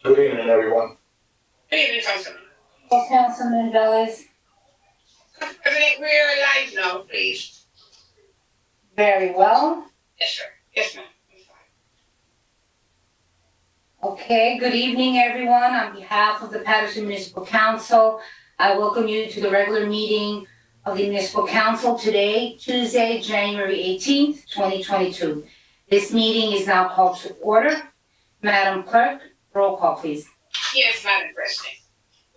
Good evening, everyone. Good evening, Councilman. Oh, Councilman Velez. President, we're live now, please. Very well. Yes, sir. Yes, ma'am. Okay, good evening, everyone. On behalf of the Paterson Municipal Council, I welcome you to the regular meeting of the Municipal Council today, Tuesday, January 18th, 2022. This meeting is now called to order. Madam Clerk, roll call, please. Yes, Madam President.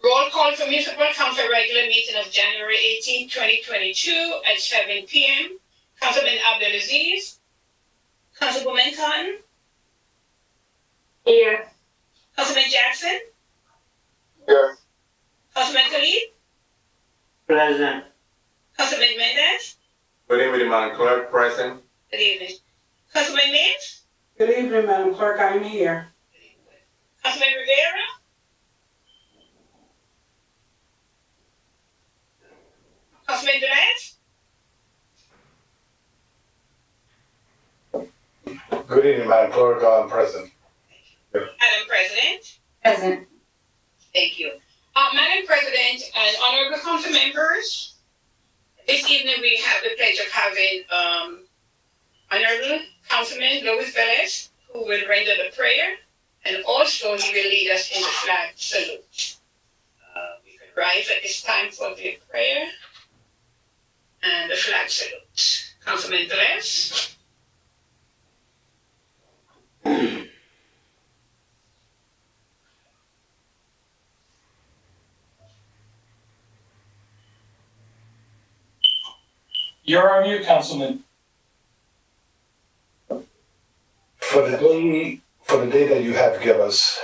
Roll call for Municipal Council regular meeting of January 18, 2022 at 7 p.m. Councilman Abdelaziz. Councilwoman Khan. Here. Councilman Jackson. Here. Councilman Khalid. Present. Councilman Mendez. Good evening, Madam Clerk. Present. Good evening. Councilman Mims. Good evening, Madam Clerk. I'm here. Councilman Rivera. Councilman Velez. Good evening, Madam Clerk. I'm present. Madam President. Present. Thank you. Madam President and honorable council members, this evening we have the pleasure of having Honorable Councilman Louis Velez, who will render the prayer, and also he will lead us in the flag salute. We can rise at this time for the prayer and the flag salute. Councilman Velez. You're on mute, Councilman. For the day that you have given us,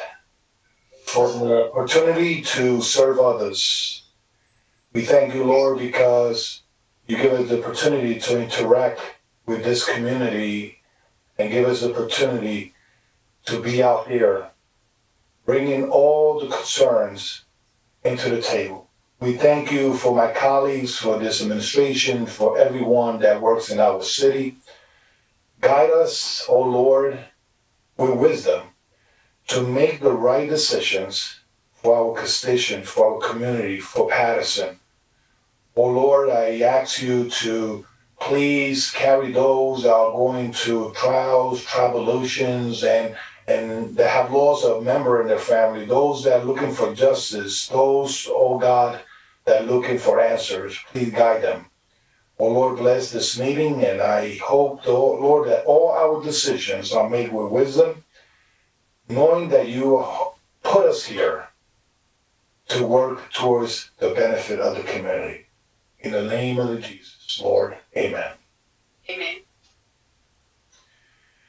for the opportunity to serve others, we thank you, Lord, because you give us the opportunity to interact with this community and give us the opportunity to be out here, bringing all the concerns into the table. We thank you for my colleagues, for this administration, for everyone that works in our city. Guide us, O Lord, with wisdom to make the right decisions for our constituents, for our community, for Paterson. O Lord, I ask you to please carry those that are going to trials, tribulations, and that have lost a member in their family, those that are looking for justice, those, oh God, that are looking for answers. Please guide them. Oh Lord, bless this meeting, and I hope, oh Lord, that all our decisions are made with wisdom, knowing that you put us here to work towards the benefit of the community. In the name of Jesus, Lord, amen. Amen.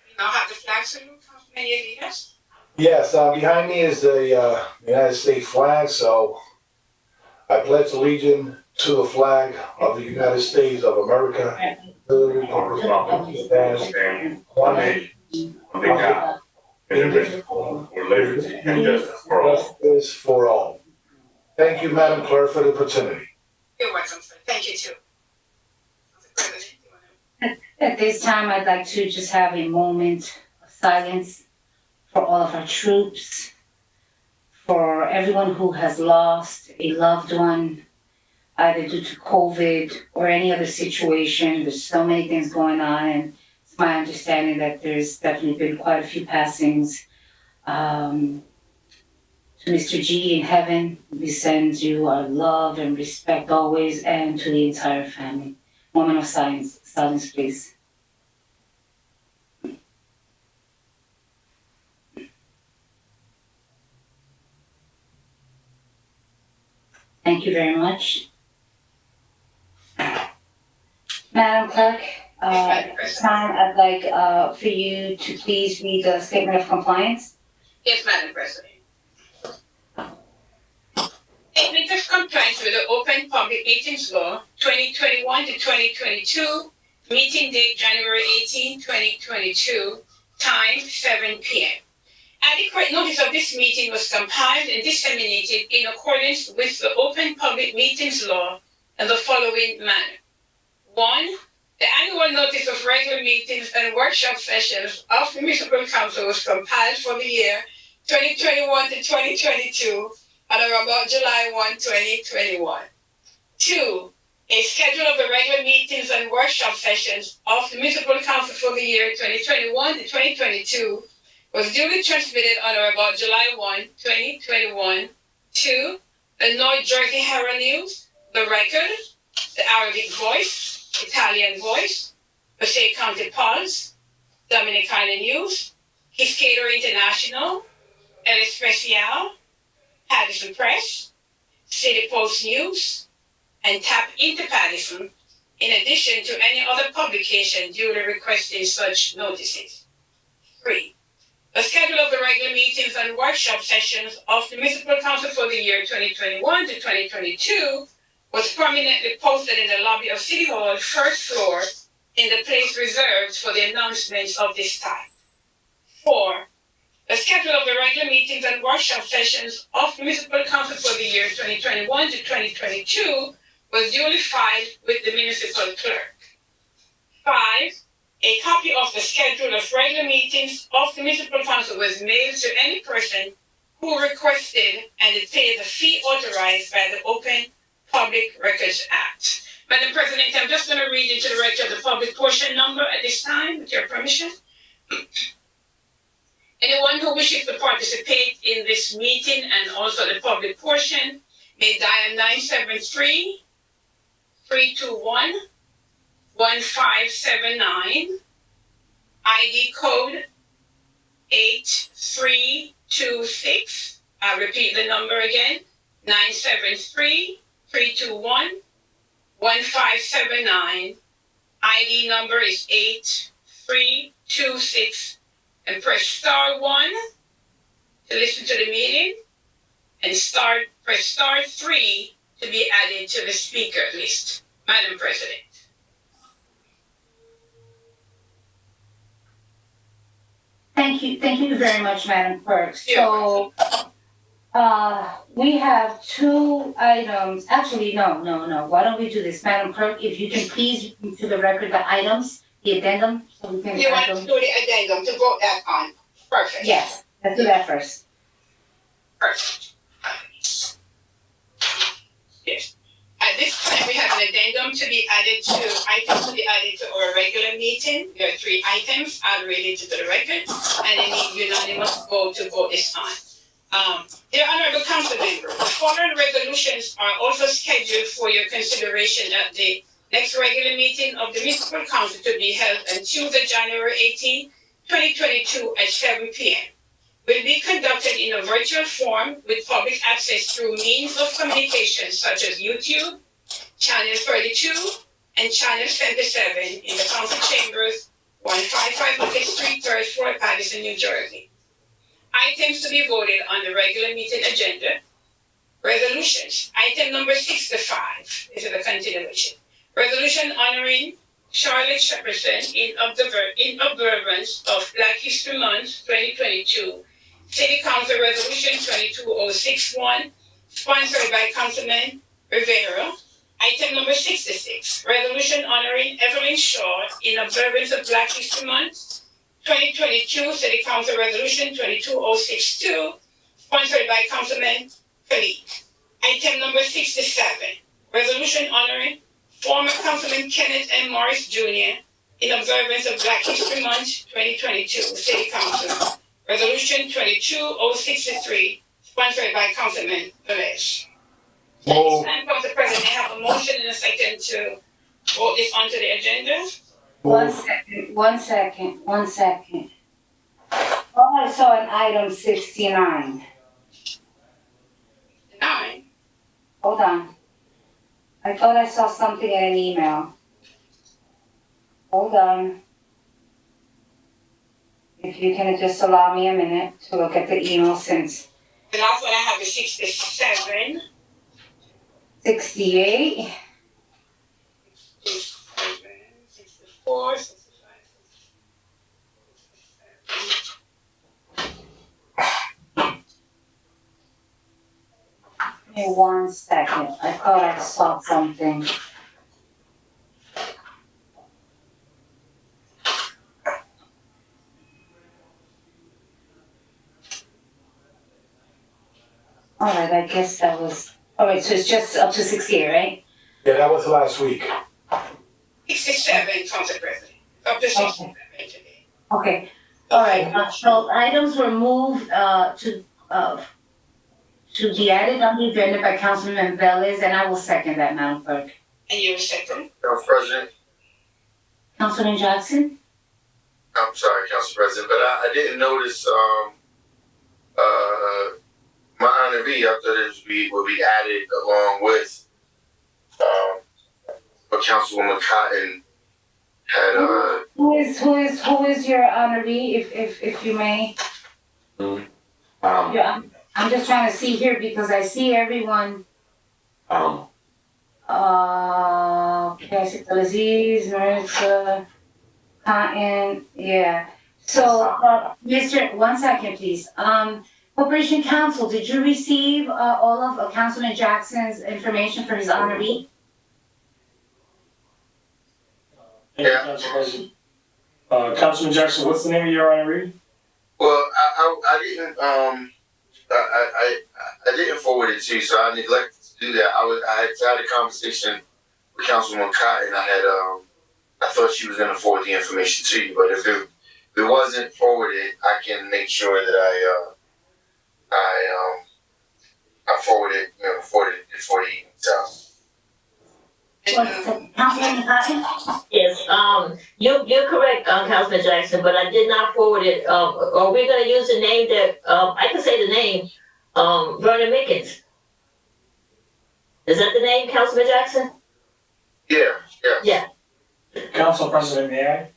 We now have the flag salute. Councilman, you lead us? Yes, behind me is the United States flag, so I pledge allegiance to the flag of the United States of America, to the republic that stands one nation, under God, indivisible, with liberty and justice for all. Justice for all. Thank you, Madam Clerk, for the opportunity. You're welcome, sir. Thank you, too. President, you want At this time, I'd like to just have a moment of silence for all of our troops, for everyone who has lost a loved one, either due to COVID or any other situation. There's so many things going on, and it's my understanding that there's definitely been quite a few passings. To Mr. G in heaven, we send you our love and respect always, and to the entire family. Moment of silence, please. Thank you very much. Madam Clerk, at this time, I'd like for you to please read the statement of compliance. Yes, Madam President. Statement of compliance with the Open Public Meetings Law 2021 to 2022, meeting date January 18, 2022, time 7 p.m. Adequate notice of this meeting was compiled and disseminated in accordance with the Open Public Meetings Law in the following manner. 1. The annual notice of regular meetings and workshop sessions of the Municipal Council was compiled for the year 2021 to 2022 on or about July 1, 2021. 2. A schedule of the regular meetings and workshop sessions of the Municipal Council for the year 2021 to 2022 was duly transmitted on or about July 1, 2021 to the North Jersey Herald News, The Record, The Arabic Voice, Italian Voice, Passaic County Pulse, Dominicana News, Hiscator International, El Especial, Paterson Press, City Post News, and Tap into Paterson, in addition to any other publication duly requesting such notices. 3. A schedule of the regular meetings and workshop sessions of the Municipal Council for the year 2021 to 2022 was prominently posted in the lobby of City Hall, first floor, in the place reserved for the announcements of this type. 4. A schedule of the regular meetings and workshop sessions of the Municipal Council for the year 2021 to 2022 was duly filed with the municipal clerk. 5. A copy of the schedule of regular meetings of the Municipal Council was mailed to any person who requested and paid the fee authorized by the Open Public Records Act. Madam President, I'm just going to read into the record the public portion number at this time, with your permission. Anyone who wishes to participate in this meeting and also the public portion may dial 973-321-1579, ID code 8326. I'll repeat the number again, 973-321-1579. ID number is 8326. And press star 1 to listen to the meeting, and press star 3 to be added to the speaker list. Madam President. Thank you very much, Madam Clerk. So, we have 2 items, actually, no, why don't we do this, Madam Clerk, if you can please read to the record the items, the addendum, so we can. You want to do the addendum to vote that on? Perfect. Yes, let's do that first. Perfect. Yes. At this time, we have an addendum to be added to items to be added to our regular meeting. There are 3 items. I'll read it to the record, and they need unanimous vote to vote this on. Dear Honorable Council members, the following resolutions are also scheduled for your consideration at the next regular meeting of the Municipal Council to be held on Tuesday, January 18, 2022 at 7 p.m. Will be conducted in a virtual form with public access through means of communication such as YouTube, Channel 32, and Channel 77 in the Council Chambers, 155 Market Street, 3rd floor, Paterson, New Jersey. Items to be voted on the regular meeting agenda. Resolutions. Item number 65. This is a continuation. Resolution honoring Charlotte Jefferson in observance of Black History Month 2022. City Council Resolution 22061, sponsored by Councilman Rivera. Item number 66. Resolution honoring Evelyn Shaw in observance of Black History Month 2022. City Council Resolution 22062, sponsored by Councilman Khalid. Item number 67. Resolution honoring former Councilman Kenneth M. Morris Jr. in observance of Black History Month 2022, City Council. Resolution 22063, sponsored by Councilman Velez. This time, Council President, I have a motion and a second to vote this onto the agenda. One second. Oh, I saw an item 69. 9. Hold on. I thought I saw something in an email. Hold on. If you can just allow me a minute to look at the email since. The last one I have is 67. 68. 64, 65, 67. Give me 1 second. I thought I saw something. All right, I guess that was, all right, so it's just up to 68, right? Yeah, that was last week. 67, Council President. Up to 67 today. Okay, all right, so items were moved, to be added on the agenda by Councilman Velez, and I will second that, Madam Clerk. And you second. Council President, Councilman Jackson? I'm sorry, Council President, but I didn't notice, my honoree, I thought it would be added along with, what Councilwoman Cotton had, Who is your honoree, if you may? Yeah, I'm just trying to see here because I see everyone, okay, I see Aziz, Marissa, Cotton, yeah. So, one second, please. Corporation Counsel, did you receive, all of Councilman Jackson's information for his honoree? Thank you, Yeah. Council President. Councilman Jackson, what's the name of your honoree? well, I didn't, I didn't forward it to you, so I neglected to do that. I had a conversation with Councilwoman Cotton. I thought she was gonna forward the information to you, but if it wasn't forwarded, I can make sure that I forward it, for the evening, so. Councilman Cotton? Yes, you're correct, Councilman Jackson, but I did not forward it. Are we gonna use the name that, I can say the name, Vernon Mickens? Is that the name, Councilman Jackson? Yeah. Yeah. Council President, may I?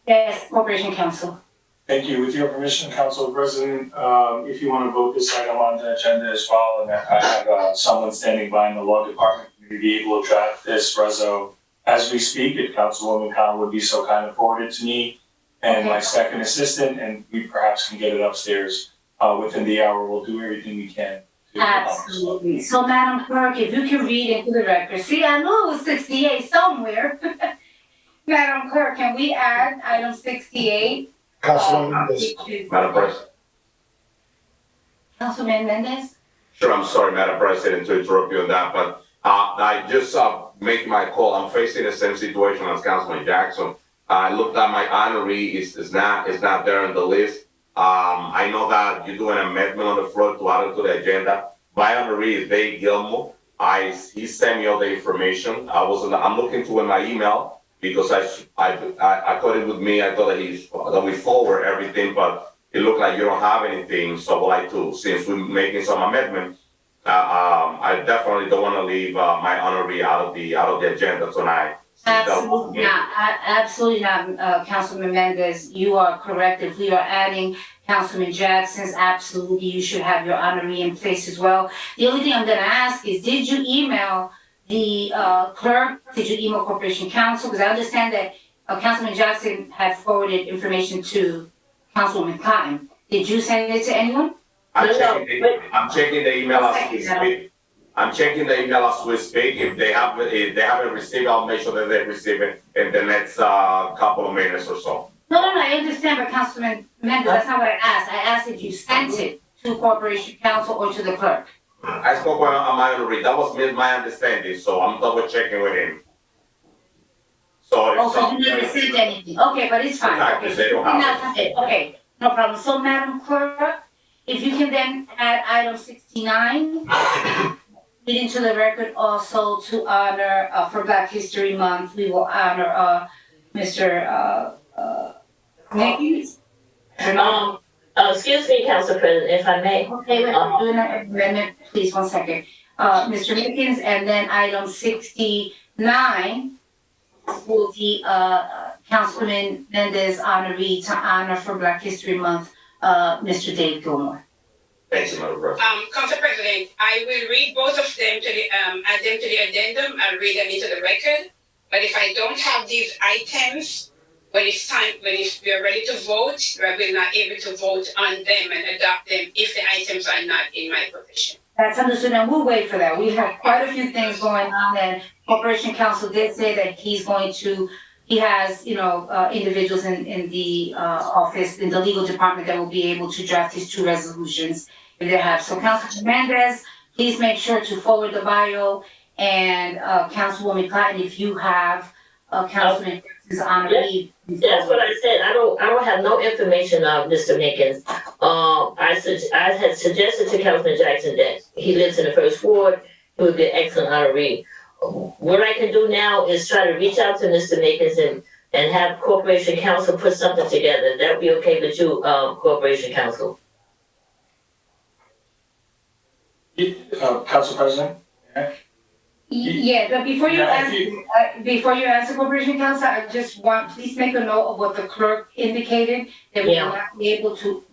Yes, Corporation Counsel. Thank you. With your permission, Council President, if you want to vote this item on the agenda as well, and I have someone standing by in the law department to be able to draft this reso as we speak, if Councilwoman Khan would be so kind of forward it to me and my second assistant, and we perhaps can get it upstairs within the hour. We'll do everything we can. Absolutely. So, Madam Clerk, if you can read into the record, see, I knew it was 68 somewhere. Madam Clerk, can we add item 68? Councilman Mendez. Madam President. Councilman Mendez? Sure, I'm sorry, Madam President, to interrupt you on that, but I just make my call. I'm facing the same situation as Councilman Jackson. I looked at my honoree, it's not there on the list. I know that you do an amendment on the floor to add it to the agenda. My honoree is Dave Gilmore. He sent me all the information. I'm looking through in my email because I got it with me. I thought that we forward everything, but it looked like you don't have anything. So like since we're making some amendment, I definitely don't want to leave my honoree out of the agenda tonight. Absolutely not. Absolutely not, Councilman Mendez. You are correct. If we are adding Councilman Jackson's, absolutely, you should have your honoree in place as well. The only thing I'm gonna ask is, did you email the clerk? Did you email Corporation Counsel? Because I understand that Councilman Jackson had forwarded information to Councilwoman Cotton. Did you send it to anyone? I'm checking the email as we speak. I'm checking the email as we speak. If they haven't received, I'll make sure that they receive it in the next couple of minutes or so. No, I understand, but Councilman Mendez, that's not what I asked. I asked if you sent it to Corporation Counsel or to the clerk. I spoke with my honoree. That was my understanding, so I'm double checking with him. So if So you never sent anything. Okay, but it's fine. Exactly, they don't have it. Okay, no problem. So, Madam Clerk, if you can then add item 69, read into the record also to honor, for Black History Month, we will honor, Mr. Mickens. Excuse me, Council President, if I may. Okay, wait, I'm doing an amendment, please, 1 second. Mr. Mickens, and then item 69 will be, Councilman Mendez honoree to honor for Black History Month, Mr. Dave Gilmore. Thanks, Madam President. Council President, I will read both of them add them to the addendum. I'll read them into the record. But if I don't have these items, when we are ready to vote, we're not able to vote on them and adopt them if the items are not in my possession. That's understood, and we'll wait for that. We have quite a few things going on, and Corporation Counsel did say that he has, individuals in the office, in the legal department that will be able to draft these two resolutions. if they have. So Councilman Mendez, please make sure to forward the bio, and Councilwoman Cotton, if you have Councilman Jackson's honoree. That's what I said. I don't have no information of Mr. Mickens. I had suggested to Councilman Jackson that he lives in the first ward. He would be an excellent honoree. What I can do now is try to reach out to Mr. Mickens and have Corporation Council put something together. That would be okay with you, Corporation Council? Council President? Yeah, but before you Yeah, answer Corporation Council, I just want, please make a note of what the clerk indicated, that we will not be able to,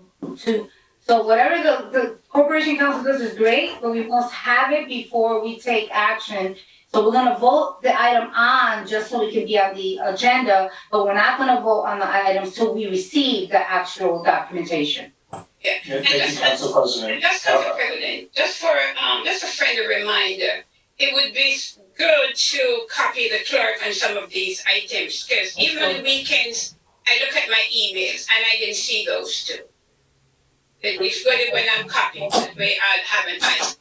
so whatever the Corporation Council does is great, but we must have it before we take action. So we're gonna vote the item on, just so we can be on the agenda, but we're not gonna vote on the items till we receive the actual documentation. Yeah. Thank you, Council President. Just Council President, just a friendly reminder, it would be good to copy the clerk on some of these items, because even on the weekends, I look at my emails and I didn't see those two. It's good when I'm copying, that way I'll have an item.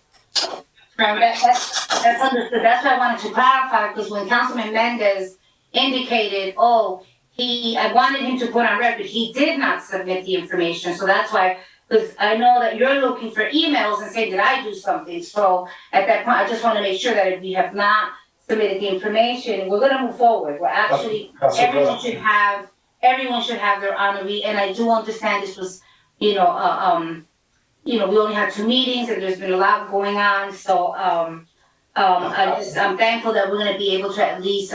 That's understood. That's why I wanted to clarify, because when Councilman Mendez indicated, I wanted him to put on record, he did not submit the information, so that's why, because I know that you're looking for emails and saying, did I do something? So at that point, I just want to make sure that if we have not submitted the information, we're gonna move forward. We're actually, everyone should have their honoree, and I do understand this was, we only had 2 meetings and there's been a lot going on, so I'm thankful that we're gonna be able to at least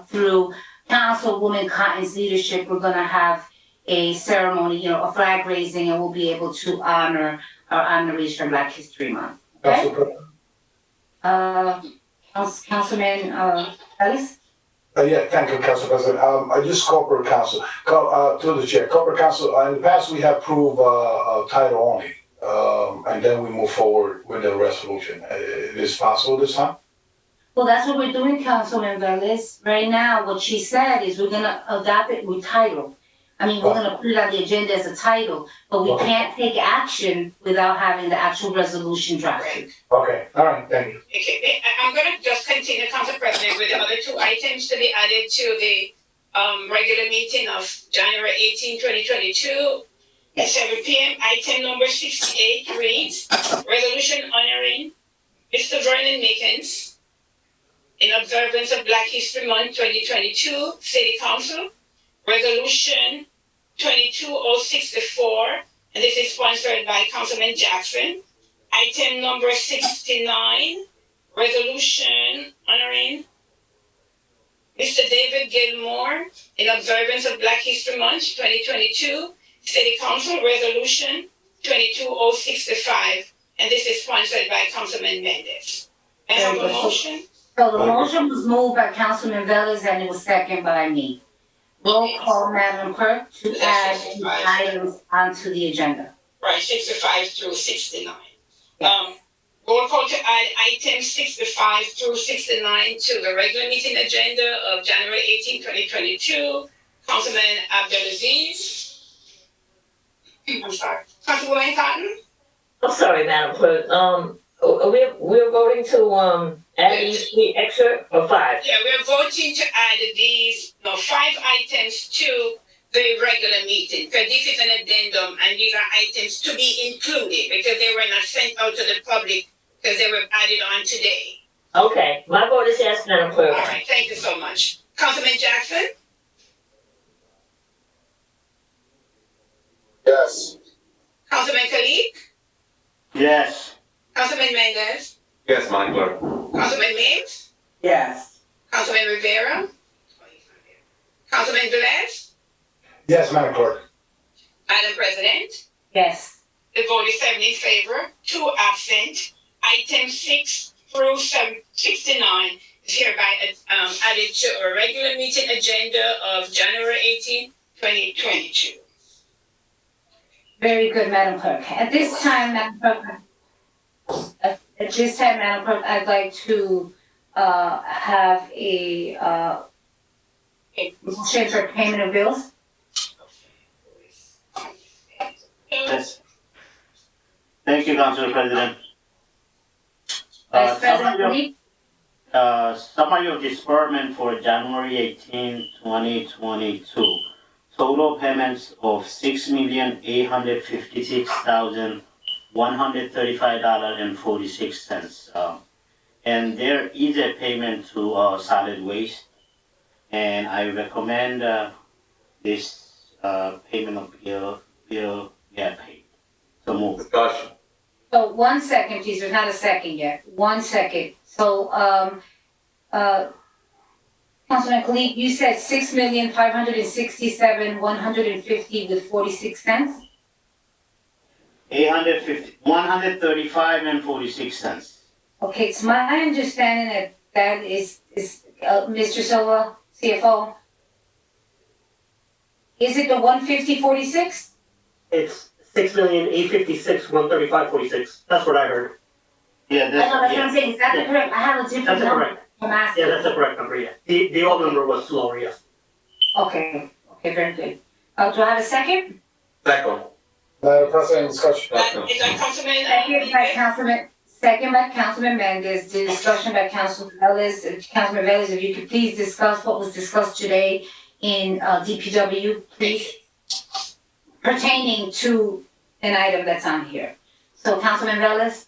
through Councilwoman Cotton's leadership, we're gonna have a ceremony, a flag raising, and we'll be able to honor our honorees from Black History Month. Okay? Councilman Ellis? Yeah, thank you, Council President. Just corporate council, to the chair. Corporate council, in the past, we have approved title only, and then we move forward with the resolution. It is possible this time? Well, that's what we're doing, Councilman Velez. Right now, what she said is we're gonna adopt it with title. I mean, we're gonna put it on the agenda as a title, but we can't take action without having the actual resolution drafted. Okay, all right, thank you. Okay, I'm gonna just continue, Council President, with the other 2 items to be added to the regular meeting of January 18, 2022, at 7 p.m. Item number 68 reads, Resolution honoring Mr. Vernon Mickens in observance of Black History Month 2022, City Council, Resolution 22064, and this is sponsored by Councilman Jackson. Item number 69, resolution honoring Mr. David Gilmore in observance of Black History Month 2022, City Council, Resolution 22065, and this is sponsored by Councilman Mendez. I have a motion. So the motion was moved by Councilman Velez and it was seconded by me. Roll call, Madam Clerk, to add these items onto the agenda. Right, 65 through 69. Roll call to add items 65 through 69 to the regular meeting agenda of January 18, 2022. Councilman Abdelaziz. I'm sorry. Councilwoman Cotton? I'm sorry, Madam Clerk. We're voting to add these 3 extra or 5? Yeah, we're voting to add these 5 items to the regular meeting, because this is an addendum and these are items to be included because they were not sent out to the public because they were added on today. Okay, my vote is yes, Madam Clerk. All right, thank you so much. Councilman Jackson? Yes. Councilman Khalid? Yes. Councilman Mendez? Yes, Madam Clerk. Councilman Mims? Yes. Councilman Rivera? Councilman Velez? Yes, Madam Clerk. Madam President? Yes. The vote is 7 in favor, 2 absent. Item 6 through 69 is hereby added to a regular meeting agenda of January 18, 2022. Very good, Madam Clerk. At this time, Madam Clerk, I'd like to have a motion for payment of bills. Yes. Thank you, Council President. Vice President Lee? Summary of disbursement for January 18, 2022. Total payments of $6,856,135.46. And there is a payment to solid waste, and I recommend this payment of bill get paid. So move. Discussion. So 1 second, please, there's not a second yet. 1 second. So, Councilman Khalid, you said 6,567,150 with 46 cents? 135 and 46 cents. Okay, it's my understanding that is Mr. Silva, CFO. Is it the 150.46? It's 6,856,135.46. That's what I heard. Yeah, I know, that's what yeah. I'm saying, is that the correct? I have a different That's number. correct. I'm asking. Yeah, that's the correct number, yeah. The old number was slower, yes. Okay, very good. Do I have a second? Second. Madam President, discussion. Is that Councilman? Second by Councilman Mendez, discussion by Councilman Velez. Councilman Velez, if you could please discuss what was discussed today in DPW, please, pertaining to an item that's on here. So Councilman Velez?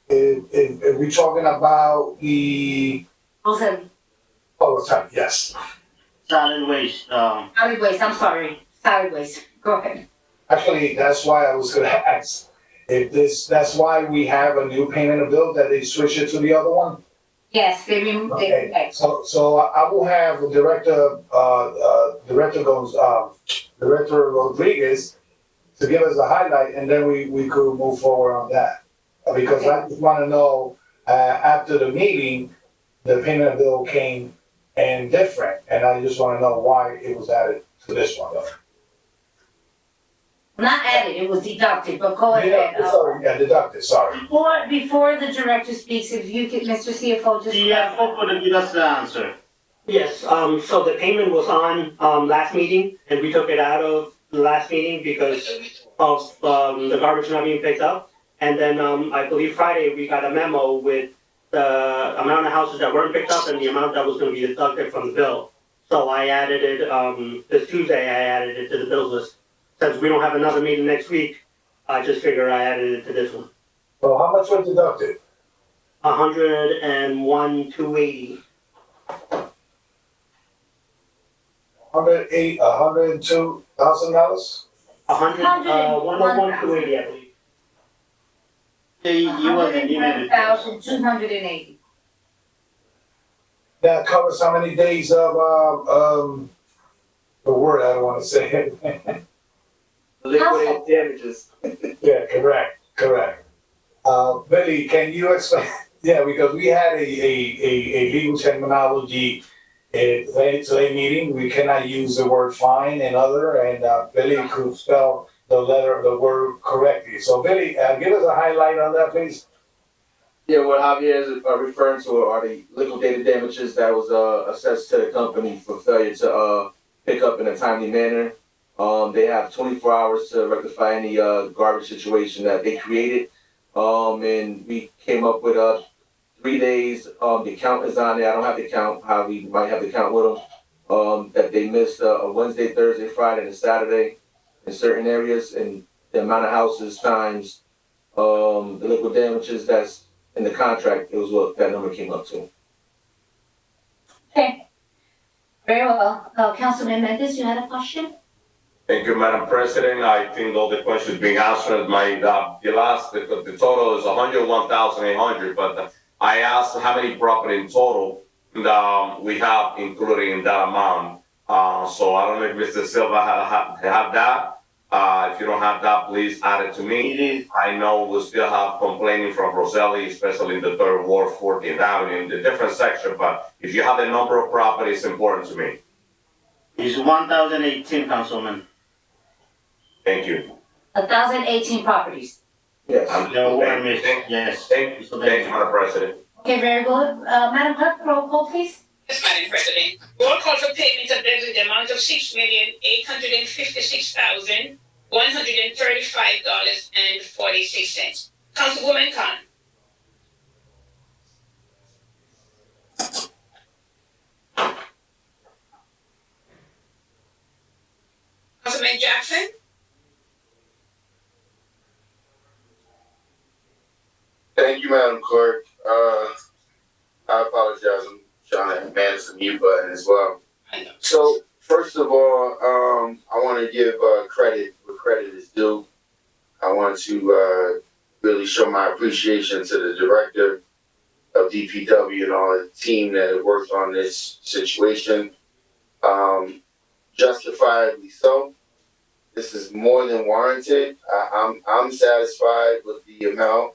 If we talking about the, Rosen, sorry, yes. Solid waste, solid waste, I'm sorry, solid waste, go ahead. Actually, that's why I was gonna ask. That's why we have a new payment of bill, that they switch it to the other one? Yes, they removed Okay, it. so I will have Director Rodriguez to give us a highlight, and then we could move forward on that. Because I just wanna know, after the meeting, the payment of bill came in different, and I just wanna know why it was added to this one. Not added, it was deducted, but go ahead. Yeah, sorry, yeah, deducted, sorry. Before the director speaks, if you could, Mr. CFO, just. CFO could give us the answer. Yes, so the payment was on, last meeting, and we took it out of the last meeting because of, the garbage not being picked up. And then, I believe Friday, we got a memo with the amount of houses that weren't picked up and the amount that was gonna be deducted from the bill. So I added it, this Tuesday, I added it to the bills list. Since we don't have another meeting next week, I just figured I added it to this one. So how much was deducted? 101,280. $102,000? 101,280, I believe. You wasn't even. 101,280. That covers how many days of, the word I don't wanna say it. Liquidated damages. Yeah, correct. Billy, can you explain? Yeah, because we had a legal terminology at today's meeting. We cannot use the word fine and other, and Billy could spell the word correctly. So Billy, give us a highlight on that, please. Yeah, what Javier is referring to are the liquidated damages that was assessed to the company for failure to pick up in a timely manner. They have 24 hours to rectify any garbage situation that they created. And we came up with 3 days. The count is on there. I don't have the count. We might have the count with them. That they missed a Wednesday, Thursday, Friday, and a Saturday in certain areas, and the amount of houses times the liquid damages that's in the contract. It was what that number came up to. Okay. Very well. Councilman Mendez, you had a question? Thank you, Madam President. I think all the questions being answered. The total is 101,800, but I asked how many property in total we have included in that amount. So I don't know if Mr. Silva have that. If you don't have that, please add it to me. I know we still have complaining from Roselli, especially in the 3rd Ward, 14th Avenue, in the different section, but if you have the number of properties, it's important to me. It's 1,018, Councilman. Thank you. 1,018 properties. Yes. No, we're missing, yes. Thank you, Madam President. Okay, very good. Madam Clerk, roll call, please. Yes, Madam President. Roll call for payment of bills in the amount of $135.46. Councilwoman Khan. Councilman Jackson. Thank you, Madam Clerk. I apologize. I'm trying to manage the mute button as well. I know. So, first of all, I want to give credit where credit is due. I want to really show my appreciation to the director of DPW and all the team that have worked on this situation. Justifiably so. This is more than warranted. I'm satisfied with the amount.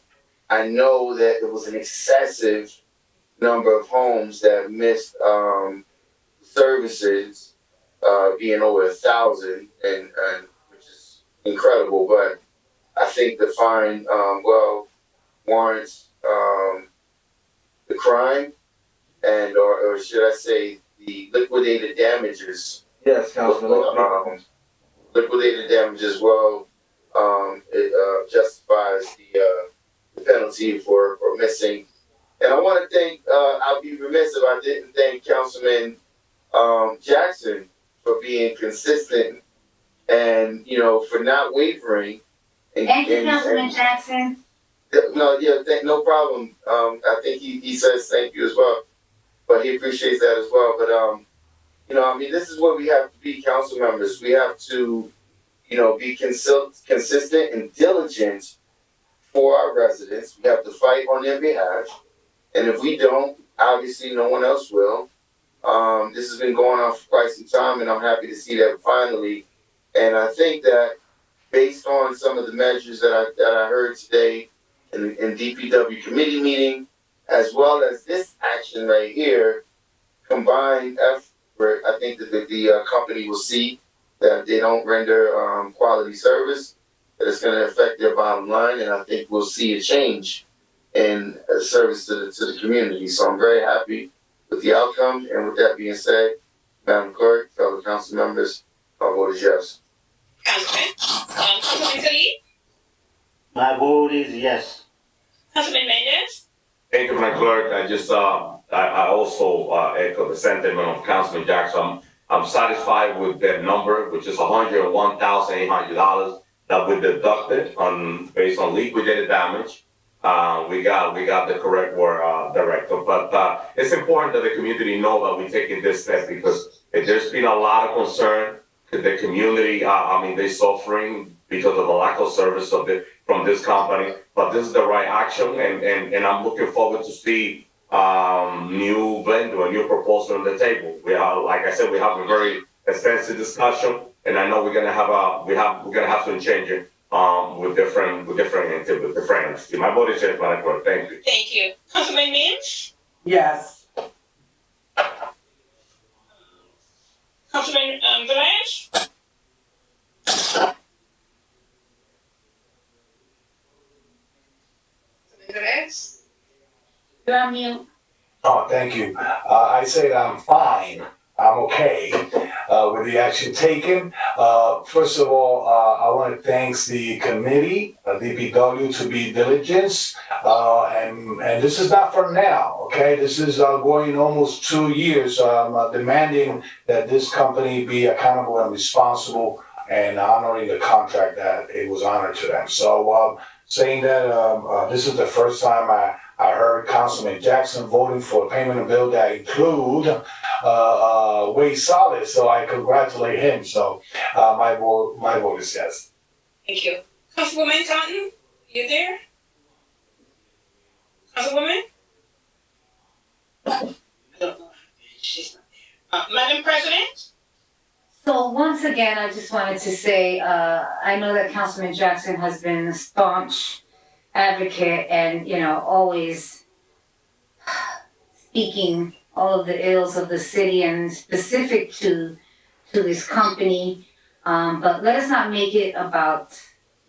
I know that it was an excessive number of homes that missed services, being over 1,000, and which is incredible. But I think the fine warrants the crime, and or should I say the liquidated damages. Yes, Councilman. Liquidated damages. It justifies the penalty for missing. And I want to thank, I'd be remiss if I didn't thank Councilman Jackson for being consistent and, for not wavering. Thank you, Councilman Jackson. No problem. I think he says thank you as well, but he appreciates that as well. But, this is what we have to be, council members. We have to, be consistent and diligent for our residents. We have to fight on their behalf. And if we don't, obviously no one else will. This has been going on for quite some time, and I'm happy to see that finally. And I think that based on some of the measures that I heard today in DPW committee meeting, as well as this action right here, combined effort, I think that the company will see that they don't render quality service, that it's going to affect their bottom line, and I think we'll see a change in service to the community. So I'm very happy with the outcome. And with that being said, Madam Clerk, fellow council members, my vote is yes. Councilman Khalid. My vote is yes. Councilman Mendez. Thank you, Madam Clerk. I also echo the sentiment of Councilman Jackson. I'm satisfied with that number, which is $101,800 that we deducted based on liquidated damage. We got the correct word, Director. But it's important that the community know that we're taking this step because there's been a lot of concern. The community, they're suffering because of the lack of service from this company. But this is the right action, and I'm looking forward to see new vendor, a new proposal on the table. We are, like I said, we have a very extensive discussion, and I know we're gonna have some changes with different entities. My vote is yes, Madam Clerk. Thank you. Thank you. Councilman Mims. Yes. Councilman Velez. Velez. You're on mute. Oh, thank you. I said I'm fine. I'm okay with the action taken. First of all, I want to thank the committee, DPW, to be diligent. And this is not for now, okay? This is going almost 2 years, demanding that this company be accountable and responsible and honoring the contract that it was honored to them. So saying that this is the first time I heard Councilman Jackson voting for a payment of bill that include way solid, so I congratulate him. So my vote is yes. Thank you. Councilwoman Cotton, you there? Councilwoman? I don't know. She's not there. Madam President? So once again, I just wanted to say, I know that Councilman Jackson has been a staunch advocate and, always speaking all of the ills of the city and specific to this company. But let us not make it about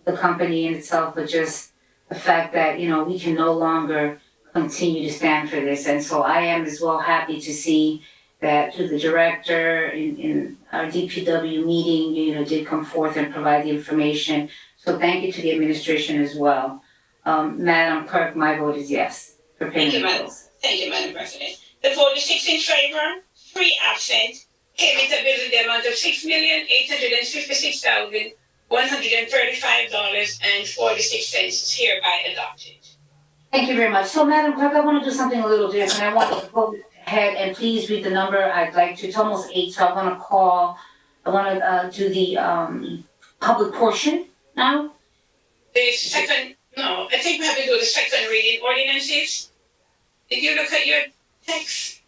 the company in itself, but just the fact that, we can no longer continue to stand for this. And so I am as well happy to see that through the director in our DPW meeting, did come forth and provide the information. So thank you to the administration as well. Madam Clerk, my vote is yes for payment of bills. Thank you, Madam President. The vote is 6 in favor, 3 absent. Payment of bills in the amount of $6,856,135.46 is hereby adopted. Thank you very much. So Madam Clerk, I want to do something a little different. I want to go ahead and please read the number I'd like to. It's almost 8, so I want to do the public portion now. I think we have to do the second reading ordinances. Did you look at your text?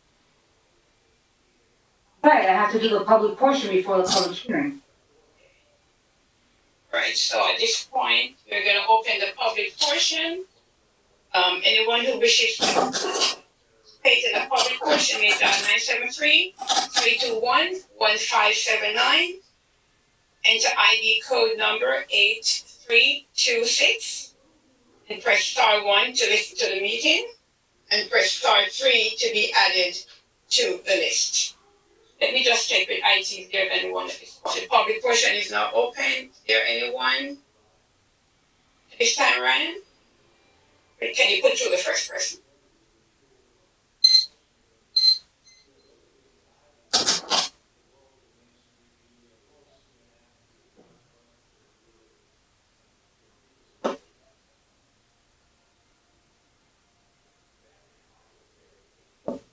Right, I have to do the public portion before the public hearing. Right, so at this point, we're going to open the public portion. Anyone who wishes to pay to the public portion may dial 973-321-1579. Enter ID code number 8326 and press star 1 to listen to the meeting and press star 3 to be added to the list. Let me just check with IT if there's anyone that is. The public portion is now open. Is there anyone this time, Ryan? Can you put through the first person?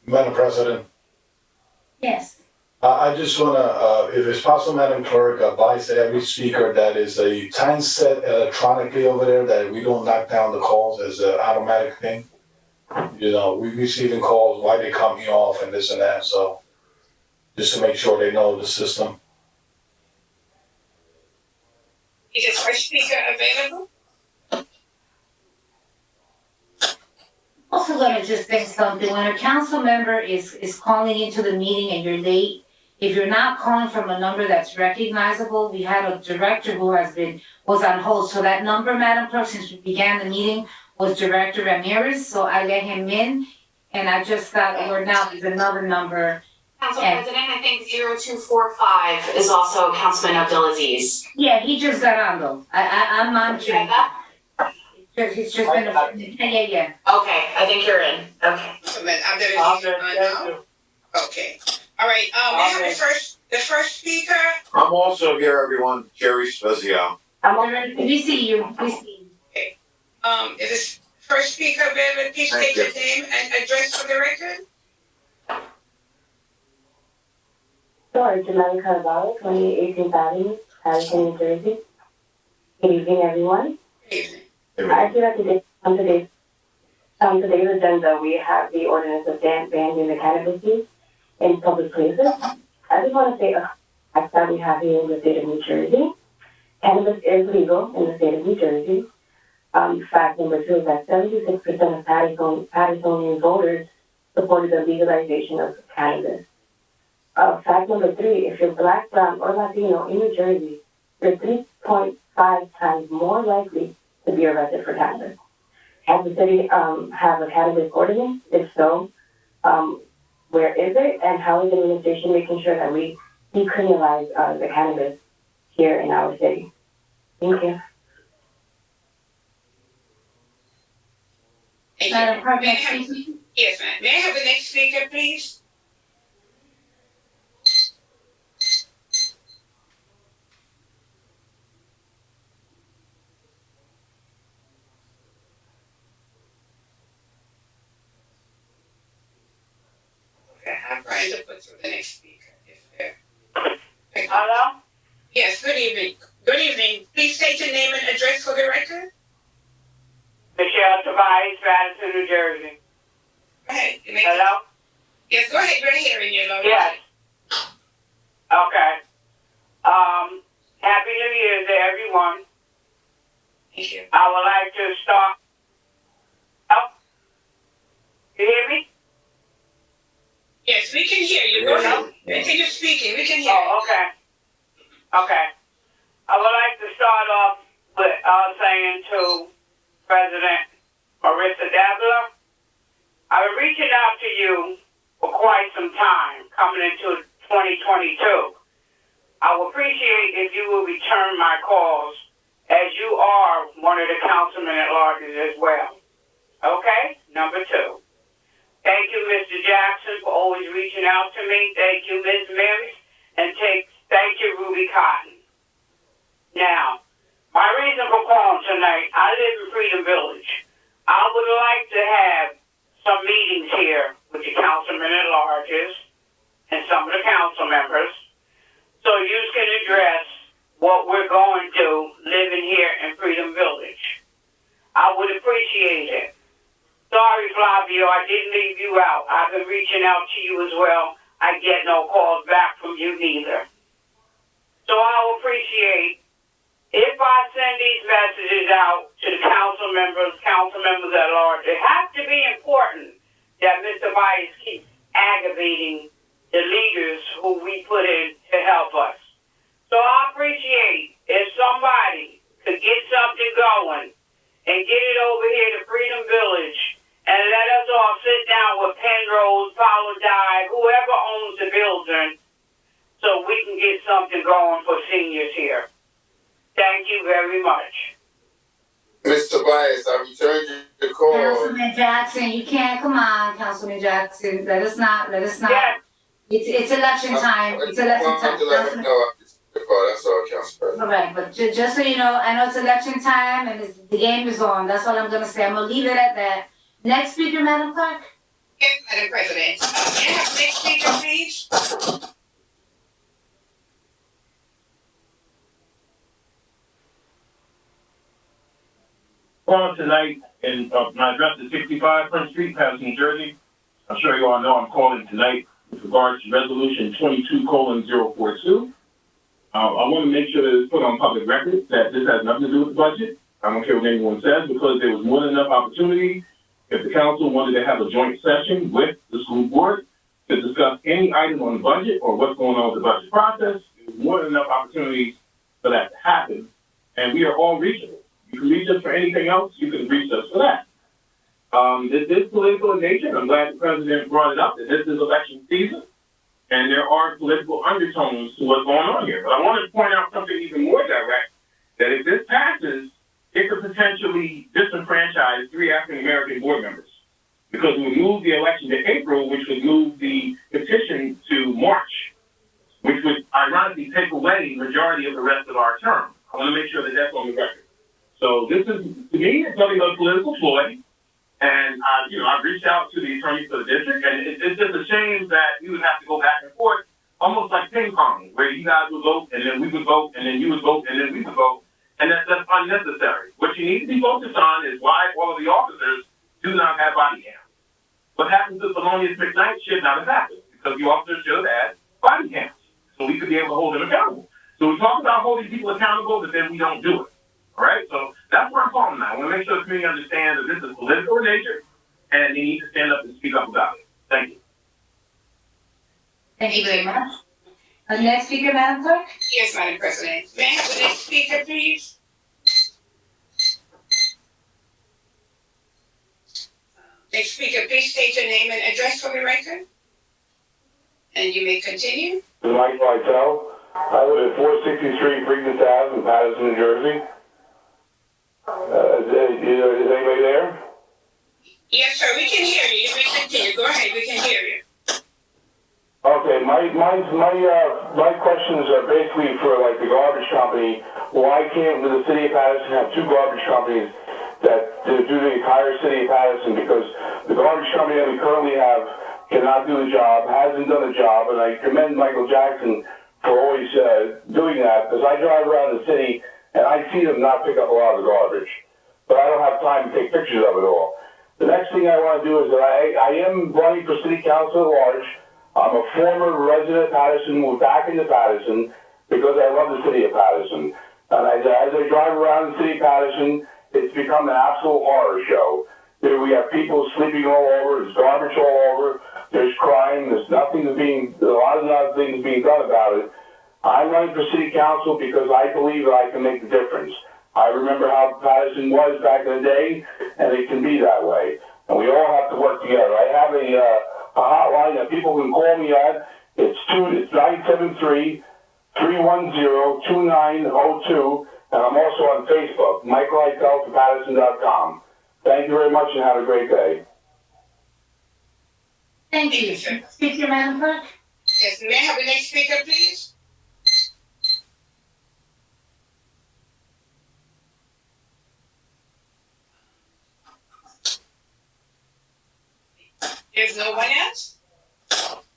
Madam President, Yes. I just want to, if it's possible, Madam Clerk, advise every speaker that is a time set electronically over there, that we don't knock down the calls as an automatic thing. We receiving calls, why they cut me off and this and that, so just to make sure they know the system. Is the first speaker available? Also gonna just say something, when a council member is calling into the meeting and you're late, if you're not calling from a number that's recognizable, we had a director who was on hold, so that number, Madam Clerk, since we began the meeting, was Director Ramirez, so I let him in, and I just got word now, there's another number. Council President, I think 0245 is also Councilman Abdulaziz. Yeah, he just got on though, I'm monitoring. It's just been yeah. Okay, I think you're in. Okay. So then I'm now. Okay. All right. I have the first speaker. I'm also here, everyone. Jerry Spezia. We see you. Okay. Is this first speaker available? Please state your name and address for the record. Sure, Jamaica Carvalho, 2818th Avenue, Paterson, New Jersey. Good evening, everyone. Good evening. I feel like on today's agenda, we have the ordinance of banning the cannabis use in public places. I just want to say a fact that we have here in the state of New Jersey. Cannabis is legal in the state of New Jersey. Fact number 2 is that 76% of Patersonian voters supported the legalization of cannabis. Fact number 3, if you're Black, Brown, or Latino in New Jersey, you're 3.5 times more likely to be arrested for cannabis. Has the city have a cannabis ordinance? If so, where is it, and how is the administration making sure that we decriminalize the cannabis here in our city? Thank you. Madam Clerk, Yes, ma'am. May I have the next speaker, please? I'm trying to put through the next speaker. Hello? Yes, good evening. Good evening. Please state your name and address for the record. Michelle Tobias, Paterson, New Jersey. Go ahead. Hello? Yes, go ahead. We're hearing you, Laura. Yes. Okay. Happy New Year to everyone. Thank you. I would like to start. Oh, you hear me? Yes, we can hear you. Go ahead. Continue speaking. We can hear you. Oh, okay. Okay. I would like to start off with saying to President Marissa Dabler, I've been reaching out to you for quite some time coming into 2022. I would appreciate if you will return my calls, as you are one of the councilmen at larges as well. Okay? Number 2. Thank you, Mr. Jackson, for always reaching out to me. Thank you, Ms. Mary. And thank you, Ruby Cotton. Now, my reason for calling tonight, I live in Freedom Village. I would like to have some meetings here with the councilmen at larges and some of the council members, so you can address what we're going to living here in Freedom Village. I would appreciate it. Sorry, Flavio, I didn't leave you out. I've been reaching out to you as well. I get no calls back from you neither. So I'll appreciate if I send these messages out to the council members at large. It has to be important that Mr. Bias keeps aggravating the leaders who we put in to help us. So I appreciate if somebody could get something going and get it over here to Freedom Village and let us all sit down with Penrose, Paulo Dye, whoever owns the building, so we can get something going for seniors here. Thank you very much. Mr. Bias, I returned your call. Councilman Jackson, you can't, come on, Councilman Jackson, let us not. Yes. It's election time, it's election time. No, that's all, Council President. Correct, but just so you know, I know it's election time and the game is on, that's all I'm gonna say, I'm gonna leave it at that. Next speaker, Madam Clerk? Yes, Madam President. May I have the next speaker, please? Calling tonight, and my address is 65 Prince Street, Paterson, New Jersey. I'm sure you all know I'm calling tonight with regards to Resolution 22:042. I want to make sure that it's put on public record that this has nothing to do with the budget. I don't care what anyone says, because there was more than enough opportunity if the council wanted to have a joint session with the school board to discuss any item on the budget or what's going on with the budget process. There was more than enough opportunities for that to happen, and we are all reachable. You can reach us for anything else, you can reach us for that. This is political in nature, and I'm glad the president brought it up, that this is election season, and there are political undertones to what's going on here. But I want to point out something even more direct, that if this passes, it could potentially disenfranchise 3 African-American board members, because we would move the election to April, which would move the petition to March, which would ironically take away the majority of the rest of our term. I want to make sure that that's on the record. So this is, to me, it's nothing but a political ploy. And, I've reached out to the attorney for the district, and it's just a shame that we would have to go back and forth, almost like ping pong, where you guys would vote, and then we would vote, and then you would vote, and then we would vote. And that's unnecessary. What you need to be focused on is why all of the officers do not have body cams. What happened to Thelonious McKnight should not have happened, because the officers should have had body cams, so we could be able to hold them accountable. So we talk about holding people accountable, but then we don't do it. All right, so that's where I'm calling now. I want to make sure the community understands that this is political in nature, and they need to stand up and speak up about it. Thank you. Thank you very much. Next speaker, Madam Clerk? Yes, Madam President. May I have the next speaker, please? Next speaker, please state your name and address for the record. And you may continue. Mike Vitale. I live at 463 Pregnant Ave in Paterson, New Jersey. Is anybody there? Yes, sir, we can hear you. You may continue. Go ahead, we can hear you. Okay, my questions are basically for like the garbage company. Why can't the city of Paterson have 2 garbage companies that do the entire city of Paterson? Because the garbage company that we currently have cannot do the job, hasn't done the job, and I commend Michael Jackson for always doing that, because I drive around the city and I see them not pick up a lot of the garbage. But I don't have time to take pictures of it all. The next thing I want to do is that I am running for city council at large. I'm a former resident of Paterson, moved back into Paterson because I love the city of Paterson. And as I drive around the city of Paterson, it's become an absolute horror show. We have people sleeping all over, there's garbage all over, there's crime, there's a lot of things being done about it. I'm running for city council because I believe that I can make a difference. I remember how Paterson was back in the day, and it can be that way. And we all have to work together. I have hotline that people can call me at. It's 973-310-2902, and I'm also on Facebook, Michael Eitel for Paterson.com. Thank you very much and have a great day. Thank you. Speaker, Madam Clerk? Yes, may I have the next speaker, please? There's no one else?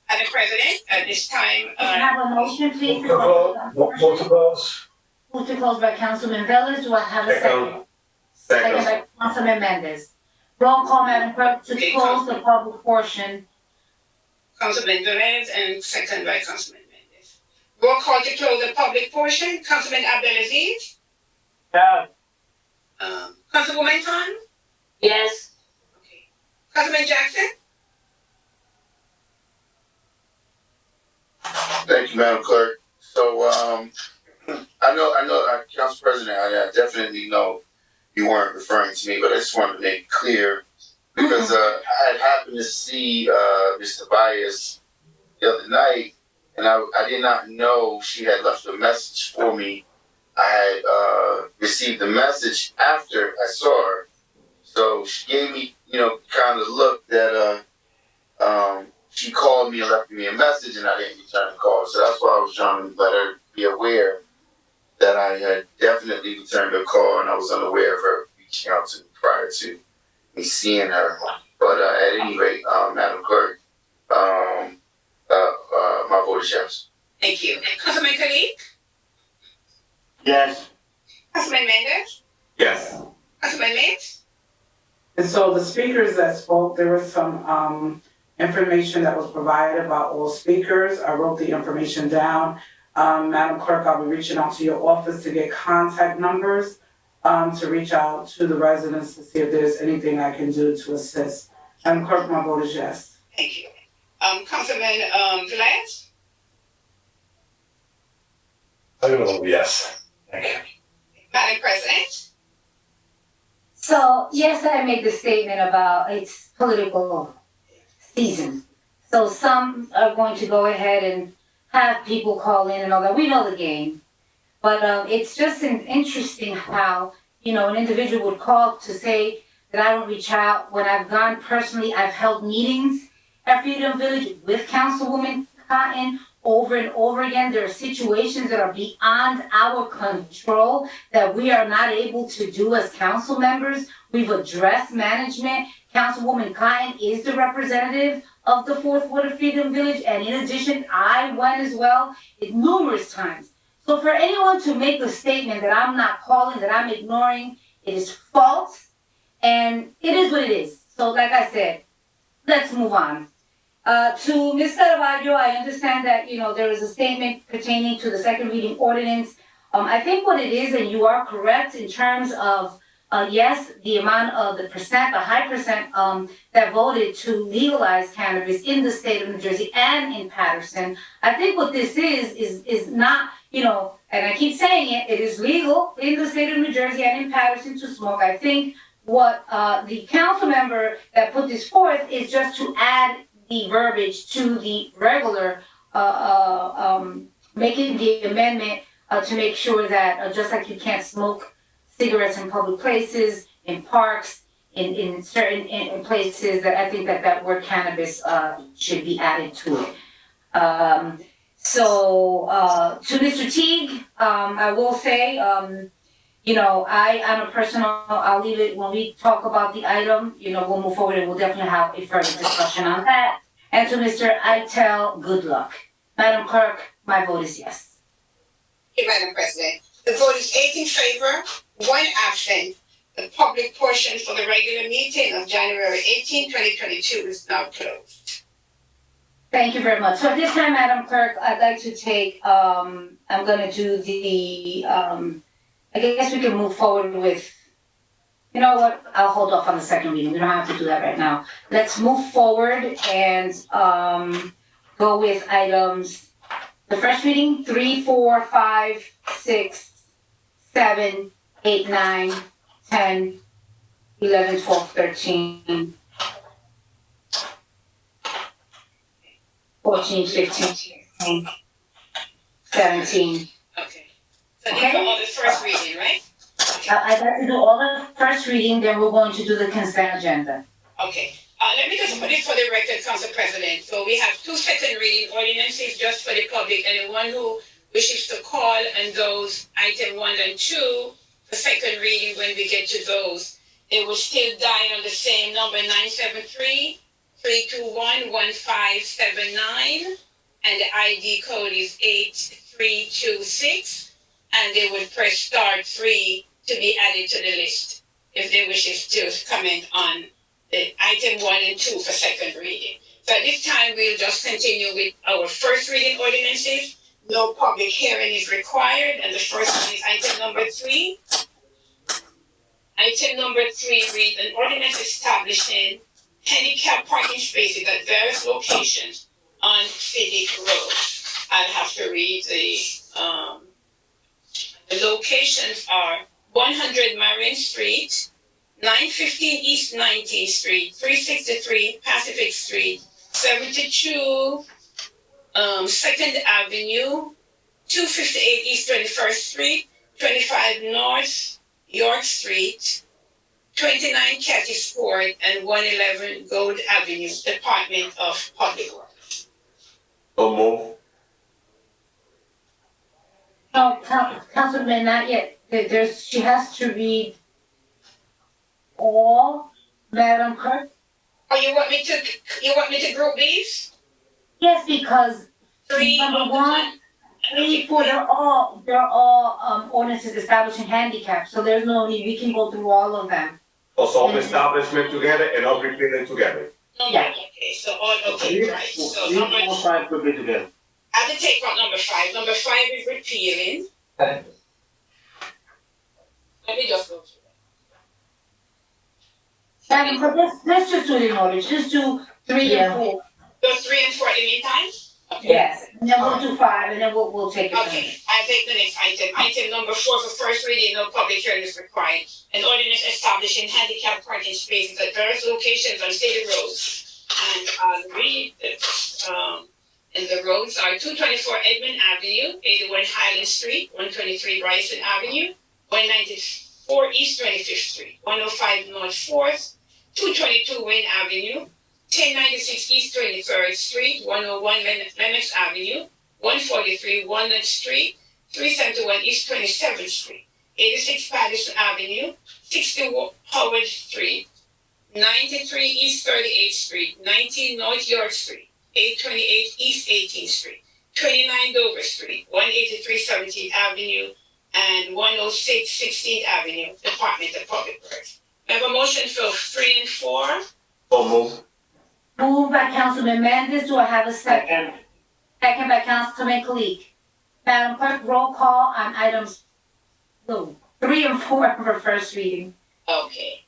Madam President, at this time, Can I have a motion, please? Move to close. Move to close by Councilman Velez. Do I have a second? Second by Councilman Mendez. Roll call, Madam Clerk, to close the public portion. Councilman Velez and second by Councilman Mendez. Roll call to close the public portion. Councilman Abdelaziz? Yes. Councilwoman Khan? Yes. Okay. Councilman Jackson? Thank you, Madam Clerk. So, I know, Council President, I definitely know you weren't referring to me, but I just wanted to make it clear because I had happened to see Mr. Bias the other night, and I did not know she had left a message for me. I had received the message after I saw her, so she gave me, kind of look that she called me and left me a message, and I didn't return the call. So that's why I was trying to let her be aware that I had definitely returned her call, and I was unaware of her reaching out to me prior to me seeing her. But at any rate, Madam Clerk, my vote is yes. Thank you. Councilman Khalid? Yes. Councilman Mendez? Yes. Councilman Mintz? And so the speakers that spoke, there was some information that was provided about all speakers. I wrote the information down. Madam Clerk, I'll be reaching out to your office to get contact numbers, to reach out to the residents to see if there's anything I can do to assist. Madam Clerk, my vote is yes. Thank you. Councilman Velez? I'm gonna vote yes. Thank you. Madam President? So, yes, I made the statement about it's political season. So some are going to go ahead and have people call in and all that. We know the game. But it's just interesting how, an individual would call to say that I don't reach out. When I've gone personally, I've held meetings at Freedom Village with Councilwoman Cotton over and over again. There are situations that are beyond our control that we are not able to do as council members. We've addressed management. Councilwoman Cotton is the representative of the Fourth Ward of Freedom Village, and in addition, I went as well numerous times. So for anyone to make the statement that I'm not calling, that I'm ignoring, it is false, and it is what it is. So like I said, let's move on. To Ms. Carvalho, I understand that, there is a statement pertaining to the second reading ordinance. I think what it is, and you are correct in terms of, yes, the amount of the high percent that voted to legalize cannabis in the state of New Jersey and in Paterson. I think what this is not, and I keep saying it is legal in the state of New Jersey and in Paterson to smoke. I think what the council member that put this forth is just to add the verbiage to the regular, making the amendment to make sure that just like you can't smoke cigarettes in public places, in parks, in certain places, that I think that word cannabis should be added to it. So to Mr. Teague, I will say, on a personal, I'll leave it when we talk about the item, we'll move forward and we'll definitely have a further discussion on that. And to Mr. Eitel, good luck. Madam Clerk, my vote is yes. Thank you, Madam President. The vote is 8 in favor, 1 absent. The public portion for the regular meeting of January 18, 2022 is now closed. Thank you very much. So at this time, Madam Clerk, I'd like to take, I'm gonna do the, I guess we can move forward with, you know what, I'll hold off on the second reading. We don't have to do that right now. Let's move forward and go with items, the first reading, 3, 4, 5, 6, 7, 8, 9, 10, 11, 12, 13, 14, 15, 16, 17. Okay. So these are all the first reading, right? I'd like to do all the first reading, then we're going to do the consent agenda. Okay. Let me just put it for the record, Council President. So we have 2 second reading ordinances just for the public. Anyone who wishes to call and those item 1 and 2 for second reading when we get to those. It will still die on the same number 973-321-1579 and the ID code is 8326 and they will press star 3 to be added to the list if they wish to comment on the item 1 and 2 for second reading. So at this time we'll just continue with our first reading ordinances. No public hearing is required and the first one is item number 3. Item number 3 reads an ordinance establishing handicap parking spaces at various locations on city roads. I'll have to read the locations are 100 Marion Street, 915 East 19th Street, 363 Pacific Street, 72 2nd Avenue, 258 East 21st Street, 25 North York Street, 29 Cathy Court, and 111 Gold Avenue, Department of Public Works. So move. No, Councilman, not yet. She has to read all, Madam Clerk? Oh, you want me to group these? Yes, because 3 number 1, 3, 4, they're all ordinances establishing handicap, so there's no need, we can go through all of them. Also, all establishment together and all repeated together. Yeah. Okay, so all, okay, right. So number 5 could be together. I have to take out number 5. Number 5 is repealing. Let me just go through Madam Clerk, let's just do it in order, just do 3 and 4. Those 3 and 4 in the meantime? Okay. Yes, and then we'll do 5, and then we'll take it. Okay, I'll take the next item. Item number 4 for first reading, no public hearing is required. An ordinance establishing handicap parking spaces at various locations on city roads. And I'll read this. And the roads are 224 Edmond Avenue, 81 Highland Street, 123 Bryson Avenue, 194 East 25th Street, 105 North 4th, 222 Wayne Avenue, 1096 East 23rd Street, 101 Lenox Avenue, 143 Walnut Street, 371 East 27th Street, 86 Paterson Avenue, 60 Howard Street, 93 East 38th Street, 19 North York Street, 828 East 18th Street, 29 Dover Street, 183 17th Avenue, and 106 16th Avenue, Department of Public Works. We have a motion for 3 and 4. So move. Moved by Councilman Mendez, do I have a second? Second by Councilman Kalik. Madam Clerk, roll call on items 3 and 4 for first reading. Okay.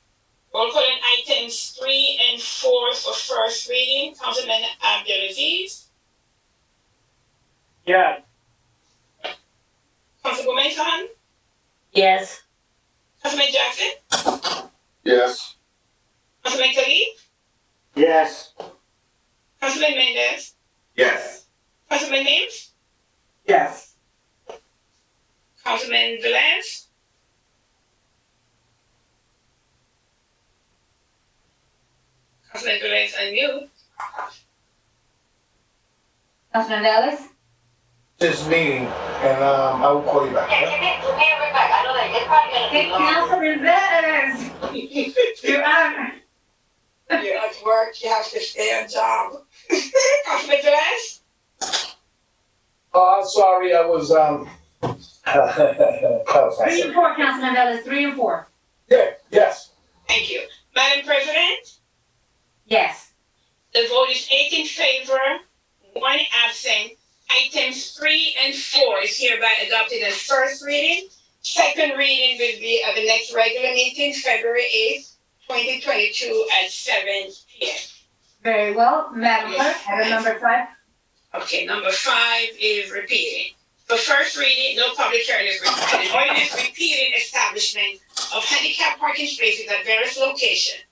Roll call on items 3 and 4 for first reading. Councilman Abdelaziz. Yes. Councilwoman Khan. Yes. Councilman Jackson. Yes. Councilman Khalid. Yes. Councilman Mendez. Yes. Councilman Mims. Yes. Councilman Velez. Councilman Velez, unmute. Councilman Velez? This meeting, and I will call you back. Yeah, give me a ring back. I know that it's probably gonna be long. Councilman Velez! You're on. You're at work, you have to stay on job. Councilman Velez? Oh, I'm sorry, I was, 3 and 4, Councilman Velez, 3 and 4. Yeah, yes. Thank you. Madam President? Yes. The vote is 8 in favor, 1 absent. Items 3 and 4 is hereby adopted as first reading. Second reading will be at the next regular meeting, February 8th, 2022 at 7 p.m. Very well. Madam Clerk, item number 5. Okay, number 5 is repealing. For first reading, no public hearing is required. An ordinance repealing establishment of handicap parking spaces at various locations.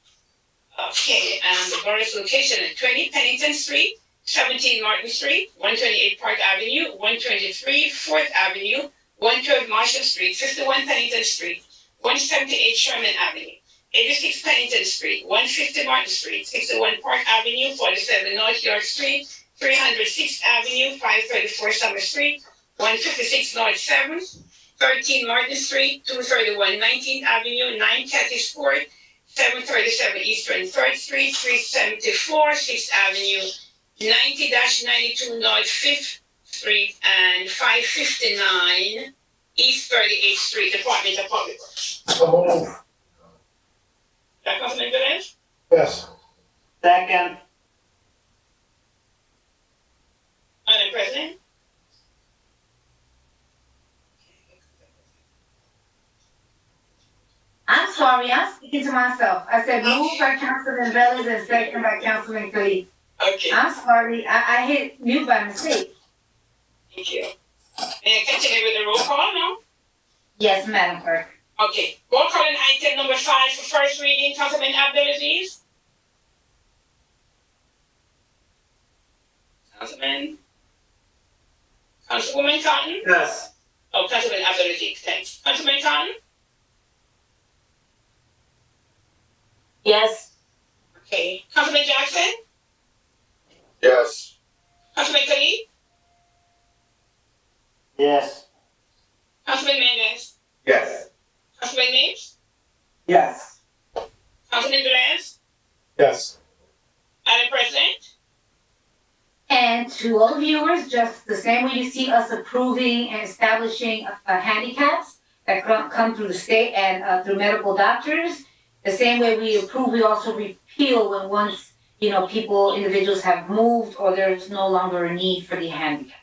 Okay, and the various locations at 20 Pennington Street, 17 Martin Street, 128 Park Avenue, 123 4th Avenue, 112 Marshall Street, 51 Pennington Street, 178 Sherman Avenue, 86 Pennington Street, 150 Martin Street, 61 Park Avenue, 47 North York Street, 306th Avenue, 534 Summer Street, 156 North 7th, 13 Martin Street, 231 19th Avenue, 9 Cattis Court, 737 Eastern 3rd Street, 374 6th Avenue, 90-92 North 5th Street, and 559 East 38th Street, Department of Public Works. So move. That Councilman Velez? Yes. Second. Madam President? I'm sorry, I'm speaking to myself. I said move by Councilman Velez and second by Councilman Khalid. Okay, I'm sorry, I hit mute by mistake. thank you. And continue with the roll call now? Yes, Madam Clerk. Okay, roll call on item number 5 for first reading, Councilman Abdelaziz? Councilwoman Cotton? Yes. Oh, Councilman Abdelaziz, thanks. Councilman Cotton? Yes. Okay. Councilman Jackson? Yes. Councilman Khalid? Yes. Councilman Mendez? Yes. Councilman Mapes? Yes. Councilman Velez? Yes. Madam President? And to all the viewers, just the same way you see us approving and establishing handicaps that come through the state and through medical doctors, the same way we approve, we also repeal when once, individuals have moved or there's no longer a need for the handicap.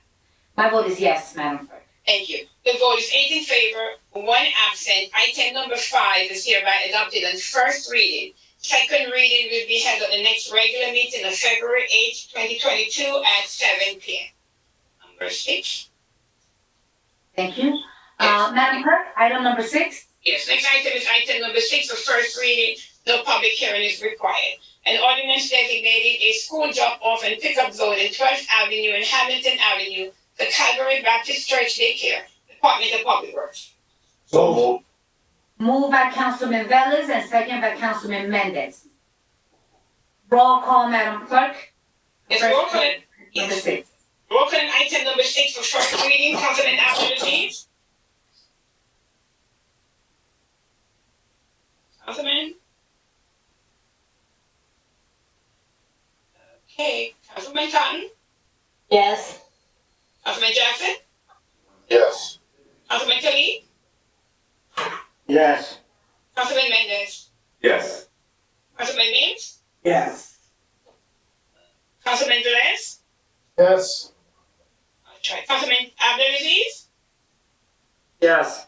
My vote is yes, Madam Clerk. Thank you. The vote is 8 in favor, 1 absent. Item number 5 is hereby adopted on first reading. Second reading will be held at the next regular meeting of February 8, 2022 at 7 p.m. Number 6. Thank you. Yes. Madam Clerk, item number 6. Yes, next item is item number 6 for first reading. No public hearing is required. An ordinance designating a school drop-off and pickup zone in 12th Avenue and Hamilton Avenue, the Calvary Baptist Church Daycare, Department of Public Works. So move. Moved by Councilman Velez and second by Councilman Mendez. Roll call, Madam Clerk. Yes, roll call. Number 6. Roll call on item number 6 for first reading. Councilman Abdelaziz? Councilman? Okay. Councilman Cotton? Yes. Councilman Jackson? Yes. Councilman Khalid? Yes. Councilman Mendez? Yes. Councilman Mapes? Yes. Councilman Velez? Yes. I'll try. Councilman Abdelaziz? Yes.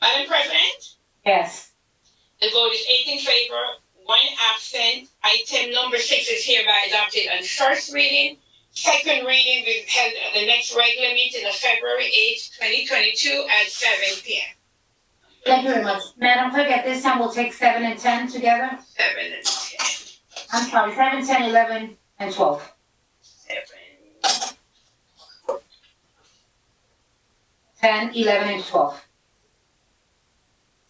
Madam President? Yes. The vote is 8 in favor, 1 absent. Item number 6 is hereby adopted on first reading. Second reading will be held at the next regular meeting of February 8, 2022 at 7 p.m. Thank you very much. Madam Clerk, at this time, we'll take 7 and 10 together. 7 and 10. I'm sorry, 7, 10, 11, and 12. 7. 10, 11, and 12.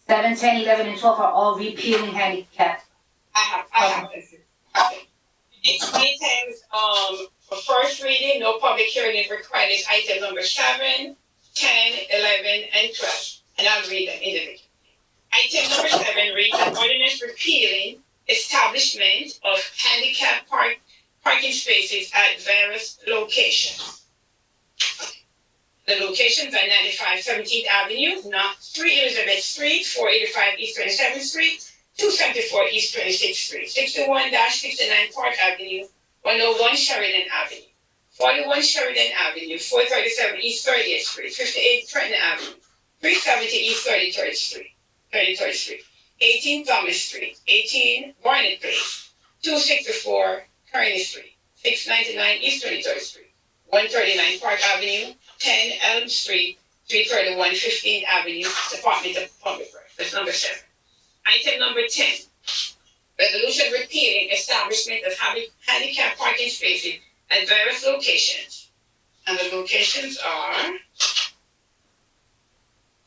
7, 10, 11, and 12 are all repealing handicap. I have. Items, for first reading, no public hearing is required, is item number 7, 10, 11, and 12. And I'll read them individually. Item number 7 reads an ordinance repealing establishment of handicap parking spaces at various locations. The locations are 95 17th Avenue, 3 Elizabeth Street, 485 East 27th Street, 274 East 26th Street, 61-69 Park Avenue, 101 Sheridan Avenue, 41 Sheridan Avenue, 437 East 30th Street, 58 Trenton Avenue, 370 East 33rd Street, 18 Thomas Street, 18 Barnett Place, 264 Kearney Street, 699 East 23rd Street, 139 Park Avenue, 10 Elm Street, 331 15th Avenue, Department of Public Works. That's number 7. Item number 10 Resolution repealing establishment of handicap parking spaces at various locations. And the locations are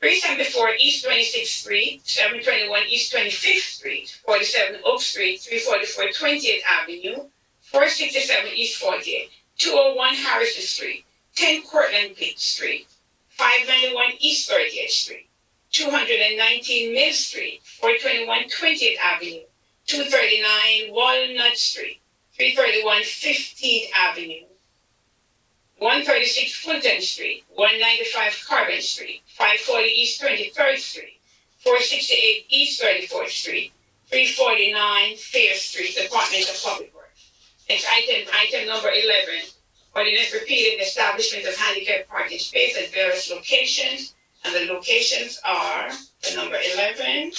374 East 26th Street, 721 East 25th Street, 47 Oak Street, 344 20th Avenue, 467 East 40th, 201 Harrison Street, 10 Cortlandt Street, 591 East 30th Street, 219 Mill Street, 421 20th Avenue, 239 Walnut Street, 331 15th Avenue, 136 Fulton Street, 195 Carbon Street, 540 East 23rd Street, 468 East 34th Street, 349 Fair Street, Department of Public Works. Next item number 11, ordinance repealing the establishment of handicap parking space at various locations, and the locations are the number 11,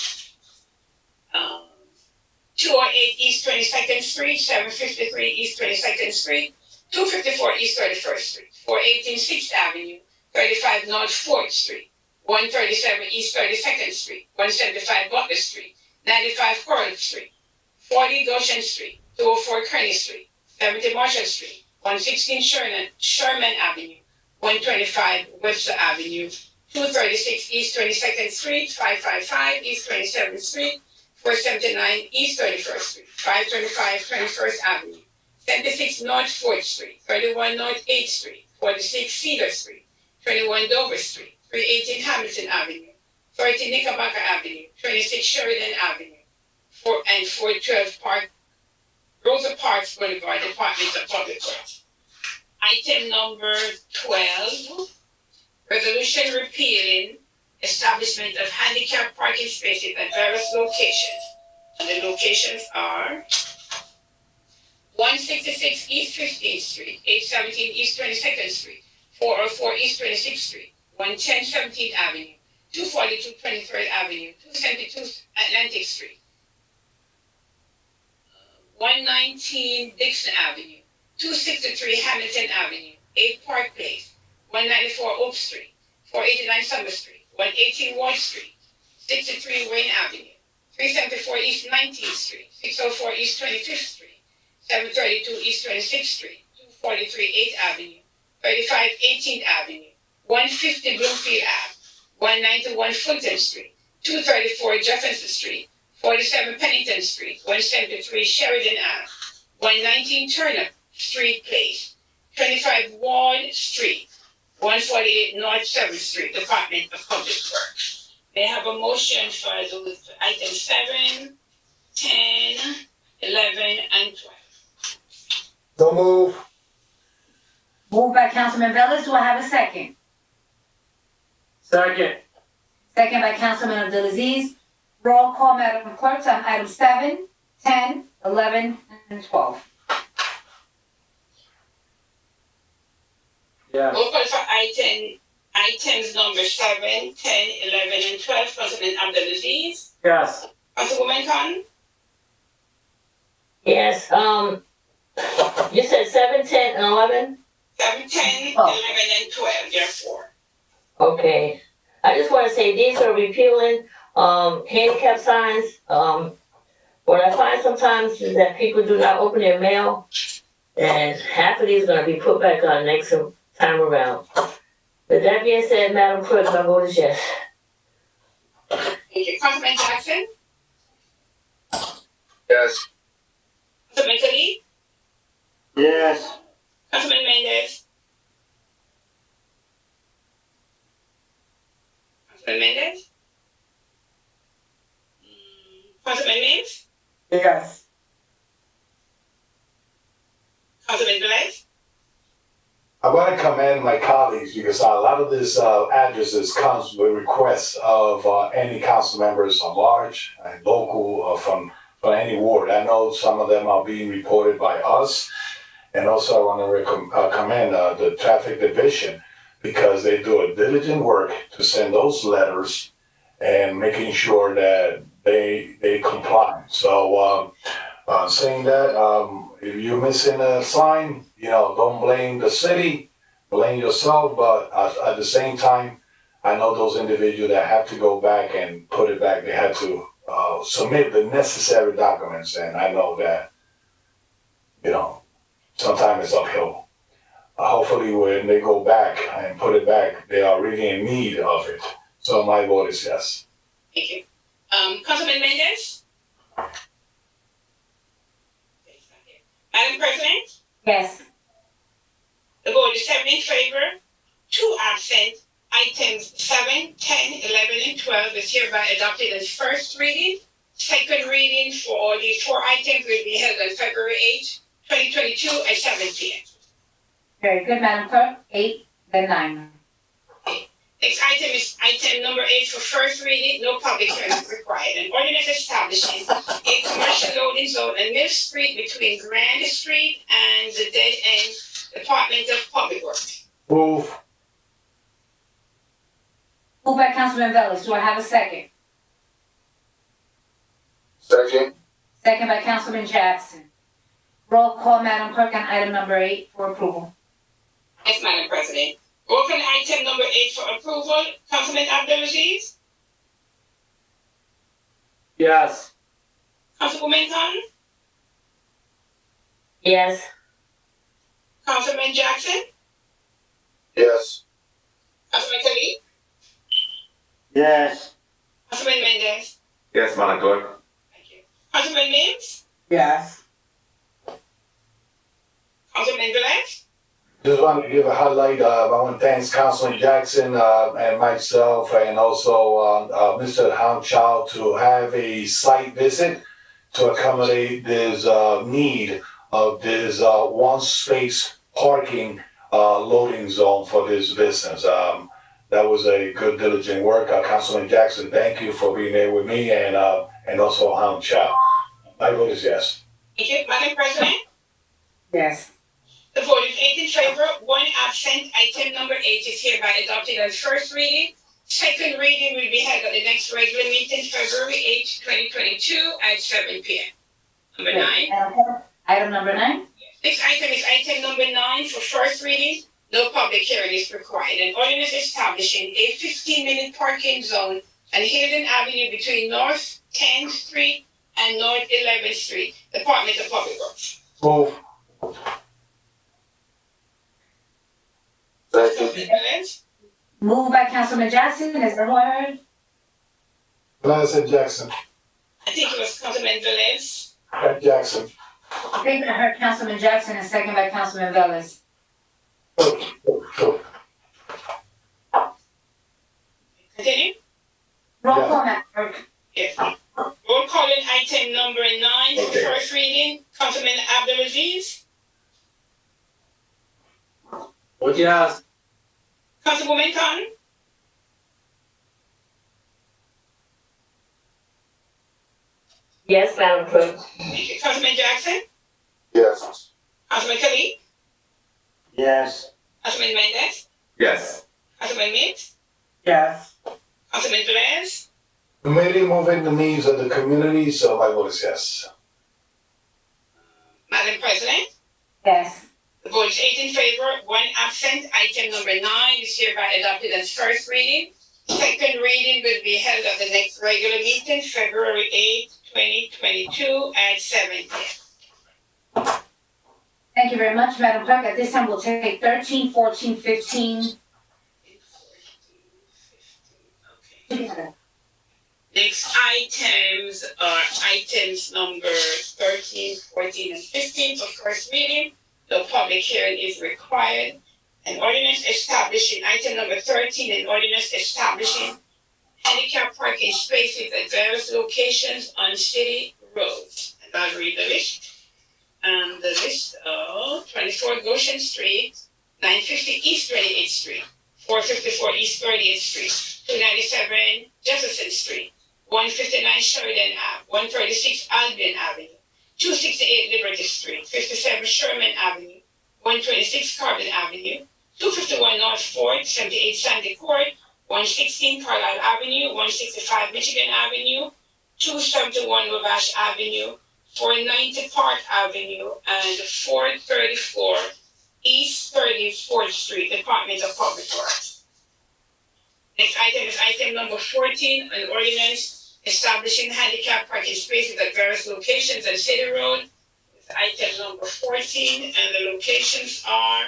208 East 22nd Street, 753 East 22nd Street, 254 East 31st Street, 418 6th Avenue, 35 North 4th Street, 137 East 32nd Street, 175 Butler Street, 95 Coral Street, 40 Goshen Street, 204 Kearney Street, 70 Marshall Street, 116 Sherman Avenue, 125 Webster Avenue, 236 East 22nd Street, 555 East 27th Street, 479 East 31st Street, 525 21st Avenue, 76 North 4th Street, 31 North 8th Street, 46 Cedar Street, 21 Dover Street, 318 Hamilton Avenue, 30 Knickerbocker Avenue, 26 Sheridan Avenue, 412 Rosa Parks Boulevard, Department of Public Works. Item number 12, resolution repealing establishment of handicap parking spaces at various locations. And the locations are 166 East 15th Street, 817 East 22nd Street, 404 East 26th Street, 110 17th Avenue, 242 23rd Avenue, 272 Atlantic Street, 119 Dixon Avenue, 263 Hamilton Avenue, 8 Park Place, 194 Oak Street, 489 Summer Street, 118 Ward Street, 63 Wayne Avenue, 374 East 19th Street, 604 East 25th Street, 732 East 26th Street, 243 8th Avenue, 35 18th Avenue, 150 Bloomfield Ave, 191 Fulton Street, 234 Jefferson Street, 47 Pennington Street, 173 Sheridan Ave, 119 Turner Street Place, 25 Ward Street, 148 North 7th Street, Department of Public Works. May I have a motion for those items 7, 10, 11, and 12. So move. Moved by Councilman Velez, do I have a second? Second. Second by Councilman Abdulaziz. Roll call, Madam Clerk, on item 7, 10, 11, and 12. Yes. Roll call for items number 7, 10, 11, and 12. Councilman Abdulaziz. Yes. Councilwoman Khan. Yes, you said 7, 10, and 11? 7, 10, 11, and 12. There are 4. Okay. I just want to say these are repealing handicap signs. What I find sometimes is that people do not open their mail, and half of these are going to be put back on next time around. With that being said, Madam Clerk, my vote is yes. Thank you. Councilman Jackson. Yes. Councilman Khalid. Yes. Councilman Mendez. Councilman Mendez. Councilman Mims. Yes. Councilman Velez. I want to commend my colleagues because a lot of this addresses comes with requests of any council members at large and local from any ward. I know some of them are being reported by us. And also I want to commend the traffic division because they do a diligent work to send those letters and making sure that they comply. So saying that, if you're missing a sign, don't blame the city, blame yourself. But at the same time, I know those individuals that have to go back and put it back. They had to submit the necessary documents, and I know that, sometimes it's uphill. Hopefully when they go back and put it back, they are really in need of it. So my vote is yes. Thank you. Councilman Mendez? Madam President, Yes. the vote is 7 in favor, 2 absent. Items 7, 10, 11, and 12 is hereby adopted as first reading. Second reading for all these 4 items will be held on February 8th, 2022 at 7 p.m. Very good, Madam Clerk. 8, then 9. Next item is item number 8 for first reading, no public hearing is required. An ordinance establishing a commercial loading zone on Mill Street between Grand Street and the dead end Department of Public Works. Move. Moved by Councilman Velez. Do I have a second? Second. Second by Councilman Jackson. Roll call, Madam Clerk, on item number 8 for approval. Yes, Madam President. Roll call item number 8 for approval. Councilman Abdulaziz? Yes. Councilwoman Khan? Yes. Councilman Jackson? Yes. Councilman Khalid? Yes. Councilman Mendez? Yes, Madam Clerk. Thank you. Councilman Mims? Yes. Councilman Velez? Just want to give a highlight. I want to thank Councilman Jackson and myself, and also Mr. Hang Chow to have a site visit to accommodate this need of this one space parking loading zone for this business. That was a good, diligent work. Councilman Jackson, thank you for being there with me, and also Hang Chow. My vote is yes. Thank you. Madam President? Yes. The vote is 8 in favor, 1 absent. Item number 8 is hereby adopted on first reading. Second reading will be held at the next regular meeting, February 8th, 2022 at 7 p.m. Number 9. Item number 9. Next item is item number 9 for first reading. No public hearing is required. An ordinance establishing a 15-minute parking zone on Hilden Avenue between North 10th Street and North 11th Street, Department of Public Works. Move. Second. Moved by Councilman Jackson. Is that what I heard? Velez and Jackson. I think it was Councilman Velez. Jackson. I think I heard Councilman Jackson and second by Councilman Velez. Continue? Roll call, Madam Clerk. Yes. Roll call in item number 9 for first reading. Councilman Abdulaziz. Vote yes. Councilwoman Khan. Yes, Madam Clerk. Thank you. Councilman Jackson. Yes. Councilman Khalid. Yes. Councilman Mendez. Yes. Councilman Mims. Yes. Councilman Velez. Committee moving the needs of the community, so my vote is yes. Madam President. Yes. The vote is 8 in favor, 1 absent. Item number 9 is hereby adopted as first reading. Second reading will be held at the next regular meeting, February 8th, 2022 at 7 p.m. Thank you very much, Madam Clerk. At this time, we'll take 13, 14, 15. Together. Next items are items number 13, 14, and 15 for first reading. No public hearing is required. An ordinance establishing, item number 13, an ordinance establishing handicap parking spaces at various locations on city roads. And I'll read the list. The list of 24 Goshen Street, 950 East 38th Street, 454 East 30th Street, 297 Jefferson Street, 159 Sheridan Ave, 136 Albion Avenue, 268 Liberty Street, 57 Sherman Avenue, 126 Carbon Avenue, 251 North 4th, 78 Sandy Court, 116 Carlisle Avenue, 165 Michigan Avenue, 271 Wabash Avenue, 490 Park Avenue, and 434 East 34th Street, Department of Public Works. Next item is item number 14, an ordinance establishing handicap parking spaces at various locations on City Road. It's item number 14, and the locations are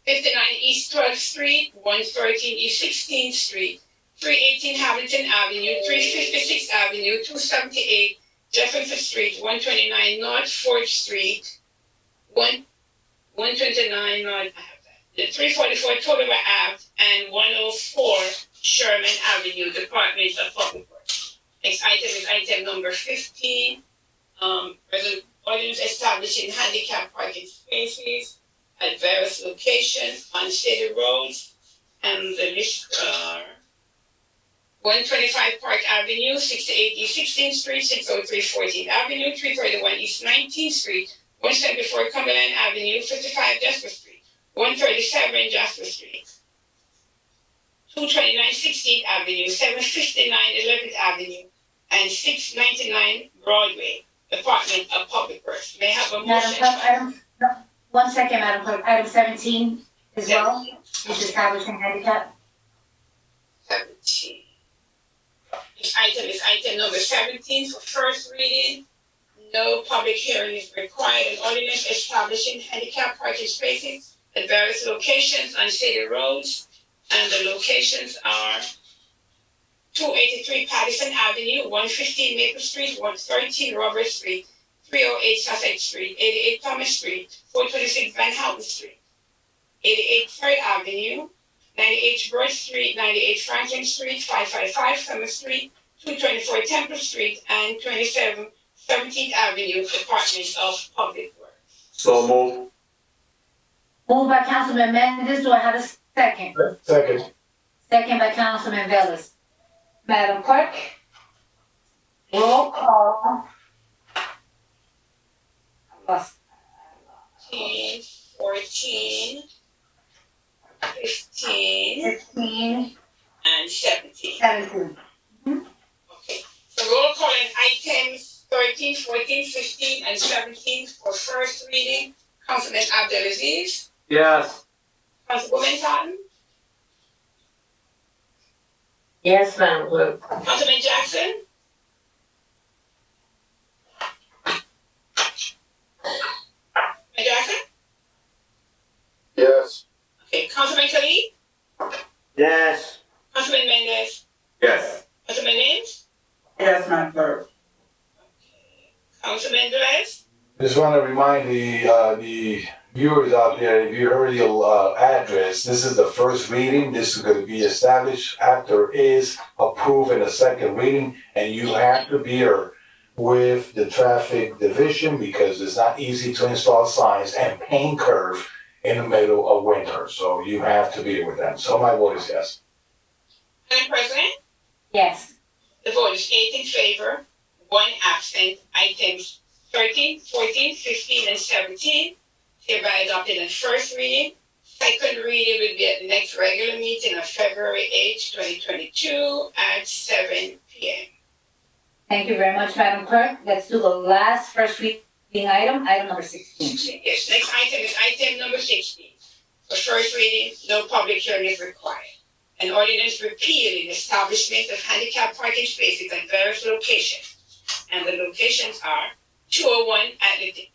59 East 12th Street, 113 East 16th Street, 318 Hamilton Avenue, 356 Avenue, 278 Jefferson Street, 129 North 4th Street, 129 North, 344 Tolliver Ave, and 104 Sherman Avenue, Department of Public Works. Next item is item number 15, ordinance establishing handicap parking spaces at various locations on city roads, and the list are 125 Park Avenue, 68 East 16th Street, 603 14th Avenue, 331 East 19th Street, 174 Cumberland Avenue, 55 Jasper Street, 137 Jasper Street, 229 16th Avenue, 759 11th Avenue, and 699 Broadway, Department of Public Works. May I have a Madam motion? Clerk, one second, Madam Clerk, item 17 as well, which is establishing handicap. 17. This item is item number 17 for first reading. No public hearing is required. An ordinance establishing handicap parking spaces at various locations on city roads, and the locations are 283 Paterson Avenue, 115 Maple Street, 113 Robert Street, 308 Sussex Street, 88 Thomas Street, 426 Van Houten Street, 88 Third Avenue, 98 Broad Street, 98 Franklin Street, 555 Summer Street, 224 Temple Street, and 27 17th Avenue, Department of Public Works. So move. Moved by Councilman Mendez, do I have a second? Second. Second by Councilman Velez. Madam Clerk, roll call. 14, 15, 15, and 17. 17. Okay, so roll call on items 13, 14, 15, and 17 for first reading. Councilman Abdelaziz, Yes. Councilwoman Totten, Yes, Madam Clerk. Councilman Jackson, Jackson? Yes. Okay, Councilman Khalid, Yes. Councilman Mendez, Yes. Councilman Mims, Yes, Madam Clerk. Councilman Velez, Just want to remind the viewers out there, if you heard the address, this is the first reading. This is going to be established after is approved in the second reading, and you have to be here with the traffic division because it's not easy to install signs and paint curve in the middle of winter. So you have to be with them. So my vote is yes. Madam President, Yes. the vote is 8 in favor, 1 absent. Items 13, 14, 15, and 17 hereby adopted in first reading. Second reading will be at the next regular meeting of February 8th, 2022 at 7 p.m. Thank you very much, Madam Clerk. Let's do the last first reading item, item number 16. Yes, next item is item number 16. For first reading, no public hearing is required. An ordinance repealing the establishment of handicap parking spaces at various locations. And the locations are 201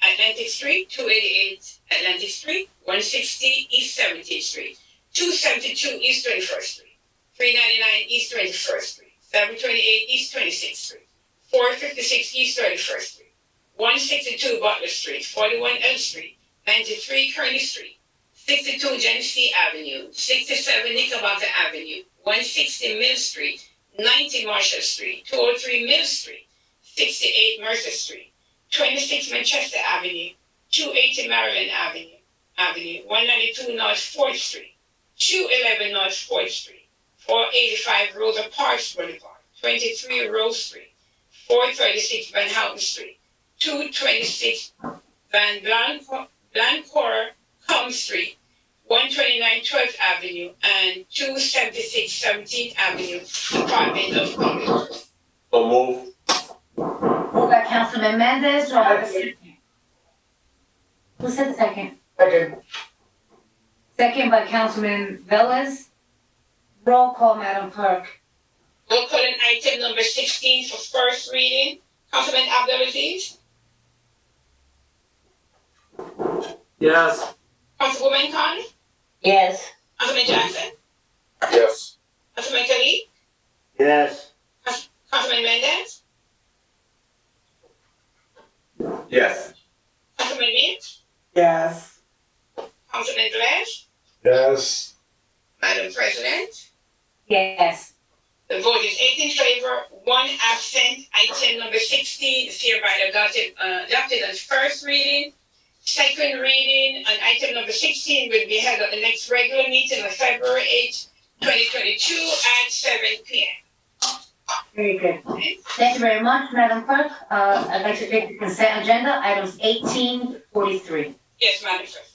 Atlantic Street, 288 Atlantic Street, 160 East 17th Street, 272 East 21st Street, 399 East 21st Street, 728 East 26th Street, 456 East 31st Street, 162 Butler Street, 41 Elm Street, 93 Kearney Street, 62 Genesee Avenue, 67 Knickerbocker Avenue, 160 Mill Street, 90 Marshall Street, 203 Mill Street, 68 Mercer Street, 26 Manchester Avenue, 280 Maryland Avenue, 192 North 4th Street, 211 North 4th Street, 485 Rosa Parks Boulevard, 23 Rose Street, 436 Van Houten Street, 226 Van Blancourt Combe Street, 129 12th Avenue, and 276 17th Avenue, Department of Public Works. So move. Moved by Councilman Mendez, do I have a second? Who said the second? Second. Second by Councilman Velez. Roll call, Madam Clerk. We'll call an item number 16 for first reading. Councilman Abdulaziz? Yes. Councilwoman Khan? Yes. Councilman Jackson? Yes. Councilman Khalid? Yes. Councilman Mendez? Yes. Councilman Means? Yes. Councilman Velez? Yes. Madam President? Yes. The vote is 8 in favor, 1 absent. Item number 16 is hereby adopted on first reading. Second reading on item number 16 will be held at the next regular meeting on February 8th, 2022 at 7 p.m. Very good. Thank you very much, Madam Clerk. I'd like to take the consent agenda, items 18-43. Yes, Madam President.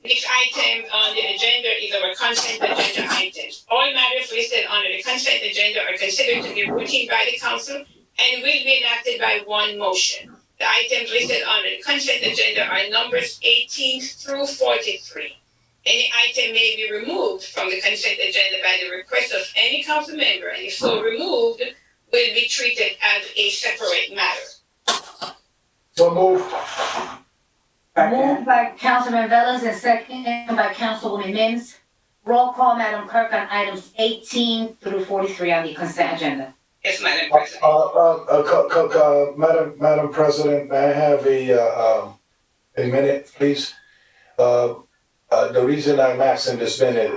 Next item on the agenda is our consent agenda items. All matters listed under the consent agenda are considered to be routine by the council and will be enacted by one motion. The items listed under the consent agenda are numbers 18 through 43. Any item may be removed from the consent agenda by the request of any council member, and if so removed, will be treated as a separate matter. So moved. Moved by Councilman Velez and second by Councilwoman Mims. Roll call, Madam Clerk, on items 18 through 43 on the consent agenda. Yes, Madam President. Madam President, may I have a minute, please? The reason I'm asking this minute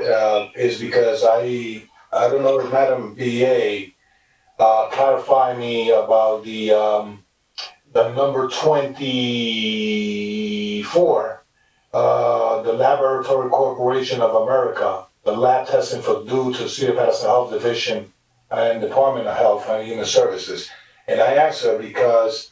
is because I don't know if Madam BA clarify me about the number 24, the Laboratory Corporation of America, the lab testing for due to City of Paterson Health Division and Department of Health and Human Services. And I asked her because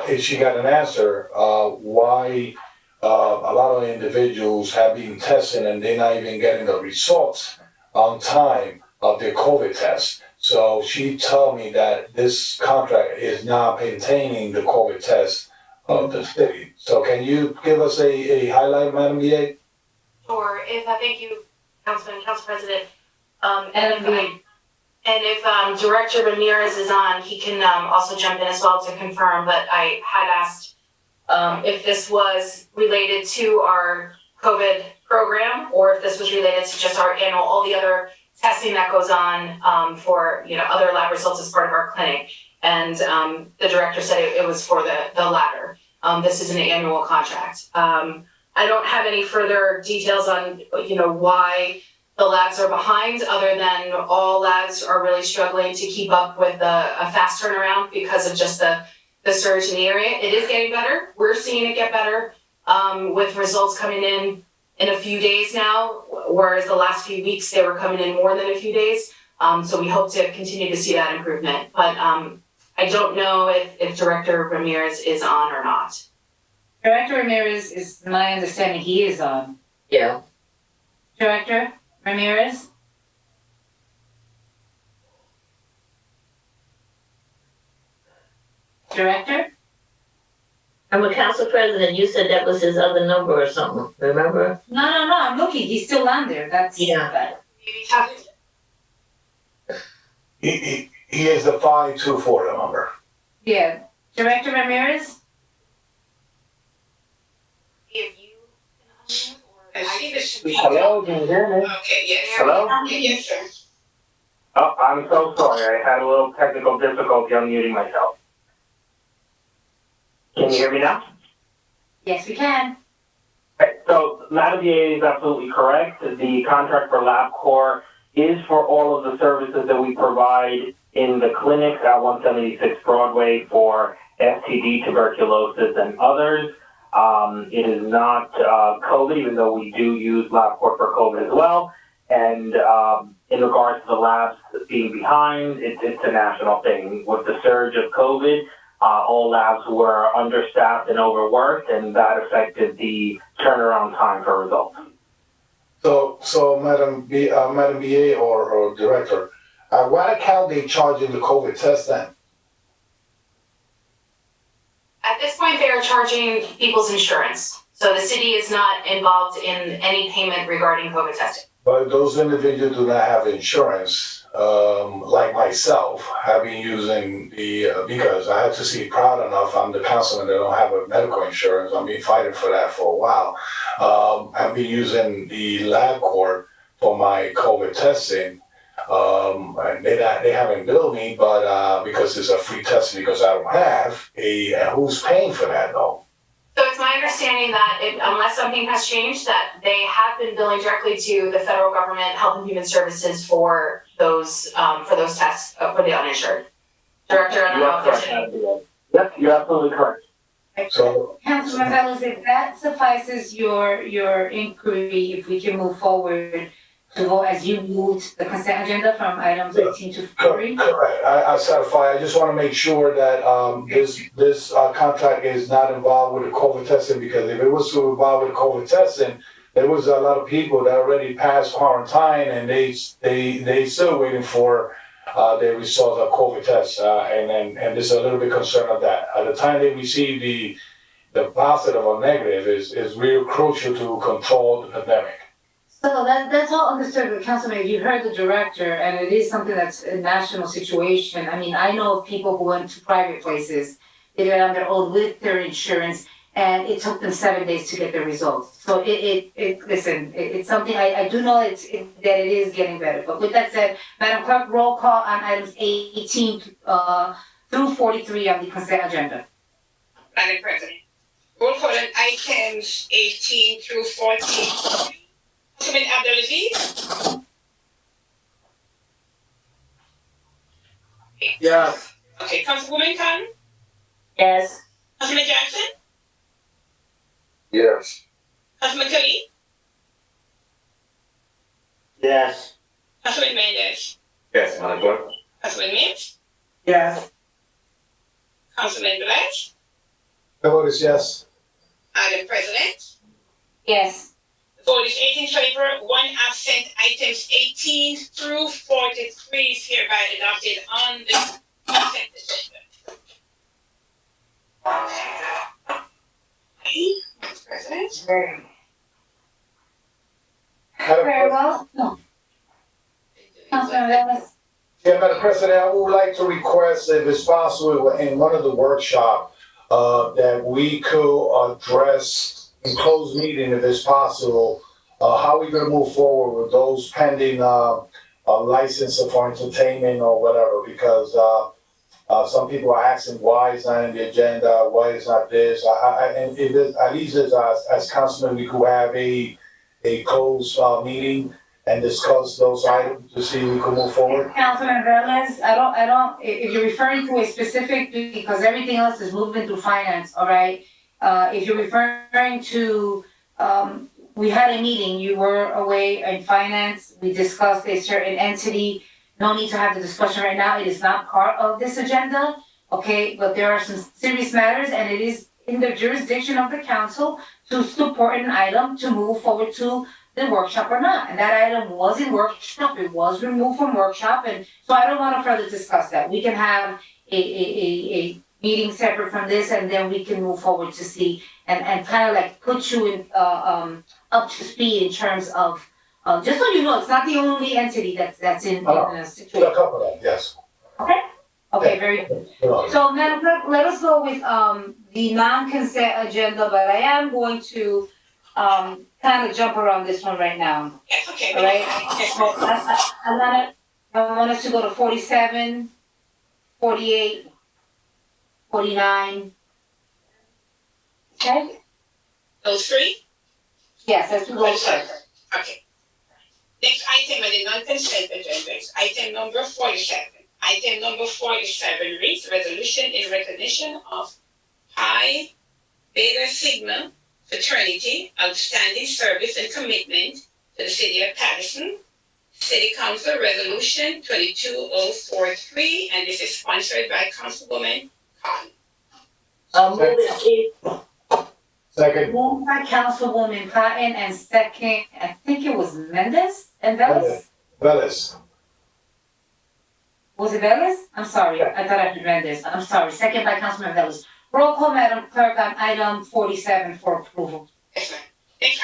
if she got an answer, why a lot of individuals have been tested and they're not even getting the results on time of their COVID test. So she told me that this contract is not maintaining the COVID test of the city. So can you give us a highlight, Madam BA? Sure, thank you, Council President. And if Director Ramirez is on, he can also jump in as well to confirm, but I had asked if this was related to our COVID program or if this was related to just our annual, all the other testing that goes on for other lab results as part of our clinic. And the director said it was for the latter. This is an annual contract. I don't have any further details on why the labs are behind, other than all labs are really struggling to keep up with a fast turnaround because of just the surge in the area. It is getting better. We're seeing it get better with results coming in a few days now, whereas the last few weeks they were coming in more than a few days. So we hope to continue to see that improvement. But I don't know if Director Ramirez is on or not. Director Ramirez is my understanding he is on. Yeah. Director Ramirez? Director? I'm a council president. You said that was his other number or something, remember? No, I'm looking. He's still on there. That's He is the 524 number. Yeah. Director Ramirez? Hello, can you hear me? Okay, yes. Hello? Yes, sir. Oh, I'm so sorry. I had a little technical difficulty unmuting myself. Can you hear me now? Yes, we can. Okay, so Madam BA is absolutely correct. The contract for LabCorp is for all of the services that we provide in the clinics at 176 Broadway for STD, tuberculosis, and others. It is not COVID, even though we do use LabCorp for COVID as well. And in regards to the labs being behind, it's a national thing. With the surge of COVID, all labs were understaffed and overworked, and that affected the turnaround time for results. So Madam BA or Director, what account they charging the COVID test then? At this point, they are charging people's insurance. So the city is not involved in any payment regarding COVID testing. But those individuals do not have insurance. like myself, have been using because I had to see proud enough, I'm the councilman that don't have a medical insurance, I've been fighting for that for a while. I've been using the LabCorp for my COVID testing. And they haven't billed me, but because it's a free test because I don't have who's paying for that though? So it's my understanding that unless something has changed, that they have been billing directly to the federal government, Health and Human Services for those tests for the uninsured. Director, I don't know if there's Yep, you're absolutely correct. So, Councilman Velez, if that suffices your inquiry, if we can move forward to vote as you moved the consent agenda from items 18 to 40. correct. I certify. I just want to make sure that this contract is not involved with the COVID testing, because if it was involved with COVID testing, there was a lot of people that already passed quarantine and they still waiting for their results of COVID tests, and there's a little bit concerned of that. At the time they receive the positive or negative is real crucial to control the pandemic. So that's all understood, Councilman. You heard the director, and it is something that's a national situation. I mean, I know of people who went to private places, they got on their own with their insurance, and it took them 7 days to get the results. So it's something, I do know that it is getting better. But with that said, Madam Clerk, roll call on items 18 through 43 on the consent agenda. Madam President, roll call on items 18 through 40. Councilman Abdelaziz? Yes. Okay, Councilwoman Khan? Yes. Councilman Jackson? Yes. Councilman Khalid? Yes. Councilman Mendez? Yes, Madam Clerk. Councilman Mims? Yes. Councilman Velez? The vote is yes. Madam President? Yes. The vote is 8 in favor, 1 absent. Items 18 through 43 is hereby adopted on the consent agenda. Okay, Madam President? Very well. No. Councilman Velez? Yeah, Madam President, I would like to request, if it's possible, in one of the workshops, that we could address in closed meeting, if it's possible, how we gonna move forward with those pending license for entertainment or whatever, because some people are asking why it's not in the agenda, why it's not this. And if it, at least as councilmen, we could have a closed meeting and discuss those items to see if we can move forward. Councilman Velez, I don't, if you're referring to a specific, because everything else is moving through finance, all right? If you're referring to, we had a meeting, you were away in finance, we discussed a certain entity. No need to have the discussion right now, it is not part of this agenda, okay? But there are some serious matters, and it is in the jurisdiction of the council to support an item to move forward to the workshop or not. And that item was in workshop, it was removed from workshop, and so I don't want to further discuss that. We can have a meeting separate from this, and then we can move forward to see and kind of like put you in up to speed in terms of just so you know, it's not the only entity that's in a situation. A couple of them, yes. Okay, very good. So Madam Clerk, let us go with the non-consent agenda, but I am going to kind of jump around this one right now. Yes, okay. All right? So I want us to go to 47, 48, 49. Okay? Those three? Yes, let's do those first. Okay. Next item on the non-consent agenda is item number 47. Item number 47 reads resolution in recognition of Pi Beta Sigma fraternity outstanding service and commitment to the city of Paterson. City Council Resolution 22043, and this is sponsored by Councilwoman Khan. Move it, please. Second. Moved by Councilwoman Cotton and second, I think it was Mendez and Velez? Velez. Was it Velez? I'm sorry, I thought I heard Mendez. I'm sorry. Second by Councilman Velez. Roll call, Madam Clerk, on item 47 for approval. Yes, ma'am. Next,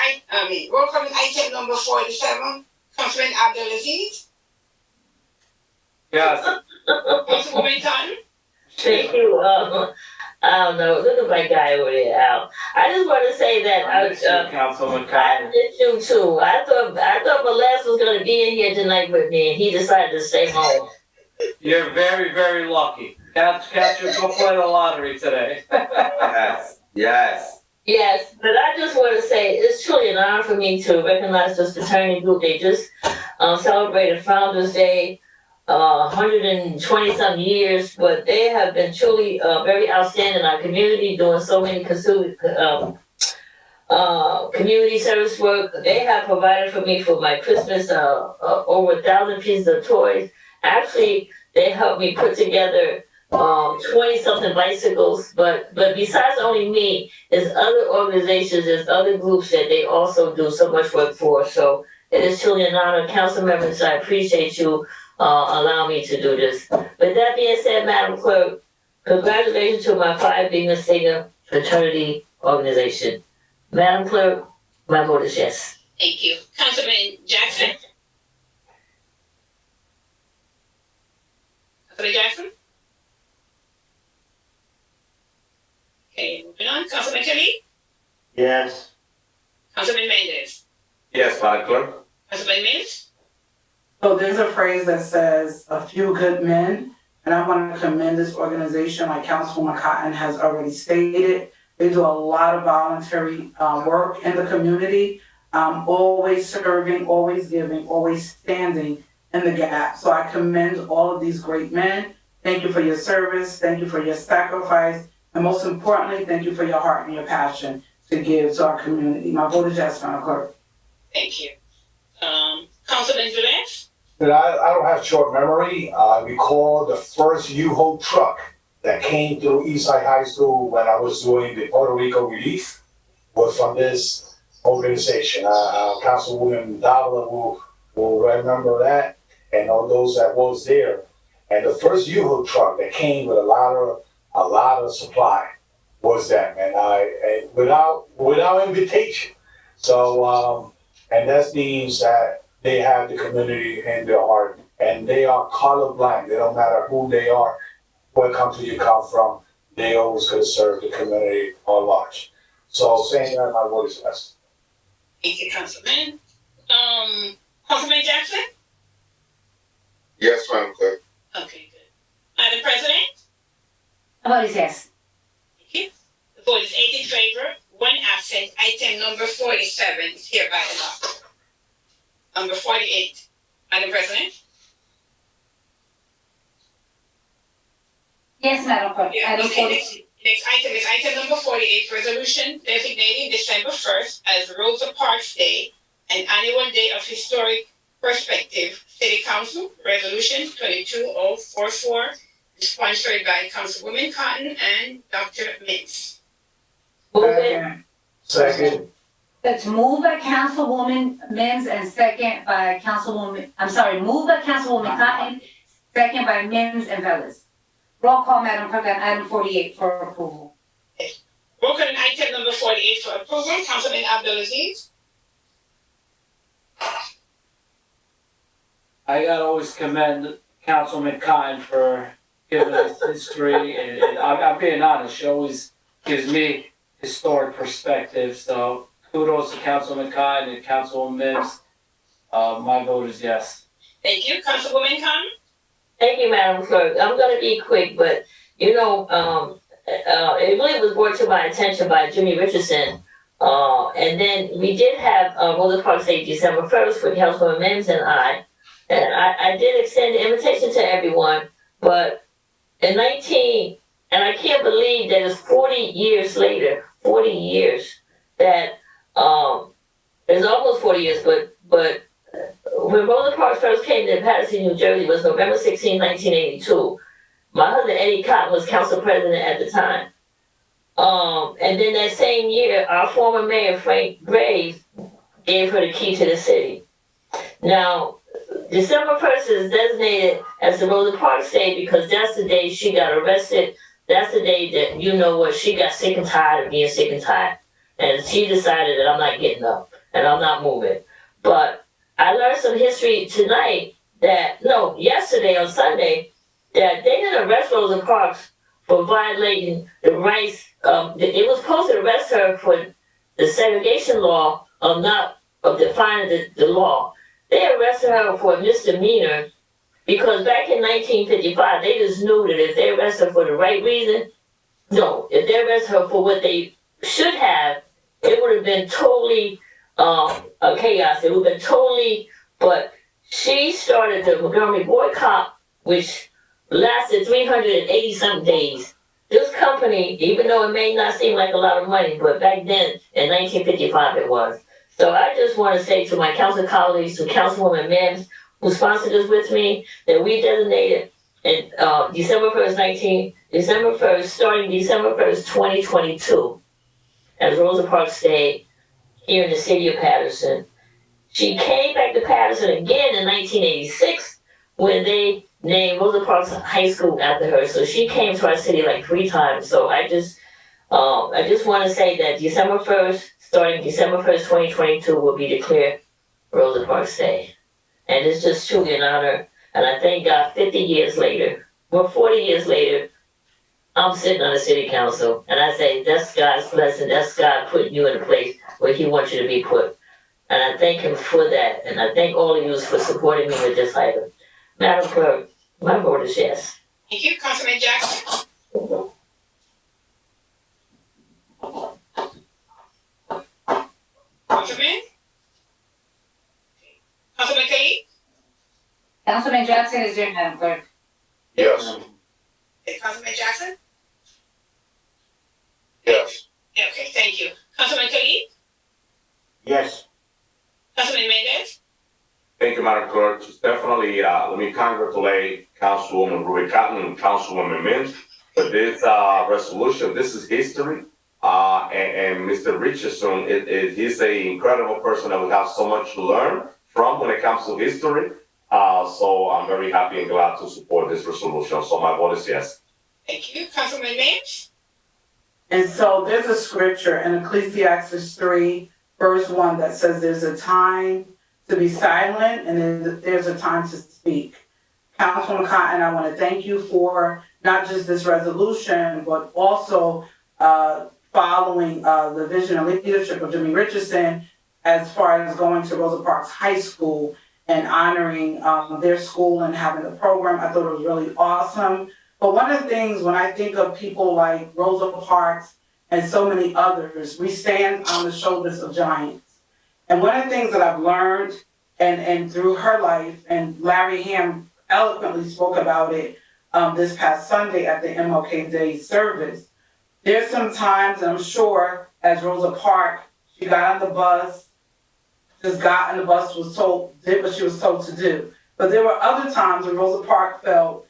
roll call on item number 47. Councilman Abdelaziz. Yes. Councilwoman Cotton? Thank you. I don't know. Look at my guy over there, Al. I just want to say that I miss you, Councilman I Cotton. miss you too. I thought Velez was going to be in here tonight with me, and he decided to stay home. You're very, very lucky. Catch you go play the lottery today. Yes, yes. Yes, but I just want to say it's truly an honor for me to recognize this fraternity group. They just celebrated Founders Day, 120-some years, but they have been truly very outstanding in our community, doing so many community service work. They have provided for me for my Christmas over 1,000 pieces of toys. Actually, they helped me put together 20-something bicycles, but besides only me, there's other organizations, there's other groups that they also do so much work for. So it is truly an honor. Council members, I appreciate you allowing me to do this. With that being said, Madam Clerk, congratulations to my Phi Sigma Sigma fraternity organization. Madam Clerk, my vote is yes. Thank you. Councilman Jackson? Councilman Jackson? Okay, moving on. Councilman Kelly? Yes. Councilman Mendez? Yes, Madam Clerk. Councilman Mills? So there's a phrase that says, "a few good men," and I want to commend this organization, like Councilwoman Cotton has already stated. They do a lot of voluntary work in the community, always serving, always giving, always standing in the gap. So I commend all of these great men. Thank you for your service. Thank you for your sacrifice. And most importantly, thank you for your heart and your passion to give to our community. My vote is yes, Madam Clerk. Thank you. Councilman Velez? But I don't have short memory. I recall the first U-Haul truck that came through Eastside High School when I was doing the Puerto Rico relief was from this organization. Councilwoman Davila will remember that, and all those that was there. And the first U-Haul truck that came with a lot of supply was that, and without invitation. So, and that means that they have the community in their heart, and they are colorblind. They don't matter who they are, what country you come from. They always could serve the community at large. So, saying that, my vote is yes. Thank you, Councilman. Councilman Jackson? Yes, Madam Clerk. Okay, good. Madam President? My vote is yes. Thank you. The vote is 8 in favor, 1 absent. Item number 47 is hereby adopted. Number 48, Madam President? Yes, Madam Clerk. Item Okay, 40. next item is item number 48, resolution designating December 1st as Rosa Parks Day, an annual day of historic perspective. City Council, Resolution 22044, sponsored by Councilwoman Cotton and Dr. Mintz. Move it. Second. It's moved by Councilwoman Mims and second by moved by Councilwoman Cotton, second by Mims and Velez. Roll call, Madam Clerk, on item 48 for approval. Roll call on item number 48 for approval. Councilman Abdulaziz? I gotta always commend Councilman Cotton for giving us history, and I'm being honest, she always gives me historic perspective, so kudos to Councilman Cotton and Councilwoman Mims. My vote is yes. Thank you. Councilwoman Cotton? Thank you, Madam Clerk. I'm gonna be quick, but it really was brought to my attention by Jimmy Richardson. And then we did have Rosa Parks Day December 1st with Councilwoman Mims and I. And I did extend the invitation to everyone, but and I can't believe that it's 40 years later, 40 years, that it's almost 40 years, but when Rosa Parks first came to Paterson, New Jersey was November 16, 1982. My husband, Eddie Cotton, was council president at the time. And then that same year, our former mayor, Frank Graves, gave her the key to the city. Now, December 1st is designated as the Rosa Parks Day because that's the day she got arrested. That's the day that, you know what, she got sick and tired of being sick and tired. And she decided that I'm not getting up and I'm not moving. But I learned some history tonight yesterday on Sunday, that they didn't arrest Rosa Parks for violating the rights. It was supposed to arrest her for the segregation law of defining the law. They arrested her for a misdemeanor because back in 1955, they just knew that if they arrested her for the right reason, if they arrested her for what they should have, it would have been totally a chaos. It would have been totally, but she started the Montgomery boycott, which lasted 380 some days. This company, even though it may not seem like a lot of money, but back then in 1955 it was. So I just want to say to my council colleagues, to Councilwoman Mims, who sponsored this with me, that we designated in December 1st, starting December 1st, 2022, as Rosa Parks Day here in the city of Paterson. She came back to Paterson again in 1986 when they named Rosa Parks High School after her. So she came to our city like 3 times. So I just want to say that December 1st, starting December 1st, 2022, will be declared Rosa Parks Day. And it's just truly an honor. And I thank God 40 years later, I'm sitting on the city council. And I say, that's God's blessing. That's God putting you in a place where he wants you to be put. And I thank him for that. And I thank all of you for supporting me with this item. Madam Clerk, my vote is yes. Thank you, Councilman Jackson. Councilman? Councilman Khalid? Councilman Jackson is there, Madam Clerk. Yes. Councilman Jackson? Yes. Yeah, okay, thank you. Councilman Khalid? Yes. Councilman Mendez? Thank you, Madam Clerk. Just definitely, let me congratulate Councilwoman Ruby Cotton and Councilwoman Mims for this resolution. This is history. And Mr. Richardson, he's an incredible person that we have so much to learn from when it comes to history. So I'm very happy and glad to support this resolution. So my vote is yes. Thank you. Councilman Mims? And so there's a scripture in Ecclesiastes 3, verse 1 that says there's a time to be silent and then there's a time to speak. Councilwoman Cotton, I want to thank you for not just this resolution, but also following the vision and leadership of Jimmy Richardson as far as going to Rosa Parks High School and honoring their school and having the program. I thought it was really awesome. But one of the things when I think of people like Rosa Parks and so many others, we stand on the shoulders of giants. And one of the things that I've learned and through her life, and Larry Ham eloquently spoke about it this past Sunday at the MLK Day service, there's some times, and I'm sure as Rosa Parks, she got on the bus, just got on the bus, did what she was told to do. But there were other times when Rosa Parks felt,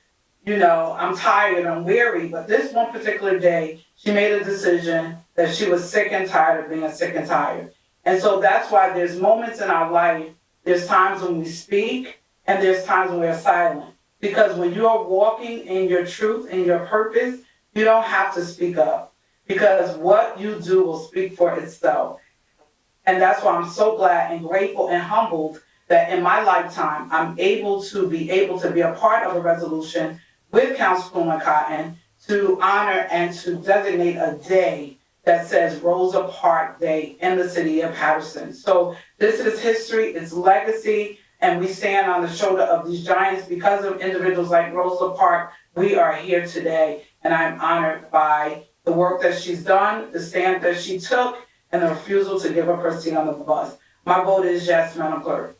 I'm tired, I'm weary. But this one particular day, she made a decision that she was sick and tired of being sick and tired. And so that's why there's moments in our life, there's times when we speak, and there's times when we're silent. Because when you are walking in your truth and your purpose, you don't have to speak up. Because what you do will speak for itself. And that's why I'm so glad and grateful and humbled that in my lifetime, I'm able to be a part of a resolution with Councilwoman Cotton to honor and to designate a day that says Rosa Parks Day in the city of Paterson. So this is history, it's legacy, and we stand on the shoulder of these giants. Because of individuals like Rosa Parks, we are here today, and I'm honored by the work that she's done, the stand that she took, and the refusal to give up her seat on the bus. My vote is yes, Madam Clerk.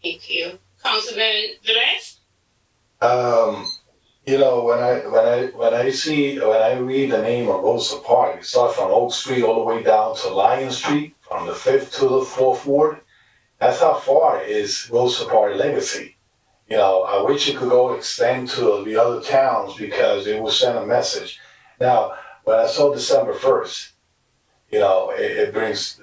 Thank you. Councilman Velez? When I read the name of Rosa Parks, it starts from Oak Street all the way down to Lion Street, from the 5th to the 4th Ward. That's how far is Rosa Parks' legacy. I wish it could go extend to the other towns because it will send a message. Now, when I saw December 1st, it brings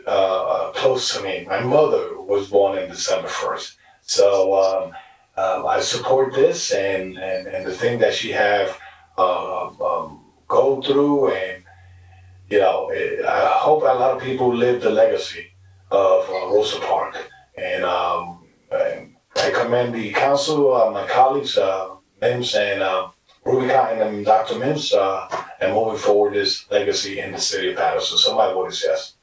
close to me. My mother was born in December 1st. So I support this and the thing that she have go through, and I hope a lot of people live the legacy of Rosa Parks. And I commend the council, my colleagues, Mims and Rubicon and Dr. Mims, and moving forward this legacy in the city of Paterson. So my vote is yes.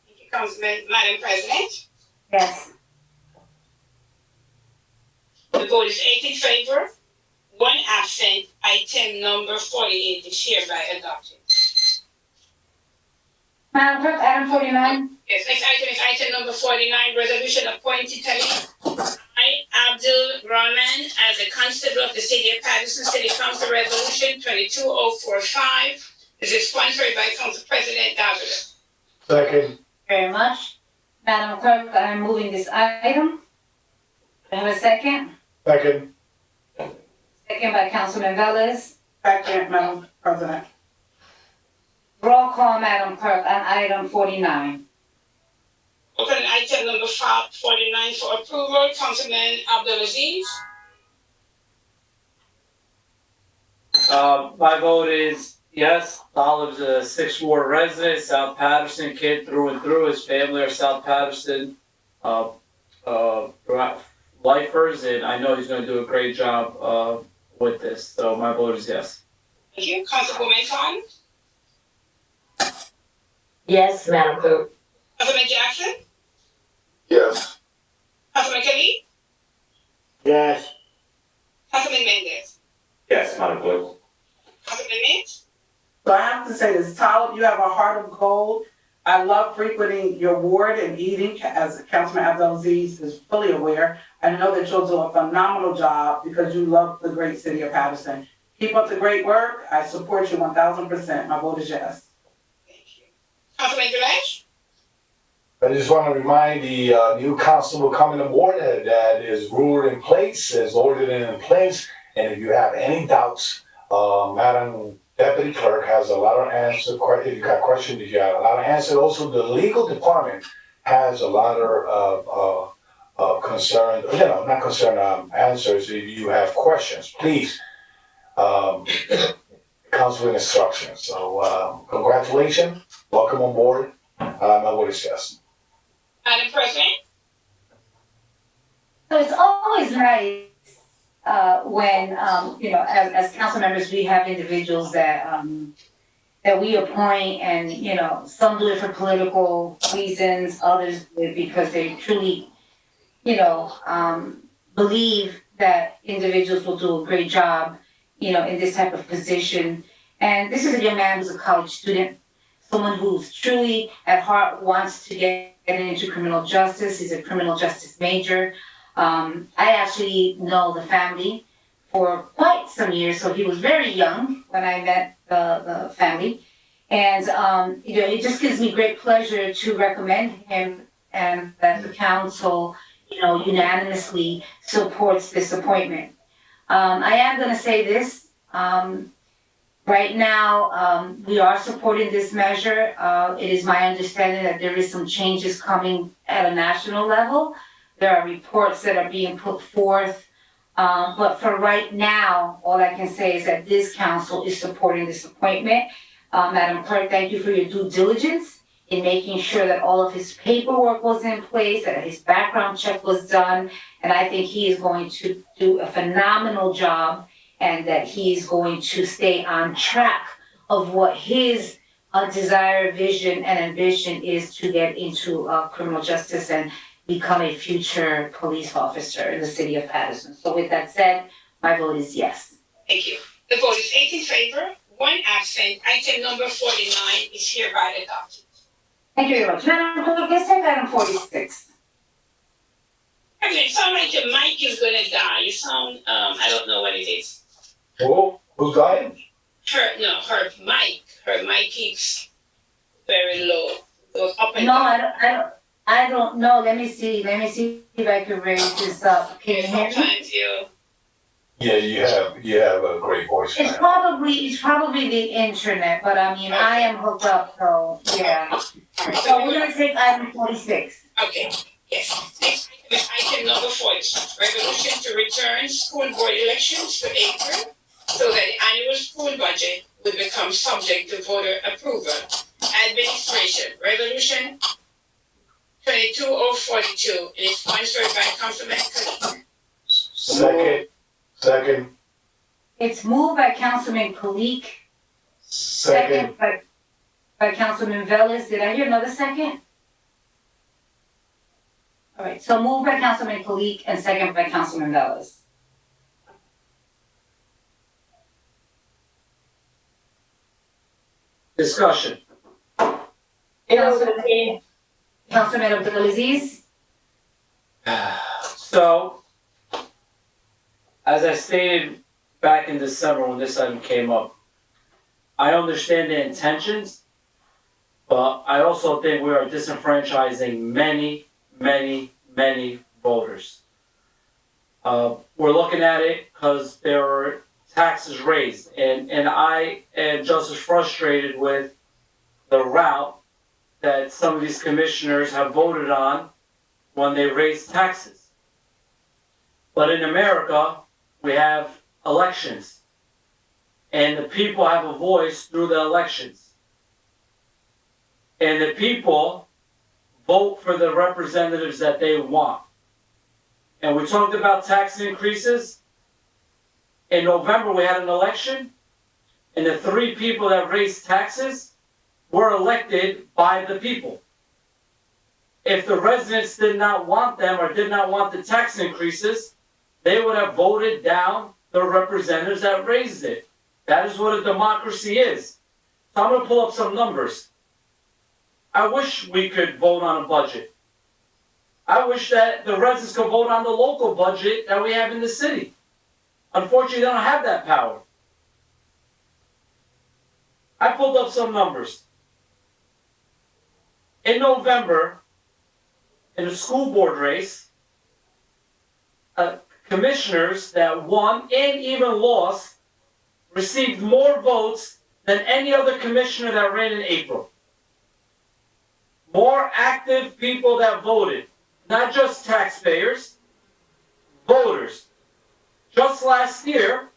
Thank you, Councilman. Madam President, Yes. the vote is 8 in favor, 1 absent. Item number 48 is hereby adopted. Madam Clerk, item 49. Yes, next item is item number 49, resolution appointing Talib Abdul Rahman as a constable of the city of Paterson, City Council Resolution 22045. This is sponsored by Council President Davila. Second. Very much. Madam Clerk, I'm moving this item. Do I have a second? Second. Second by Councilman Velez. Second, Madam President. Roll call, Madam Clerk, on item 49. Open item number 49 for approval. Councilman Abdulaziz. My vote is yes. Olive's a 6th Ward resident, South Paterson kid through and through. His family are South Paterson lifers, and I know he's going to do a great job with this. So my vote is yes. Thank you. Councilwoman Khan. Yes, Madam Clerk. Councilman Jackson. Yes. Councilman Khalid. Yes. Councilman Mendez. Yes, Madam Clerk. Councilman Mintz. So I have to say this, Talib, you have a heart of gold. I love frequenting your ward and eating, as Councilman Abdulaziz is fully aware. I know that you'll do a phenomenal job because you love the great city of Paterson. Keep up the great work. I support you 1000%. My vote is yes. Councilman Velez. I just want to remind the new constable coming aboard that is ruled in place, is ordered in place. And if you have any doubts, Madam Deputy Clerk has a lot of answers. If you got questions, you got a lot of answers. Also, the legal department has a lot of concern, not concern, answers. If you have questions, please, council instructions. So, congratulations. Welcome on board. My vote is yes. Madam President. So it's always nice when, as council members, we have individuals that we appoint, and, some do it for political reasons, others do it because they truly, believe that individuals will do a great job, in this type of position. And this is a young man who's a college student, someone who's truly at heart wants to get into criminal justice. He's a criminal justice major. I actually know the family for quite some years, so he was very young when I met the family. And, it just gives me great pleasure to recommend him, and that the council, unanimously supports this appointment. I am going to say this. Right now, we are supporting this measure. It is my understanding that there is some changes coming at a national level. There are reports that are being put forth. But for right now, all I can say is that this council is supporting this appointment. Madam Clerk, thank you for your due diligence in making sure that all of his paperwork was in place, that his background check was done. And I think he is going to do a phenomenal job, and that he's going to stay on track of what his desire, vision, and ambition is to get into criminal justice and become a future police officer in the city of Paterson. So with that said, my vote is yes. Thank you. The vote is 8 in favor, 1 absent. Item number 49 is hereby adopted. Thank you very much. Madam Clerk, let's take item 46. Okay, it sounds like your mic is gonna die. You sound, I don't know what it is. Oh, who's dying? Her mic keeps very low. Goes up and No, down. I don't know. Let me see if I can raise this up. Can you hear me? Sometimes you. Yeah, you have a great voice. It's probably the internet, but I mean, I am hooked up, so yeah. So we're gonna take item 46. Okay, yes. Next item is item number 46. Resolution to return school board elections to April, so that the annual school budget will become subject to voter approval. Administration, Resolution 22042, and is sponsored by Councilman Khalid. Second. It's moved by Councilman Kalik, second by Councilman Velez. Did I hear another second? All right, so moved by Councilman Kalik and second by Councilman Velez. Discussion. Councilman Abdulaziz? So, as I stated back in December when this item came up, I understand the intentions, but I also think we are disenfranchising many voters. We're looking at it because there were taxes raised, and I am just as frustrated with the route that some of these commissioners have voted on when they raise taxes. But in America, we have elections, and the people have a voice through the elections. And the people vote for the representatives that they want. And we talked about tax increases. In November, we had an election, and the 3 people that raised taxes were elected by the people. If the residents did not want them or did not want the tax increases, they would have voted down the representatives that raised it. That is what a democracy is. So I'm going to pull up some numbers. I wish we could vote on a budget. I wish that the residents could vote on the local budget that we have in the city. Unfortunately, they don't have that power. I pulled up some numbers. In November, in the school board race, commissioners that won and even lost received more votes than any other commissioner that ran in April. More active people that voted, not just taxpayers, voters. Just last year,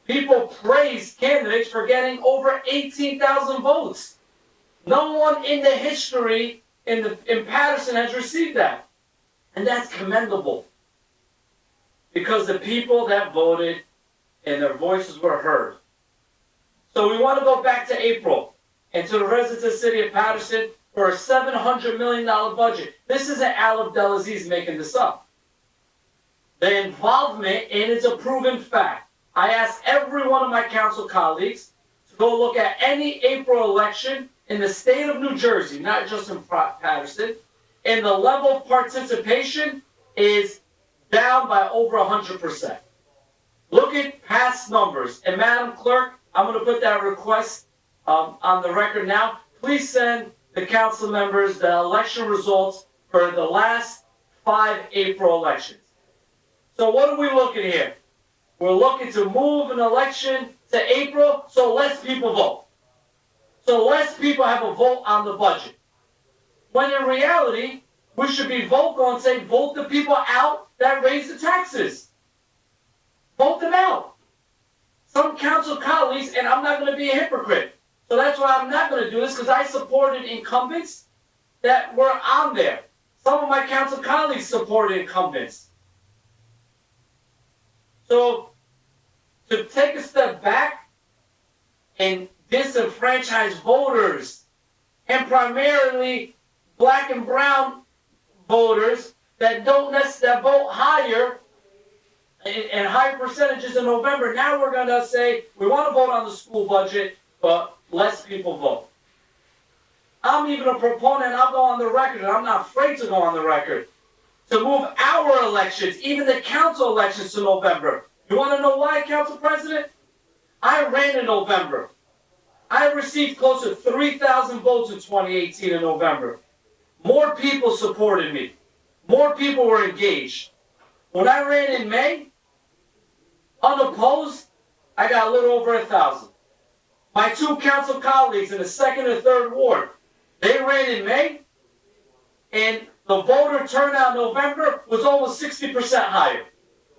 people praised candidates for getting over 18,000 votes. No one in the history in Paterson has received that. And that's commendable. Because the people that voted and their voices were heard. So we want to go back to April and to the residents of the city of Paterson for a $700 million budget. This isn't Al Abdelaziz making this up. The involvement, and it's a proven fact. I asked every one of my council colleagues to go look at any April election in the state of New Jersey, not just in Paterson, and the level of participation is down by over 100%. Look at past numbers. And Madam Clerk, I'm going to put that request on the record now. Please send the council members the election results for the last 5 April elections. So what are we looking here? We're looking to move an election to April so less people vote. So less people have a vote on the budget. When in reality, we should be vocal and say, vote the people out that raise the taxes. Vote them out. Some council colleagues, and I'm not going to be a hypocrite, so that's why I'm not going to do this, because I supported incumbents that were on there. Some of my council colleagues supported incumbents. So, to take a step back and disenfranchise voters, and primarily black and brown voters that that vote higher and higher percentages in November, now we're going to say we want to vote on the school budget, but less people vote. I'm even a proponent, I'll go on the record, and I'm not afraid to go on the record, to move our elections, even the council elections, to November. You want to know why, Council President? I ran in November. I received close to 3,000 votes in 2018 in November. More people supported me. More people were engaged. When I ran in May, unopposed, I got a little over 1,000. My 2 council colleagues in the 2nd and 3rd Ward, they ran in May, and the voter turnout in November was almost 60% higher.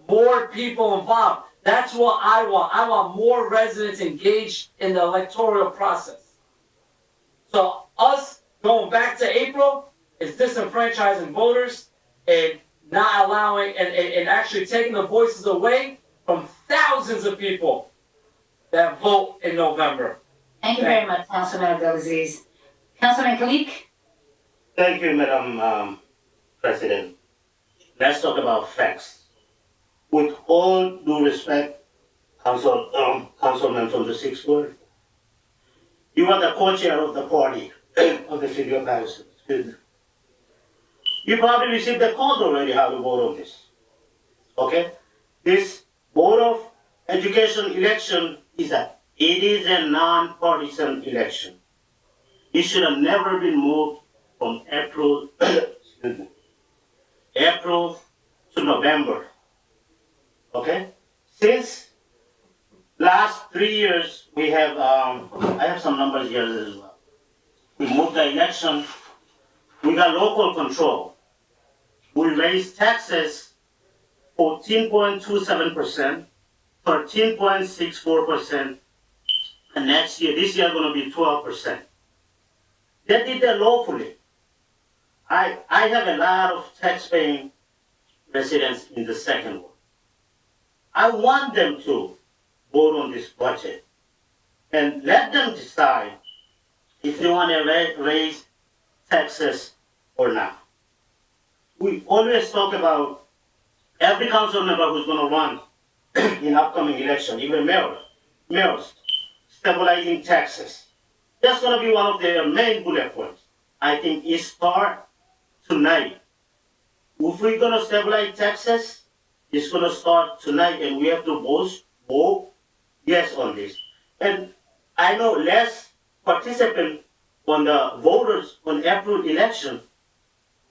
More people involved. That's what I want. I want more residents engaged in the electoral process. So us going back to April is disenfranchising voters and not allowing and actually taking the voices away from thousands of people that vote in November. Thank you very much, Councilman Abdelaziz. Councilman Kalik? Thank you, Madam President. Let's talk about facts. With all due respect, Councilman from the 6th Ward, you are the co-chair of the party of the city of Paterson. You probably received the call already how to vote on this. Okay? This Board of Education election is a non-partisan election. It should have never been moved from April to November. Okay? Since last 3 years, we have, I have some numbers here as well. We moved the election, we got local control. We raised taxes 14.27%, 13.64%, and this year gonna be 12%. They did that lawfully. I have a lot of tax-paying residents in the 2nd Ward. I want them to vote on this budget and let them decide if they want to raise taxes or not. We always talk about every council member who's going to run in upcoming election, even mayors, stabilizing taxes. That's going to be one of their main bullet points. I think it starts tonight. If we're going to stabilize taxes, it's going to start tonight, and we have to vote yes on this. And I know less participants on the voters on April election.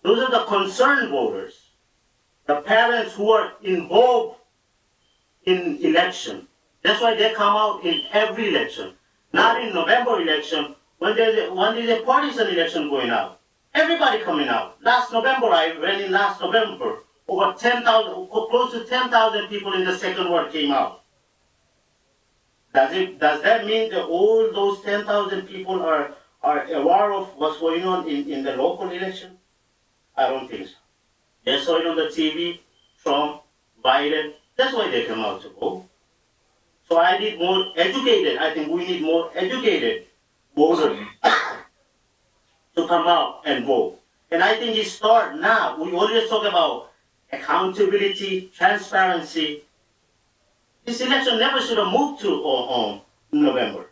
Those are the concerned voters, the parents who are involved in election. That's why they come out in every election, not in November election when there's a partisan election going out. Everybody coming out. Last November, I ran in last November. Over 10,000, close to 10,000 people in the 2nd Ward came out. Does that mean that all those 10,000 people are aware of what's going on in the local election? I don't think so. They saw it on the TV, Trump, Biden. That's why they come out to vote. So I need more educated. I think we need more educated voters to come out and vote. And I think it starts now. We always talk about accountability, transparency. This election never should have moved to November.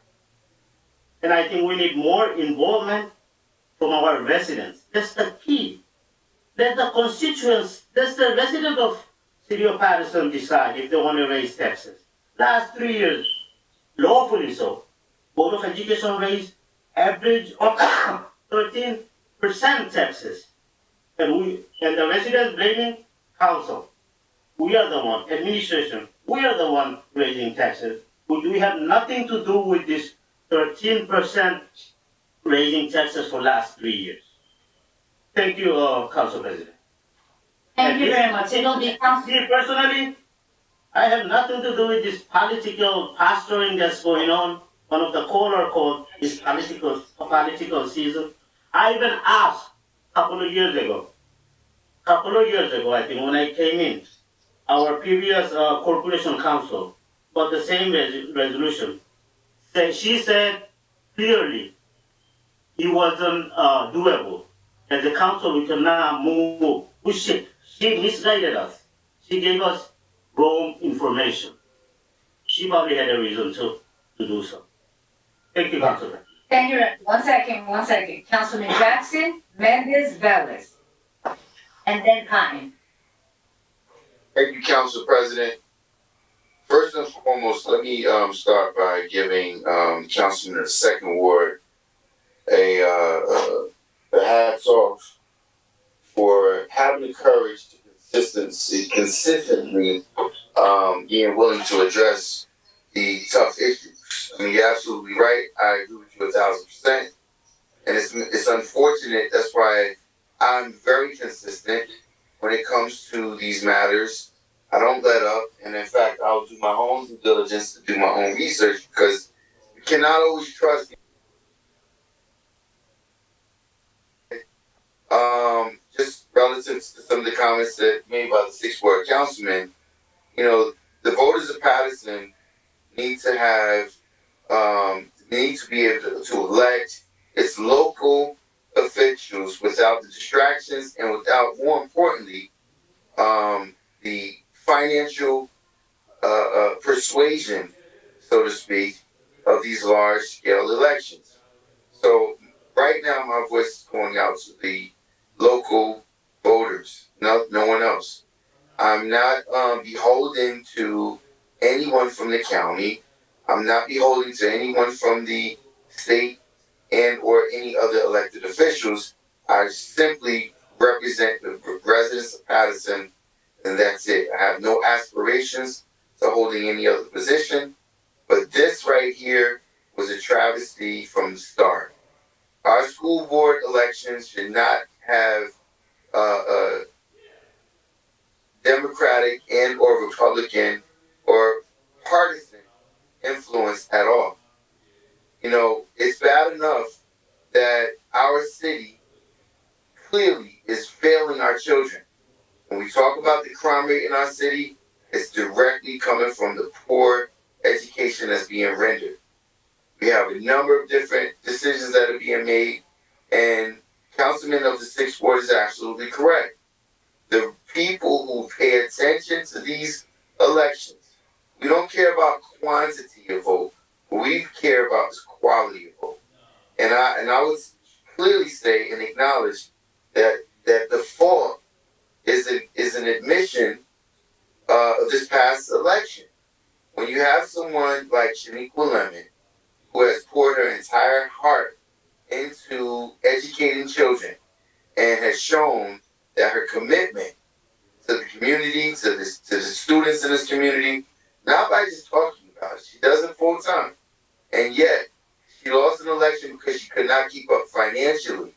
And I think we need more involvement from our residents. That's the key. Let the constituents, let the residents of City of Paterson decide if they want to raise taxes. Last 3 years, lawfully so, Board of Education raised average of 13% taxes. And the residents blaming council. We are the one, administration, we are the one raising taxes. We have nothing to do with this 13% raising taxes for last 3 years. Thank you, Council President. Thank you very much. It'll be Me personally, I have nothing to do with this political pastoring that's going on. One of the caller called is political season. I even asked a couple of years ago, I think, when I came in, our previous corporation council got the same resolution. She said clearly it wasn't doable. As a council, we cannot move. She misguided us. She gave us wrong information. She probably had a reason to do so. Thank you, Councilman. Thank you. One second. Councilman Jackson, Mendez, Velez, and then Cotton. Thank you, Council President. First and foremost, let me start by giving Councilman of the 2nd Ward a hats off for having the courage to consistently being willing to address the tough issues. I mean, you're absolutely right. I agree with you 1,000%. And it's unfortunate. That's why I'm very consistent when it comes to these matters. I don't let up. And in fact, I'll do my own due diligence to do my own research because you cannot always trust. Just relative to some of the comments that made by the 6th Ward councilman, the voters of Paterson need to have, need to be able to elect its local officials without the distractions and without, more importantly, the financial persuasion, so to speak, of these large-scale elections. So right now, my voice is going out to the local voters, no one else. I'm not beholden to anyone from the county. I'm not beholden to anyone from the state and or any other elected officials. I simply represent the residents of Paterson, and that's it. I have no aspirations to holding any other position, but this right here was a travesty from the start. Our school board elections should not have Democratic and or Republican or partisan influence at all. It's bad enough that our city clearly is failing our children. When we talk about the crime rate in our city, it's directly coming from the poor education that's being rendered. We have a number of different decisions that are being made, and Councilman of the 6th Ward is absolutely correct. The people who pay attention to these elections, we don't care about quantity of vote. What we care about is quality of vote. And I would clearly say and acknowledge that the fault is an admission of this past election. When you have someone like Shaniqua Lemon, who has poured her entire heart into educating children and has shown that her commitment to the community, to the students in this community, not by just talking about it, she does it full time. And yet, she lost an election because she could not keep up financially.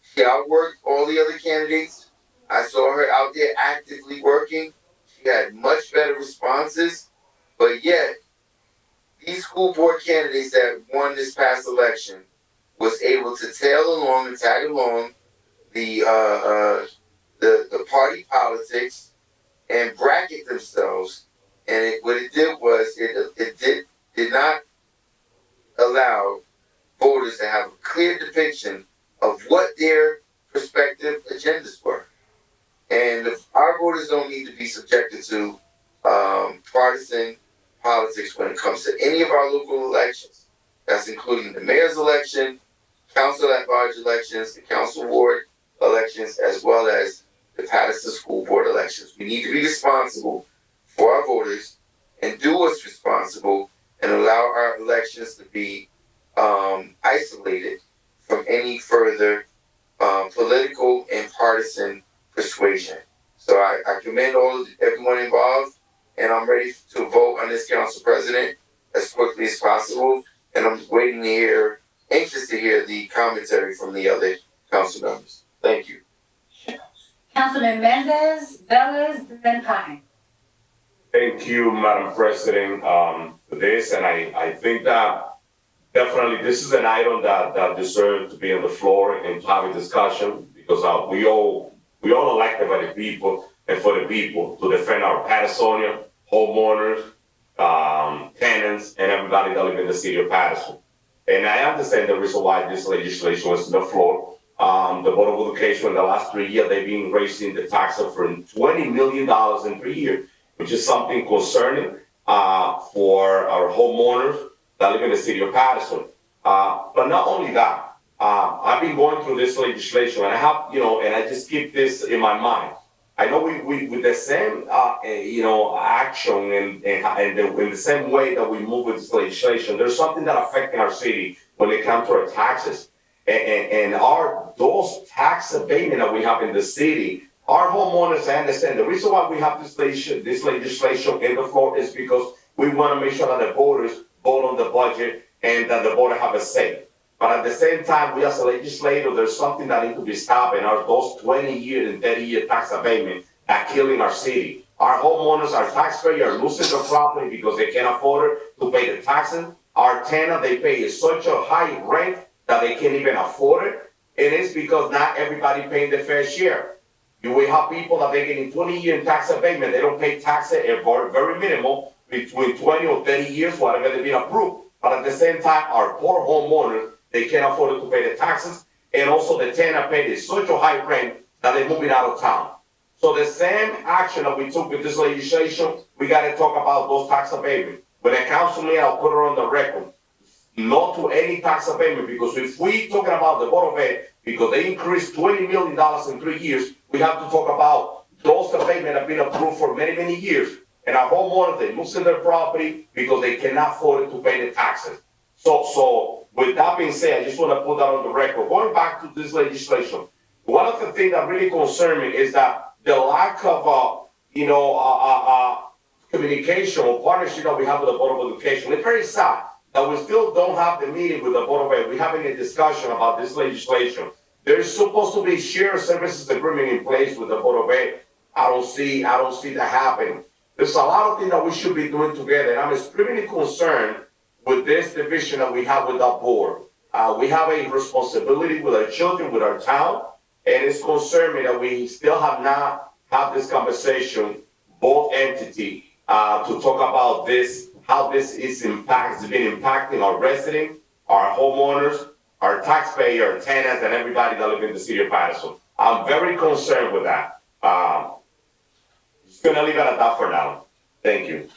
She outworked all the other candidates. I saw her out there actively working. She had much better responses, but yet, these school board candidates that won this past election was able to tail along and tag along the party politics and bracket themselves. And what it did was it did not allow voters to have a clear depiction of what their prospective agendas were. And our voters don't need to be subjected to partisan politics when it comes to any of our local elections. That's including the mayor's election, council at large elections, the council ward elections, as well as the Paterson School Board elections. We need to be responsible for our voters and do what's responsible and allow our elections to be isolated from any further political and partisan persuasion. So I commend everyone involved, and I'm ready to vote on this council president as quickly as possible. And I'm anxious to hear the commentary from the other council members. Thank you. Councilman Mendez, Velez, then Cotton. Thank you, Madam President, for this, and I think that definitely this is an item that deserves to be on the floor and to have a discussion, because we all elected by the people and for the people to defend our Pattersonia homeowners, tenants, and everybody that live in the city of Paterson. And I understand the reason why this legislation was on the floor. The Board of Education in the last 3 years, they've been raising the tax for $20 million in 3 years, which is something concerning for our homeowners that live in the city of Paterson. But not only that, I've been going through this legislation, and I have, and I just keep this in my mind. I know we with the same, action and in the same way that we move with this legislation, there's something that affecting our city when it comes to our taxes. And those tax abatement that we have in the city, our homeowners, I understand the reason why we have this legislation in the floor is because we want to make sure that the voters vote on the budget and that the voter have a say. But at the same time, we as a legislator, there's something that needs to be stopped, and those 20-year and 30-year tax abatement are killing our city. Our homeowners, our taxpayers are losing their property because they can't afford it to pay the taxes. Our tenant, they pay such a high rent that they can't even afford it. And it's because not everybody paying the fair share. You will have people that they're getting 20-year tax abatement, they don't pay taxes for very minimal, between 20 or 30 years, whatever they've been approved. But at the same time, our poor homeowners, they can't afford to pay the taxes, and also the tenant paid such a high rent that they're moving out of town. So the same action that we took with this legislation, we gotta talk about those tax abatements. When a councilman, I'll put it on the record, no to any tax abatement, because if we talking about the Board of Ed, because they increased $20 million in 3 years, we have to talk about those abatements have been approved for many, many years. And our homeowners, they losing their property because they cannot afford to pay the taxes. So with that being said, I just want to put that on the record. Going back to this legislation, one of the things that really concern me is that the lack of, communication or partnership that we have with the Board of Education. It's very sad that we still don't have the meeting with the Board of Ed. We're having a discussion about this legislation. There's supposed to be shared services agreement in place with the Board of Ed. I don't see that happening. There's a lot of things that we should be doing together, and I'm extremely concerned with this division that we have with that board. We have a responsibility with our children, with our town, and it's concerning me that we still have not had this conversation, both entities, to talk about this, how this is been impacting our residents, our homeowners, our taxpayers, our tenants, and everybody that live in the city of Paterson. I'm very concerned with that. Just gonna leave it at that for now. Thank you.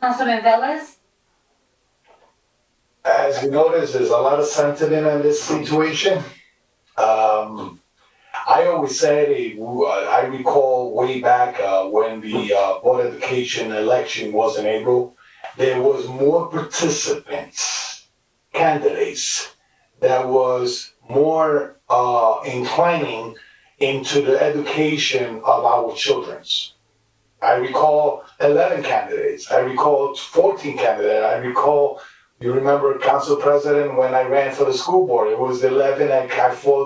Councilman Velez? As you notice, there's a lot of sentiment in this situation. I always said, I recall way back when the Board of Education election was in April, there was more participants, candidates, that was more inclining into the education of our children's. I recall 11 candidates. I recall 14 candidates. I recall, you remember, Council President, when I ran for the school board, it was 11 and I fall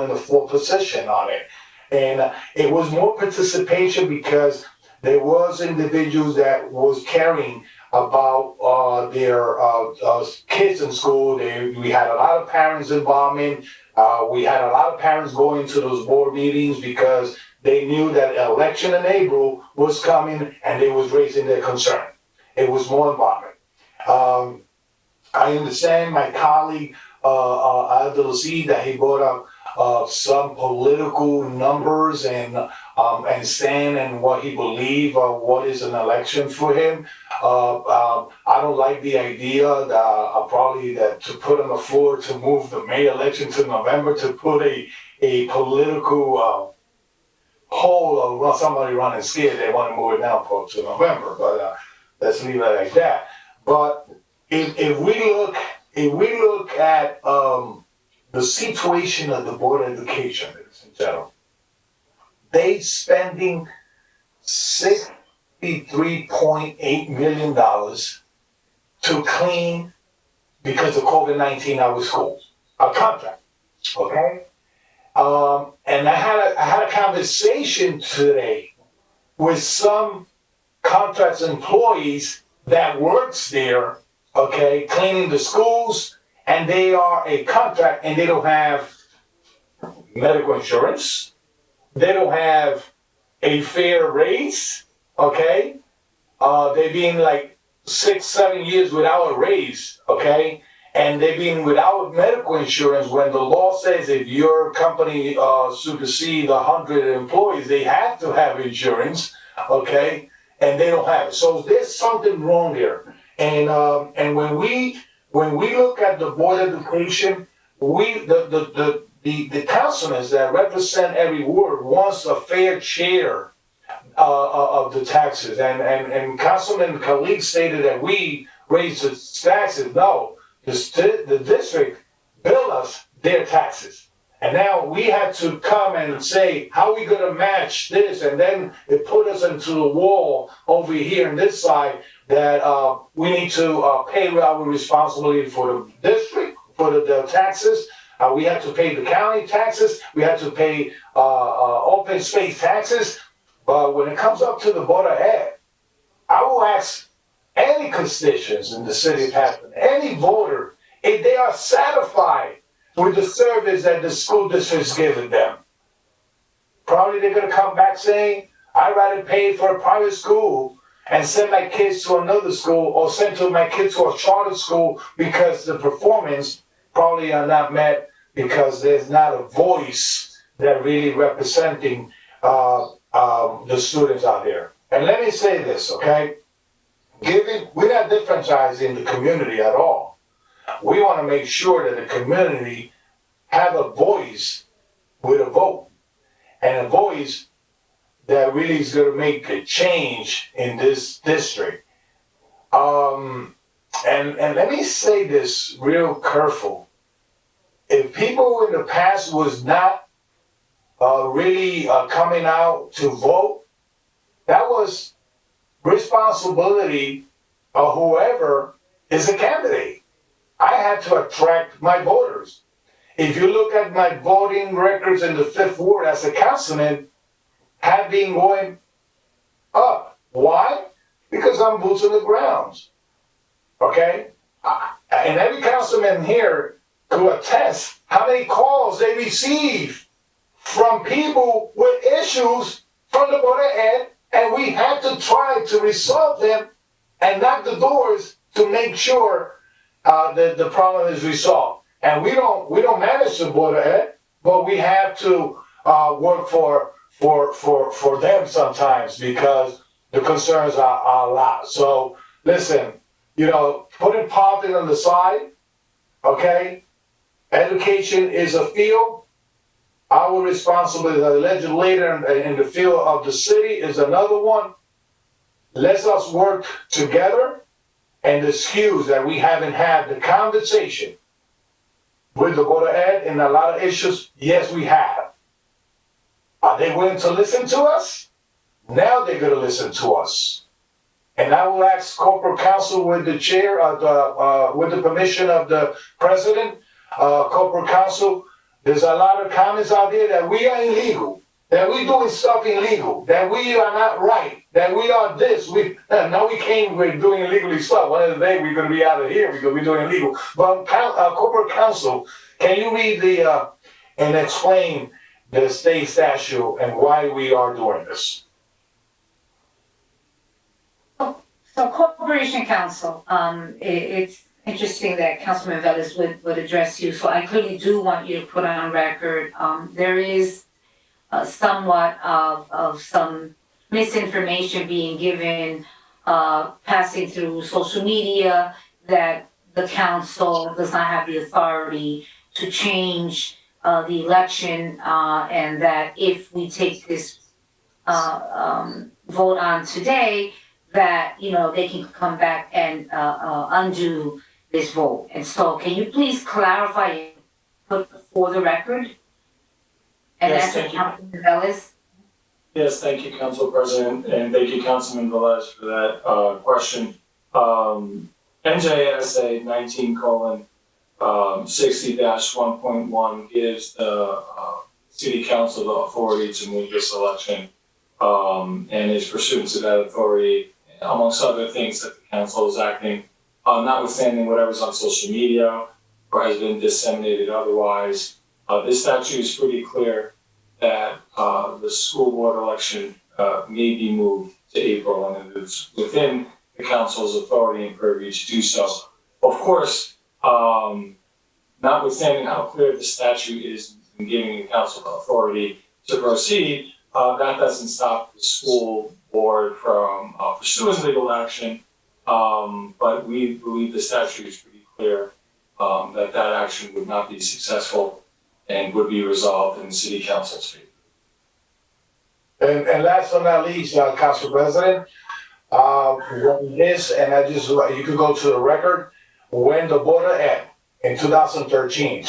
in the fourth position on it. And it was more participation because there was individuals that was caring about their kids in school. We had a lot of parents involvement. We had a lot of parents going to those board meetings because they knew that election in April was coming and they was raising their concern. It was more involvement. I understand my colleague, Addendum, that he brought up some political numbers and stand and what he believed what is an election for him. I don't like the idea that probably that to put on the floor to move the May election to November, to put a political poll of somebody running scared. They want to move it now to November, but let's leave it like that. But if we look at the situation of the Board of Education, ladies and gentlemen, they spending $63.8 million to clean because of COVID-19 our schools, our contract, okay? And I had a conversation today with some contract employees that works there, okay, cleaning the schools, and they are a contract and they don't have medical insurance. They don't have a fair raise, okay? They've been like 6-7 years without a raise, okay? And they've been without medical insurance when the law says if your company supersedes 100 employees, they have to have insurance, okay? And they don't have it. So there's something wrong there. And when we look at the Board of Education, the councilmen that represent every ward wants a fair share of the taxes. And Councilman Khalid stated that we raise the taxes. No, the district bill us their taxes. And now we had to come and say, how are we going to match this? And then it put us into the wall over here on this side that we need to pay our responsibility for the district, for the taxes. We had to pay the county taxes. We had to pay open space taxes. But when it comes up to the Board of Ed, I will ask any constituents in the city of Paterson, any voter, if they are satisfied with the service that the school district's giving them. Probably they're gonna come back saying, I'd rather pay for a private school and send my kids to another school or send my kids to a charter school because the performance probably are not met because there's not a voice that really representing the students out there. And let me say this, okay? We're not differentiating the community at all. We want to make sure that the community have a voice with a vote and a voice that really is going to make a change in this district. And let me say this real careful. If people in the past was not really coming out to vote, that was responsibility of whoever is a candidate. I had to attract my voters. If you look at my voting records in the 5th Ward as a councilman, have been going up. Why? Because I'm boots on the ground. Okay? And every councilman here could attest how many calls they receive from people with issues from the Board of Ed, and we had to try to resolve them and knock the doors to make sure that the problem is resolved. And we don't manage the Board of Ed, but we have to work for them sometimes because the concerns are a lot. So listen, putting politics on the side, okay? Education is a field. Our responsibility as a legislator in the field of the city is another one. Let us work together and excuse that we haven't had the conversation with the Board of Ed in a lot of issues. Yes, we have. Are they willing to listen to us? Now they're going to listen to us. And I will ask corporate counsel with the chair, with the permission of the president, corporate counsel. There's a lot of comments out there that we are illegal, that we're doing stuff illegal, that we are not right, that we are this. Now we're doing illegally stuff. One of the days we're going to be out of here because we're doing illegal. But corporate counsel, can you read and explain the state statute and why we are doing this? So Corporation Counsel, it's interesting that Councilman Velez would address you. So I clearly do want you to put on record, there is somewhat of some misinformation being given, passing through social media, that the council does not have the authority to change the election, and that if we take this vote on today, that they can come back and undo this vote. And so can you please clarify and put for the record? And Yes, that's thank you. Councilman Velez. Yes, thank you, Council President, and thank you, Councilman Velez, for that question. NJSA 19:60-1.1 gives the City Council the authority to move this election, and is pursuant to that authority, amongst other things, that the council is acting, notwithstanding whatever's on social media or has been disseminated otherwise. This statute is pretty clear that the school board election may be moved to April, and it is within the council's authority and purview to do so. Of course, notwithstanding how clear the statute is in giving the council the authority to proceed, that doesn't stop the school board from pursuing legal action. But we believe the statute is pretty clear that action would not be successful and would be resolved in the city council's favor. And last but not least, Council President, when this, and you can go to the record, when the Board of Ed in 2013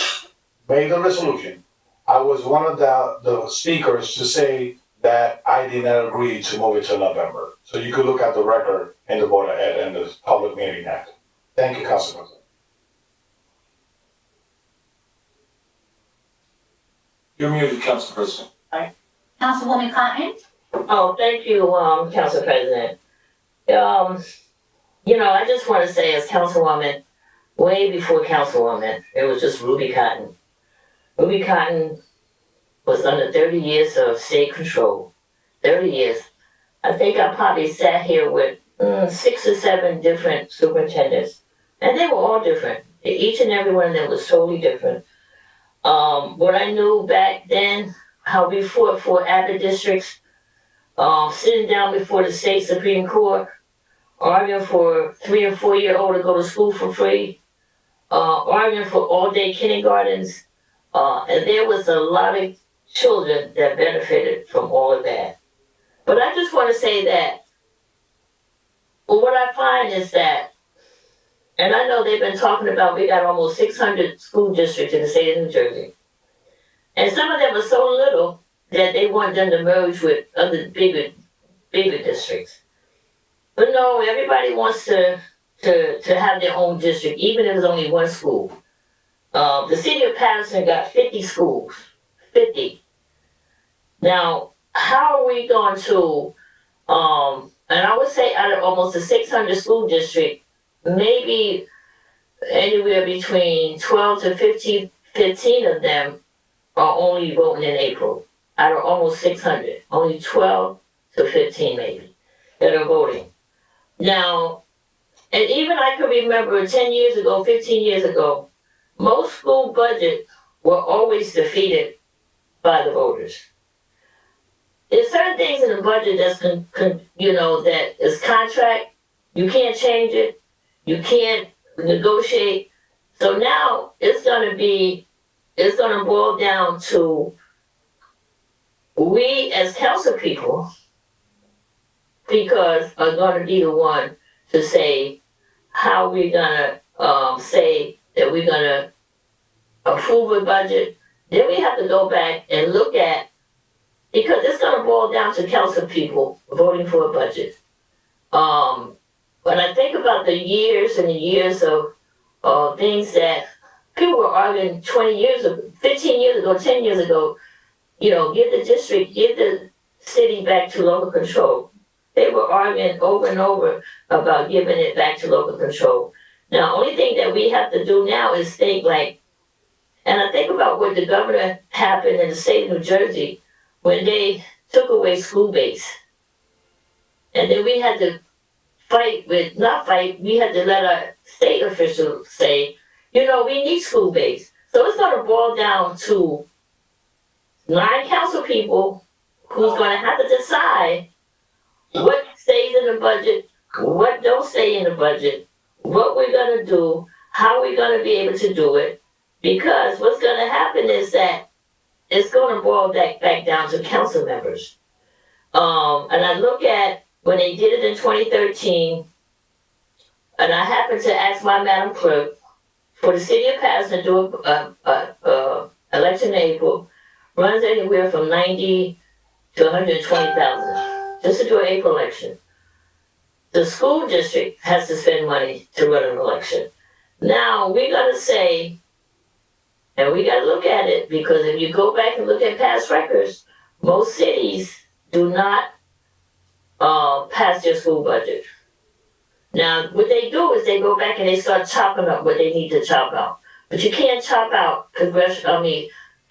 made the resolution, I was one of the speakers to say that I did not agree to move it to November. So you could look at the record in the Board of Ed and the Public Meeting Act. Thank you, Council President. You're muted, Council President. Councilwoman Cotton? Oh, thank you, Council President. I just want to say as Councilwoman, way before Councilwoman, it was just Ruby Cotton. Ruby Cotton was under 30 years of state control. 30 years. I think I probably sat here with 6 or 7 different superintendents, and they were all different. Each and every one of them was totally different. What I knew back then, how we fought for Abbott districts, sitting down before the state Supreme Court, arguing for 3 and 4 year old to go to school for free, arguing for all day kindergartens, and there was a lot of children that benefited from all of that. But I just want to say that, well, what I find is that, and I know they've been talking about, we got almost 600 school districts in the state of New Jersey. And some of them are so little that they want them to merge with other bigger districts. But no, everybody wants to have their own district, even if it's only one school. The city of Paterson got 50 schools, 50. Now, how are we going to, and I would say out of almost a 600 school district, maybe anywhere between 12 to 15 of them are only voting in April. Out of almost 600, only 12 to 15 maybe that are voting. Now, and even I can remember 10 years ago, 15 years ago, most school budgets were always defeated by the voters. There's certain things in the budget that's, that is contract. You can't change it. You can't negotiate. So now it's going to boil down to we as council people, because are going to be the one to say how we're going to say that we're going to approve a budget. Then we have to go back and look at, because it's going to boil down to council people voting for a budget. When I think about the years and the years of things that people were arguing 20 years ago, 15 years ago, 10 years ago, give the district, give the city back to local control. They were arguing over and over about giving it back to local control. Now, only thing that we have to do now is think like, and I think about what the governor happened in the state of New Jersey when they took away school base. And then we had to we had to let our state officials say, we need school base. So it's going to boil down to 9 council people who's going to have to decide what stays in the budget, what don't stay in the budget, what we're going to do, how we're going to be able to do it. Because what's going to happen is that it's going to boil back down to council members. And I look at when they did it in 2013, and I happened to ask my Madam Clerk for the city of Paterson to do a election in April, runs anywhere from 90 to 120,000 just to do an April election. The school district has to spend money to run an election. Now we're gonna say, and we gotta look at it, because if you go back and look at past records, most cities do not pass their school budget. Now, what they do is they go back and they start chopping up what they need to chop out. But you can't chop out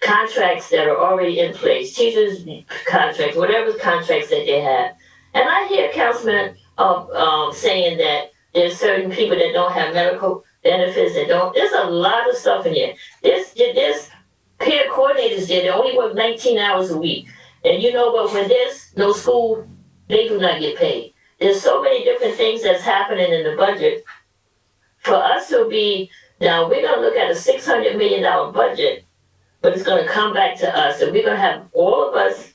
contracts that are already in place, teachers' contracts, whatever contracts that they have. And I hear councilmen saying that there's certain people that don't have medical benefits that don't. There's a lot of stuff in there. There's peer coordinators there. They only work 19 hours a week. And you know what? When there's no school, they do not get paid. There's so many different things that's happening in the budget. For us to be, now we're going to look at a $600 million budget, but it's going to come back to us. And we're going to have all of us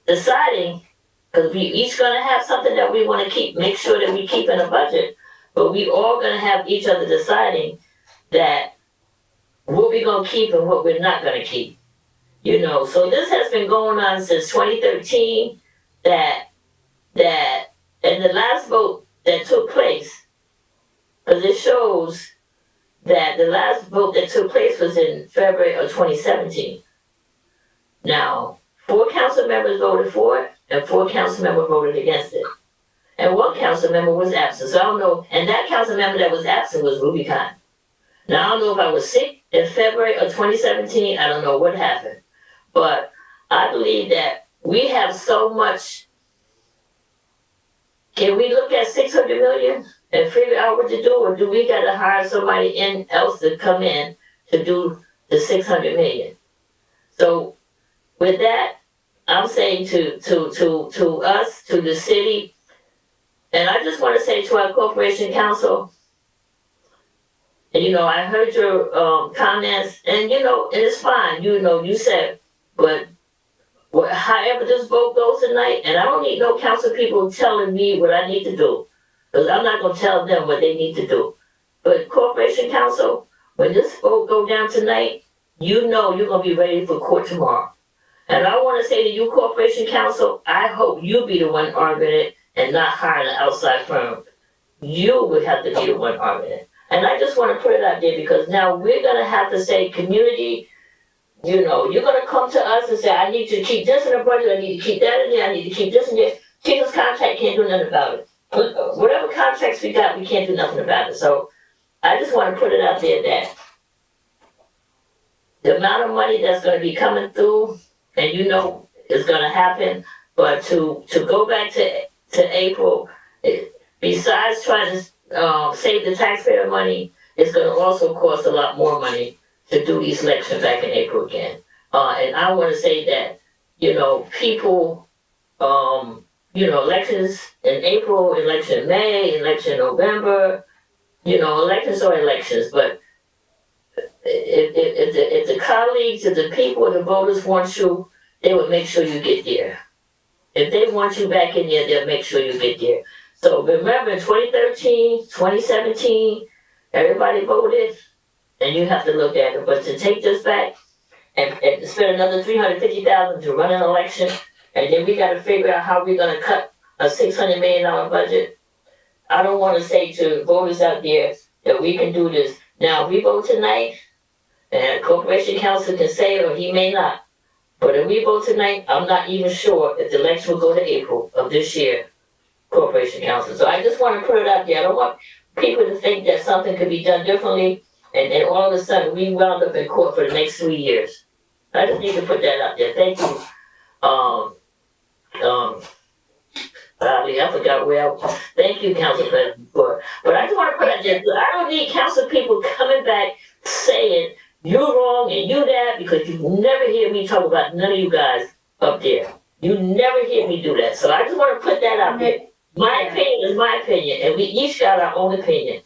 deciding, because we each going to have something that we want to keep, make sure that we keep in a budget, but we all going to have each other deciding that what we're going to keep and what we're not going to keep. So this has been going on since 2013, and the last vote that took place, because it shows that the last vote that took place was in February of 2017. Now, 4 council members voted for it, and 4 council members voted against it. And 1 council member was absent. So I don't know, and that council member that was absent was Ruby Cotton. Now, I don't know if I was sick in February of 2017. I don't know what happened. But I believe that we have so much. Can we look at 600 million and figure out what to do? Or do we got to hire somebody else to come in to do the 600 million? So with that, I'm saying to us, to the city, and I just want to say to our corporation council, and I heard your comments, and and it's fine, you said, but however this vote goes tonight, and I don't need no council people telling me what I need to do, because I'm not going to tell them what they need to do. But corporation council, when this vote go down tonight, you're going to be ready for court tomorrow. And I want to say to you, corporation council, I hope you be the one arguing it and not hiring an outside firm. You would have to be the one arguing it. And I just want to put it out there because now we're going to have to say, community, you're going to come to us and say, I need to keep this in the budget, I need to keep that in there, I need to keep this in there. People's contract can't do nothing about it. Whatever contracts we got, we can't do nothing about it. So I just want to put it out there that the amount of money that's going to be coming through, and is going to happen, but to go back to April, besides trying to save the taxpayer money, it's going to also cost a lot more money to do these elections back in April again. And I want to say that, people, elections in April, election in May, election in November, elections are elections, but if the colleagues, if the people, the voters want you, they will make sure you get there. If they want you back in there, they'll make sure you get there. So remember, in 2013, 2017, everybody voted, and you have to look at it. But to take this back and to spend another $350,000 to run an election, and then we got to figure out how we're going to cut a $600 million budget. I don't want to say to voters out there that we can do this. Now, if we vote tonight, and Corporation Council can say it or he may not, but if we vote tonight, I'm not even sure if the election will go to April of this year, Corporation Council. So I just want to put it out there. I don't want people to think that something could be done differently, and then all of a sudden we wound up in court for the next 3 years. I just need to put that out there. Thank you. I forgot where thank you, Council President, but I just want to put out there, I don't need council people coming back saying you're wrong and you that, because you never hear me talk about none of you guys up there. You never hear me do that. So I just want to put that out there. My opinion is my opinion, and we each got our own opinion.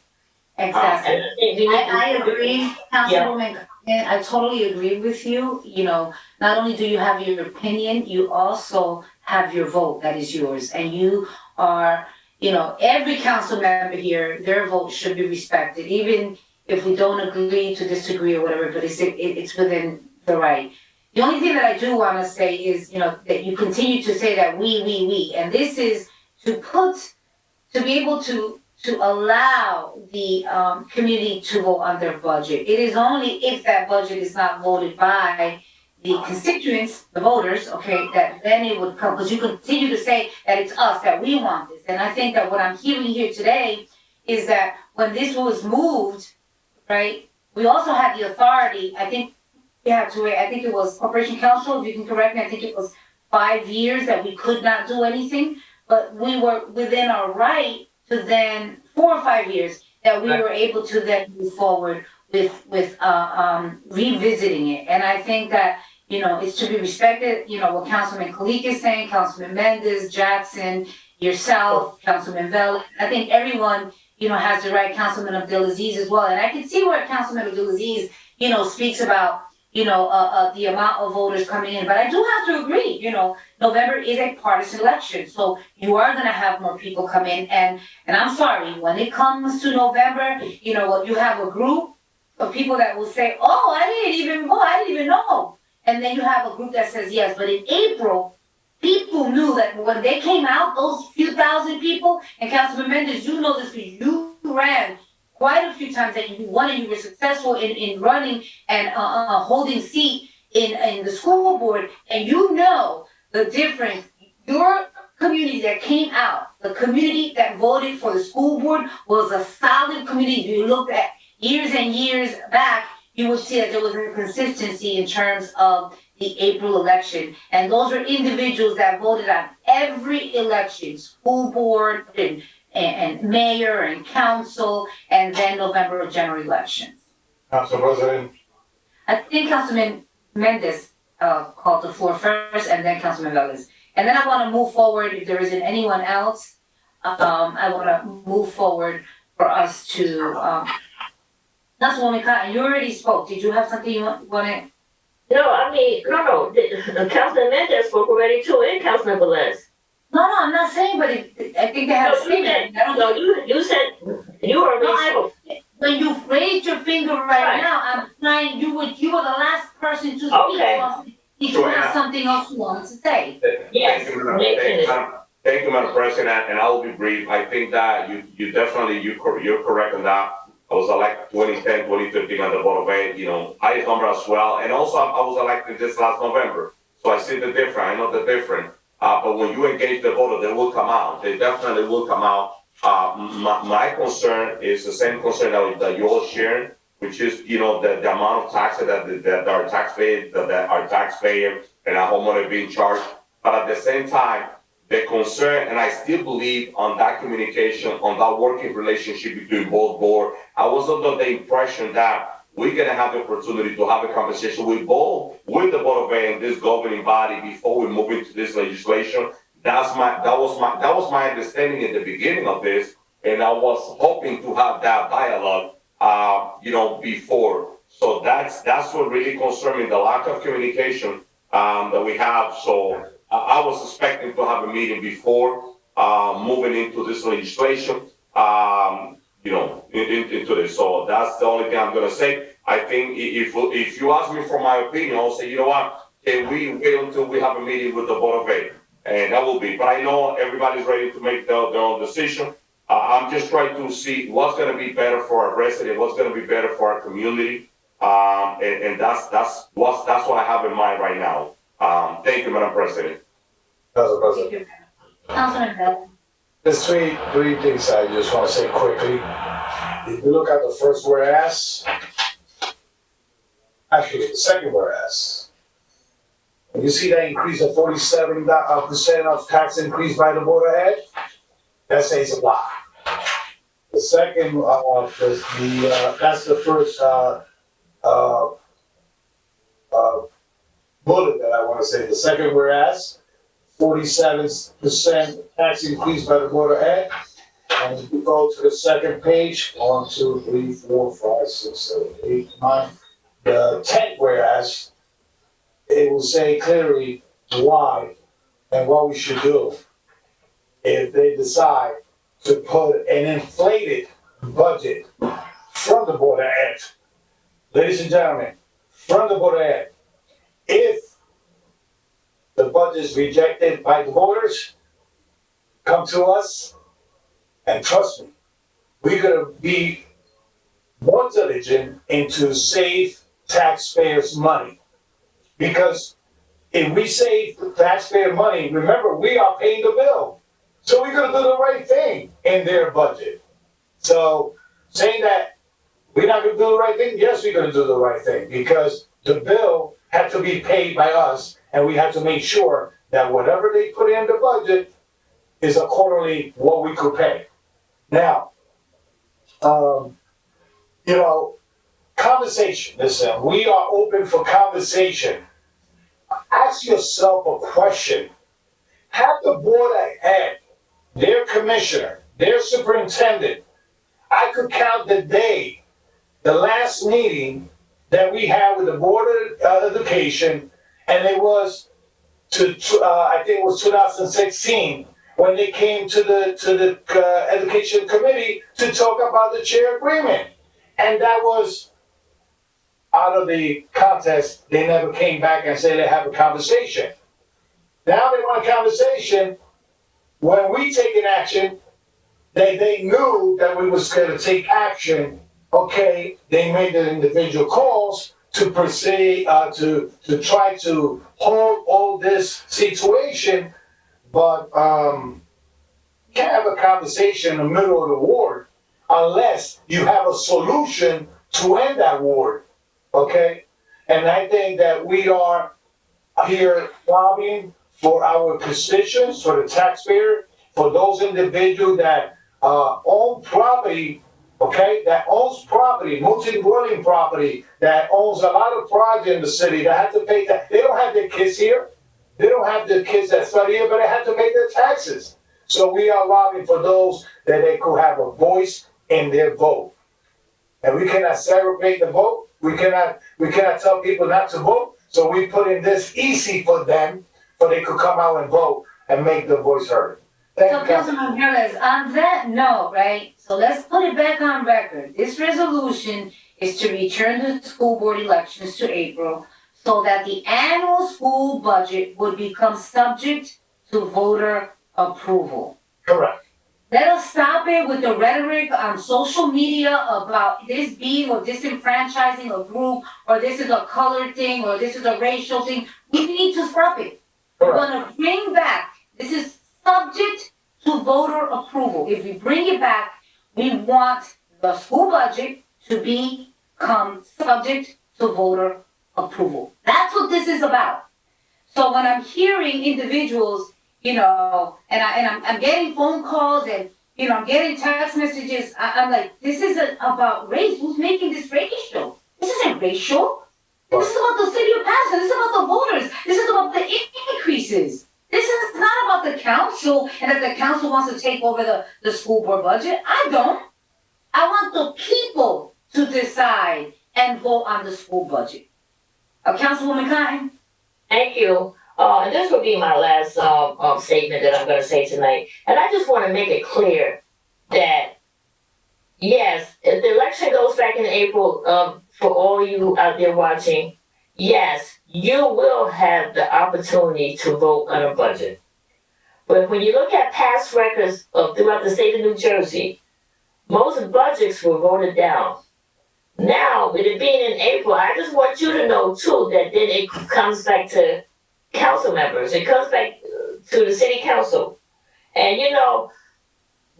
Exactly. I agree, Councilwoman. Yeah. I totally agree with you. Not only do you have your opinion, you also have your vote that is yours. And you are, every council member here, their vote should be respected, even if we don't agree to disagree or whatever, but it's within the right. The only thing that I do want to say is, that you continue to say that we, and this is to be able to allow the community to vote on their budget. It is only if that budget is not voted by the constituents, the voters, okay, that then it would come, because you continue to say that it's us, that we want this. And I think that what I'm hearing here today is that when this was moved, right, we also had the authority, I think we have to wait, I think it was Corporation Council, if you can correct me, I think it was 5 years that we could not do anything, but we were within our right to then 4 or 5 years that we were able to then move forward with revisiting it. And I think that, it's to be respected, what Councilman Kalik is saying, Councilman Mendez, Jackson, yourself, Councilman Vela. I think everyone, has the right, Councilman Abdulaziz as well. And I can see where Councilman Abdulaziz, speaks about, the amount of voters coming in. But I do have to agree, November is a partisan election. So you are going to have more people come in. And I'm sorry, when it comes to November, you have a group of people that will say, oh, I didn't even vote, I didn't even know. And then you have a group that says yes. But in April, people knew that when they came out, those few thousand people, and Councilman Mendez, you know this because you ran quite a few times that you won and you were successful in running and holding seat in the school board, and the difference. Your community that came out, the community that voted for the school board was a solid community. You looked at years and years back, you would see that there was a consistency in terms of the April election. And those were individuals that voted on every election, school board and mayor and council, and then November general elections. Council President, I think Councilman Mendez called the floor first, and then Councilman Velez. And then I want to move forward, if there isn't anyone else, I want to move forward for us to, Councilwoman Cotton, you already spoke. Did you have something you want to? No, I mean, no. Councilman Mendez spoke already too, and Councilman Velez. No, I'm not saying, but I think they have a statement. You said, you already spoke. When you raised your finger right now, I'm trying, you were the last person to speak. Okay. So if you have something else you wanted to say. Yes. Thank you, Madam President, and I will be brief. I think that you definitely, you're correct on that. I was elected 2010, 2015 on the Board of Ed, highest number as well. And also, I was elected just last November. So I see the difference, I know the difference. But when you engage the voter, they will come out. They definitely will come out. My concern is the same concern that you all share, which is, the amount of taxes that our taxpayer and our homeowner being charged. But at the same time, the concern, and I still believe on that communication, on that working relationship between both boards. I was under the impression that we're gonna have the opportunity to have a conversation with the Board of Ed and this governing body before we move into this legislation. That was my understanding at the beginning of this, and I was hoping to have that dialogue, before. So that's what really concerned me, the lack of communication that we have. So I was expecting to have a meeting before moving into this legislation, into this. So that's the only thing I'm gonna say. I think if you ask me for my opinion, I'll say, you know what, can we wait until we have a meeting with the Board of Ed? And that will be, but I know everybody's ready to make their own decision. I'm just trying to see what's gonna be better for our residents, what's gonna be better for our community. And that's what I have in mind right now. Thank you, Madam President. Council President. Councilman Bell. There's three things I just want to say quickly. If you look at the first whereas, actually the second whereas, and you see that increase of 47% of tax increase by the Board of Ed, that says a lot. The second, that's the first bullet that I want to say. The second whereas, 47% tax increase by the Board of Ed. And if you go to the second page, 1, 2, 3, 4, 5, 6, 7, 8, 9, the 10th whereas, it will say clearly why and what we should do if they decide to put an inflated budget from the Board of Ed. Ladies and gentlemen, from the Board of Ed, if the budget is rejected by the voters, come to us, and trust me, we're gonna be more diligent into save taxpayers' money. Because if we save taxpayer money, remember, we are paying the bill. So we're gonna do the right thing in their budget. So saying that we're not gonna do the right thing, yes, we're gonna do the right thing, because the bill had to be paid by us, and we had to make sure that whatever they put in the budget is accordingly what we could pay. Now, conversation, listen, we are open for conversation. Ask yourself a question. Have the Board of Ed, their commissioner, their superintendent, I could count the last meeting that we had with the Board of Education, and it was I think it was 2016, when they came to the Education Committee to talk about the chair agreement. And that was out of the contest. They never came back and said they have a conversation. Now they want a conversation. When we take an action, they knew that we was going to take action. Okay, they made the individual calls to proceed, to try to hold all this situation, but can't have a conversation in the middle of the ward unless you have a solution to end that ward, okay? And I think that we are here lobbying for our constituents, for the taxpayer, for those individuals that own property, okay, that owns property, multi-dwelling property, that owns a lot of property in the city, that have to pay that. They don't have their kids here. They don't have the kids that study here, but they have to pay their taxes. So we are lobbying for those that they could have a voice in their vote. And we cannot segregate the vote. We cannot tell people not to vote. So we put in this easy for them, so they could come out and vote and make their voice heard. Thank So you, Councilman Perez, on that note, right, so let's put it back on record. This resolution is to return the school board elections to April so that the annual school budget would become subject to voter approval. Correct. Let us stop it with the rhetoric on social media about this being or disenfranchising a group, or this is a colored thing, or this is a racial thing. We need to stop it. We're gonna bring back, this is subject to voter approval. If we bring it back, we want the school budget to become subject to voter approval. That's what this is about. So when I'm hearing individuals, and I'm getting phone calls and, I'm getting text messages, I'm like, this isn't about race. Who's making this racial? This isn't racial. This is about the city of Paterson. This is about the voters. This is about the increases. This is not about the council and that the council wants to take over the school board budget. I don't. I want the people to decide and vote on the school budget. Councilwoman Cotton? Thank you. And this will be my last statement that I'm going to say tonight. And I just want to make it clear that, yes, if the election goes back in April, for all you out there watching, yes, you will have the opportunity to vote on a budget. But when you look at past records throughout the state of New Jersey, most budgets were voted down. Now, with it being in April, I just want you to know, too, that then it comes back to council members. It comes back to the city council. And,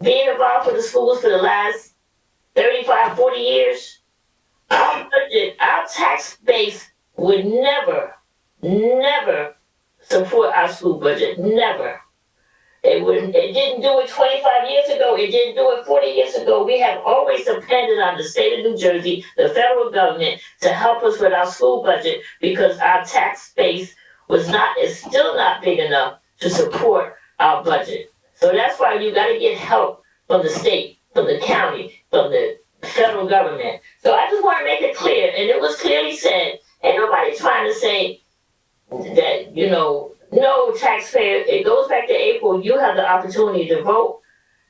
being involved with the schools for the last 35, 40 years, our budget, our tax base would never support our school budget. Never. It didn't do it 25 years ago. It didn't do it 40 years ago. We have always depended on the state of New Jersey, the federal government, to help us with our school budget because our tax base is still not big enough to support our budget. So that's why you got to get help from the state, from the county, from the federal government. So I just want to make it clear, and it was clearly said, ain't nobody trying to say that, no taxpayer, it goes back to April, you have the opportunity to vote.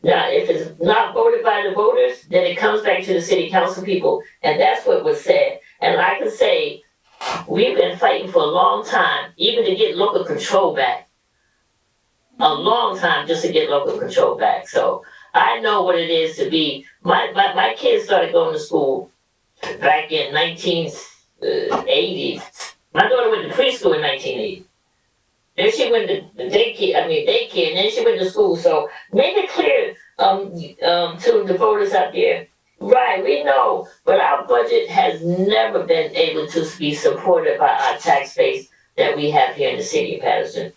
Now, if it's not voted by the voters, then it comes back to the city council people, and that's what was said. And I can say, we've been fighting for a long time, even to get local control back. A long time just to get local control back. So I know what it is to be, my kids started going to school back in 1980s. My daughter went to preschool in 1980. Then she went to daycare, and then she went to school. So make it clear to the voters out there. Right, we know, but our budget has never been able to be supported by our tax base that we have here in the city of Paterson.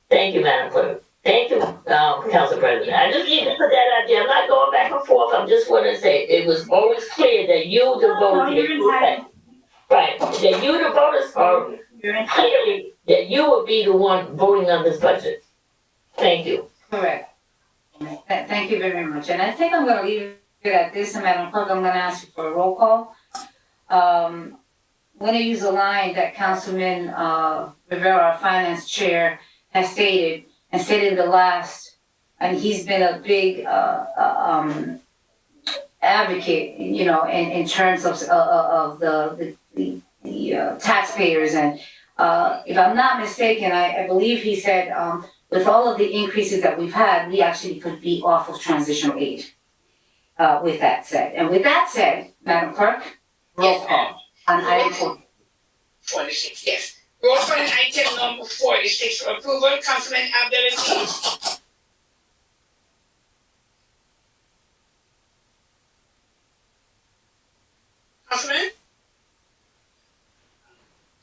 Thank you, Madam Clerk. Thank you, Council President. I just need to put that out there. I'm not going back and forth. I'm just want to say it was always clear that you, the voters, right, that you, the voters, are clearly that you will be the one voting on this budget. Thank you. Correct. Thank you very much. And I think I'm going to leave it at this, and Madam Clerk, I'm going to ask you for a roll call. I'm going to use a line that Councilman Rivera, our Finance Chair, has stated in the last, and he's been a big advocate, in terms of the taxpayers. And if I'm not mistaken, I believe he said with all of the increases that we've had, we actually could be off of transitional aid. With that said, Madam Clerk, roll call on item 46, yes. Roll call on item number 46 for approval, Councilman Abdelaziz.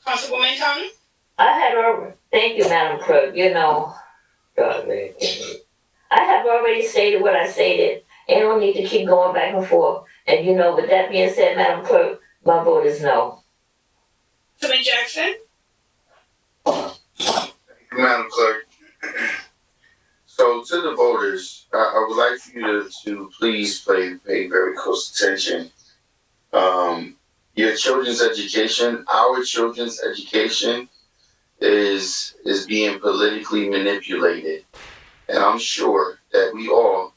Councilwoman Tong? I had already, thank you, Madam Clerk, I have already stated what I stated, and don't need to keep going back and forth. And with that being said, Madam Clerk, my vote is no. Councilman Jackson? Madam Clerk. So to the voters, I would like for you to please pay very close attention. Your children's education, our children's education is being politically manipulated. And I'm sure that we all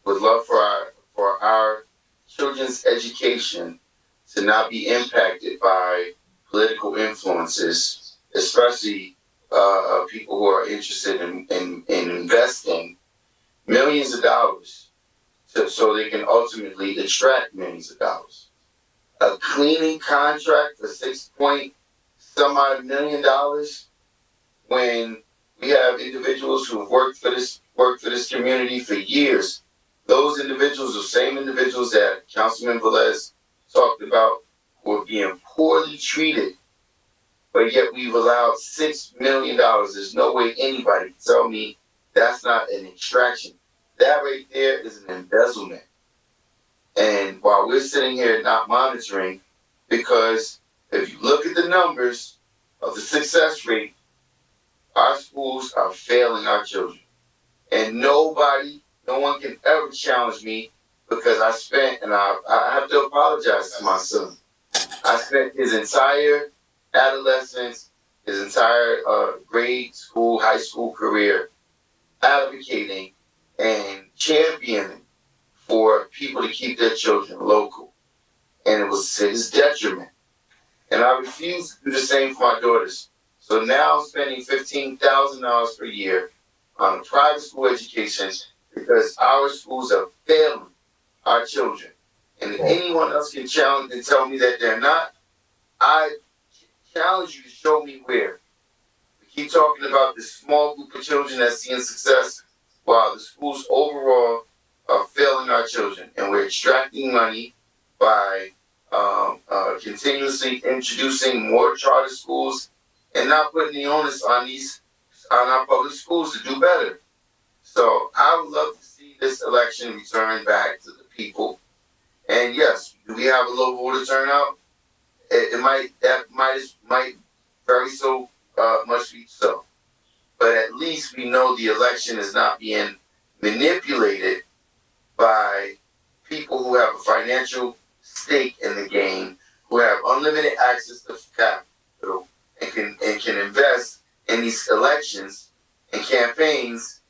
would love for our children's education to not be impacted by political influences, especially people who are interested in investing millions of dollars so they can ultimately extract millions of dollars. A cleaning contract for $6 million when we have individuals who have worked for this community for years. Those individuals, the same individuals that Councilman Velez talked about, who are being poorly treated, but yet we've allowed $6 million. There's no way anybody can tell me that's not an extraction. That right there is an embezzlement. And while we're sitting here not monitoring, because if you look at the numbers of the success rate, our schools are failing our children. And no one can ever challenge me because I spent, and I have to apologize to my son. I spent his entire adolescence, his entire grade school, high school career advocating and championing for people to keep their children local. And it was to his detriment. And I refuse to do the same for my daughters. So now I'm spending $15,000 per year on a private school education because our schools are failing our children. And if anyone else can challenge and tell me that they're not, I challenge you to show me where. We keep talking about this small group of children that's seeing success while the schools overall are failing our children. And we're extracting money by continuously introducing more charter schools and not putting the onus on our public schools to do better. So I would love to see this election return back to the people. And yes, do we have a low voter turnout? It might very so much be so. But at least we know the election is not being manipulated by people who have a financial stake in the game, who have unlimited access to capital and can invest in these elections and campaigns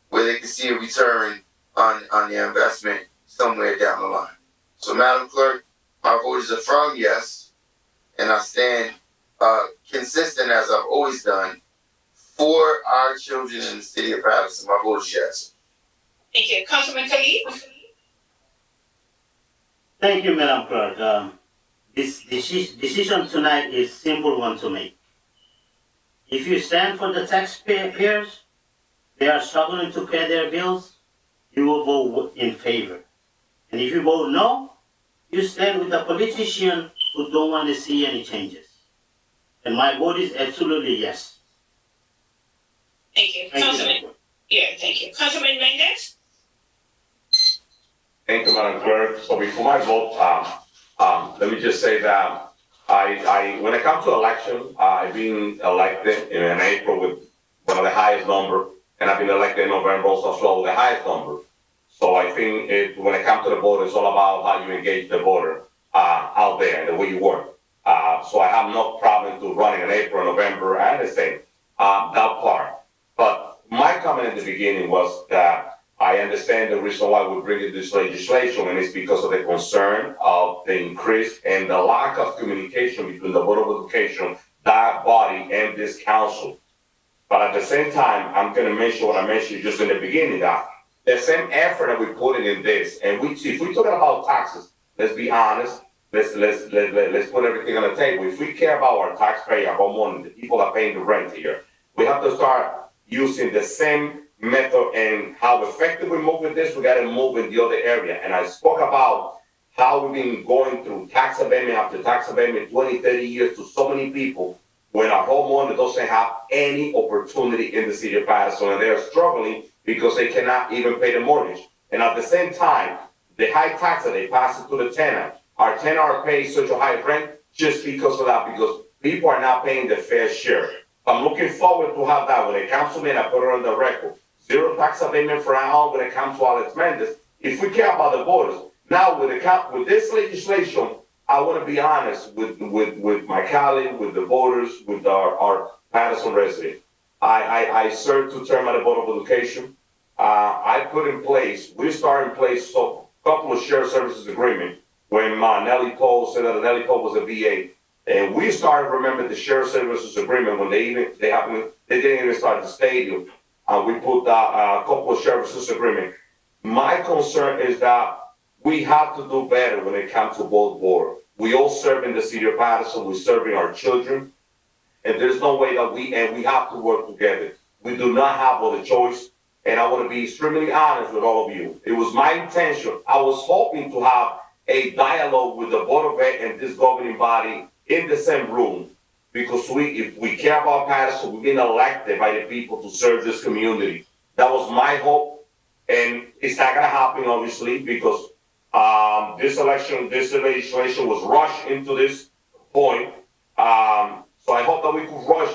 where they can see a return on their investment somewhere down the line. So, Madam Clerk, my vote is a firm yes, and I stand consistent as I've always done for our children in the city of Paterson. My vote is yes. Thank you. Councilman Khalid? Thank you, Madam Clerk. This decision tonight is a simple one to make. If you stand for the taxpayers, they are struggling to pay their bills, you will vote in favor. And if you vote no, you stand with the politician who don't want to see any changes. And my vote is absolutely yes. Thank you. Thank Thank you. Councilman Mendez? Thank you, Madam Clerk. So before my vote, let me just say that I when it comes to election, I've been elected in April with one of the highest number, and I've been elected in November also as well with the highest number. So I think when it comes to the voter, it's all about how you engage the voter out there and the way you work. So I have no problem to running in April, November. I understand that part. But my comment in the beginning was that I understand the reason why we're bringing this legislation, and it's because of the concern of the increase and the lack of communication between the Board of Education, that body, and this council. But at the same time, I'm going to mention what I mentioned just in the beginning, that the same effort that we put in this, and if we're talking about taxes, let's be honest, let's put everything on the table. If we care about our taxpayer, about money, the people that are paying the rent here, we have to start using the same method, and how effective we move with this, we got to move in the other area. And I spoke about how we've been going through tax abatement after tax abatement, 20, 30 years to so many people when a homeowner doesn't have any opportunity in the city of Paterson and they are struggling because they cannot even pay the mortgage. And at the same time, the high tax that they pass it to the tenant, our tenant are paying such a high rent just because of that, because people are not paying the fair share. I'm looking forward to have that when it comes to me, and I put it on the record. Zero tax abatement for our home when it comes to Alex Mendez. If we care about the voters, now with this legislation, I want to be honest with my colleague, with the voters, with our Paterson residents. I served 2 terms at the Board of Education. We started in place a couple of shared services agreement when Nellie Poe said that Nellie Poe was a VA. And we started, remember, the shared services agreement when they didn't even start the stadium. We put a couple of services agreement. My concern is that we have to do better when it comes to both boards. We all serve in the city of Paterson. We're serving our children. And there's no way that we have to work together. We do not have other choice. And I want to be extremely honest with all of you. It was my intention. I was hoping to have a dialogue with the Board of Ed and this governing body in the same room. Because if we care about Paterson, we've been elected by the people to serve this community. That was my hope. And it's not going to happen, obviously, because this legislation was rushed into this point. So I hope that we could rush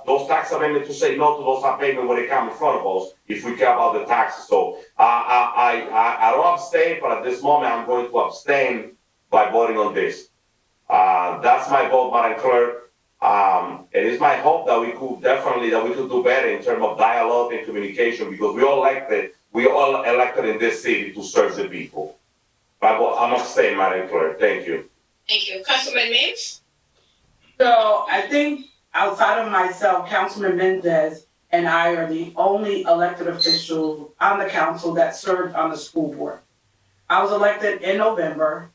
those tax amendments to say no to those payments when they come in front of us if we care about the taxes. So I don't abstain, but at this moment I'm going to abstain by voting on this. That's my vote, Madam Clerk. It is my hope that we could do better in terms of dialogue and communication, because we all elected in this city to serve the people. I'm abstaining, Madam Clerk. Thank you. Thank you. Councilman Mims? So I think outside of myself, Councilman Mendez and I are the only elected official on the council that served on the school board. I was elected in November,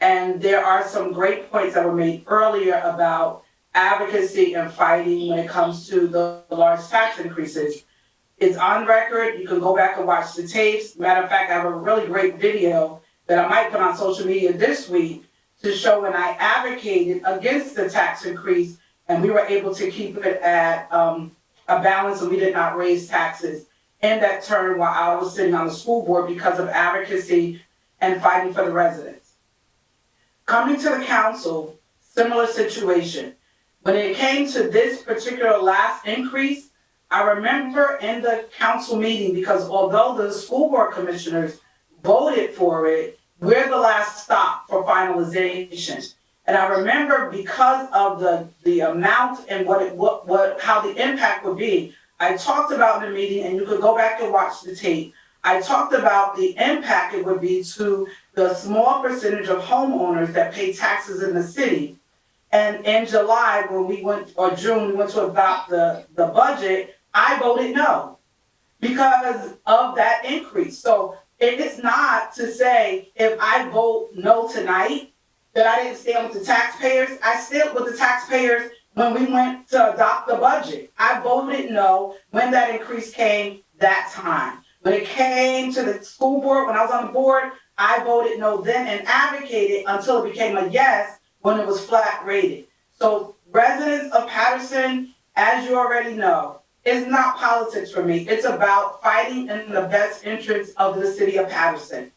and there are some great points that were made earlier about advocacy and fighting when it comes to the large tax increases. It's on record. You can go back and watch the tapes. Matter of fact, I have a really great video that I might put on social media this week to show when I advocated against the tax increase, and we were able to keep it at a balance, and we did not raise taxes in that term while I was sitting on the school board because of advocacy and fighting for the residents. Coming to the council, similar situation. When it came to this particular last increase, I remember in the council meeting, because although the school board commissioners voted for it, we're the last stop for finalization. And I remember because of the amount and how the impact would be, I talked about in the meeting, and you could go back and watch the tape. I talked about the impact it would be to the small percentage of homeowners that pay taxes in the city. And in July, when we went, or June, we went to adopt the budget, I voted no because of that increase. So it is not to say if I vote no tonight that I didn't stand with the taxpayers. I stood with the taxpayers when we went to adopt the budget. I voted no when that increase came that time. When it came to the school board, when I was on the board, I voted no then and advocated until it became a yes when it was flat rated. So residents of Paterson, as you already know, it's not politics for me. It's about fighting in the best interest of the city of Paterson.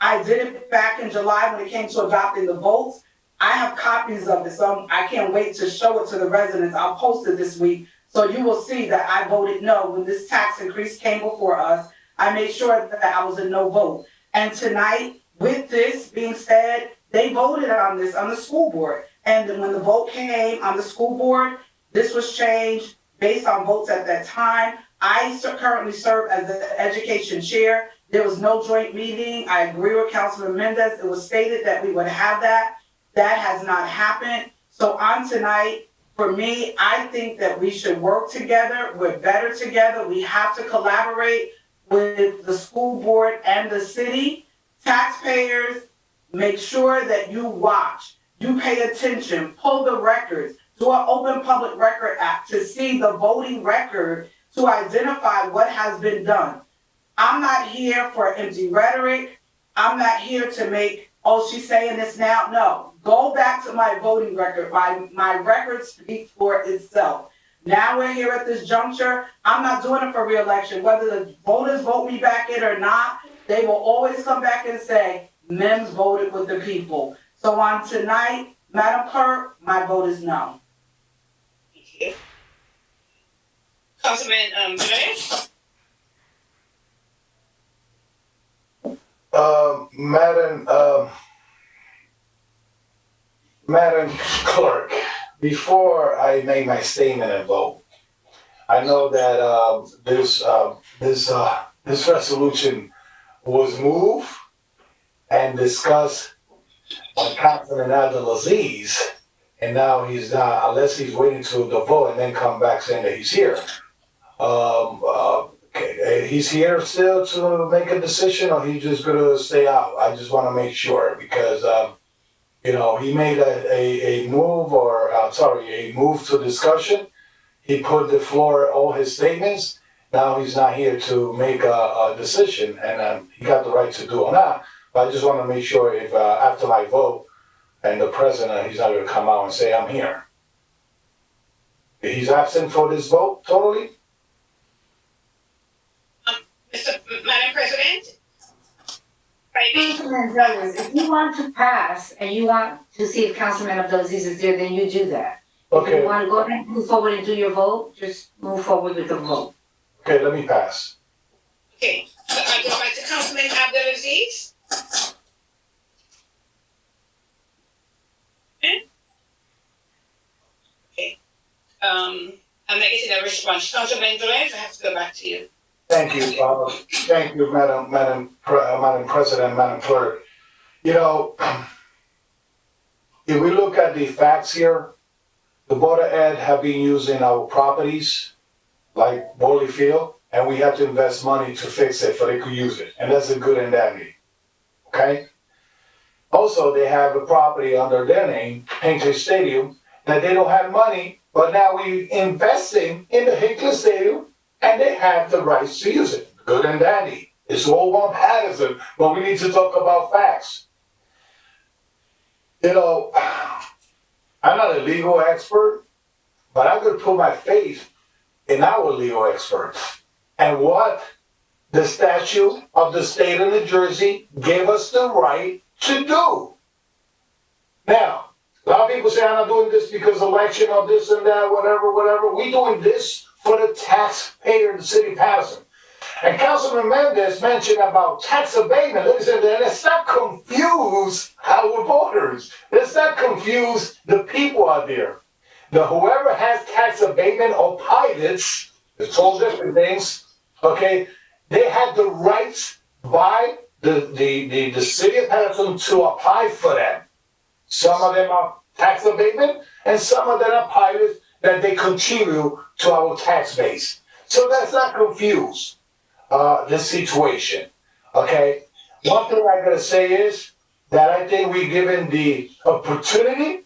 I did it back in July when it came to adopting the votes. I have copies of it, so I can't wait to show it to the residents. I'll post it this week, so you will see that I voted no when this tax increase came before us. I made sure that I was a no vote. And tonight, with this being said, they voted on this on the school board. And then when the vote came on the school board, this was changed based on votes at that time. I currently serve as the education chair. There was no joint meeting. I agree with Councilman Mendez. It was stated that we would have that. That has not happened. So on tonight, for me, I think that we should work together. We're better together. We have to collaborate with the school board and the city. Taxpayers, make sure that you watch, you pay attention, pull the records, do an Open Public Record Act to see the voting record to identify what has been done. I'm not here for empty rhetoric. I'm not here to make, oh, she's saying this now. No, go back to my voting record. My record speaks for itself. Now we're here at this juncture. I'm not doing it for re-election. Whether the voters vote me back in or not, they will always come back and say, Mims voted with the people. So on tonight, Madam Clerk, my vote is no. Thank you. Councilman Velez? Madam Clerk, before I make my statement and vote, I know that this resolution was moved and discussed by Councilman Abdelaziz, and now he's not, unless he's waiting to the vote and then come back saying that he's here. He's here still to make a decision, or he's just gonna stay out? I just wanna make sure, because, he made a move, or, a move to discussion. He put the floor, all his statements. Now he's not here to make a decision, and he got the right to do or not. But I just wanna make sure if, after my vote, and the president, he's not gonna come out and say, I'm here. He's absent for this vote, totally? Madam President? Councilman Velez, if you want to pass and you want to see if Councilman Abdelaziz is there, then you do that. If Okay, you want to go ahead and move forward and do your vote, just move forward with the vote. okay, let me pass. Okay, so I go back to Councilman Abdelaziz. Okay. I'm not getting a response. Councilman Velez, I have to go back to you. Thank you, Madam President, Madam Clerk. If we look at the facts here, the Board of Ed have been using our properties like Borley Field, and we have to invest money to fix it so they could use it, and that's a good indemnity, okay? Also, they have a property under their name, Hinckley Stadium, that they don't have money, but now we're investing in the Hinckley Stadium, and they have the rights to use it. Good and dandy. It's all one Paterson, but we need to talk about facts. I'm not a legal expert, but I'm going to put my faith in our legal experts and what the statute of the state of New Jersey gave us the right to do. Now, a lot of people say I'm not doing this because election or this and that, whatever. We're doing this for the taxpayer in the city of Paterson. And Councilman Mendez mentioned about tax abatement. Listen, let's not confuse our voters. Let's not confuse the people out there. Whoever has tax abatement or pilots, it's all different things, okay? They have the rights by the city of Paterson to apply for them. Some of them are tax abatement, and some of them are pilots that they contribute to our tax base. So let's not confuse this situation, okay? One thing I gotta say is that I think we're given the opportunity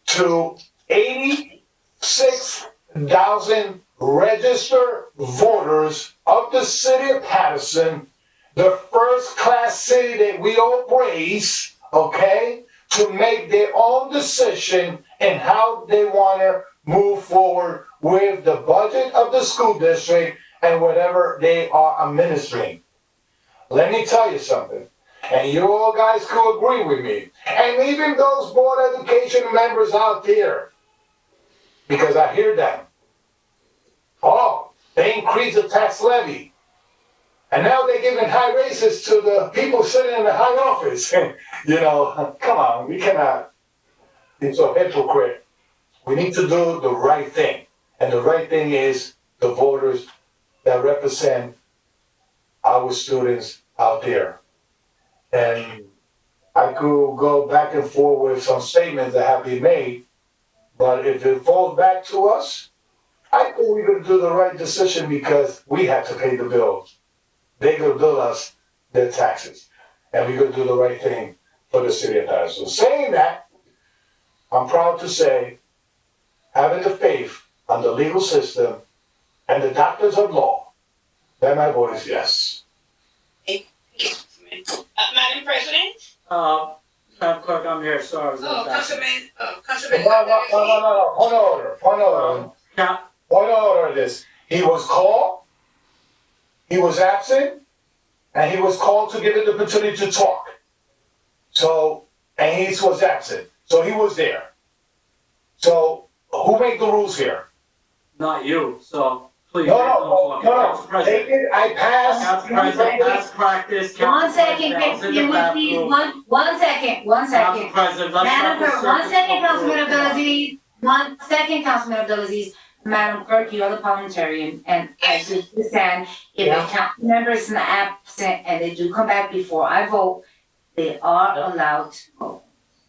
to 86,000 registered voters of the city of Paterson, the first class city that we all praise, okay, to make their own decision in how they want to move forward with the budget of the school district and whatever they are administering. Let me tell you something, and you all guys could agree with me, and even those board of education members out there, because I hear them. Oh, they increased the tax levy, and now they're giving high raises to the people sitting in the high office. Come on, we cannot be so hypocrite. We need to do the right thing, and the right thing is the voters that represent our students out there. And I could go back and forth with some statements that have been made, but if it falls back to us, I think we're going to do the right decision because we have to pay the bills. They're going to bill us their taxes, and we're going to do the right thing for the city of Paterson. Saying that, I'm proud to say, having the faith on the legal system and the doctors of law, then my vote is yes. Thank you, Madam President? Madam Clerk, I'm here, sorry. I was in the back. Councilman. No. Point of order. Count- Point of order this. He was called, he was absent, and he was called to give it the opportunity to talk. So, and he was absent, so he was there. So, who made the rules here? Not you, so please. No. Council President. Take it, I passed. Council President, past practice. One Council second, President, I was in the it would be, bathroom. one second. Council President, let's Madam not Clerk, be one second, circumspect. Councilman Abdulaziz. 1 second, Councilman Abdulaziz. Madam Clerk, you are the parliamentarian, and I do understand if a council member is absent and they do come back before I vote, they are allowed to vote.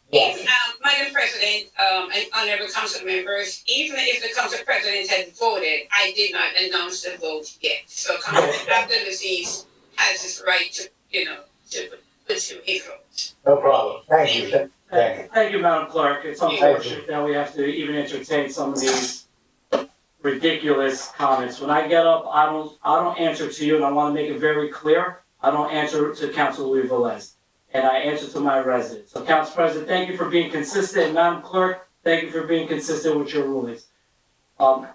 Yes, Madam President, and honorable council members, even if the council president had voted, I did not announce the vote yet. So Councilman Abdulaziz has his right to, to put to a vote. No problem. Thank you. Thank you, Madam Clerk. It's unfortunate that we have to even entertain some of these ridiculous comments. When I get up, I don't answer to you, and I want to make it very clear. I don't answer to Councilor Velez, and I answer to my residents. So, Council President, thank you for being consistent, and Madam Clerk, thank you for being consistent with your rulings. So,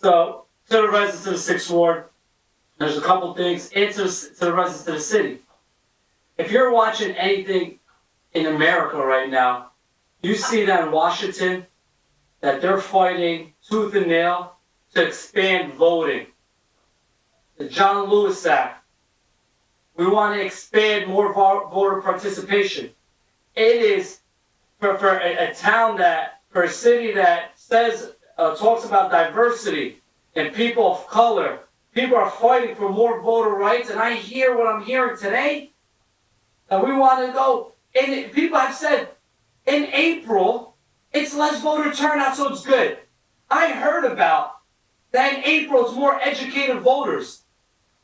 to the residents of the Sixth Ward, there's a couple things, and to the residents of the city. If you're watching anything in America right now, you see that in Washington, that they're fighting tooth and nail to expand voting. The John Lewis Act. We want to expand more voter participation. It is for a town that, for a city that says, talks about diversity and people of color. People are fighting for more voter rights, and I hear what I'm hearing today. And we want to go, and people have said, in April, it's less voter turnout, so it's good. I heard about that in April, it's more educated voters.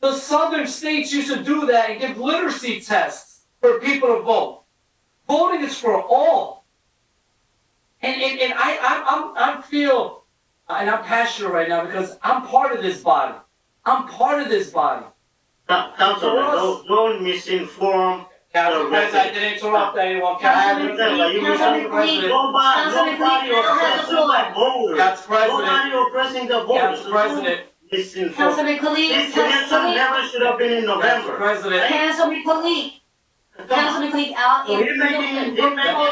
The southern states used to do that and give literacy tests for people to vote. Voting is for all. And I feel, and I'm passionate right now because I'm part of this body. I'm part of this body. Councilman, don't misinform. Council President, I didn't interrupt anyone. Council President, nobody oppressing the voters. Council President, Councilman Khalid. This election never should have been in November. President. Councilman Khalid. Councilman Khalid,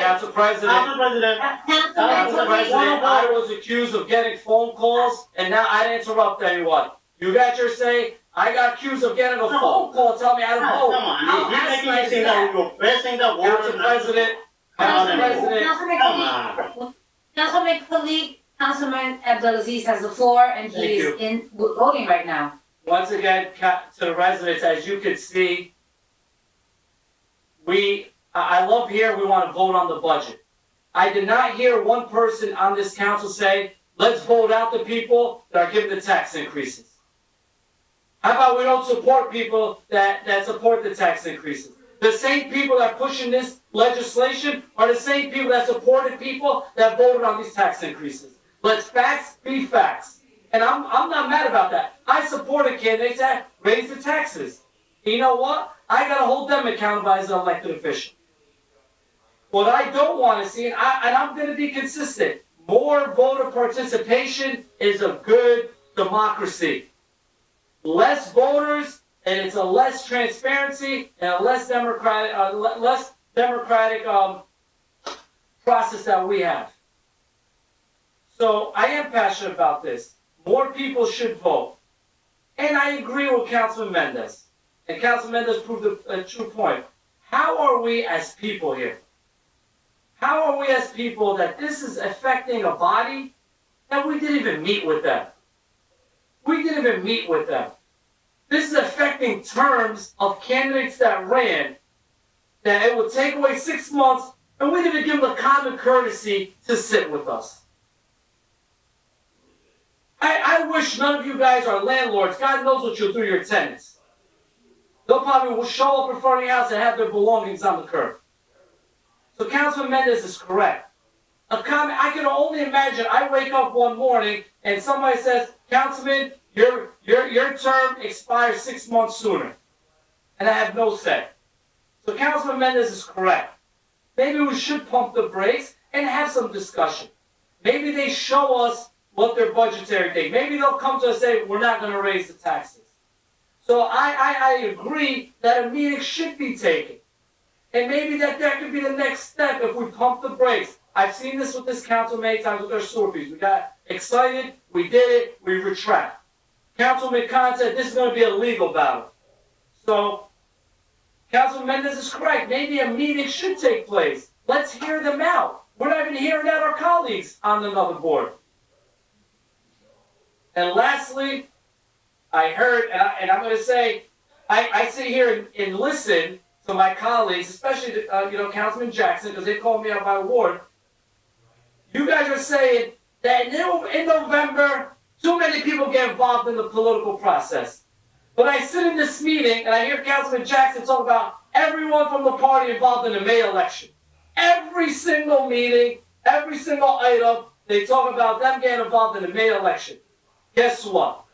Council President. Council President, I was accused of getting phone calls, and now I didn't interrupt anyone. You got your say. I got accused of getting a phone call telling me how to vote. Come on, you're making me think that you're pressing the voters. Council President. Council President. Councilman Khalid, Councilman Abdulaziz has the floor, and he is voting right now. Once again, to the residents, as you can see, I love here, we want to vote on the budget. I did not hear one person on this council say, let's vote out the people that are giving the tax increases. How about we don't support people that support the tax increases? The same people that are pushing this legislation are the same people that supported people that voted on these tax increases. Let's facts be facts. And I'm not mad about that. I supported candidates that raise the taxes. You know what? I gotta hold them accountable as an elected official. What I don't want to see, and I'm gonna be consistent, more voter participation is a good democracy. Less voters, and it's a less transparency and a less democratic process that we have. So I am passionate about this. More people should vote. And I agree with Councilman Mendez. And Councilman Mendez proved a true point. How are we as people here? How are we as people that this is affecting a body that we didn't even meet with them? We didn't even meet with them. This is affecting terms of candidates that ran, that it would take away 6 months, and we didn't even give them the common courtesy to sit with us. I wish none of you guys are landlords. God knows what you'll do to your tenants. They'll probably show up in front of your house and have their belongings on the curb. So Councilman Mendez is correct. A comment, I can only imagine, I wake up one morning and somebody says, Councilman, your term expires 6 months sooner. and I have no say. So Councilman Mendez is correct. Maybe we should pump the brakes and have some discussion. Maybe they show us what their budgetary thing. Maybe they'll come to us and say, we're not going to raise the taxes. So I agree that a meeting should be taken. And maybe that could be the next step if we pump the brakes. I've seen this with this council many times with our sewer fees. We got excited, we did it, we retract. Councilman Khan said this is going to be a legal battle. So, Councilman Mendez is correct. Maybe a meeting should take place. Let's hear them out. We're not even hearing out our colleagues on another board. And lastly, I heard, and I'm going to say, I sit here and listen to my colleagues, especially, Councilman Jackson, because they called me out by ward. You guys are saying that in November, too many people get involved in the political process. But I sit in this meeting and I hear Councilman Jackson talk about everyone from the party involved in the May election. Every single meeting, every single item, they talk about them getting involved in the May election. Guess what?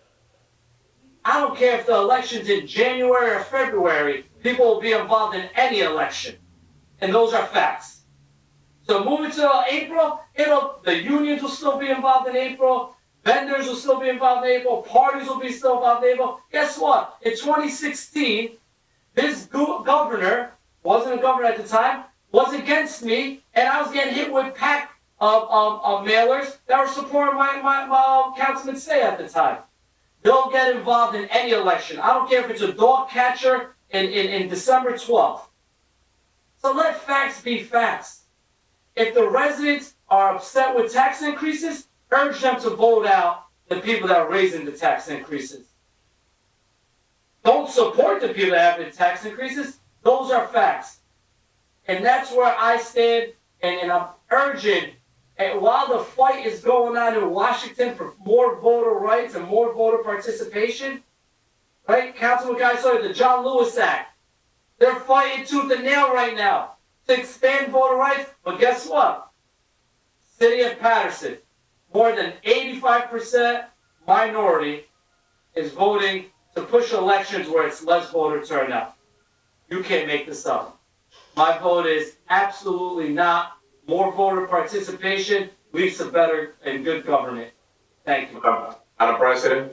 I don't care if the election's in January or February, people will be involved in any election. And those are facts. So moving to April, the unions will still be involved in April, vendors will still be involved in April, parties will be still involved in April. Guess what? In 2016, this governor, wasn't a governor at the time, was against me, and I was getting hit with pack mailers that were supporting my councilman say at the time. They'll get involved in any election. I don't care if it's a dog catcher in December 12th. So let facts be facts. If the residents are upset with tax increases, urge them to vote out the people that are raising the tax increases. Don't support the people that have the tax increases. Those are facts. And that's where I stand, and I'm urging, and while the fight is going on in Washington for more voter rights and more voter participation, right? Councilman Guy saw the John Lewis Act. They're fighting tooth and nail right now to expand voter rights. But guess what? City of Paterson, more than 85% minority is voting to push elections where it's less voter turnout. You can't make this up. My vote is absolutely not. More voter participation leads to better and good government. Thank you. Madam President?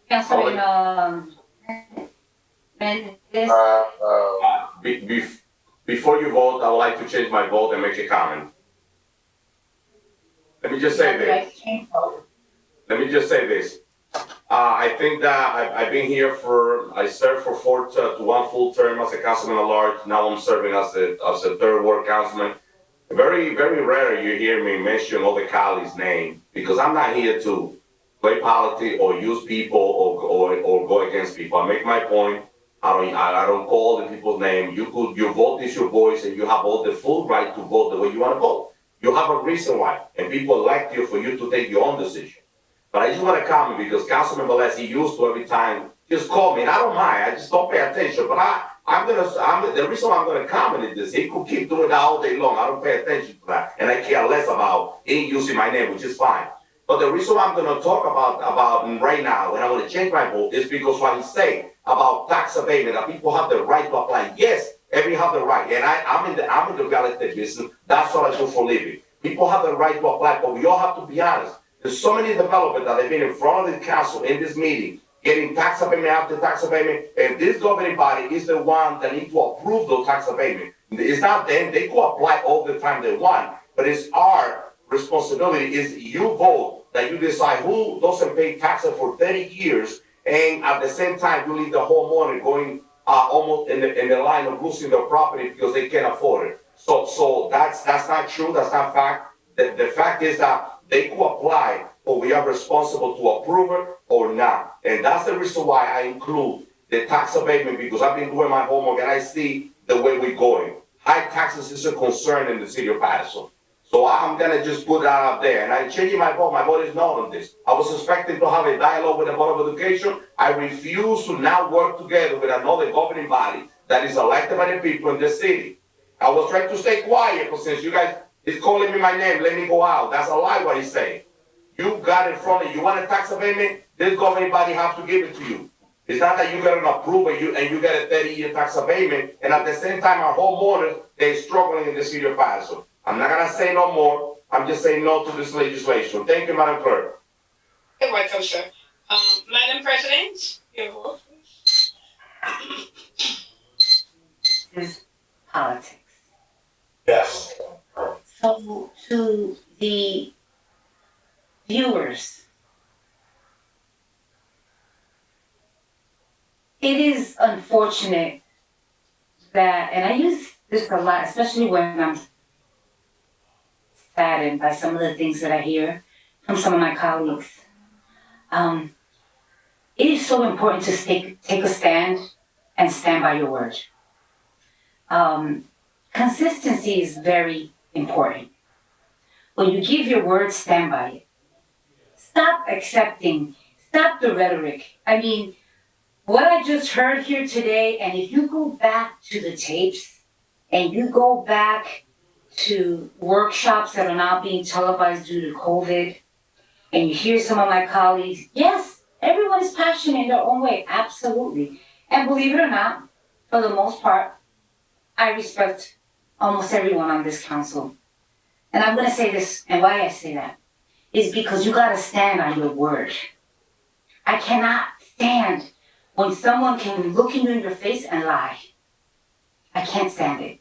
Councilman, Mendez. Before you vote, I would like to change my vote and make a comment. Let me just say this. I think that I've been here I served for one full term as a councilman at large. Now I'm serving as a third ward councilman. Very, very rare you hear me mention all the colleagues' names because I'm not here to play politics or use people or go against people. I make my point. I don't call the people's name. You vote is your voice, and you have all the full right to vote the way you want to vote. You have a reason why, and people elect you for you to take your own decision. But I just want to comment because Councilman Velez, he used to every time just call me, and I don't mind. I just don't pay attention. But the reason why I'm gonna comment is this: he could keep doing that all day long. I don't pay attention to that, and I care less about him using my name, which is fine. But the reason why I'm gonna talk about right now, and I'm gonna change my vote, is because what he's saying about tax abatement, that people have the right to apply. Yes, everyone have the right, and I'm in the real estate business. That's what I do for a living. People have the right to apply, but we all have to be honest. There's so many developers that have been in front of the council in this meeting, getting tax abatement after tax abatement, and this governing body is the one that needs to approve those tax abatement. It's not them, they go apply all the time they want, but it's our responsibility is you vote that you decide who doesn't pay taxes for 30 years, and at the same time you leave the homeowner going almost in the line of losing their property because they can't afford it. So that's not true, that's not fact. The fact is that they could apply, but we are responsible to approve it or not. And that's the reason why I include the tax abatement, because I've been doing my homework and I see the way we're going. High taxes is a concern in the city of Paterson. So I'm gonna just put that out there. And I'm changing my vote. My vote is not on this. I was expecting to have a dialogue with the Board of Education. I refuse to now work together with another governing body that is elected by the people in the city. I was trying to stay quiet, but since you guys is calling me my name, let me go out. That's a lie what he's saying. You got in front of you. You want a tax abatement? This governing body have to give it to you. It's not that you get an approval and you get a 30-year tax abatement, and at the same time, our homeowners, they're struggling in the city of Paterson. I'm not gonna say no more. I'm just saying no to this legislation. Thank you, Madam Clerk. You're welcome, sir. Madam President, your vote. Is politics. Yes. So to the viewers, it is unfortunate that, and I use this a lot, especially when I'm saddened by some of the things that I hear from some of my colleagues. It is so important to take a stand and stand by your word. Consistency is very important. When you give your word, stand by it. Stop the rhetoric. I mean, what I just heard here today, and if you go back to the tapes and you go back to workshops that are now being televised due to COVID, and you hear some of my colleagues, yes, everyone is passionate in their own way, absolutely. And believe it or not, for the most part, I respect almost everyone on this council. And I'm gonna say this, and why I say that is because you gotta stand on your word. I cannot stand when someone can look you in your face and lie. I can't stand it.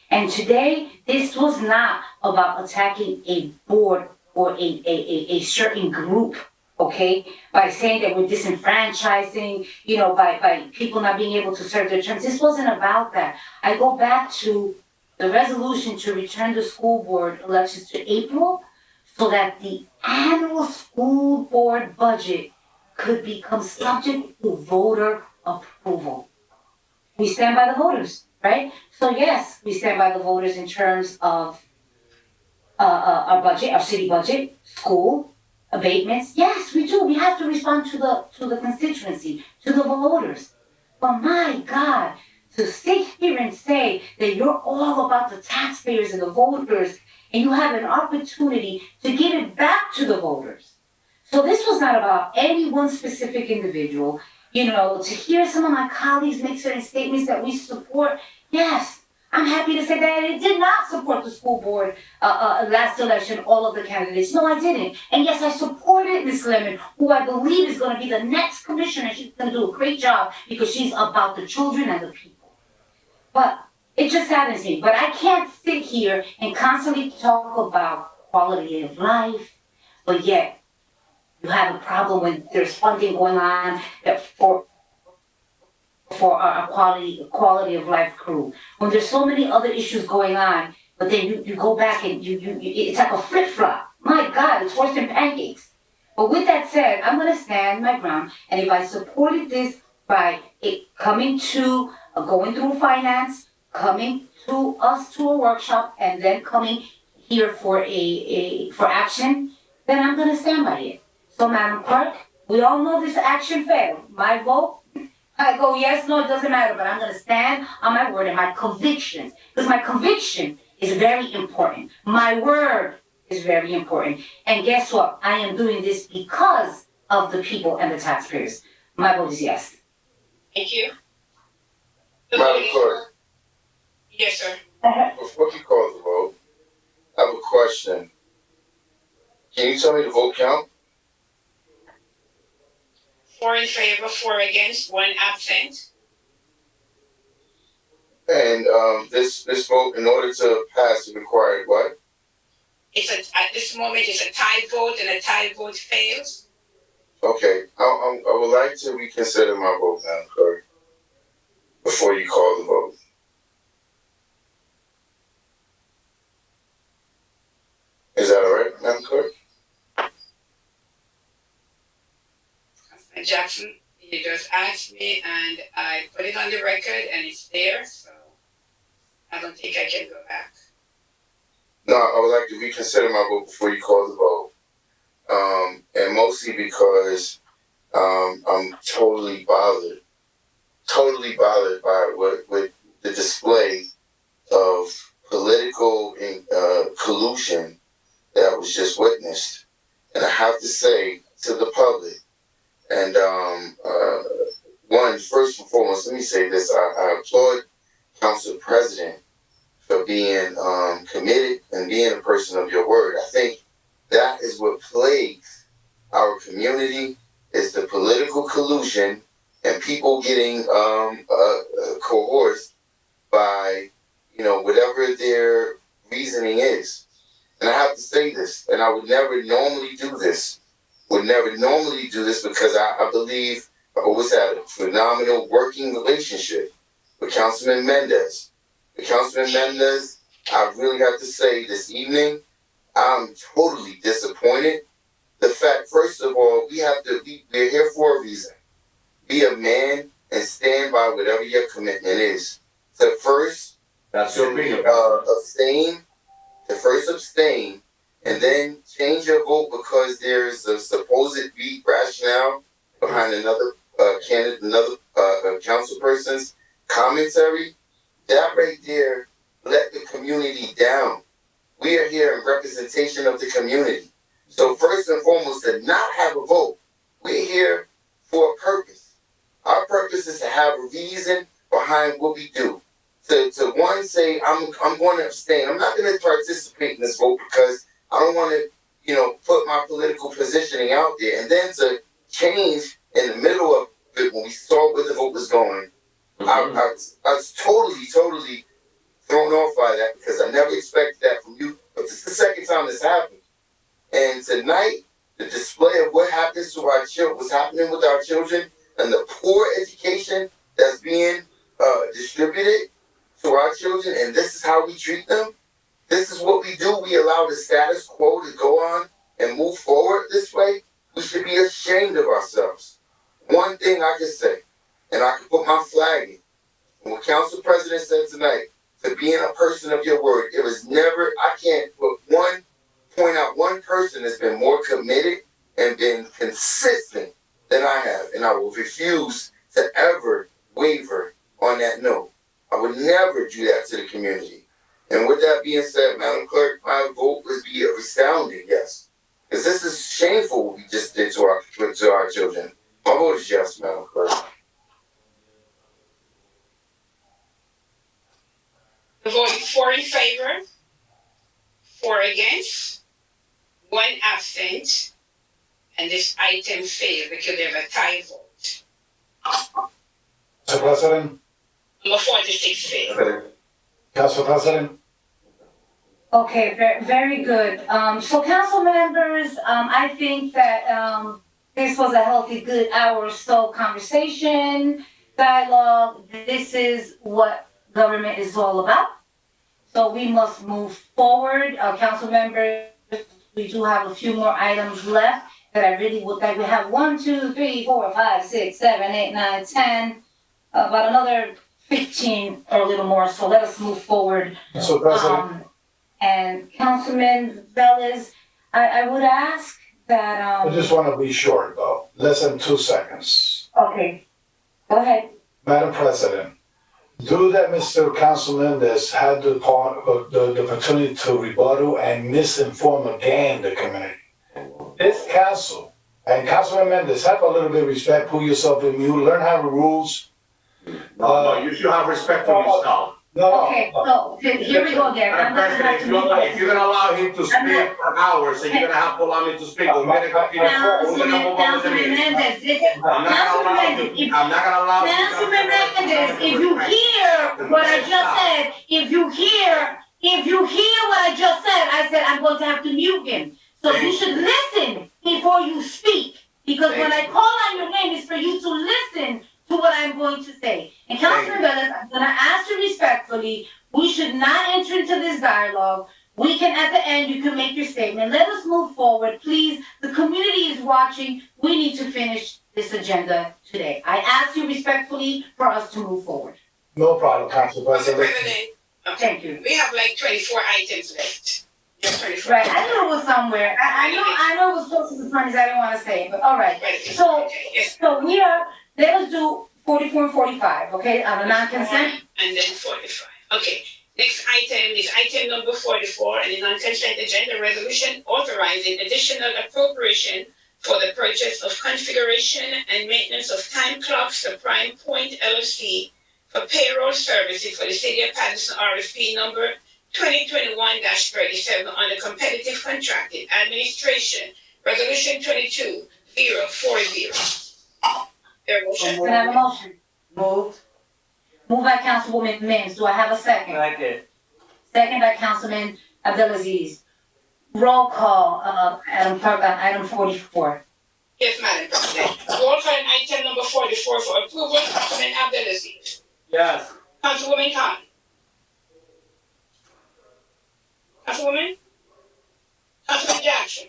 And today, this was not about attacking a board or a certain group, okay? By saying that we're disenfranchising, by people not being able to serve their terms. This wasn't about that. I go back to the resolution to return the school board elections to April so that the annual school board budget could become subject to voter approval. We stand by the voters, right? So yes, we stand by the voters in terms of our budget, our city budget, school, abatements. Yes, we do. We have to respond to the constituency, to the voters. But my God, to sit here and say that you're all about the taxpayers and the voters, and you have an opportunity to give it back to the voters. So this was not about any one specific individual. To hear some of my colleagues make certain statements that we support, yes, I'm happy to say that I did not support the school board last election, all of the candidates. No, I didn't. And yes, I supported Ms. Lemon, who I believe is going to be the next commissioner. She's going to do a great job because she's about the children and the people. But it just saddens me. But I can't sit here and constantly talk about quality of life, but yet you have a problem when there's funding going on for our quality of life crew. When there's so many other issues going on, but then you go back and it's like a flip-flop. My God, it's worse than pancakes. But with that said, I'm gonna stand my ground, and if I supported this by it coming to, going through finance, coming to us to a workshop, and then coming here for for action, then I'm gonna stand by it. So Madam Clerk, we all know this action failed. My vote, I go yes, no, it doesn't matter, but I'm gonna stand on my word and my convictions, because my conviction is very important. My word is very important. And guess what? I am doing this because of the people and the taxpayers. My vote is yes. Thank you. Madam Clerk, Yes, sir. before you call the vote, I have a question. Can you tell me the vote count? 4 in favor, 4 against, 1 absent. And this vote, in order to pass, it required what? At this moment, it's a tie vote, and a tie vote fails. Okay, I would like to reconsider my vote, Madam Clerk, before you call the vote. Is that all right, Madam Clerk? Councilman Jackson, you just asked me, and I put it on the record, and it's there, so I don't think I can go back. No, I would like to reconsider my vote before you call the vote. And mostly because I'm totally bothered by what the display of political collusion that was just witnessed. And I have to say to the public and first and foremost, let me say this. I applaud Council President for being committed and being a person of your word. I think that is what plagues our community, is the political collusion and people getting coerced by, whatever their reasoning is. And I have to say this, and I would never normally do this. Because I believe I always had a phenomenal working relationship with Councilman Mendez. I really have to say this evening, I'm totally disappointed. The fact, first of all, we're here for a reason. Be a man and stand by whatever your commitment is. So first, That's your opinion. Abstain, and then change your vote because there's a supposed weak rationale behind another candidate, another council person's commentary. That right there let the community down. We are here in representation of the community. So first and foremost, to not have a vote, we're here for a purpose. Our purpose is to have a reason behind what we do. To one say, I'm going to abstain. I'm not going to participate in this vote because I don't want to, put my political positioning out there. And then to change in the middle of it when we saw where the vote was going, I was totally thrown off by that because I never expected that from you. But this is the second time this happened. And tonight, the display of what happens to our children, what's happening with our children, and the poor education that's being distributed to our children, and this is how we treat them. This is what we do. We allow the status quo to go on and move forward this way. We should be ashamed of ourselves. One thing I can say, and I can put my flag in, what Council President said tonight, to being a person of your word, it was never, I can't point out one person that's been more committed and been consistent than I have, and I will refuse to ever waver on that note. I would never do that to the community. And with that being said, Madam Clerk, my vote would be a resounding yes. Because this is shameful what we just did to our children. My vote is yes, Madam Clerk. Voting 4 in favor, 4 against, 1 absent, and this item failed because they have a tie vote. Mr. President? Number 46 failed. Council President? Okay, very good. So council members, I think that this was a healthy, good hour or so conversation, dialogue. This is what government is all about. So we must move forward. Council members, we do have a few more items left that I really would like. We have 1, 2, 3, 4, 5, 6, 7, 8, 9, 10, about another 15 or a little more. So let us move forward. So President? And Councilman Velez, I would ask that, I just want to be short though, less than 2 seconds. Okay, go ahead. Madam President, due that Mr. Councilman has had the opportunity to rebuttal and misinform again the community. This council, and Councilman Mendez, have a little bit of respect, pull yourself in mute, learn how the rules. No, you should have respect for yourself. Okay, so here we go again. I'm not President, if you're gonna allow him to speak for hours, so you're gonna have to allow me to speak. Councilman Mendez, I'm not gonna allow. Councilman Mendez, if you hear what I just said, if you hear what I just said, I said I'm going to have to mute him. So you should listen before you speak, because when I call on your name, it's for you to listen to what I'm going to say. And Councilman Velez, I'm gonna ask you respectfully, we should not enter into this dialogue. We can, at the end, you can make your statement. Let us move forward, please. The community is watching. We need to finish this agenda today. I ask you respectfully for us to move forward. No problem, Council President. Thank you. We have like 24 items left. Yes, 24. Right, I knew it was somewhere. I know it was close to the front, I didn't want to say it, but all right. So we are, let us do 44 and 45, okay, on a non-consent? And then 45. Okay. Next item is item number 44, and a non-consent agenda resolution authorizing additional appropriation for the purchase of configuration and maintenance of time clocks to Prime Point LLC for payroll services for the City of Paterson RFP number 2021-37 on the competitive contracted administration, resolution 22040. There a motion? Can I have a motion? Moved. Moved by Councilwoman Mims. Do I have a second? Second. Second by Councilman Abdelaziz. Roll call, Madam Clerk, on item 44. Yes, Madam President. Roll call on item number 44 for approval. Councilman Abdelaziz. Yes. Councilwoman Khan. Councilwoman? Councilman Jackson.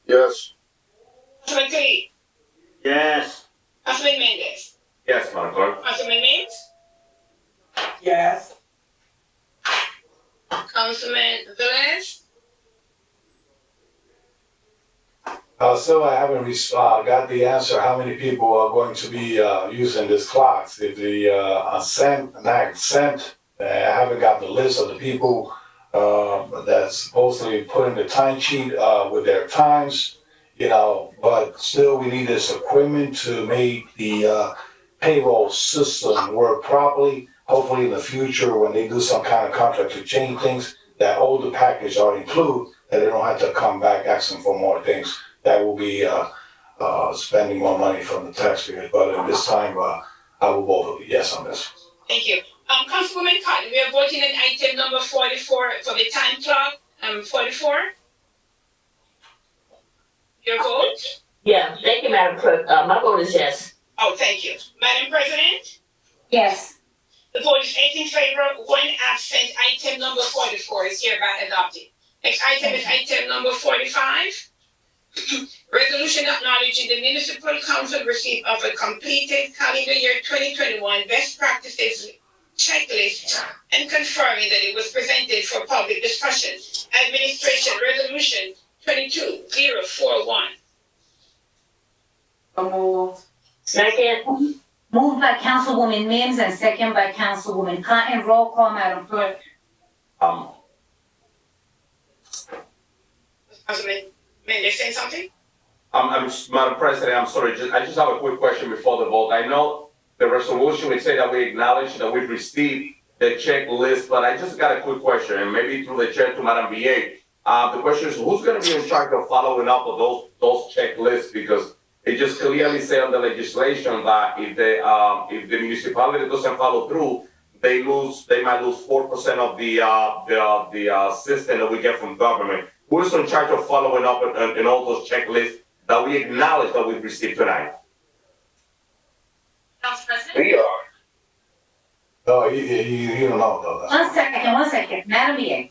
Yes. Councilman Khalid. Yes. Councilman Mendez. Yes, Madam Clerk. Councilman Mims. Yes. Councilman Velez. Still, I haven't got the answer, how many people are going to be using these clocks? If the I haven't got the list of the people that's supposedly putting the time sheet with their times, but still we need this equipment to make the payroll system work properly. Hopefully in the future, when they do some kind of contract to change things, that older package already include, that they don't have to come back asking for more things. That will be spending more money from the taxpayers, but at this time, I will vote yes on this. Thank you. Councilwoman Cotton, we are voting on item number 44 for the time clock. 44. Your vote? Yeah, thank you, Madam Clerk. My vote is yes. Oh, thank you. Madam President? Yes. The vote is 8 in favor, 1 absent. Item number 44 is hereby adopted. Next item is item number 45. Resolution acknowledging the municipal council receipt of a completed calendar year 2021 best practices checklist and confirming that it was presented for public discussion. Administration Resolution 22041. So moved. Second. Moved by Councilwoman Mims and second by Councilwoman Cotton. Roll call, Madam Clerk. Councilman Mendez saying something? Madam President, I'm sorry, I just have a quick question before the vote. I know the resolution would say that we acknowledge that we've received the checklist, but I just got a quick question, and maybe through the chair to Madam BA. The question is, who's gonna be in charge of following up with those checklists? Because it just clearly say on the legislation that if the municipality doesn't follow through, they might lose 4% of the assistance that we get from government. Who is in charge of following up in all those checklists that we acknowledge that we've received tonight? Council President? We are. No, you don't know though. One second. Madam BA.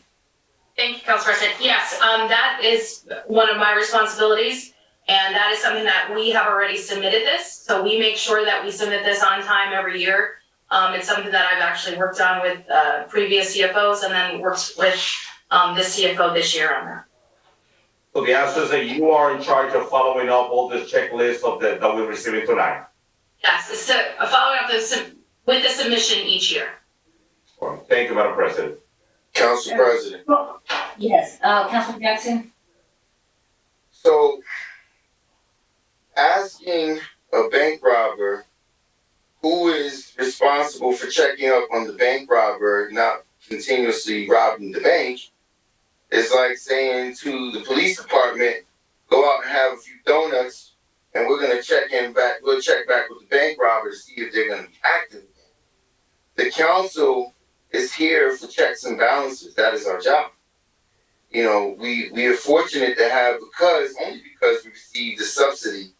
Thank you, Council President. Yes, that is one of my responsibilities, and that is something that we have already submitted this. So we make sure that we submit this on time every year. It's something that I've actually worked on with previous CFOs and then worked with this CFO this year on that. So the answer is that you are in charge of following up all the checklists that we're receiving tonight. Yes, it's following up with the submission each year. Thank you, Madam President. Council President. Yes, Councilman Jackson. So, asking a bank robber who is responsible for checking up on the bank robber not continuously robbing the bank is like saying to the police department, go out and have a few donuts and we'll check back with the bank robber to see if they're gonna be active again. The council is here for checks and balances. That is our job. We are fortunate to have only because we received a subsidy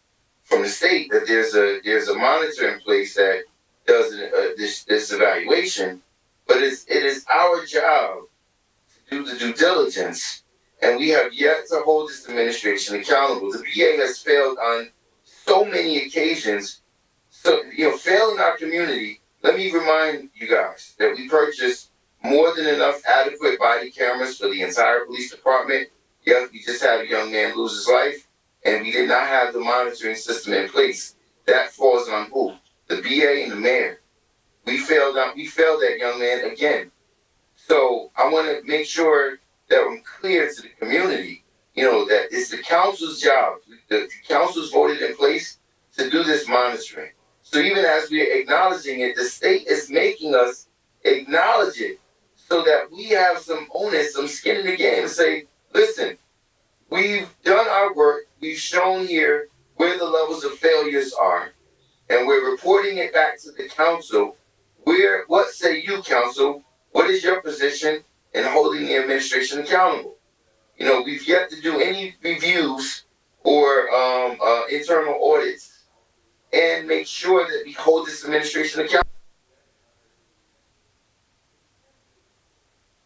from the state that there's a monitor in place that does this evaluation, but it is our job to do the due diligence, and we have yet to hold this administration accountable. The VA has failed on so many occasions. So, failing our community. Let me remind you guys that we purchased more than enough adequate body cameras for the entire police department. Yet we just had a young man lose his life, and we did not have the monitoring system in place. That falls on who? The BA and the mayor. We failed that young man again. So I want to make sure that I'm clear to the community that it's the council's job. The council's voted in place to do this monitoring. So even as we're acknowledging it, the state is making us acknowledge it so that we have some onus, some skin in the game and say, listen, we've done our work. We've shown here where the levels of failures are, and we're reporting it back to the council. What say you, council? What is your position in holding the administration accountable? We've yet to do any reviews or internal audits and make sure that we hold this administration accountable.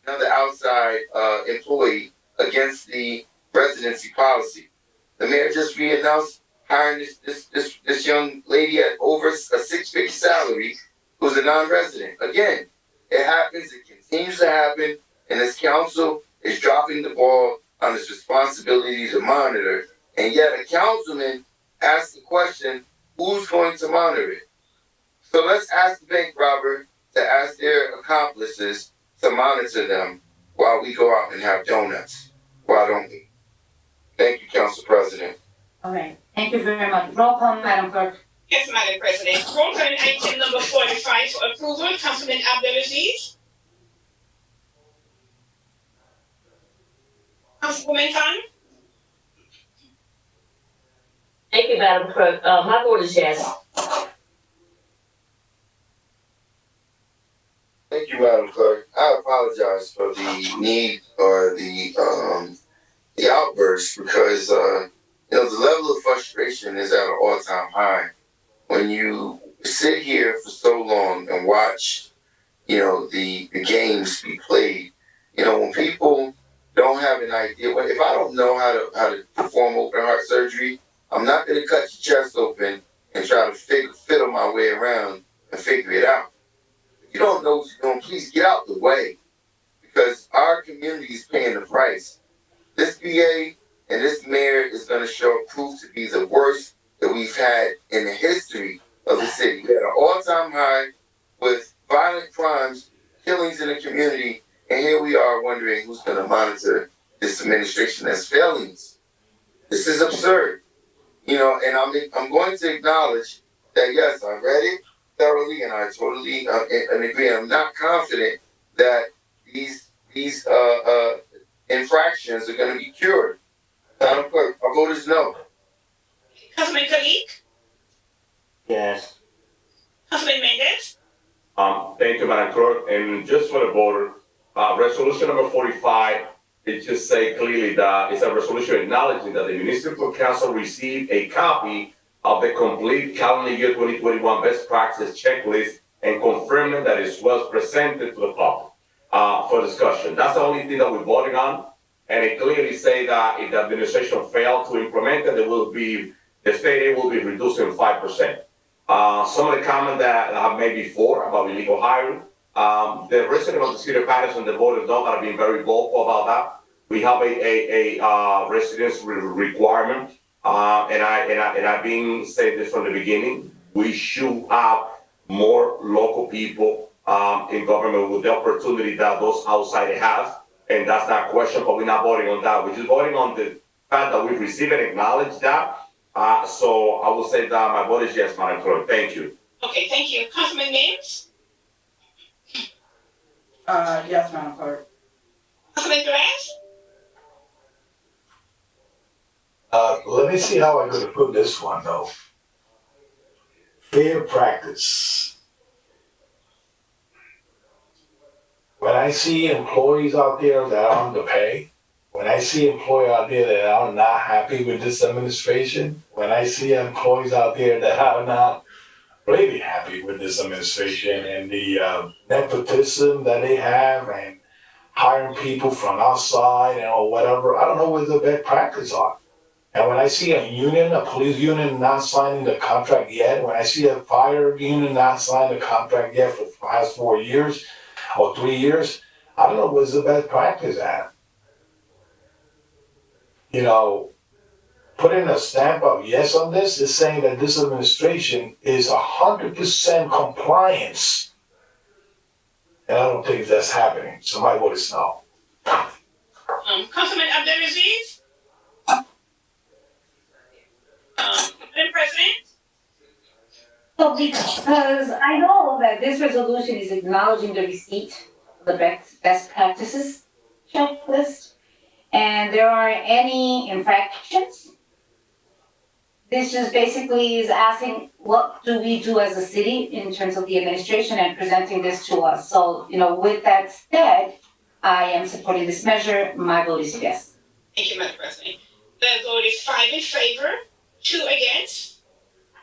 Another outside employee against the residency policy. The mayor just re-announced hiring this young lady at over a six-figure salary who's a non-resident. Again, it happens, it continues to happen, and this council is dropping the ball on its responsibility to monitor, and yet a councilman asked the question, who's going to monitor it? So let's ask the bank robber to ask their accomplices to monitor them while we go out and have donuts. Why don't we? Thank you, Council President. All right, thank you very much. Roll call, Madam Clerk. Yes, Madam President. Roll call on item number 45 for approval. Councilman Abdelaziz. Councilwoman Khan. Thank you, Madam Clerk. My vote is yes. Thank you, Madam Clerk. I apologize for the need or the outburst because the level of frustration is at an all-time high. When you sit here for so long and watch, the games be played, when people don't have an idea, if I don't know how to perform open heart surgery, I'm not going to cut your chest open and try to fiddle my way around and figure it out. If you don't know what you're doing, please get out the way because our community is paying the price. This VA and this mayor is going to show proof to be the worst that we've had in the history of the city. We had an all-time high with violent crimes, killings in the community, and here we are wondering who's going to monitor this administration that's failing us. This is absurd. And I'm going to acknowledge that, yes, I read it thoroughly and I totally agree. I'm not confident that these infractions are going to be cured. Madam Clerk, our vote is no. Councilman Kalik. Yes. Councilman Mendez. Thank you, Madam Clerk. And just for the voter, resolution number 45, it just say clearly that it's a resolution acknowledging that the Municipal Council received a copy of the complete calendar year 2021 best practice checklist and confirming that it was presented to the public for discussion. That's the only thing that we're voting on. And it clearly say that if the administration failed to implement it, the state aid will be reduced in 5%. Some of the comments that I have made before about illegal hiring, the resident of the city of Paterson, the voters know that I've been very vocal about that. We have a residence requirement, and I've been saying this from the beginning. We should have more local people in government with the opportunity that those outside have, and that's not a question. But we're not voting on that. We're just voting on the fact that we've received and acknowledged that. So I will say that my vote is yes, Madam Clerk. Thank you. Okay, thank you. Councilman Mims. Yes, Madam Clerk. Councilman Glass. Let me see how I'm going to put this one though. Fair practice. When I see employees out there that are underpaid, when I see employees out there that are not happy with this administration, when I see employees out there that are not really happy with this administration and the nepotism that they have and hiring people from outside or whatever, I don't know what the best practice are. And when I see a union, a police union not signing the contract yet, when I see a fire union not signing the contract yet for the past 4 years or 3 years, I don't know what's the best practice at. Putting a stamp of yes on this is saying that this administration is 100% compliance. And I don't think that's happening. So my vote is no. Councilman Abdelaziz. Madam President? So because I know that this resolution is acknowledging the receipt of the best practices checklist, and there are any infractions. This just basically is asking, what do we do as a city in terms of the administration and presenting this to us? So, with that said, I am supporting this measure. My vote is yes. Thank you, Madam President. The vote is 5 in favor, 2 against,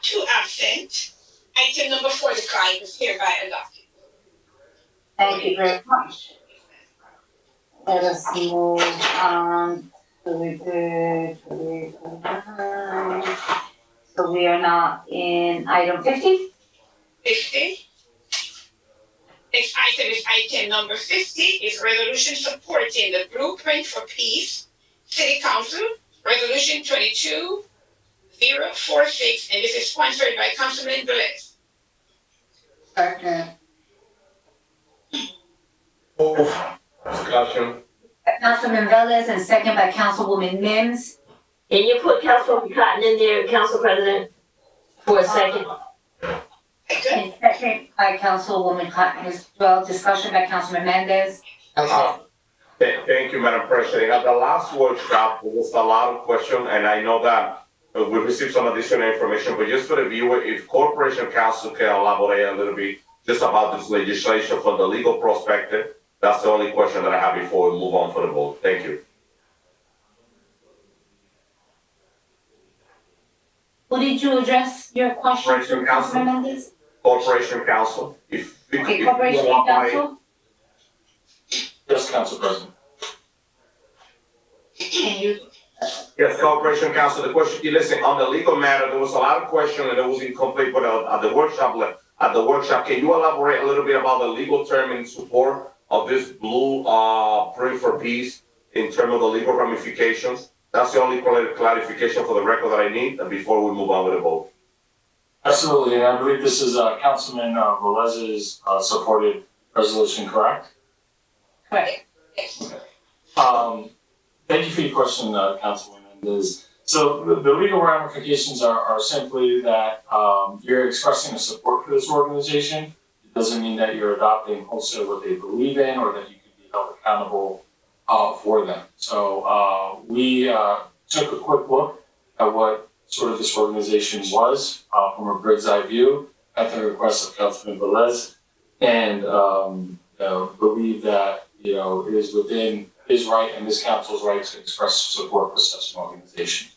2 absent. Item number 45 is hereby adopted. Thank you very much. Let us move on to so we are now in item 50. 50. Next item is item number 50, is resolution supporting the Blueprint for Peace, City Council, Resolution 22046, and this is sponsored by Councilman Velez. Second. Move. Discussion. Councilman Velez and second by Councilwoman Mims. Can you put Councilwoman Cotton in there, Council President, for a second? And second by Councilwoman Cotton as well. Discussion by Councilman Mendez. Thank you, Madam President. At the last workshop, there was a lot of questions, and I know that we received some additional information, but just for the viewer, if Corporation Council can elaborate a little bit just about this legislation from the legal perspective, that's the only question that I have before we move on for the vote. Thank you. Who did you address your question Corporation to, Council. Councilman Mendez? Corporation Council. Okay, Corporation Council. Yes, Council President. Can you? Yes, Corporation Council, the question, listen, on the legal matter, there was a lot of question and it was incomplete, but at the workshop, can you elaborate a little bit about the legal term in support of this Blueprint for Peace in terms of the legal ramifications? That's the only clarification for the record that I need before we move on with the vote. Absolutely, and I believe this is Councilman Velez's supported resolution, correct? Correct. Thank you for your question, Councilman Mendez. So the legal ramifications are simply that you're expressing a support for this organization. It doesn't mean that you're adopting wholesale what they believe in or that you can be held accountable for them. So we took a quick look at what sort of this organization was from a bird's eye view at the request of Councilman Velez, and believe that it is within his right and this council's right to express support for such an organization.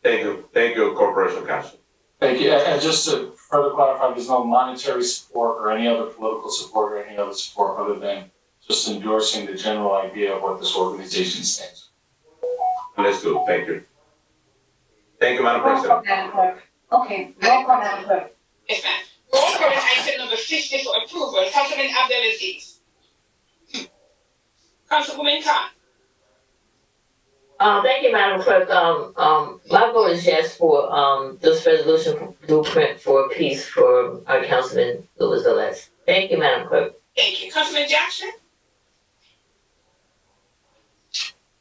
Thank you, Corporation Council. Thank you, and just to further clarify, there's no monetary support or any other political support or any other support other than just endorsing the general idea of what this organization stands for. Understood, thank you. Thank you, Madam President. Madam Clerk. Okay, roll call, Madam Clerk. Yes, ma'am. Roll call on item number 50 for approval. Councilman Abdelaziz. Councilwoman Khan. Thank you, Madam Clerk. My vote is yes for this resolution Blueprint for Peace for our Councilman Louis Velez. Thank you, Madam Clerk. Thank you. Councilman Jackson.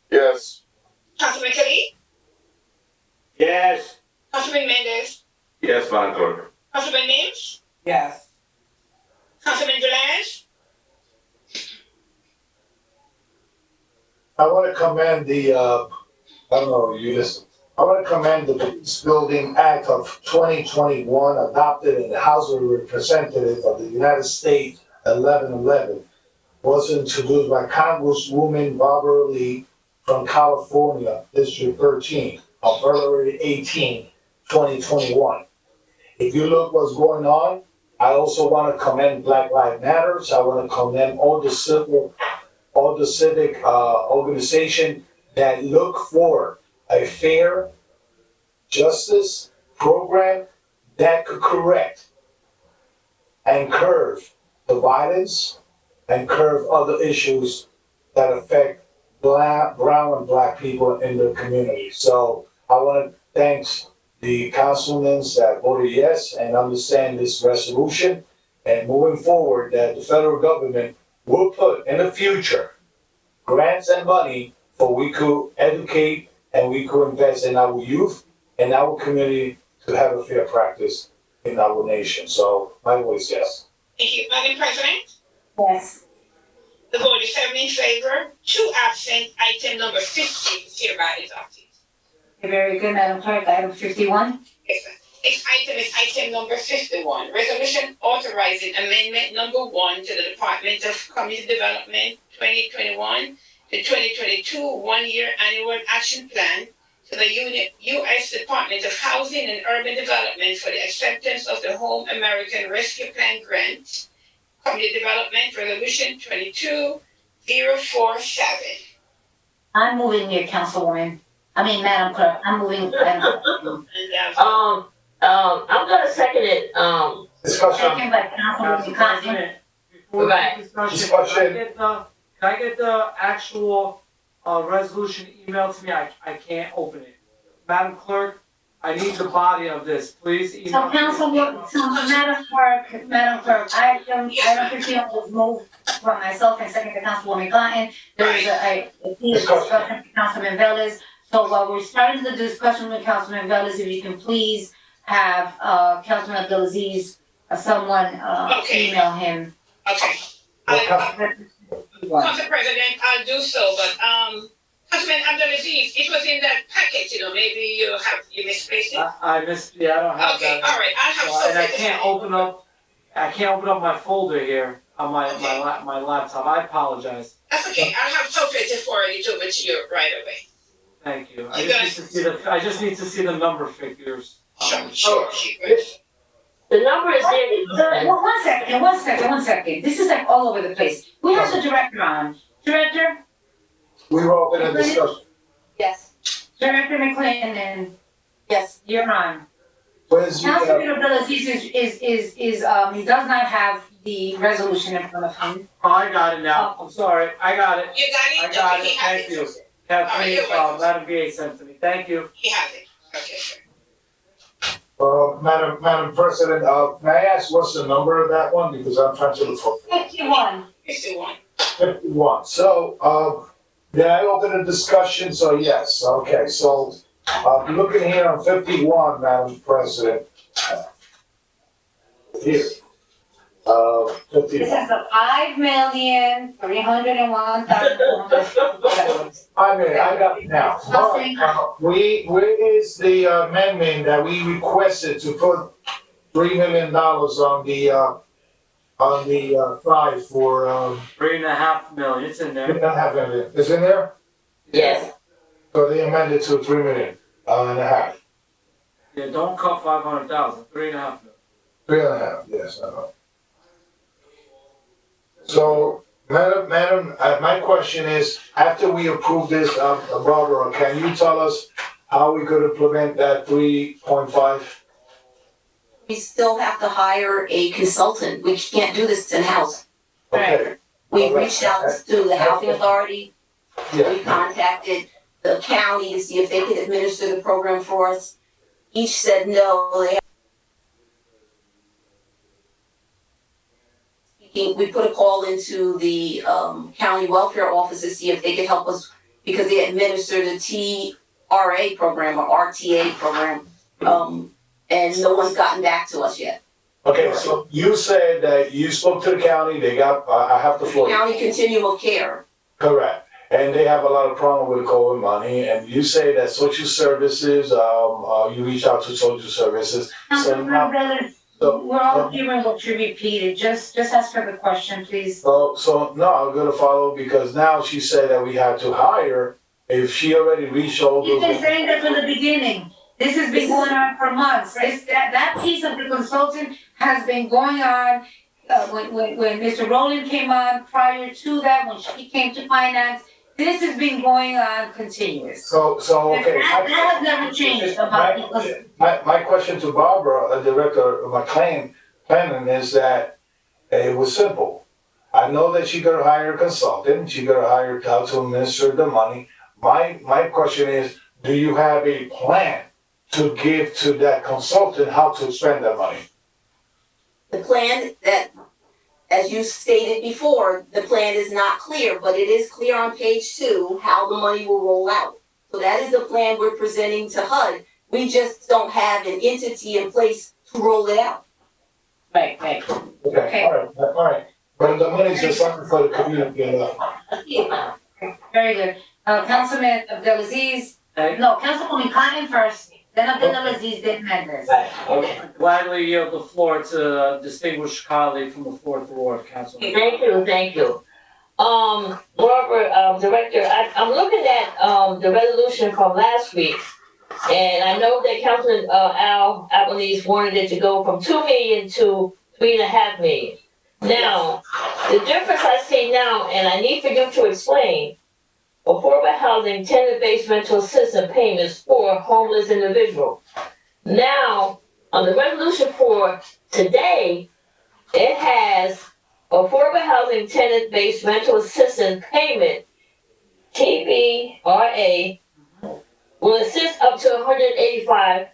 Yes. Councilman Khalid. Yes. Councilman Mendez. Yes, Madam Clerk. Councilman Mims. Yes. Councilman Velez. I want to commend the, I don't know, you listen. I want to commend the Peace Building Act of 2021 adopted in the House of Representatives of the United States 1111. Was introduced by Congresswoman Barbara Lee from California, District 13, on February 18, 2021. If you look what's going on, I also want to commend Black Lives Matter. I want to commend all the civic organization that look for a fair justice program that could correct and curb the violence and curb other issues that affect brown and black people in the community. So I want to thank the councilmen that voted yes and understand this resolution, and moving forward that the federal government will put in the future grants and money for we could educate and we could invest in our youth in our community to have a fair practice in our nation. So my vote is yes. Thank you. Madam President, Yes. the vote is 7 in favor, 2 absent. Item number 50 is hereby adopted. Very good, Madam Clerk. Item 51. Yes, sir. Next item is item number 51, resolution authorizing amendment number 1 to the Department of Community Development 2021 to 2022 one-year annual action plan to the U.S. Department of Housing and Urban Development for the acceptance of the Home American Rescue Plan grant, Community Development Resolution 22047. I'm moving here, Councilwoman. Madam Clerk. I'm moving. I'm gonna second it, Discussion. Second by Councilwoman Cotton. Before the Right. discussion, Discussion. can I get the actual, resolution emailed to me? I can't open it. Madam Clerk, I need the body of this, please email. So Madam Clerk, item 51 was moved from myself and second to Councilwoman Cotton. There is a discussion with Councilman Velez. So while we're starting the discussion with Councilman Velez, if you can please have, Councilman Abdulaziz, someone, Okay. email him. Okay. Council President, I'll do so, but, Councilman Abdulaziz, it was in that packet, maybe you misplaced it? I missed, I don't have that. Okay, all right, I'll have So, and I Sophie. can't open up my folder here on my laptop. I apologize. That's okay, I'll have Sophie to forward it over to you right away. Thank you. You I just need to see the number figures. Sure. the number is there. One second. This is like all over the place. We have the director on. Director? We were open a discussion. Yes. Director McLean and. Yes. You're on. Where's the, Councilman Abdulaziz is, he does not have the resolution in front of him. Oh, I got it now. I'm sorry. I got it. You got it? I got Okay, it. he has Thank you. All right, Kathleen, you're welcome. Madam VA sent to me. Thank you. He has it. Okay, sir. Madam President, may I ask what's the number of that one? Because I'm trying to look for 51. 51. So, did I open a discussion? So yes, okay, so, looking here on 51, Madam President. Here. 51. This is the 5,301,400. I got it now. Where is the amendment that we requested to put $3 million on the side for, $3.5 million. It's in there. $3.5 million. Is in there? Yes. So they amended to $3 million and a half. Yeah, don't cut 500,000. $3.5 million. $3.5, yes, I know. So, Madam, my question is, after we approve this, Barbara, can you tell us how we could implement that 3.5? We still have to hire a consultant. We can't do this in-house. Okay. We reached out to the housing authority. Yeah. We contacted the county to see if they could administer the program for us. Each said no. We put a call into the county welfare office to see if they could help us because they administer the TRA program or RTA program. And no one's gotten back to us yet. Okay, so you said that you spoke to the county, they got, I have the floor. County Continuum of Care. Correct. And they have a lot of problem with COVID money, and you say that social services, you reach out to social services. So now, We're all hearing what you repeated. Just ask her the question, please. so no, I'm gonna follow because now she said that we had to hire, if she already reached all You've been those. saying that from the beginning. This has been going on for months. That piece of the consultant has been going on, when Mr. Rowland came on, prior to that, when she came to finance. This has been going on continuous. So, okay. That has never changed My question to Barbara, Director McLean, is that it was simple. I know that she gotta hire a consultant, she gotta hire how to administer the money. My question is, do you have a plan to give to that consultant how to spend that money? The plan that, as you stated before, the plan is not clear, but it is clear on page 2 how the money will roll out. So that is the plan we're presenting to HUD We just don't have an entity in place to roll it out. Right. Okay, all right. But the money's just something for the community, Very good. Councilman Abdelaziz, no, Councilwoman Cotton first, then Abdelaziz, then Mendez. Okay. Gladly yield the floor to a distinguished colleague from the fourth ward, Councilman. Thank you. Barbara, Director, I'm looking at, the resolution from last week. And I know that Councilman, Al Albanese wanted it to go from 2 million to 3.5 million. Now, the difference I see now, and I need for you to explain, affordable housing tenant-based rental assistance payments for homeless individuals. Now, on the resolution for today, it has affordable housing tenant-based rental assistance payment, TBRA, will assist up to 185.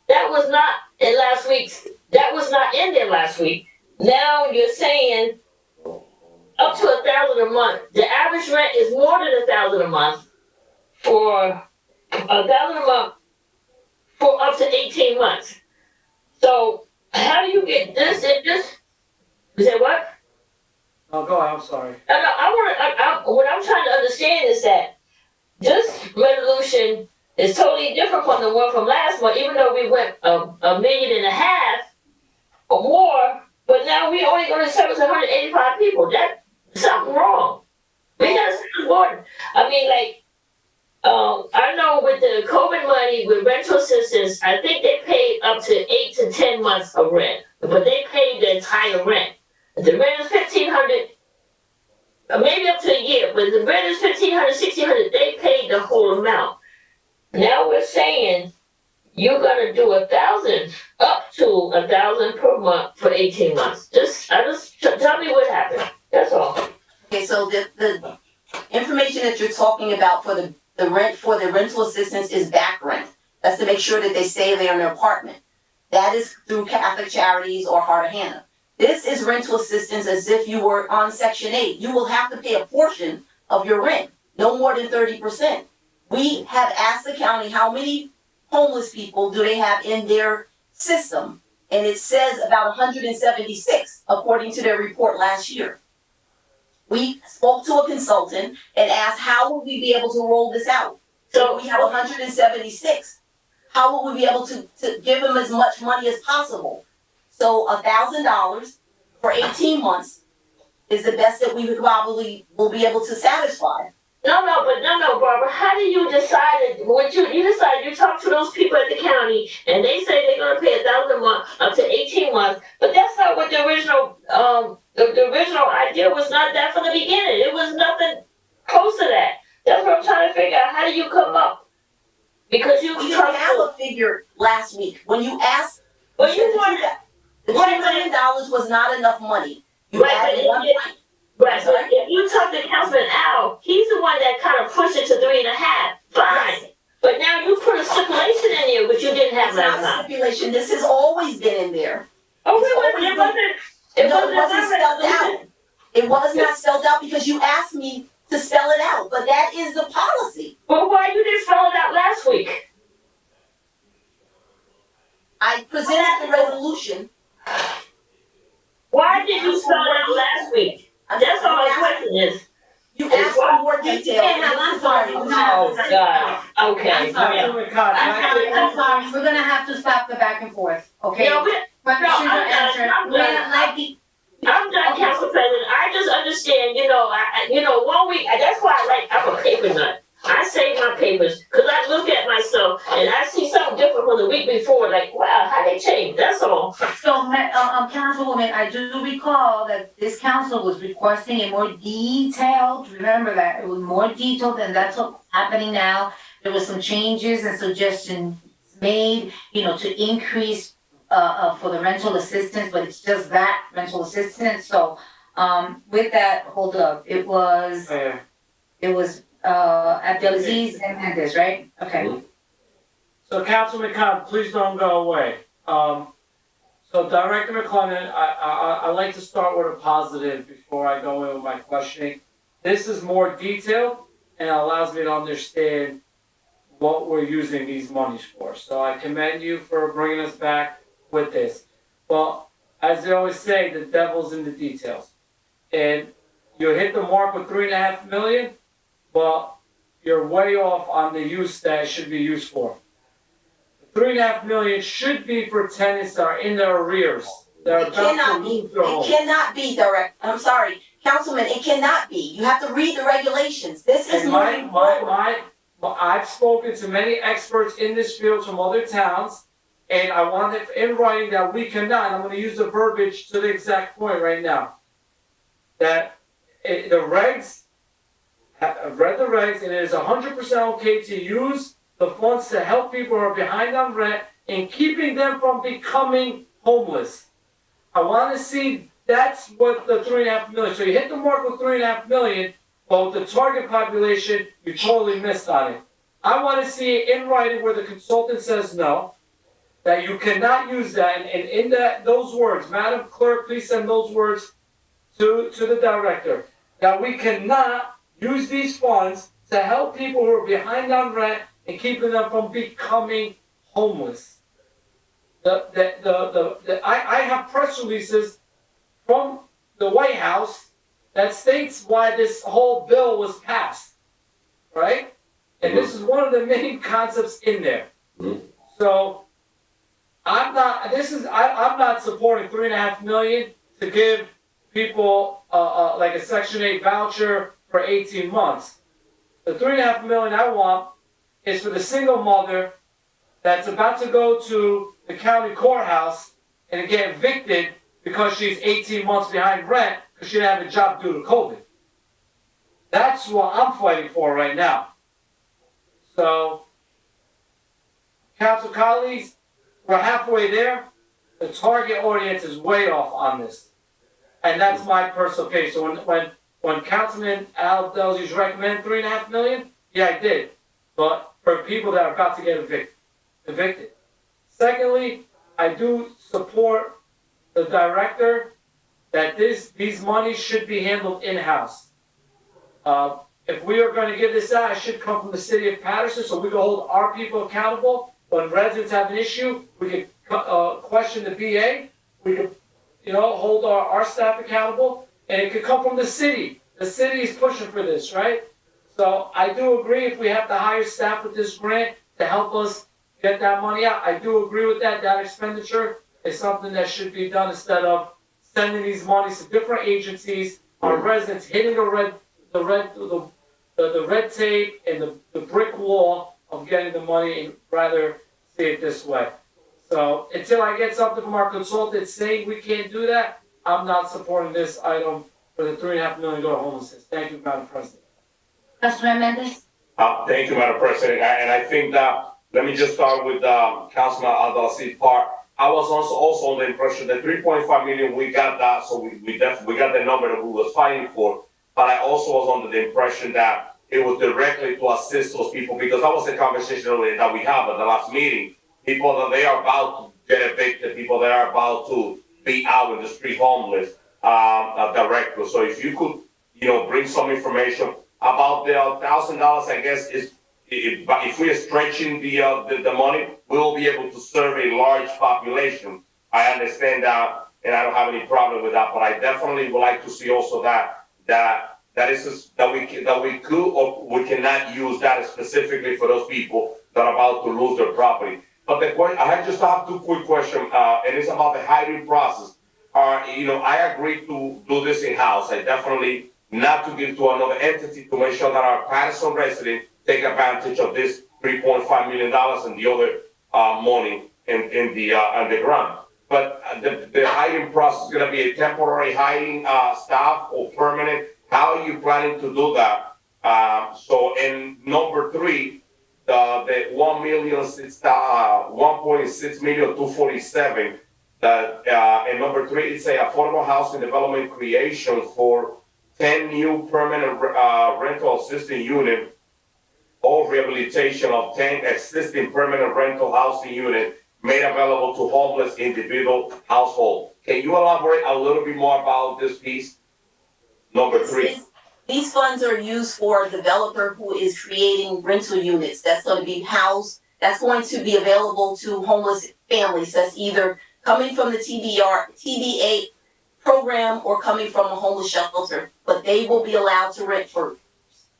That was not in last week's, that was not in there last week. Now you're saying up to 1,000 a month. The average rent is more than 1,000 a month for 1,000 a month for up to 18 months. So how do you get this and this? You said what? Oh, go ahead, I'm sorry. What I'm trying to understand is that this resolution is totally different from the one from last month, even though we went 1.5 million or more, but now we only going to service 185 people. That's something wrong. We got to see water. I mean, like, I know with the COVID money, with rental assistance, I think they paid up to 8 to 10 months of rent, but they paid the entire rent. The rent is $1,500, maybe up to a year, but the rent is $1,500, $1,600. They paid the whole amount. Now we're saying you're gonna do 1,000, up to 1,000 per month for 18 months. Tell me what happened. That's all. Okay, so the information that you're talking about for the rental assistance is back rent. That's to make sure that they stay there in their apartment. That is through Catholic Charities or Heart of Hannah. This is rental assistance as if you were on Section 8. You will have to pay a portion of your rent, no more than 30%. We have asked the county how many homeless people do they have in their system, and it says about 176, according to their report last year. We spoke to a consultant and asked how would we be able to roll this out? So we have 176. How will we be able to give them as much money as possible? So $1,000 for 18 months is the best that we would probably will be able to satisfy. No, Barbara, how do you decide what you decided? You talk to those people at the county and they say they're gonna pay 1,000 a month up to 18 months, but that's not what the original the original idea was not that from the beginning. It was nothing close to that. That's what I'm trying to figure out. How do you come up? Because you We didn't have a figure last week. When you asked, well, you wanted the $2 million was not enough money. You added one point. Right, so if you talk to Councilman Al, he's the one that kind of pushed it to 3.5. Fine. Yes. But now you put a stipulation in there, which you didn't have last time. It's not a stipulation. This has always been in there. Oh, it wasn't spelled out. It was not spelled out because you asked me to spell it out, but that is the policy. Well, why you didn't spell it out last week? I presented the resolution. Why did you spell it out last week? That's all my question is. You asked for more detail. I'm sorry. Oh, God. Okay. I'm sorry. We're gonna have to stop the back and forth, okay? I'm done, Council President. I just understand, 1 week, that's why I'm a paper nut. I save my papers, because I look at myself and I see something different from the week before, like, wow, how they changed, that's all. So, Councilwoman, I do recall that this council was requesting a more detailed, remember that, it was more detailed, and that's what's happening now. There was some changes and suggestions made, to increase, for the rental assistance, but it's just that rental assistance, so, with that, hold up, it was Abdelaziz and Mendez, right? Okay. So Councilman Khan, please don't go away. So Director McClellan, I like to start with a positive before I go in with my questioning. This is more detailed and allows me to understand what we're using these monies for. So I commend you for bringing us back with this. Well, as they always say, the devil's in the details. And you hit the mark with 3.5 million, but you're way off on the use that it should be used for. 3.5 million should be for tenants that are in their arrears. It cannot be, it cannot be direct, I'm sorry, Councilman, it cannot be. You have to read the regulations. This is moving forward. I've spoken to many experts in this field from other towns, and I want it in writing that we cannot, I'm gonna use the verbiage to the exact point right now. That the regs, I've read the regs, and it is 100% okay to use the funds to help people who are behind on rent and keeping them from becoming homeless. I want to see, that's what the 3.5 million. So you hit the mark with 3.5 million, but with the target population, you totally missed on it. I want to see it in writing where the consultant says no, that you cannot use that, and in those words, Madam Clerk, please send those words to the director, that we cannot use these funds to help people who are behind on rent and keeping them from becoming homeless. I have press releases from the White House that states why this whole bill was passed, right? And this is one of the main concepts in there. So I'm not supporting 3.5 million to give people like a Section 8 voucher for 18 months. The 3.5 million I want is for the single mother that's about to go to the county courthouse and get evicted because she's 18 months behind rent because she didn't have a job due to COVID. That's what I'm fighting for right now. So, council colleagues, we're halfway there. The target audience is way off on this. And that's my personal opinion. So when Councilman Al Delzi's recommend 3.5 million, yeah, I did. But for people that are about to get evicted. Secondly, I do support the director that these monies should be handled in-house. If we are going to give this out, it should come from the city of Paterson, so we can hold our people accountable. When residents have an issue, we can question the BA. We can, hold our staff accountable, and it could come from the city. The city is pushing for this, right? So I do agree if we have to hire staff with this grant to help us get that money out. I do agree with that. That expenditure is something that should be done instead of sending these monies to different agencies. Our residents hitting the red tape and the brick wall of getting the money, and rather see it this way. So until I get something from our consultant saying we can't do that, I'm not supporting this item for the $3.5 million homelessness. Thank you, Madam President. Councilman Mendez? Thank you, Madam President. And I think that, let me just start with Councilman Aldalci's part. I was also on the impression that 3.5 million, we got that, so we got the number that we was fighting for. But I also was under the impression that it was directly to assist those people, because that was the conversation earlier that we had at the last meeting. People that they are about to get evicted, people that are about to be out in the street homeless, directly. So if you could, bring some information about the $1,000, I guess is, if we are stretching the money, we will be able to serve a large population. I understand that, and I don't have any problem with that. But I definitely would like to see also that we could or we cannot use that specifically for those people that are about to lose their property. But I just have two quick questions, and it's about the hiring process. I agree to do this in-house. I definitely not to give to another entity to make sure that our Paterson residents take advantage of this $3.5 million and the other money in the grant. But the hiring process is going to be a temporary hiring staff or permanent. How are you planning to do that? So in number 3, the 1.6 million 247. And number 3 is a affordable housing development creation for 10 new permanent rental assistance units or rehabilitation of 10 existing permanent rental housing units made available to homeless individual households. Can you elaborate a little bit more about this piece? Number 3. These funds are used for a developer who is creating rental units that's going to be housed, that's going to be available to homeless families that's either coming from the TBA program or coming from a homeless shelter, but they will be allowed to rent for,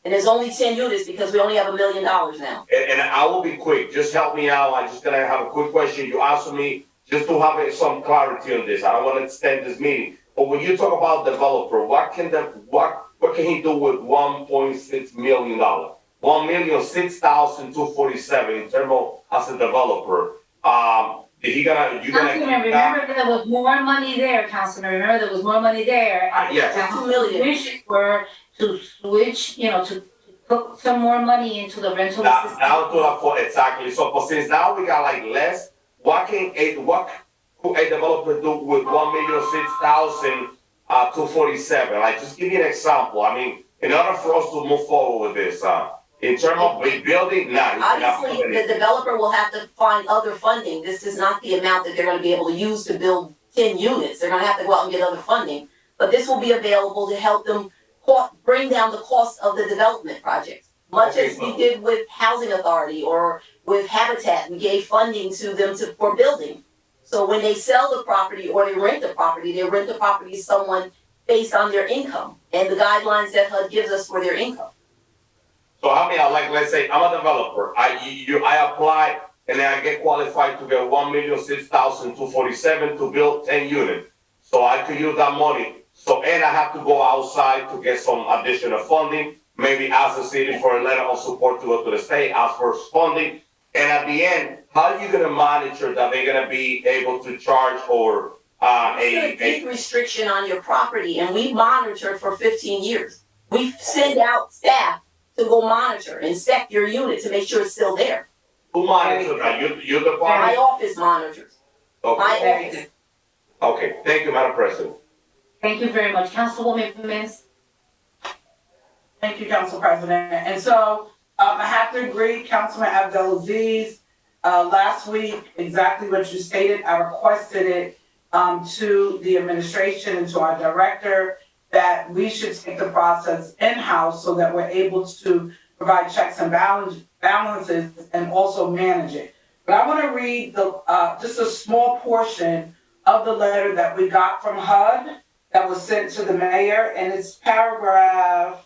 and there's only 10 units because we only have $1 million now. And I will be quick, just help me out, I'm just gonna have a quick question, you answer me, just to have some clarity on this, I don't wanna extend this meeting. But when you talk about developer, what can he do with $1.6 million? $1,006,247 in terms of as a developer. Councilman, remember there was more money there, Councilman, remember there was more money there. Yes. $2 million. Wishes were to switch, to put some more money into the rental assistance. Now to that for exactly, so but since now we got like less, what could a developer do with $1,006,247? Like, just give me an example, I mean, in order for us to move forward with this, in terms of rebuilding, Obviously, the developer will have to find other funding. This is not the amount that they're gonna be able to use to build 10 units. They're gonna have to go out and get other funding. But this will be available to help them bring down the cost of the development projects. Much as we did with Housing Authority or with Habitat, we gave funding to them for building. So when they sell the property or they rent the property to someone based on their income and the guidelines that HUD gives us for their income. So I mean, like, let's say I'm a developer, I apply and then I get qualified to get $1,006,247 to build 10 units. So I could use that money. So, and I have to go outside to get some additional funding, maybe ask the city for a letter of support to go to the state, ask for funding. And at the end, how are you gonna monitor that they're gonna be able to charge or a deed restriction on your property, and we monitor for 15 years. We send out staff to go monitor, inspect your unit to make sure it's still there. Who monitors that? You the My office monitors. Okay. My office. Okay, thank you, Madam President. Thank you very much, Councilwoman Mims. Thank you, Council President. And so, I have to agree, Councilman Abdelaziz, last week, exactly what you stated, I requested it to the administration and to our director that we should take the process in-house so that we're able to provide checks and balances and also manage it. But I want to read just a small portion of the letter that we got from HUD that was sent to the mayor, and it's the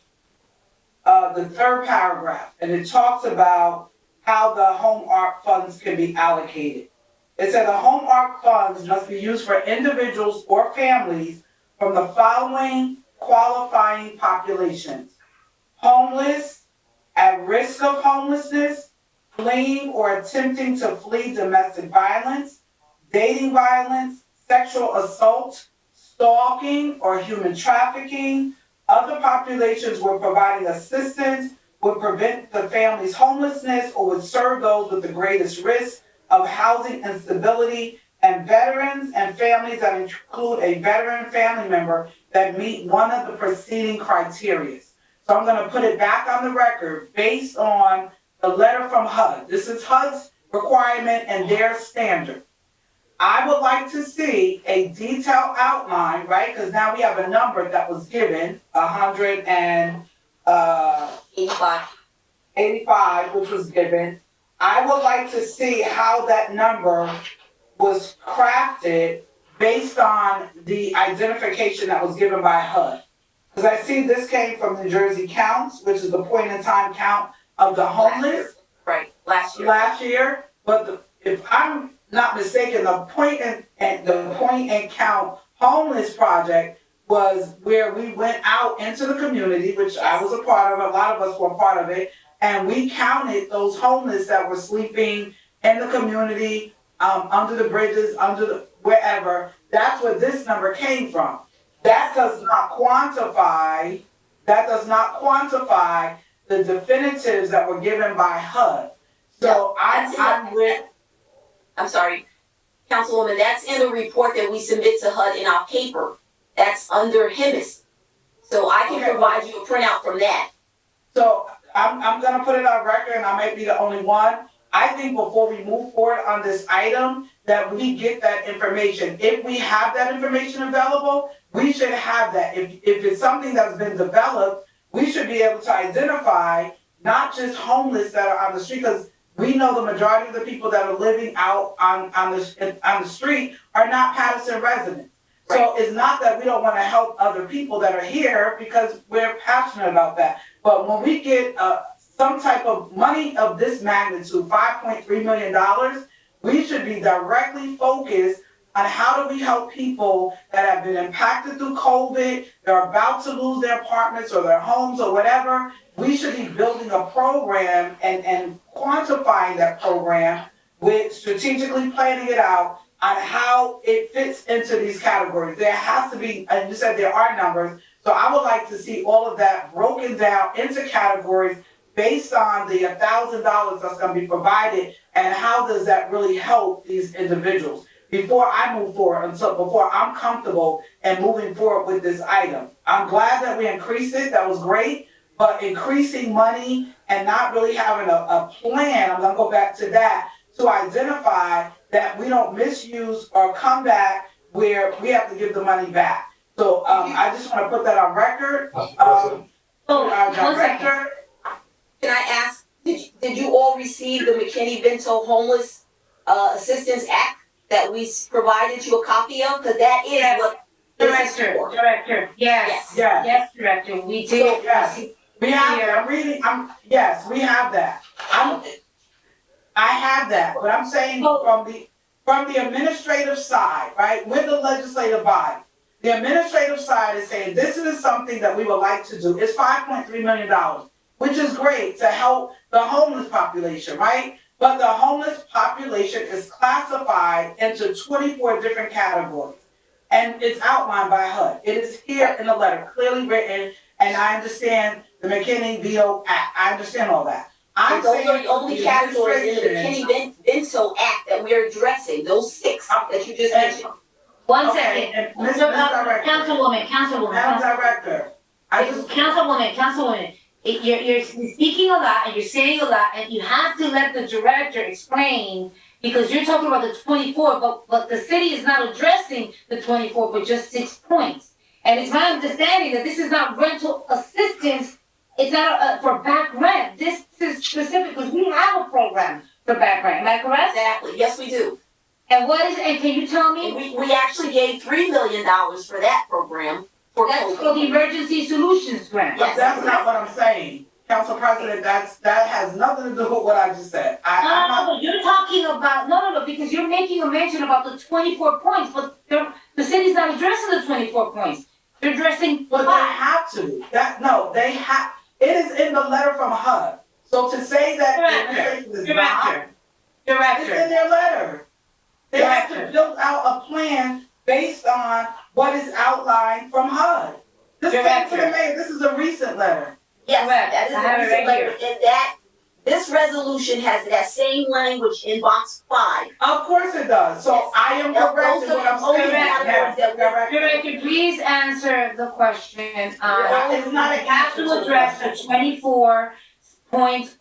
third paragraph, and it talks about how the home ARC funds can be allocated. It said the home ARC funds must be used for individuals or families from the following qualifying populations: homeless, at risk of homelessness, fleeing or attempting to flee domestic violence, dating violence, sexual assault, stalking or human trafficking. Other populations where providing assistance would prevent the family's homelessness or would serve those with the greatest risk of housing instability, and veterans and families that include a veteran family member that meet one of the preceding criteria. So I'm going to put it back on the record based on the letter from HUD. This is HUD's requirement and their standard. I would like to see a detailed outline, right? Because now we have a number that was given, 185, which was given. I would like to see how that number was crafted based on the identification that was given by HUD. Because I see this came from New Jersey Counts, which is the point in time count of the homeless. Last year. But if I'm not mistaken, the point and count homeless project was where we went out into the community, which I was a part of, a lot of us were part of it, and we counted those homeless that were sleeping in the community, under the bridges, wherever. That's where this number came from. That does not quantify the definitives that were given by HUD. So I'm sorry, Councilwoman, that's in the report that we submit to HUD in our paper. That's under HIMIS. So I can provide you a printout from that. So I'm gonna put it on record, and I might be the only one. I think before we move forward on this item, that we get that information. If we have that information available, we should have that. If it's something that's been developed we should be able to identify not just homeless that are on the street, because we know the majority of the people that are living out on the street are not Paterson residents. So it's not that we don't want to help other people that are here, because we're passionate about that. But when we get some type of money of this magnitude, $5.3 million, we should be directly focused on how do we help people that have been impacted through COVID, they're about to lose their apartments or their homes or whatever. We should be building a program and quantifying that program with strategically planning it out on how it fits into these categories. There has to be, and you said there are numbers, so I would like to see all of that broken down into categories based on the $1,000 that's gonna be provided, and how does that really help these individuals before I move forward, before I'm comfortable and moving forward with this item. I'm glad that we increased it, that was great, but increasing money and not really having a plan, I'm gonna go back to that, to identify that we don't misuse or come back where we have to give the money back. So I just wanna put that on record. Our director. Can I ask, did you all receive the McKinney-Vento Homeless Assistance Act that we provided you a copy of? Because that is what this is for. Director, yes, Director, we did. So, yes, we have, yes, we have that. I have that, but I'm saying from the administrative side, right, with the legislative body, the administrative side is saying this is something that we would like to do. It's $5.3 million, which is great to help the homeless population, right? But the homeless population is classified into 24 different categories. And it's outlined by HUD. It is here in the letter, clearly written, and I understand the McKinney-Vento Act. I understand all that. And those are the only categories in the McKinney-Vento Act that we're addressing, those 6 that you just mentioned. One second. Councilwoman. Madam Director. Councilwoman. You're speaking a lot and you're saying a lot, and you have to let the director explain, because you're talking about the 24, but the city is not addressing the 24, but just 6 points. And it's my understanding that this is not rental assistance, it's not for back rent. This is specific, because we have a program for back rent, am I correct? Exactly, yes we do. And and can you tell me? We actually gave $3 million for that program. That's for the emergency solutions grant. Yes, that's not what I'm saying. Council President, that has nothing to do with what I just said. But you're talking about, no, because you're making a mention about the 24 points, but the city's not addressing the 24 points. They're addressing. But they have to. They have. It is in the letter from HUD. So to say that the administration is not, it's in their letter. They have to build out a plan based on what is outlined from HUD. This came to the mayor. This is a recent letter. Yes, that is a recent letter. And this resolution has that same language in box 5. Of course it does. So yes. I am correct in what I'm saying. Director, please answer the question. It's not a have to address the 24 points,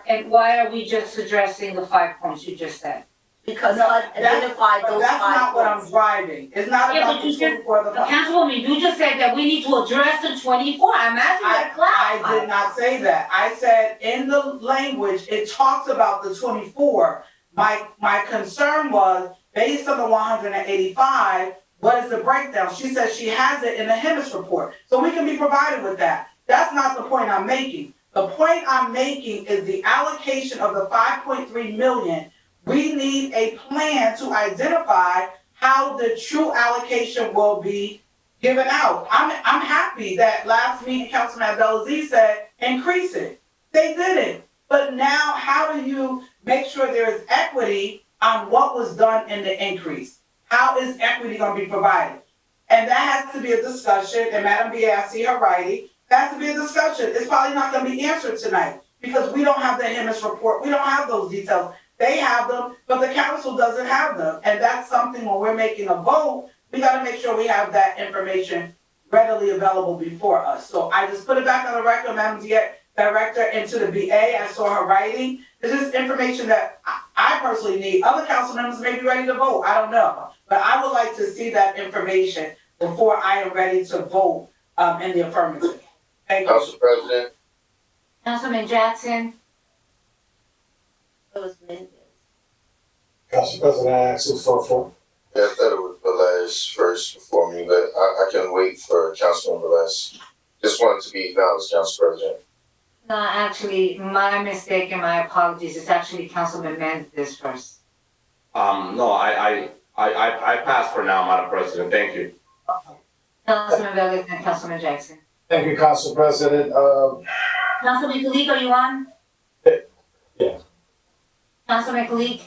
and why are we just addressing the 5 points you just said? Because HUD identified those 5 points. That's not what I'm driving. It's not about the 24. Councilwoman, you just said that we need to address the 24. I'm asking that clarify. I did not say that. I said in the language, it talks about the 24. My concern was, based on the 185, what is the breakdown? She said she has it in the HEMIS report. So we can be provided with that. That's not the point I'm making. The point I'm making is the allocation of the 5.3 million. We need a plan to identify how the true allocation will be given out. I'm happy that last meeting Councilman Abdelaziz said increase it. They didn't. But now how do you make sure there is equity on what was done in the increase? How is equity going to be provided? And that has to be a discussion, and Madam B, I see her writing, that has to be a discussion. It's probably not going to be answered tonight because we don't have the HEMIS report. We don't have those details. They have them, but the council doesn't have them. And that's something when we're making a vote, we got to make sure we have that information readily available before us. So I just put it back on the record, Madam Director, into the BA. I saw her writing. This is information that I personally need. Other council members may be ready to vote. I don't know. But I would like to see that information before I am ready to vote in the affirmative. Thank you. Council President, Councilman Jackson, Council President, I ask this for. yeah, I thought it was Velez first before me, but I can wait for Councilman Velez. Just wanted to be acknowledged, Council President. no, actually, my mistake and my apologies. It's actually Councilman Mendez first. No, I pass for now, Madam President. Thank you. Councilman Velez and Councilman Jackson. Thank you, Council President. Councilman Kalik, are you on? Yeah. Councilman Kalik?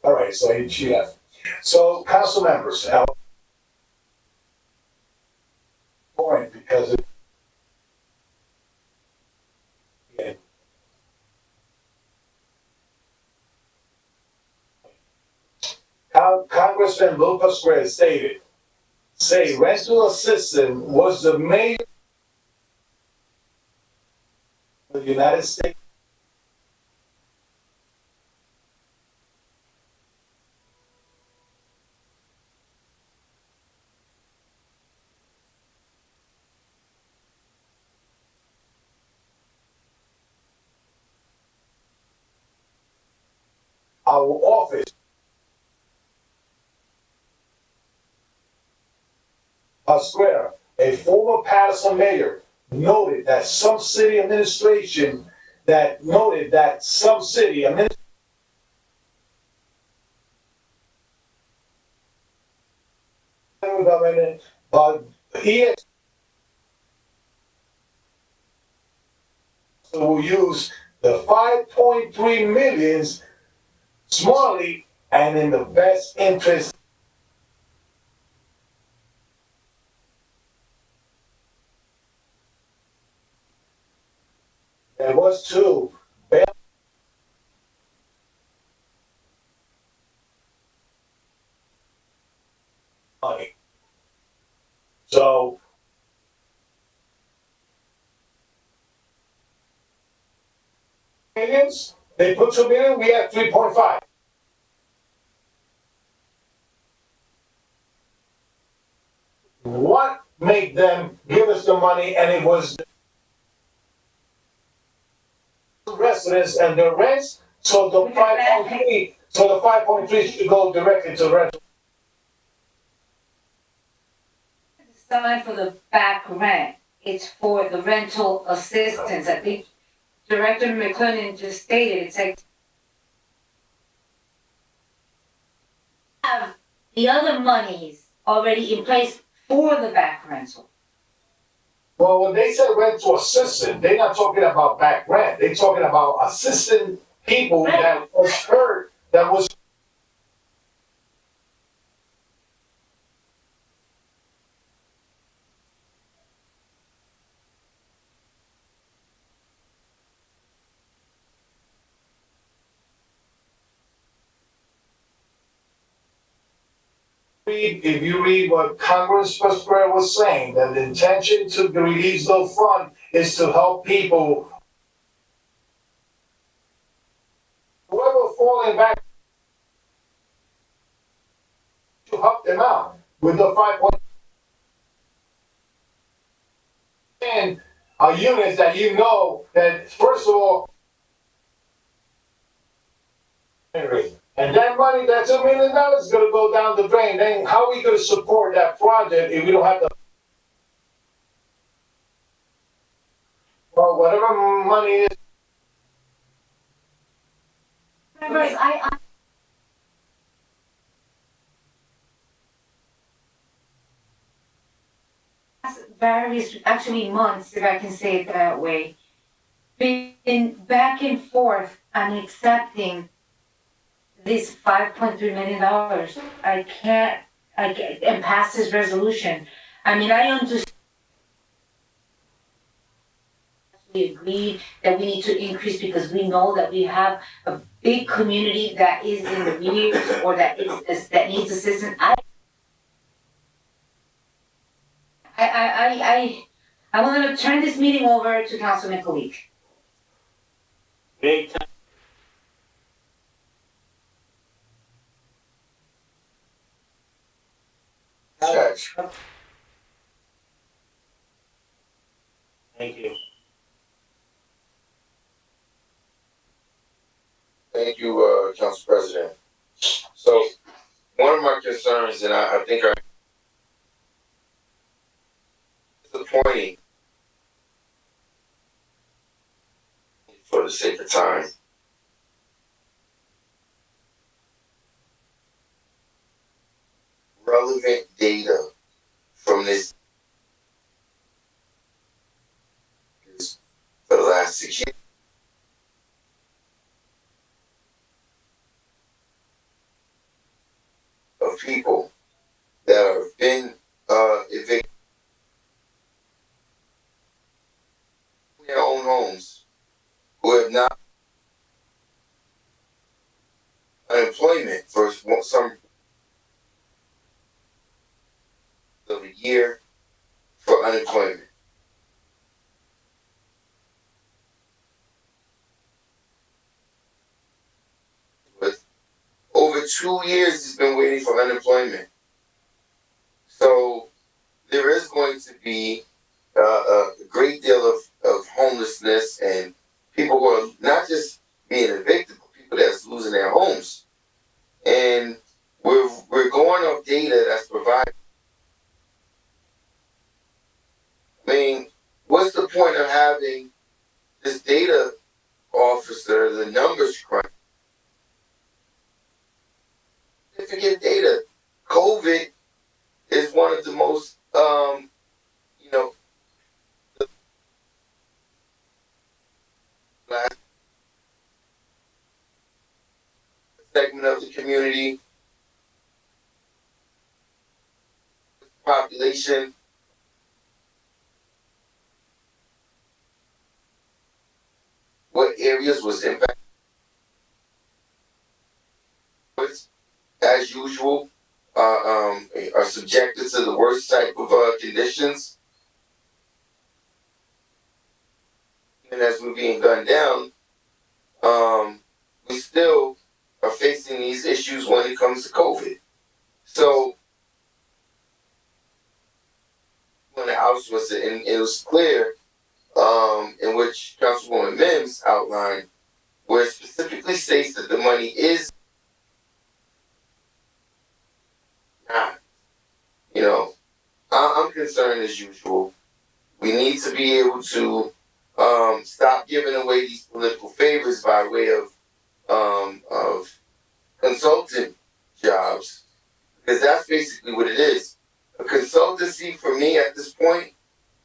All right, so she left. So, council members, point because Congressman Lucas Gray stated, say rental assistance was the main of the United States. Our office Square, a former Paterson mayor, noted that some city administration government, but he will use the 5.3 millions smartly and in the best interest. There was two. Money. So millions, they put 2 million, we have 3.5. What made them give us the money? And it was residents and their rents, so the 5.3 should go directly to rent. Sign for the back rent, it's for the rental assistance. I think Director McClellan just stated, it's like have the other monies already in place for the back rental. Well, when they say rental assistant, they're not talking about back rent. They're talking about assisting people that was hurt, that was. If you read what Congressman Square was saying, that the intention to release the fund is to help people, whoever falling back, to help them out with the 5.10 units that you know that first of all, and that money, that $2 million is gonna go down the drain. Then how are we gonna support that project if we don't have the, well, whatever money is. Members, various, actually months, if I can say it that way, been back and forth on accepting this $5.3 million. I can't, and pass this resolution. I mean, I understand. We agreed that we need to increase because we know that we have a big community that is in the rears or that needs assistance. I want to turn this meeting over to Councilman Kalik. Great time. Thank you. Thank you, Council President. So, one of my concerns, and I think I disappointing for the sake of time. Relevant data from this for the last 6 years. Of people that have been evicted from their own homes, who have not unemployment for some of a year for unemployment. With over 2 years, he's been waiting for unemployment. So there is going to be a great deal of homelessness and people who are not just being evicted, but people that's losing their homes. And we're going off data that's provided. I mean, what's the point of having this data officer, the numbers crunch? Significant data. COVID is one of the most, last segment of the community, population. What areas was impacted? As usual, are subjected to the worst type of conditions. And as we're being gunned down, we still are facing these issues when it comes to COVID. So when the House was, and it was clear, in which Councilwoman Mims outlined, where it specifically states that the money is not. I'm concerned as usual. We need to be able to stop giving away these political favors by way of consultant jobs, because that's basically what it is. A consultancy for me at this point,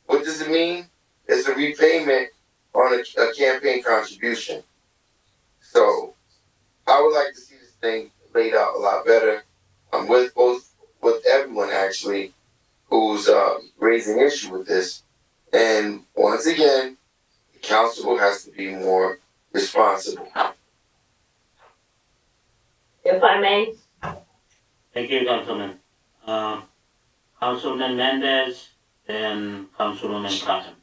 what does it mean? It's a repayment on a campaign contribution. So I would like to see this thing laid out a lot better. I'm with everyone actually who's raising issue with this. And once again, the council has to be more responsible. If I may. Thank you, Councilman. Councilman Mendez and Councilwoman Cotton.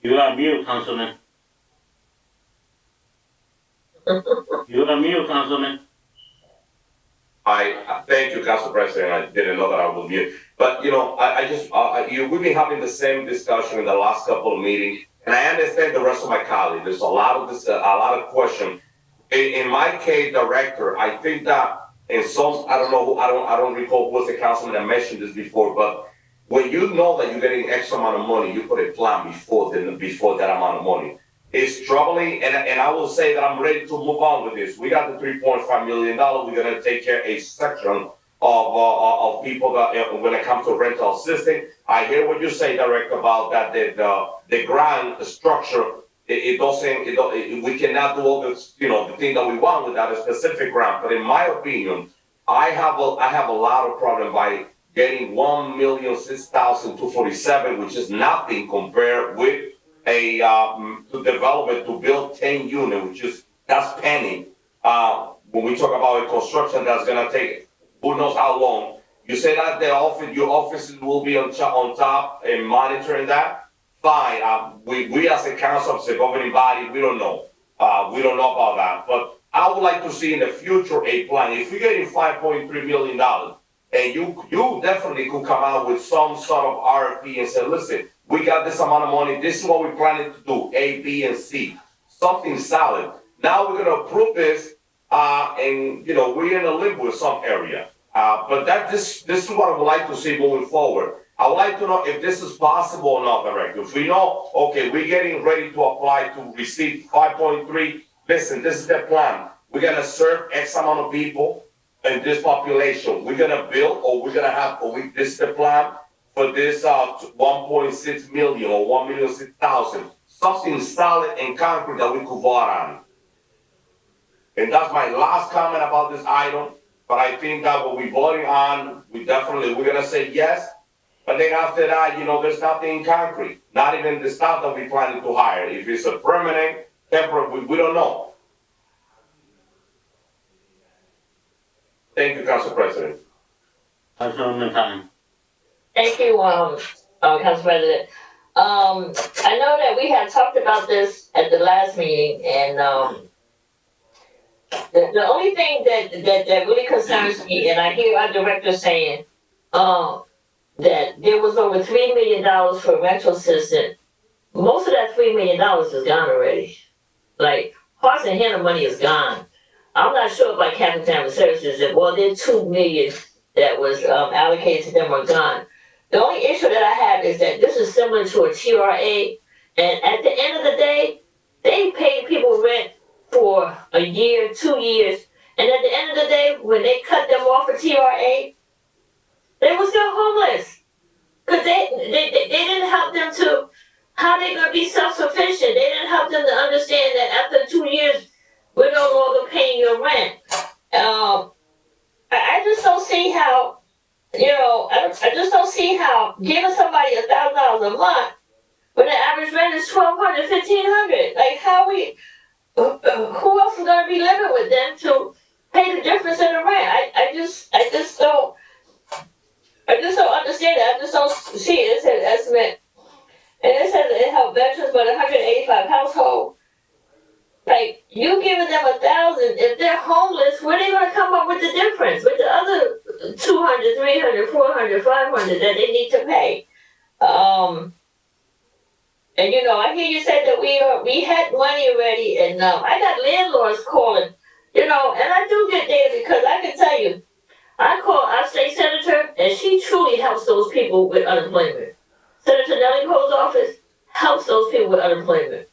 You are mute, Councilman. You are mute, Councilman. I thank you, Council President. I didn't know that I was mute. But, we've been having the same discussion in the last couple of meetings, and I understand the rest of my colleagues. There's a lot of question. In my case, Director, I think that in some, I don't recall who was the councilman that mentioned this before, but when you know that you're getting X amount of money, you put a plan before that amount of money. It's troubling, and I will say that I'm ready to move on with this. We got the $3.5 million. We're gonna take care of a section of people that when it comes to rental assistance. I hear what you say, Director, about that the grant structure. We cannot do all this, the thing that we want with that specific grant. But in my opinion, I have a lot of problem by getting 1,006,247, which is nothing compared with a development to build 10 units, that's penny. When we talk about a construction that's gonna take who knows how long. You say that your offices will be on top and monitoring that. fine. We as a council, as a governing body, we don't know. We don't know about that. But I would like to see in the future a plan. If you're getting $5.3 million, and you definitely could come out with some sort of RFP and say, listen, we got this amount of money. This is what we're planning to do, A, B, and C. Something solid. Now we're gonna approve this, and we're in a limbo in some area. But this is what I would like to see moving forward. I would like to know if this is possible or not, Director. If we know, okay, we're getting ready to apply to receive 5.3. Listen, this is the plan. We're gonna serve X amount of people in this population. We're gonna build, or we're gonna have, this is the plan for this 1.6 million or 1,006,000. Something solid and concrete that we could vote on. And that's my last comment about this item. But I think that what we're voting on, we're gonna say yes. But then after that, there's nothing concrete. Not even the staff that we're planning to hire. If it's a permanent, temporary, we don't know. Thank you, Council President. Councilwoman Khan. Thank you, Council President. I know that we had talked about this at the last meeting, and the only thing that really concerns me, and I hear our director saying, that there was over $3 million for rental assistance. Most of that $3 million is gone already. Like, Parks and Handle money is gone. I'm not sure about Catholic Family Services. There's $2 million that was allocated to them are gone. The only issue that I have is that this is similar to a TRA, and at the end of the day, they paid people rent for a year, 2 years, and at the end of the day, when they cut them off of TRA, they were still homeless. Because they didn't help them to, how they going to be self-sufficient. They didn't help them to understand that after 2 years, we're no longer paying your rent. I just don't see how, I just don't see how giving somebody $1,000 a month when the average rent is $1,200, $1,500. Like, how who else is going to be living with them to pay the difference in the rent? I just don't understand it. I just don't see it. It says estimate, and it says it helped veterans, but 185 households. Like, you giving them $1,000, if they're homeless, where are they going to come up with the difference with the other 200, 300, 400, 500 that they need to pay? And I hear you said that we had money already, and I got landlords calling, and I do get data because I can tell you, I call our state senator, and she truly helps those people with unemployment. Senator Nellie Poe's office helps those people with unemployment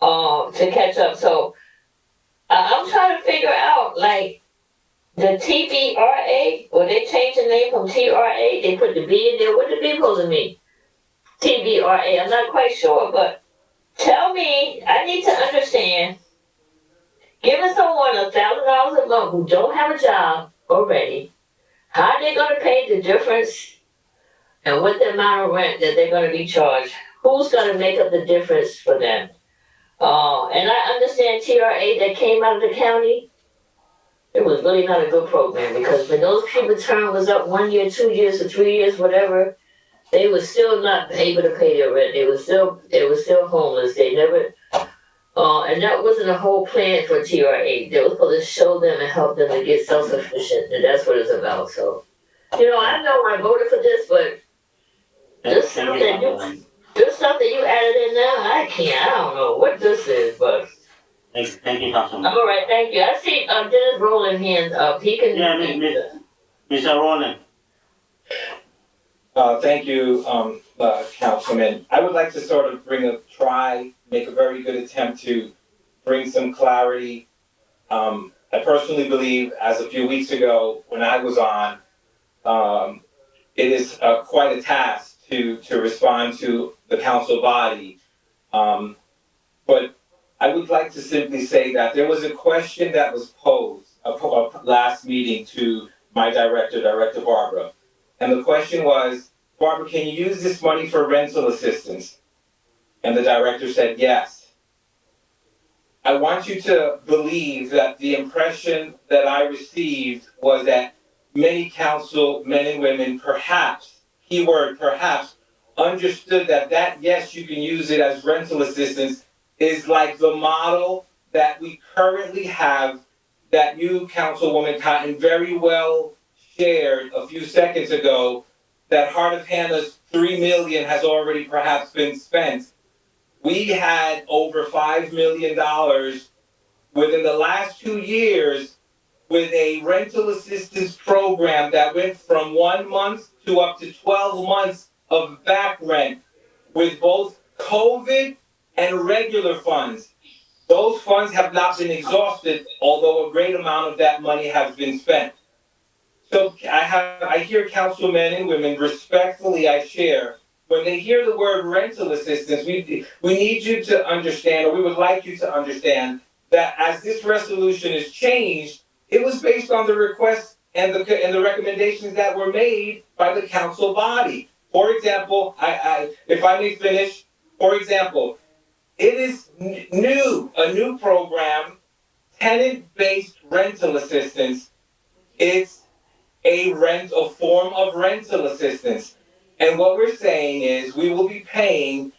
to catch up. So I'm trying to figure out, like, the TBRA, or they changed the name from TRA, they put the B in there. What the B supposed to mean? TBRA, I'm not quite sure, but tell me, I need to understand, giving someone $1,000 a month who don't have a job already, how are they going to pay the difference, and what the amount of rent that they're going to be charged? Who's going to make up the difference for them? And I understand TRA that came out of the county, it was really not a good program, because when those people's term was up 1 year, 2 years, or 3 years, whatever, they were still not able to pay their rent. They were still homeless. They never, and that wasn't a whole plan for TRA. They were supposed to show them and help them to get self-sufficient, and that's what it's about. So, I know I voted for this, but this stuff that you added in now, I don't know what this is, but. Thank you, Councilman. All right, thank you. I see Dennis Rowland hands up. He can. Yeah, Mr. Rowland. Thank you, Councilman. I would like to sort of make a very good attempt to bring some clarity. I personally believe, as a few weeks ago when I was on, it is quite a task to respond to the council body. But I would like to simply say that there was a question that was posed last meeting to my director, Director Barbara. And the question was, Barbara, can you use this money for rental assistance? And the director said yes. I want you to believe that the impression that I received was that many council men and women perhaps, keyword perhaps, understood that yes, you can use it as rental assistance, is like the model that we currently have that you, Councilwoman Cotton, very well shared a few seconds ago, that Heart of Hannah's $3 million has already perhaps been spent. We had over $5 million within the last 2 years with a rental assistance program that went from 1 month to up to 12 months of back rent with both COVID and regular funds. Those funds have not been exhausted, although a great amount of that money has been spent. So I hear councilmen and women, respectfully I share, when they hear the word rental assistance, we need you to understand, or we would like you to understand, that as this resolution is changed, it was based on the requests and the recommendations that were made by the council body. For example, if I may finish, for example, it is a new program, tenant-based rental assistance. It's a form of rental assistance. And what we're saying is we will be paying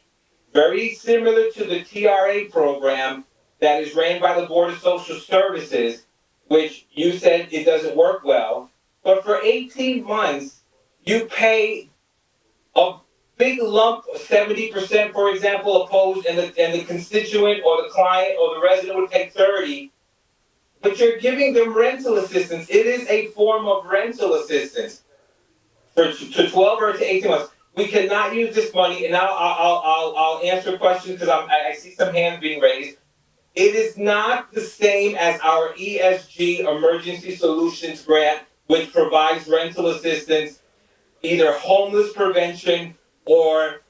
very similar to the TRA program that is ran by the Board of Social Services, which you said it doesn't work well. But for 18 months, you pay a big lump, 70%, for example, opposed, and the constituent or the client or the resident would take 30%. But you're giving them rental assistance. It is a form of rental assistance to 12 or to 18 months. We cannot use this money, and I'll answer questions because I see some hands being raised. It is not the same as our ESG Emergency Solutions Grant, which provides rental assistance, either homeless prevention or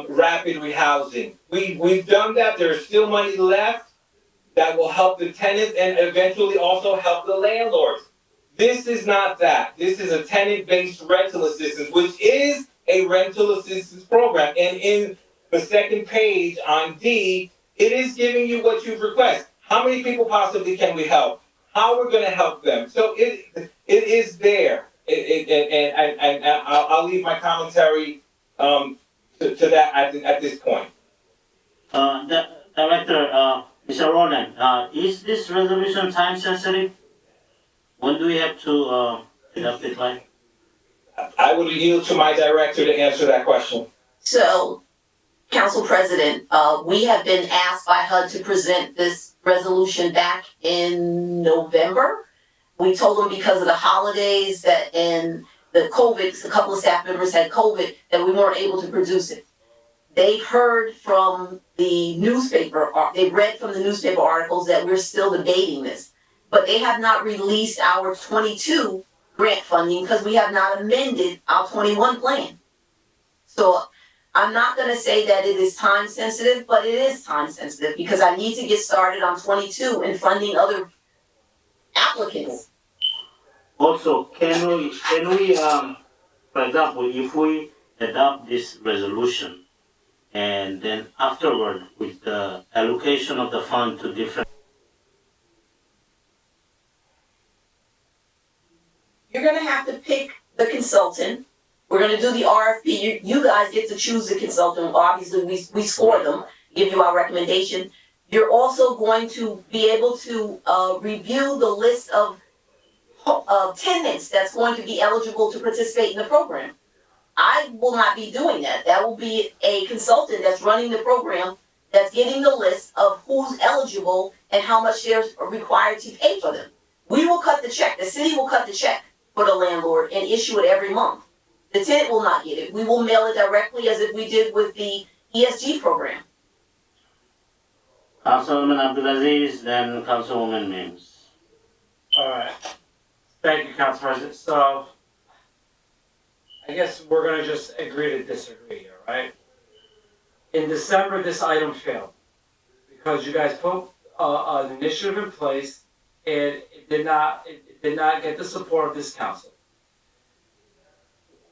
rapid rehousing. We've done that. There's still money left that will help the tenants and eventually also help the landlords. This is not that. This is a tenant-based rental assistance, which is a rental assistance program. And in the second page on D, it is giving you what you've requested. How many people possibly can we help? How we're going to help them. So it is there. And I'll leave my commentary to that at this point. Director, Mr. Roland, is this resolution time sensitive? When do we have to adopt it by? I would yield to my director to answer that question. So, Council President, we have been asked by HUD to present this resolution back in November. We told them because of the holidays and the COVID, a couple of staff members had COVID, that we weren't able to produce it. They've heard from the newspaper, they've read from the newspaper articles that we're still debating this. But they have not released our 22 grant funding because we have not amended our 21 plan. So I'm not going to say that it is time sensitive, but it is time sensitive because I need to get started on 22 and funding other applicants. Also, can we, for example, if we adopt this resolution and then afterward with the allocation of the fund to different. You're going to have to pick the consultant. We're going to do the RFP. You guys get to choose the consultant. Obviously, we score them, give you our recommendation. You're also going to be able to review the list of tenants that's going to be eligible to participate in the program. I will not be doing that. That will be a consultant that's running the program, that's getting the list of who's eligible and how much they're required to pay for them. We will cut the check. The city will cut the check for the landlord and issue it every month. The tenant will not get it. We will mail it directly as if we did with the ESG program. Councilman Abdulaziz, then Councilwoman Mims. All right. Thank you, Council President. So, I guess we're going to just agree to disagree here, right? In December, this item failed because you guys put an initiative in place and it did not get the support of this council.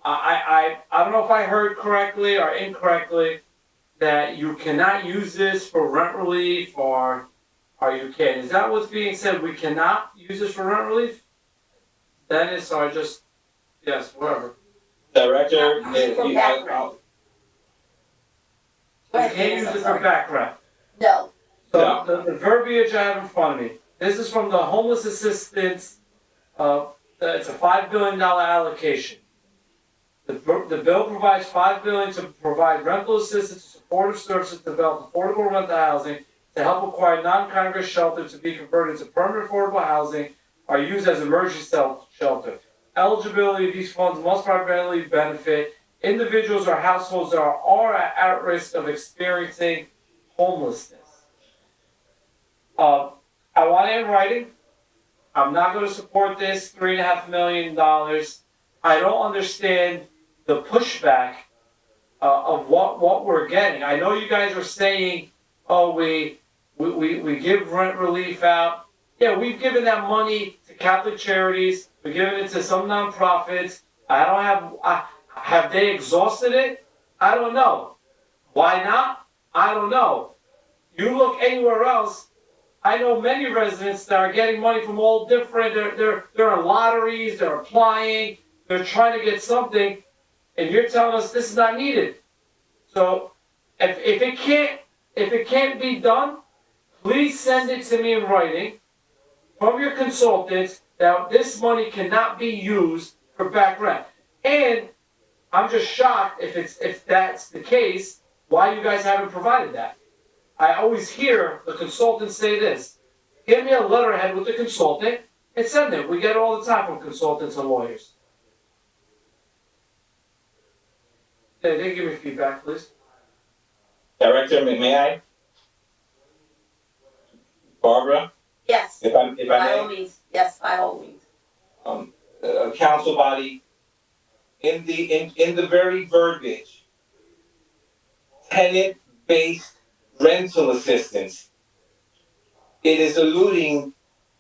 I don't know if I heard correctly or incorrectly that you cannot use this for rent relief, or you can. Is that what's being said? We cannot use this for rent relief? Dennis, or just, yes, whatever. Director, can't use it for back rent. No. So the verbiage I have in front of me, this is from the homeless assistance, it's a $5 billion allocation. The bill provides $5 billion to provide rental assistance and supportive services to develop affordable rental housing, to help acquire non-congregate shelters to be converted into permanent affordable housing, are used as emergency shelter. Eligibility of these funds must primarily benefit individuals or households that are at risk of experiencing homelessness. I want it in writing. I'm not going to support this $3.5 million. I don't understand the pushback of what we're getting. I know you guys are saying, oh, we give rent relief out. Yeah, we've given that money to Catholic charities. We've given it to some nonprofits. Have they exhausted it? I don't know. Why not? I don't know. You look anywhere else, I know many residents that are getting money from all different, they're in lotteries, they're applying, they're trying to get something, and you're telling us this is not needed. So if it can't be done, please send it to me in writing from your consultants that this money cannot be used for back rent. And I'm just shocked if that's the case, why you guys haven't provided that. I always hear the consultants say this. Give me a letterhead with the consultant and send it. We get it all the time from consultants and lawyers. They give me feedback, please. Director, may I? Barbara? Yes. If I By may? all means, yes, by all means. Council body, in the very verbiage, tenant-based rental assistance, it is alluding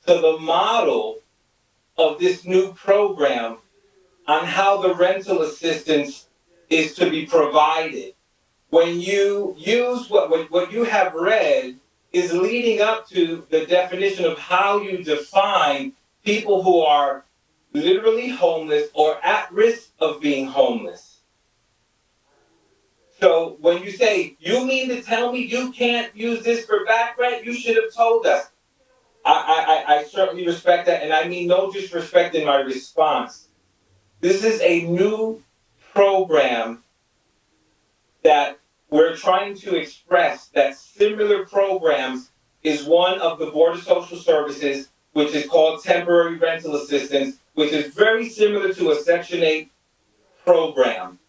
to the model of this new program on how the rental assistance is to be provided. When you use what you have read is leading up to the definition of how you define people who are literally homeless or at risk of being homeless. So when you say, you mean to tell me you can't use this for back rent, you should have told us. I certainly respect that, and I mean no disrespect in my response. This is a new program that we're trying to express that similar programs is one of the Board of Social Services, which is called temporary rental assistance, which is very similar to a Section 8 program.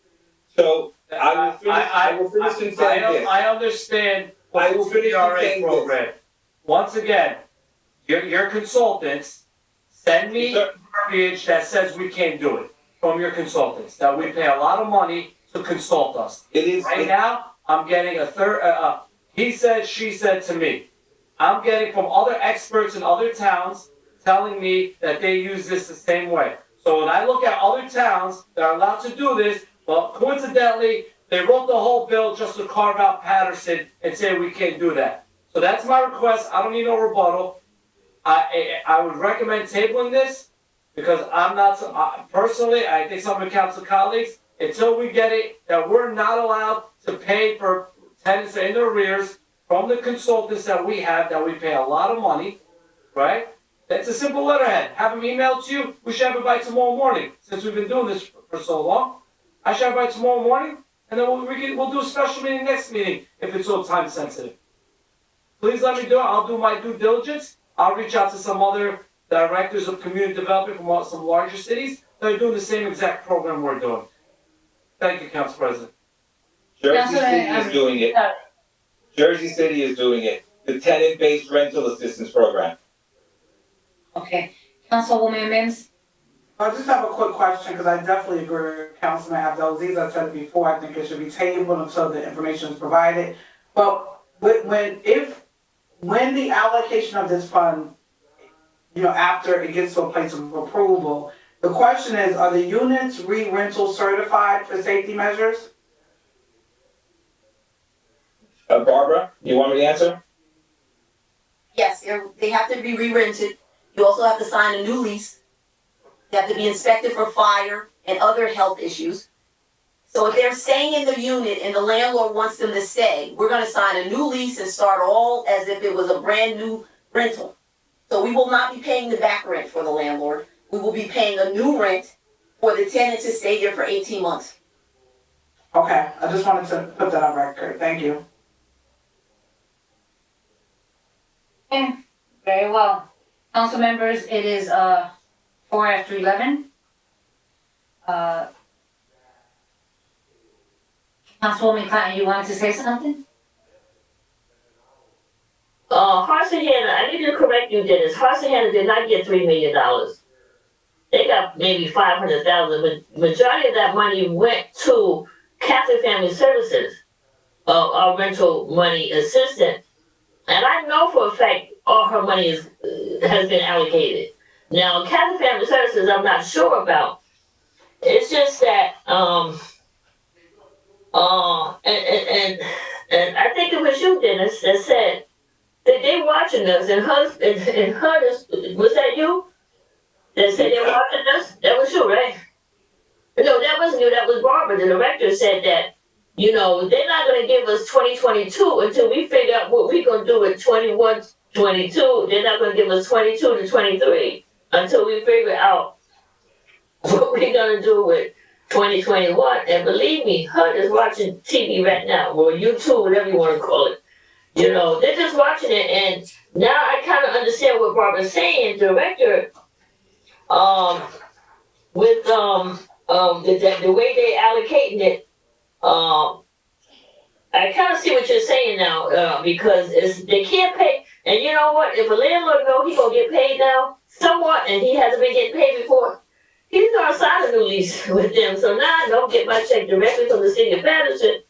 So I will finish in saying this. I understand I will finish in saying program. this. Once again, your consultants send me verbiage that says we can't do it from your consultants, that we pay a lot of money to consult us. Now, I'm getting he said, she said to me. I'm getting from other experts in other towns telling me that they use this the same way. So when I look at other towns that are allowed to do this, well, coincidentally, they wrote the whole bill just to carve out Paterson and say we can't do that. So that's my request. I don't need no rebuttal. I would recommend tabling this because I'm not, personally, I think some of the council colleagues, until we get it, that we're not allowed to pay for tenants in the arrears from the consultants that we have, that we pay a lot of money, right? That's a simple letterhead. Have them emailed to you. We should have it by tomorrow morning, since we've been doing this for so long. I should have it by tomorrow morning, and then we'll do a special meeting next meeting if it's so time sensitive. Please let me do it. I'll do my due diligence. I'll reach out to some other directors of community development from some larger cities that are doing the same exact program we're doing. Thank you, Council President. Jersey City is doing it. Jersey City is doing it. The tenant-based rental assistance program. Okay. Councilwoman Mims? I just have a quick question, because I definitely agree with Councilman Abdelaziz. I said it before, I think it should be tabled until the information is provided. But when the allocation of this fund, after it gets to a place of approval, the question is, are the units re-rental certified for safety measures? Barbara, you want me to answer? Yes, they have to be re-rented. You also have to sign a new lease. They have to be inspected for fire and other health issues. So if they're staying in the unit and the landlord wants them to stay, we're gonna sign a new lease and start all as if it was a brand new rental. So we will not be paying the back rent for the landlord. We will be paying a new rent for the tenant to stay there for 18 months. Okay, I just wanted to put that on record. Thank you. Okay, very well. Council members, it is 4 after 11. Councilwoman Cotton, you wanted to say something? Hartson-Hanna, I need to correct you, Dennis. Hartson-Hanna did not get $3 million. They got maybe 500,000, but majority of that money went to Catholic Family Services, our rental money assistant. And I know for a fact all her money has been allocated. Now, Catholic Family Services, I'm not sure about. It's just that, and I think it was you, Dennis, that said that they watching us, and was that you? That said they were watching us? That was you, right? No, that wasn't you, that was Barbara. The director said that, you know, they're not gonna give us 2022 until we figure out what we're gonna do with 21, 22. They're not gonna give us 22 to 23 until we figure out what we're gonna do with 2021. And believe me, HUD is watching TV right now, or YouTube, whatever you wanna call it. You know, they're just watching it, and now I kind of understand what Barbara's saying, director, with the way they're allocating it. I kind of see what you're saying now, because they can't pay. And you know what? If a landlord know he gonna get paid now, somewhat, and he hasn't been getting paid before, he's gonna sign a new lease with them. So now I don't get my check directly from the city of Paterson,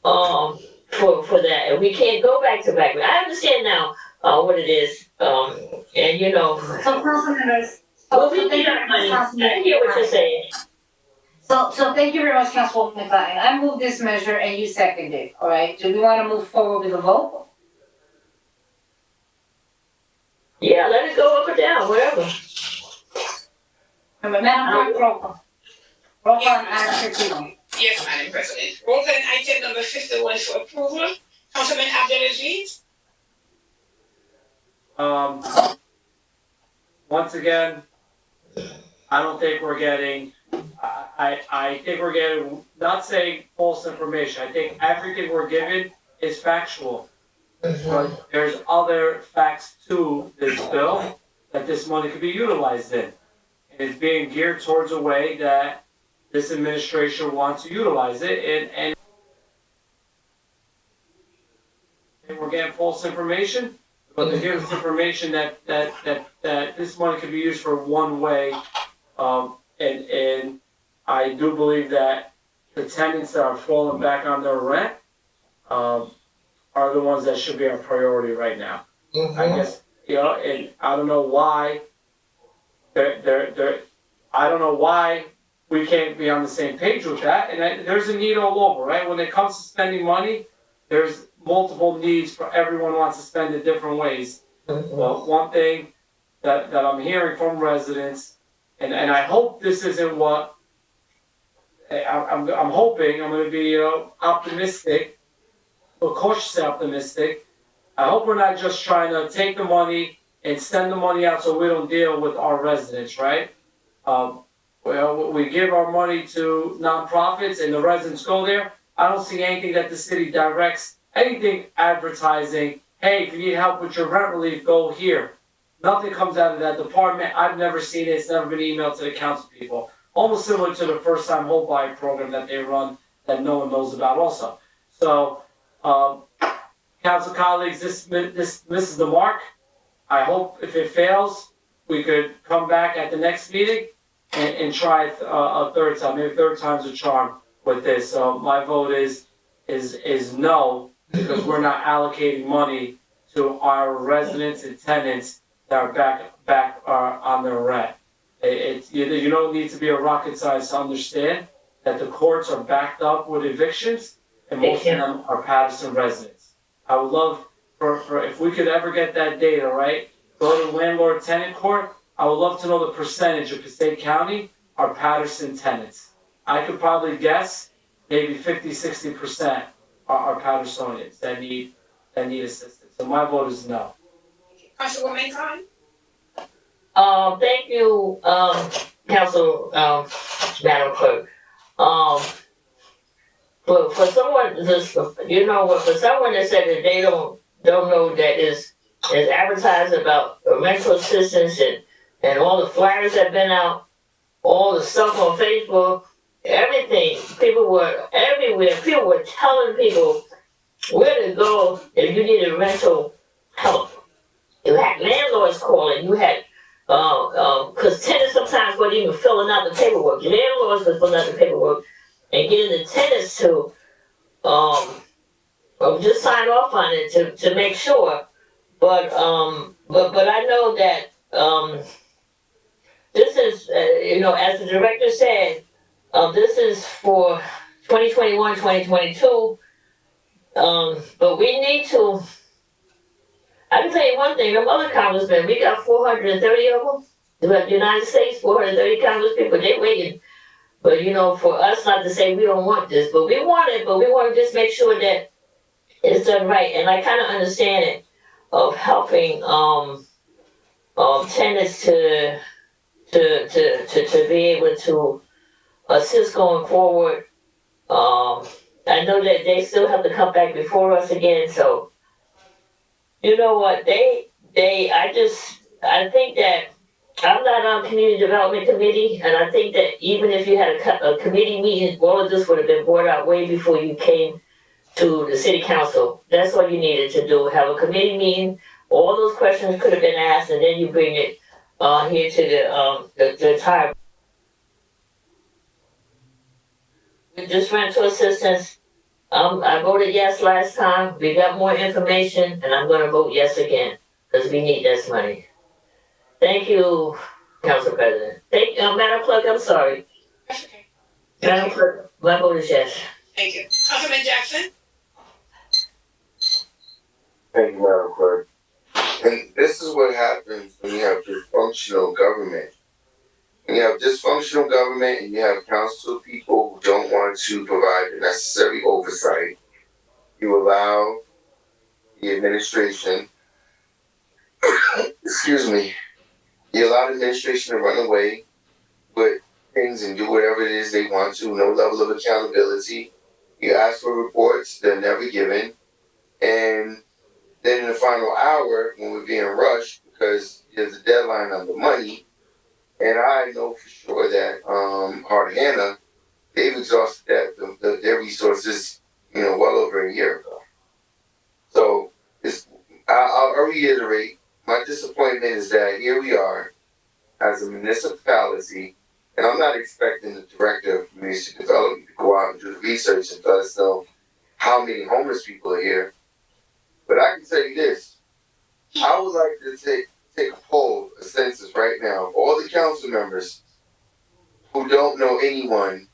for that, and we can't go back to back. I understand now what it is, and you know. So council members, Well, we need our money. I hear what you're saying. So thank you very much, Councilwoman Cotton. I moved this measure and you seconded it, all right? Do we want to move forward with a vote? Yeah, let it go up or down, whatever. Madam Clerk, roll call. Roll call on item 51. Yes, Madam President. Roll call on item number 51 for approval. Councilman Abdelaziz? Once again, I don't think we're getting, I think we're getting, not saying false information, I think everything we're given is factual. But there's other facts to this bill that this money could be utilized in. And it's being geared towards a way that this administration wants to utilize it, and we're getting false information, but they're giving us information that this money could be used for one way, and I do believe that the tenants that are falling back on their rent are the ones that should be our priority right now. I guess, you know, and I don't know why I don't know why we can't be on the same page with that. And there's a need all over, right? When it comes to spending money, there's multiple needs for everyone wants to spend it different ways. Well, one thing that I'm hearing from residents, and I hope this isn't what I'm hoping. I'm going to be, you know, optimistic, or cautiously optimistic. I hope we're not just trying to take the money and send the money out so we don't deal with our residents, right? Well, we give our money to nonprofits and the residents go there. I don't see anything that the city directs, anything advertising, hey, if you need help with your rent relief, go here. Nothing comes out of that department. I've never seen it. It's never been emailed to the council people. Almost similar to the first time home buy program that they run that no one knows about also. So, council colleagues, this misses the mark. I hope if it fails, we could come back at the next meeting and try a third time. Maybe third time's a charm with this. So my vote is no, because we're not allocating money to our residents and tenants that are back on their rent. You don't need to be a rocket scientist to understand that the courts are backed up with evictions, and most of them are Paterson residents. I would love for if we could ever get that data, right? Go to landlord-tenant court. I would love to know the percentage of Passaic County are Paterson tenants. I could probably guess maybe 50-60% are Patersonians that need assistance. So my vote is no. Councilwoman Khan? Thank you, Council, Madam Clerk. For someone, just, you know what, for someone that said that they don't know that is advertised about rental assistance and all the flyers that have been out, all the stuff on Facebook, everything, people were everywhere, people were telling people where to go if you needed rental help. You had landlords calling, you had, cause tenants sometimes weren't even filling out the paperwork, landlords were filling out the paperwork and getting the tenants to, just sign off on it to make sure. But I know that, this is, as the director said, this is for 2021, 2022. But we need to, I can tell you one thing, them other congressmen, we got 430 of them. The United States, 430 congresspeople, they waiting. But for us not to say we don't want this, but we want it, but we want to just make sure that it's done right. And I kind of understand it of helping tenants to be able to assist going forward. I know that they still have to come back before us again, so you know what, I think that I'm not on community development committee, and I think that even if you had a committee meeting, all of this would have been brought out way before you came to the city council. That's what you needed to do, have a committee meeting, all those questions could have been asked, and then you bring it here to the entire. With this rental assistance, I voted yes last time, we got more information, and I'm gonna vote yes again, because we need this money. Thank you, Council President. Madam Clerk, I'm sorry. That's okay. Madam Clerk, my vote is yes. Thank you. Councilman Jackson? Thank you, Madam Clerk. And this is what happens when you have dysfunctional government. When you have dysfunctional government and you have council people who don't want to provide the necessary oversight, you allow the administration, excuse me, you allow the administration to run away with things and do whatever it is they want to, no level of accountability. You ask for reports, they're never given. And then in the final hour, when we're being rushed because there's a deadline on the money, and I know for sure that Heart of Hannah, they've exhausted their resources, well over a year ago. So I'll reiterate, my disappointment is that here we are as a municipality, and I'm not expecting the director of community development to go out and do the research and let us know how many homeless people are here. But I can tell you this, I would like to take a poll, a census right now of all the council members who don't know anyone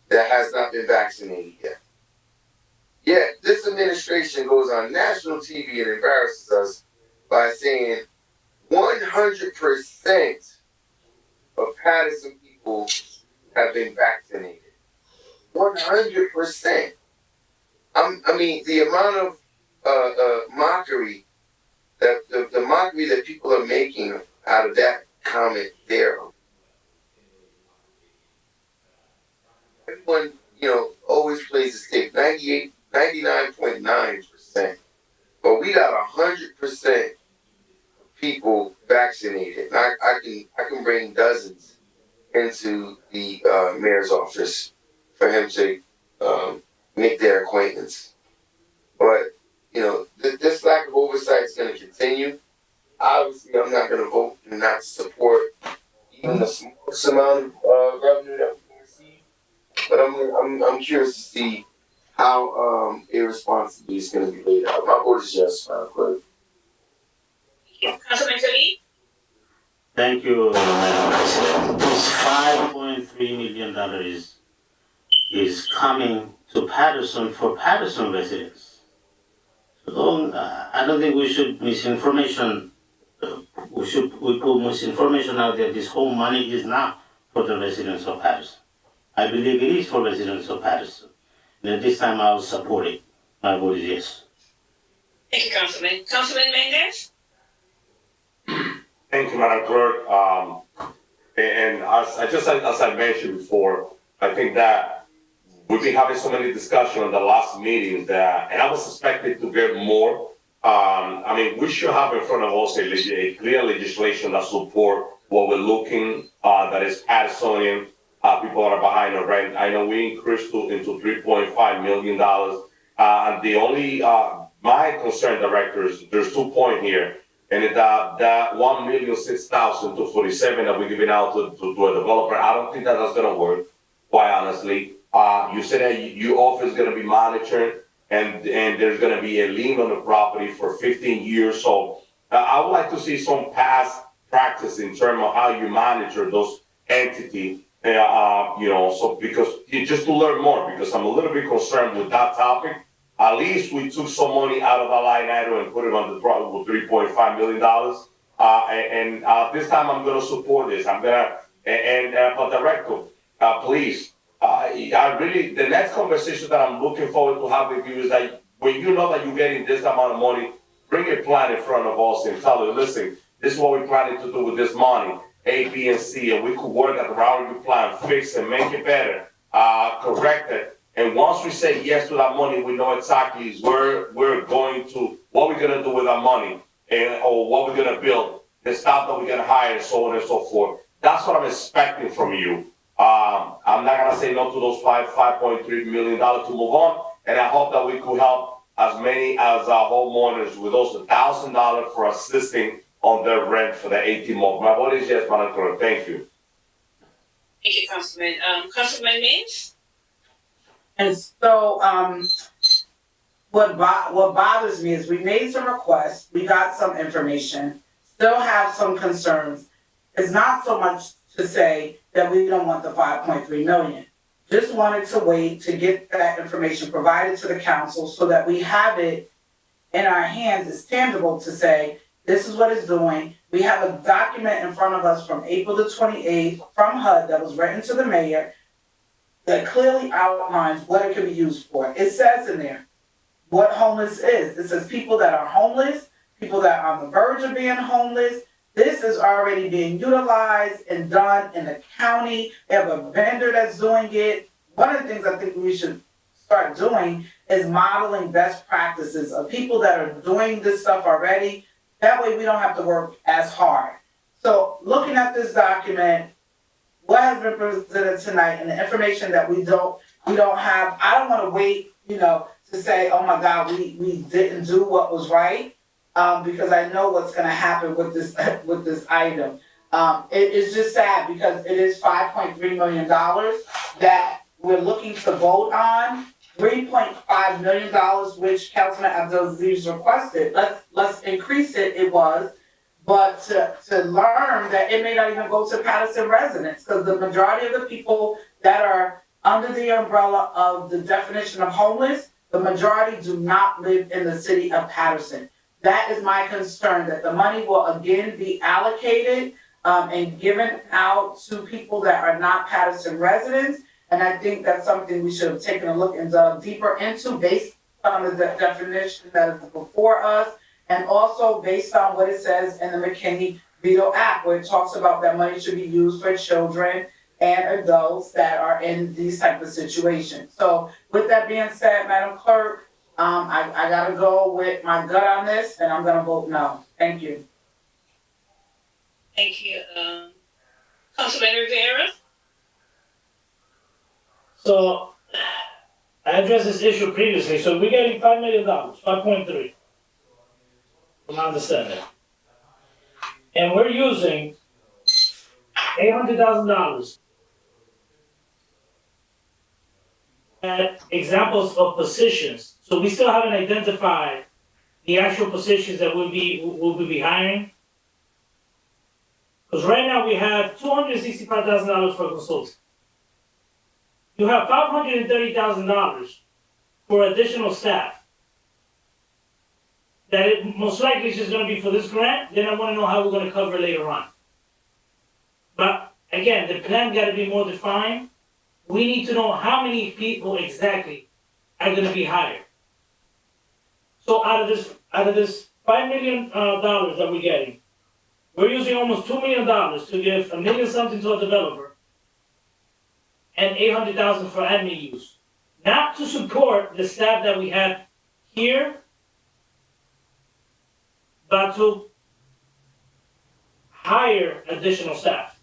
that has not been vaccinated yet. Yet this administration goes on national TV and embarrasses us by saying 100% of Paterson people have been vaccinated. 100%. I mean, the amount of mockery that the mockery that people are making out of that comment there. Everyone, always plays the stick. 99.9%. But we got 100% people vaccinated. And I can bring dozens into the mayor's office for him to make their acquaintance. But this lack of oversight is going to continue. Obviously, I'm not going to vote and not support even the smallest amount of revenue that we can receive. But I'm curious to see how irresponsibly it's going to be laid out. My vote is yes, Madam Clerk. Councilman Khalid? Thank you, Madam President. This $5.3 million is coming to Paterson for Paterson residents. So I don't think we should misinformation. We put misinformation out there. This whole money is not for the residents of Paterson. I believe it is for residents of Paterson. And at this time, I will support it. My vote is yes. Thank you, Councilman. Councilman Mendez? Thank you, Madam Clerk. And as I mentioned before, I think that we've been having so many discussions on the last meeting that, and I was expected to get more. I mean, we should have in front of us a clear legislation that support what we're looking, that is Pattersonian, people that are behind the rent. I know we increased into $3.5 million. And the only, my concern, Director, is there's 2 points here. And that 1,006,247 that we're giving out to a developer, I don't think that's gonna work, quite honestly. You said that your office is gonna be monitored and there's gonna be a lien on the property for 15 years. So I would like to see some past practice in terms of how you monitor those entities, so because just to learn more, because I'm a little bit concerned with that topic. At least we took some money out of the line item and put it on the product with $3.5 million. This time I'm going to support this. But Director, please, the next conversation that I'm looking forward to have with you is that when you know that you're getting this amount of money, bring a plan in front of us and tell us, listen, this is what we're planning to do with this money, A, B, and C, and we could work around your plan, fix it, make it better, correct it. And once we say yes to that money, we know exactly where we're going to, what we're going to do with that money, or what we're going to build, the staff that we're going to hire, and so on and so forth. That's what I'm expecting from you. I'm not going to say no to those $5.3 million to move on. And I hope that we could help as many as homeowners with those $1,000 for assisting on their rent for the 18 months. My vote is yes, Madam Clerk. Thank you. Thank you, Councilman. Councilman Means? And so, what bothers me is we made some requests, we got some information, still have some concerns. It's not so much to say that we don't want the 5.3 million. Just wanted to wait to get that information provided to the council so that we have it in our hands. It's tangible to say, this is what it's doing. We have a document in front of us from April the 28th from HUD that was written to the mayor that clearly outlines what it can be used for. It says in there what homeless is. It says people that are homeless, people that are on the verge of being homeless. This is already being utilized and done in the county. They have a vendor that's doing it. One of the things I think we should start doing is modeling best practices of people that are doing this stuff already. That way we don't have to work as hard. So looking at this document, what has been presented tonight and the information that we don't have, I don't want to wait, to say, oh my God, we didn't do what was right, because I know what's going to happen with this item. It is just sad because it is $5.3 million that we're looking to vote on. $3.5 million, which Councilman Abdelaziz requested. Let's increase it. It was. But to learn that it may not even go to Paterson residents, because the majority of the people that are under the umbrella of the definition of homeless, the majority do not live in the city of Paterson. That is my concern, that the money will again be allocated and given out to people that are not Paterson residents. And I think that's something we should have taken a look and dug deeper into based on the definition that is before us. And also based on what it says in the McKinney Veto Act, where it talks about that money should be used for children and adults that are in these type of situations. So with that being said, Madam Clerk, I gotta go with my gut on this, and I'm gonna vote no. Thank you. Thank you. Councilman Rivera? So, I addressed this issue previously, so we're getting $5 million, 5.3. From my understanding. And we're using $800,000 at examples of positions. So we still haven't identified the actual positions that we'll be hiring. Because right now we have $265,000 for consulting. You have $530,000 for additional staff. That it most likely is just going to be for this grant. Then I want to know how we're going to cover it later on. But again, the plan got to be more defined. We need to know how many people exactly are gonna be higher. So out of this $5 million that we're getting, we're using almost $2 million to give $1 million something to a developer and $800,000 for admin use. Not to support the staff that we have here, but to hire additional staff.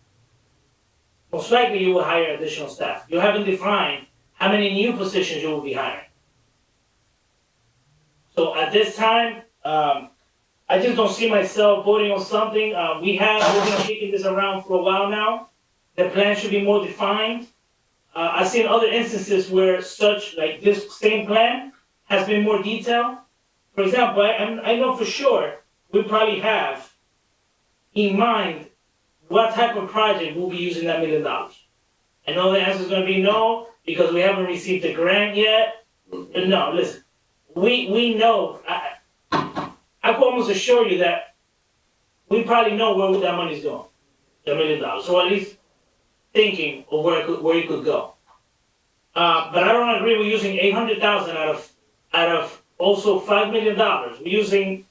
Most likely you will hire additional staff. You haven't defined how many new positions you will be hiring. So at this time, I just don't see myself voting on something. We've been kicking this around for a while now. The plan should be more defined. I've seen other instances where like this same plan has been more detailed. For example, I know for sure we probably have in mind what type of project we'll be using that $1 million. I know the answer is going to be no, because we haven't received the grant yet. But no, listen, we know. I can almost assure you that we probably know where that money's going, the $1 million. So at least thinking of where it could go. But I don't agree with using $800,000 out of also $5 million. We're using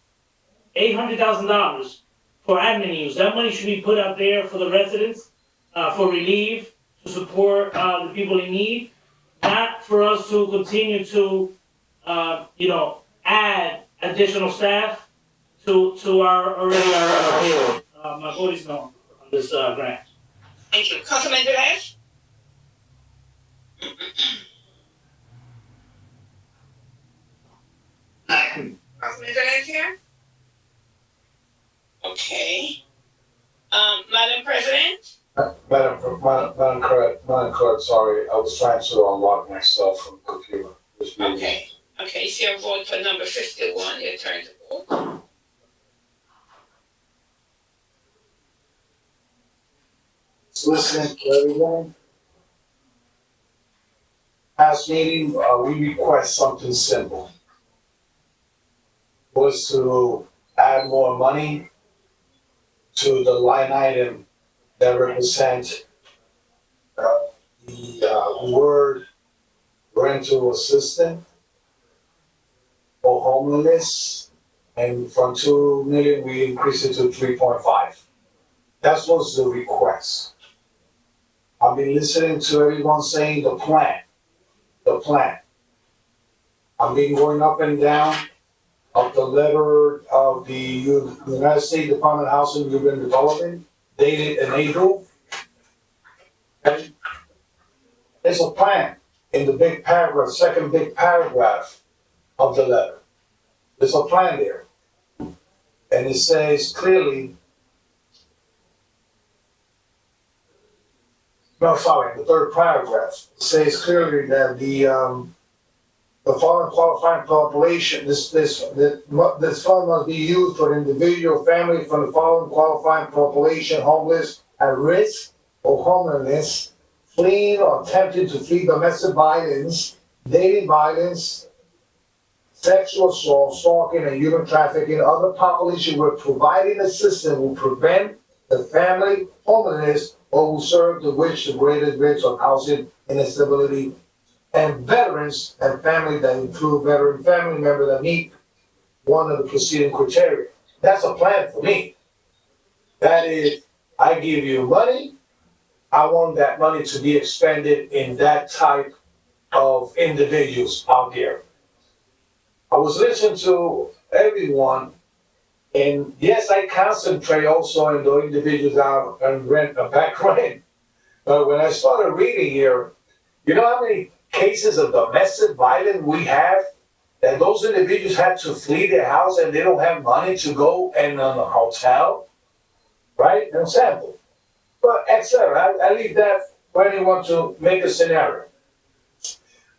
$800,000 for admin use. That money should be put out there for the residents, for relief, to support the people in need, not for us to continue to, add additional staff to our payroll. My vote is no on this grant. Thank you. Councilman Velez? Councilman Velez here? Okay. Madam President? Madam Clerk, sorry, I was trying to unlock myself from the computer. Okay. Okay, so your vote for number 51, your turn to vote. Listening to everyone. Past meeting, we request something simple. Was to add more money to the line item that represent the word rental assistant or homelessness, and from 2 million, we increased it to 3.5. That was the request. I've been listening to everyone saying the plan. I've been going up and down of the letter of the United States Department of Housing and Urban Development, dated in April. And there's a plan in the big paragraph, second big paragraph of the letter. There's a plan there. And it says clearly, the third paragraph, it says clearly that the following qualifying population, this fund must be used for individual family from the following qualifying population: homeless, at risk of homelessness, fleeing or attempting to flee domestic violence, dating violence, sexual assault, stalking, and human trafficking. Other population where providing assistance will prevent the family homelessness or will serve to which the greatest risk of housing instability, and veterans and family that include veteran family members that meet one of the preceding criteria. That's a plan for me. That is, I give you money, I want that money to be expended in that type of individuals out there. I was listening to everyone, and yes, I concentrate also in the individuals out and back rent. But when I started reading here, you know how many cases of domestic violence we have, that those individuals had to flee their house and they don't have money to go in a hotel, right? An example. But etc. I leave that for anyone to make a scenario.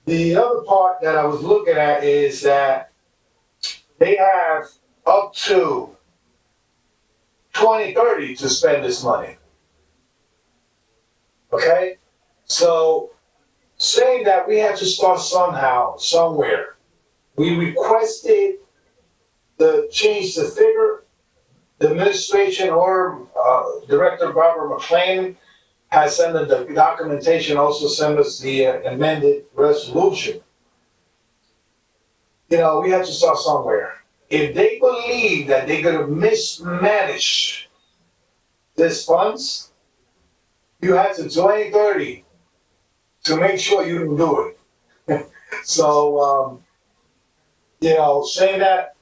The other part that I was looking at is that they have up to 2030 to spend this money. Okay? So, saying that we have to start somehow, somewhere. We requested the change the figure. The administration or Director Barbara McLean has sent the documentation, also sent us the amended resolution. we have to start somewhere. If they believe that they're gonna mismanage these funds, you have to 2030 to make sure you can do it. So, saying that,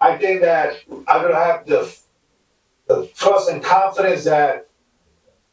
I think that I'm gonna have the trust and confidence that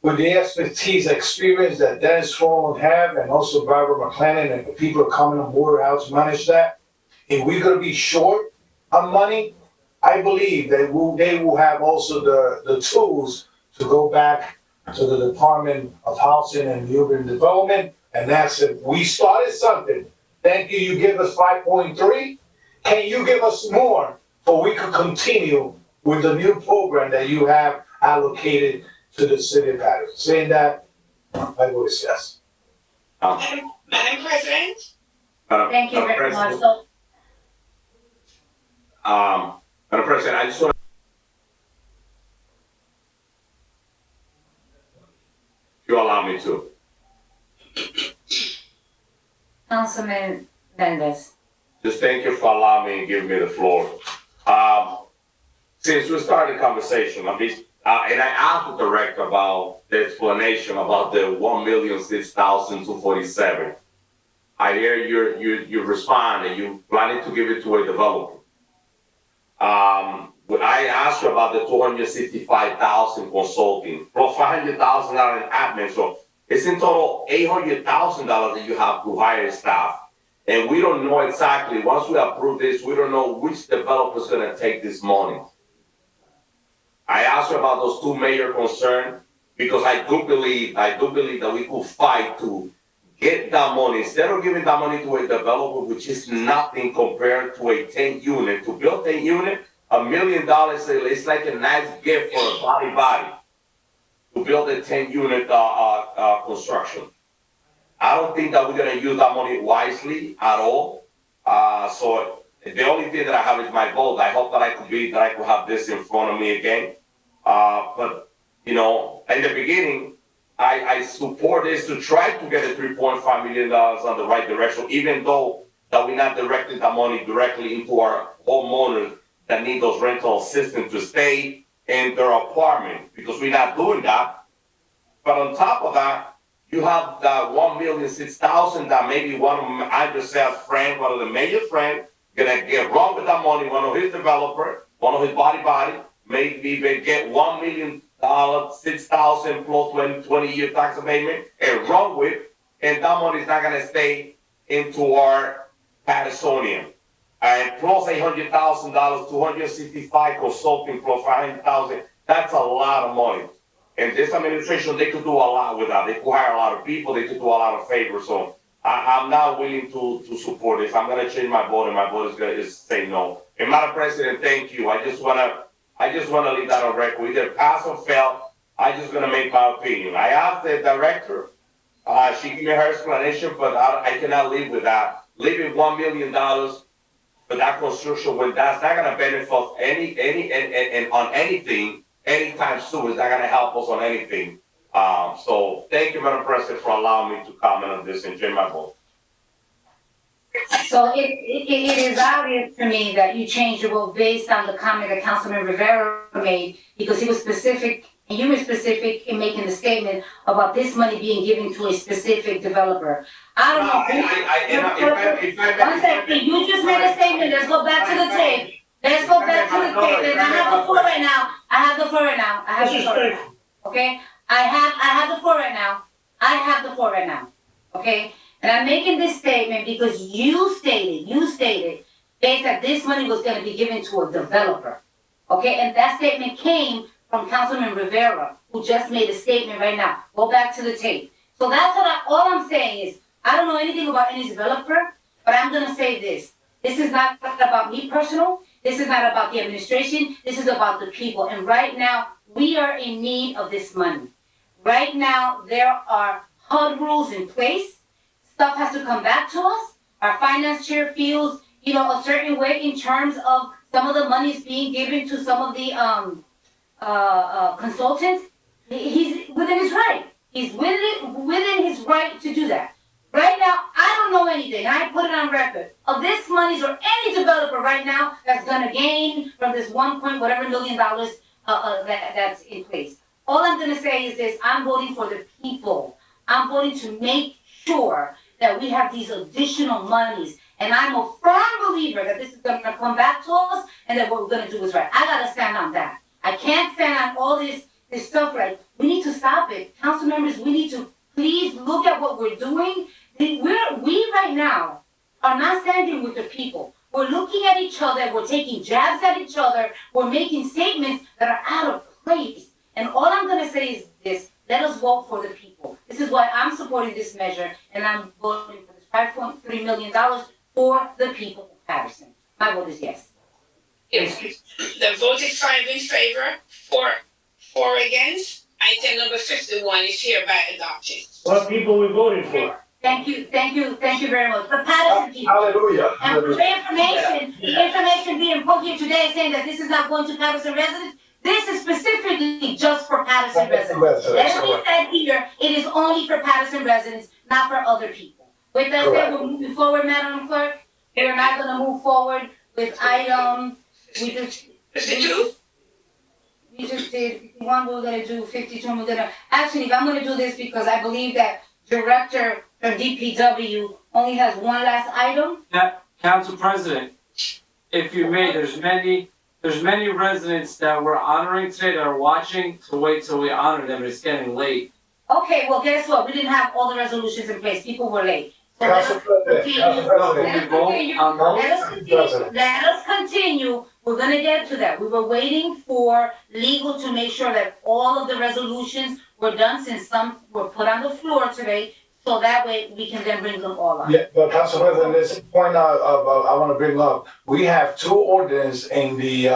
with the expertise, experience that Dennis Froman have, and also Barbara McLennan and the people coming on board how to manage that, if we're gonna be short on money, I believe they will have also the tools to go back to the Department of Housing and Urban Development, and that's it. We started something. Thank you, you give us 5.3. Can you give us more so we could continue with the new program that you have allocated to the city of Paterson? Saying that, my vote is yes. Madam President? Thank you very much. So, Madam President, I just want if you allow me to. Councilman Mendez. Just thank you for allowing me and giving me the floor. Since we started the conversation, and I asked the director about the explanation about the 1,006,247. I hear you respond and you planning to give it to a developer. I asked you about the 265,000 consulting plus $500,000 in admin, so it's in total $800,000 that you have to hire staff. And we don't know exactly, once we approve this, we don't know which developer is gonna take this money. I asked you about those two major concerns because I do believe that we could fight to get that money. Instead of giving that money to a developer, which is nothing compared to a 10 unit, to build a unit, $1 million, it's like a nice gift for a body to build a 10 unit construction. I don't think that we're gonna use that money wisely at all. So the only thing that I have is my vote. I hope that I could have this in front of me again. But in the beginning, I support this to try to get the $3.5 million on the right direction, even though that we're not directing that money directly into our homeowners that need those rental assistance to stay in their apartment, because we're not doing that. But on top of that, you have the 1,006,000 that maybe one of Andrew's friend, one of the major friends, gonna get wrong with that money. One of his developer, one of his body, maybe even get $1,006,000 plus 20-year tax abatement and run with, and that money is not gonna stay into our Patersonian. And plus $800,000, 265 consulting plus 500,000. That's a lot of money. And this administration, they could do a lot with that. They could hire a lot of people. They could do a lot of favors. So I'm not willing to support this. I'm gonna change my vote, and my vote is say no. And Madam President, thank you. I just wanna leave that on record. Either pass or fail. I just gonna make my opinion. I asked the director. She gave me her explanation, but I cannot live with that. Leaving $1 million for that construction when that's not gonna benefit any on anything. Anytime soon, it's not gonna help us on anything. So thank you, Madam President, for allowing me to comment on this and change my vote. So it is obvious to me that you changed your vote based on the comment that Councilman Rivera made, because he was specific, and you were specific in making the statement about this money being given to a specific developer. I don't know. One second, you just made a statement, let's go back to the tape. Let's go back to the tape, and I have the floor right now. Okay? I have the floor right now. Okay? And I'm making this statement because you stated, based that this money was gonna be given to a developer. Okay? And that statement came from Councilman Rivera, who just made a statement right now. Go back to the tape. So that's all I'm saying is, I don't know anything about any developer, but I'm gonna say this. This is not about me personal. This is not about the administration. This is about the people. And right now, we are in need of this money. Right now, there are HUD rules in place. Stuff has to come back to us. Our finance chair feels, a certain way in terms of some of the monies being given to some of the consultants. He's within his right. He's within his right to do that. Right now, I don't know anything, I put it on record, of this monies or any developer right now that's gonna gain from this $1 million that's in place. All I'm gonna say is this, I'm voting for the people. I'm voting to make sure that we have these additional monies. And I'm a firm believer that this is gonna come back to us and that what we're gonna do is right. I gotta stand on that. I can't stand on all this stuff like, we need to stop it. Council members, we need to please look at what we're doing. We right now are not standing with the people. We're looking at each other, we're taking jabs at each other, we're making statements that are out of place. And all I'm gonna say is this, let us vote for the people. This is why I'm supporting this measure, and I'm voting for this $5.3 million for the people of Paterson. My vote is yes. Yes. The vote is 5 in favor, 4 against. Item number 51 is hereby adopted. What people we voting for? Thank you very much. The Paterson people. Hallelujah. And for the information being put here today saying that this is not going to Paterson residents, this is specifically just for Paterson residents. Let it be said here, it is only for Paterson residents, not for other people. With that said, we're moving forward, Madam Clerk. We're not gonna move forward with item, we just did 51, we're gonna do 52, and we're gonna, actually, I'm gonna do this because I believe that Director from DPW only has one last item. Council President, if you may, there's many residents that we're honoring today that are watching, to wait till we honor them, it's getting late. Okay, well, guess what? We didn't have all the resolutions in place. People were late. So let us continue. We're gonna get to that. We were waiting for legal to make sure that all of the resolutions were done, since some were put on the floor today, so that way we can then bring them all up. Yeah, but Council President, there's a point I want to bring up. We have 2 ordinances in the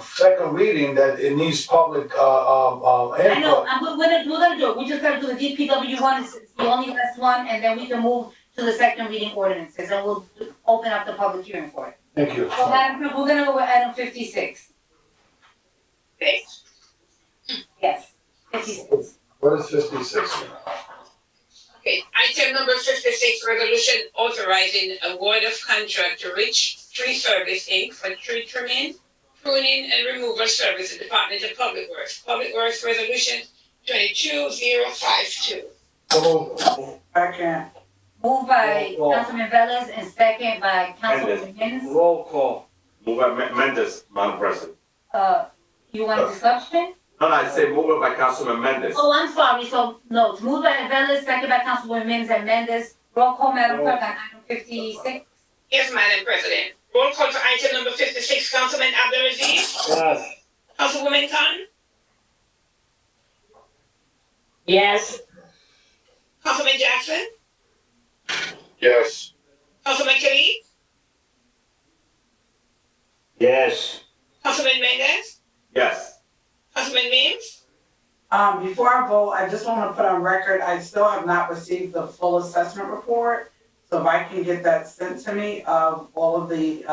second reading that it needs public input. I know, we're gonna do it. We just gotta do the DPW one, it's the only last one, and then we can move to the second reading ordinances, and we'll open up the public hearing for it. Thank you. So Madam Clerk, we're gonna go with item 56. Yes, 56. What is 56? Okay, item number 56, resolution authorizing award of contract to Rich Tree Service Inc. for tree trimming, pruning, and removal services, Department of Public Works. Public Works Resolution 22052. Second. Moved by Councilman Velez and second by Councilman Mendes. Roll call. Move by Mendes, Madam President. You want discussion? No, I say move it by Councilman Mendes. Oh, I'm sorry, so, no, it's moved by Velez, second by Councilwoman Mims and Mendes. Roll call, Madam Clerk, on item 56. Yes, Madam President. Roll call for item number 56, Councilman Abdelaziz. Yes. Councilwoman Khan. Yes. Councilman Jackson. Yes. Councilman Khalid. Yes. Councilman Mendes. Yes. Councilman Mims. Before I vote, I just want to put on record, I still have not received the full assessment report. So if I can get that sent to me of all of the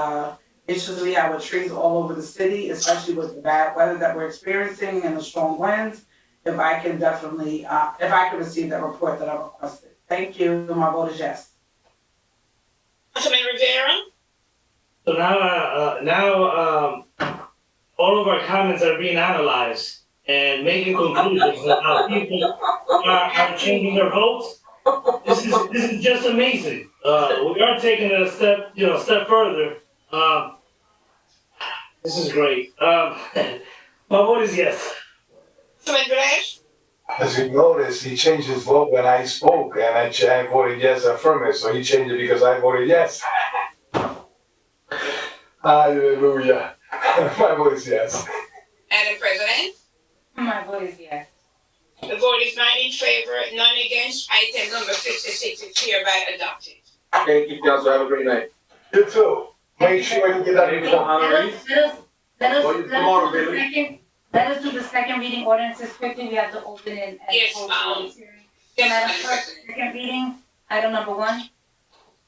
issues we have with trees all over the city, especially with the bad weather that we're experiencing and the strong winds, if I can definitely, if I can receive that report that I requested. Thank you. My vote is yes. Councilman Rivera. So now, all of our comments are being analyzed and making conclusions on how people are changing their votes. This is just amazing. We are taking it a step further. This is great. My vote is yes. Councilman Velez. As you notice, he changed his vote when I spoke, and I voted yes affirmative, so he changed it because I voted yes. Hallelujah. My vote is yes. Madam President. My vote is yes. The vote is 9 in favor, none against. Item number 56 is hereby adopted. Thank you, Council. Have a great night. You too. Make sure you get that report. Let us do the second reading ordinances quickly. We have to open it and Yes, close ma'am. the hearing. So Madam Clerk, second reading, item number 1.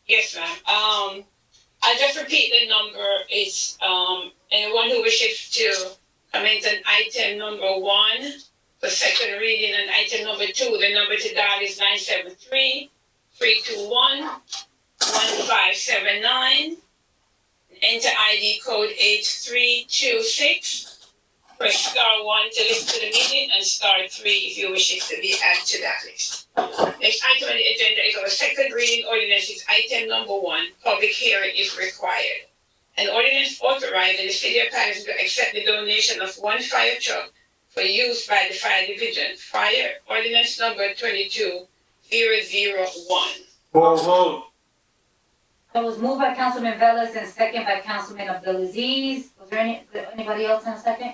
Yes, ma'am. I'll just repeat the number. It's anyone who wishes to comment on item number 1 for second reading, and item number 2, the number to dial is 321-1579. Enter ID code 8326. Press star 1 to listen to the meeting and star 3 if you wish it to be added to that list. Next item on the agenda is our second reading ordinances. Item number 1, public hearing is required. An ordinance authorizing the city of Paterson to accept the donation of one fire truck for use by the fire division. Fire ordinance number 22001. Vote. It was moved by Councilman Velez and second by Councilman Abdulaziz. Was there anybody else in a second?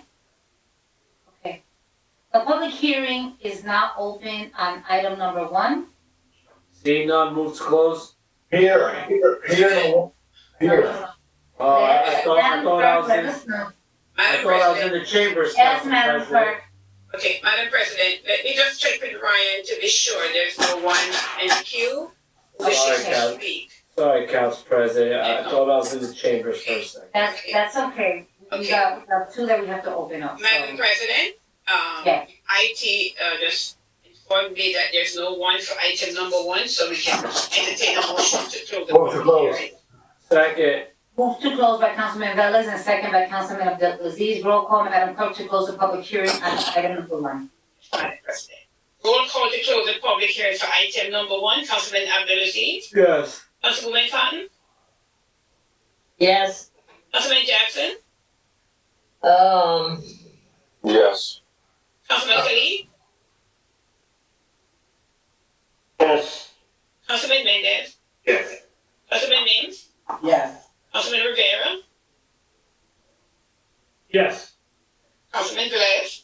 Okay. The public hearing is now open on item number 1. Seeing none, move to close. Here. Oh, I thought I was in the chambers. Yes, Madam Clerk. Okay, Madam President, let me just check with Ryan to be sure there's no one in the queue who wishes to speak. Sorry, Council President, I thought I was in the chambers for a second. That's okay. We got 2 that we have to open up. Madam President, Yes. IT just informed me that there's no one for item number 1, so we can entertain a motion to close the public hearing. Second. Move to close by Councilman Velez and second by Councilman Abdulaziz. Roll call, Madam Clerk, to close the public hearing on item number 1. Madam President. Roll call to close the public hearing for item number 1, Councilman Abdulaziz. Yes. Councilwoman Cotton. Yes. Councilman Jackson. Yes. Councilman Khalid. Yes. Councilman Mendez. Yes. Councilman Mims. Yes. Councilman Rivera. Yes. Councilman Velez.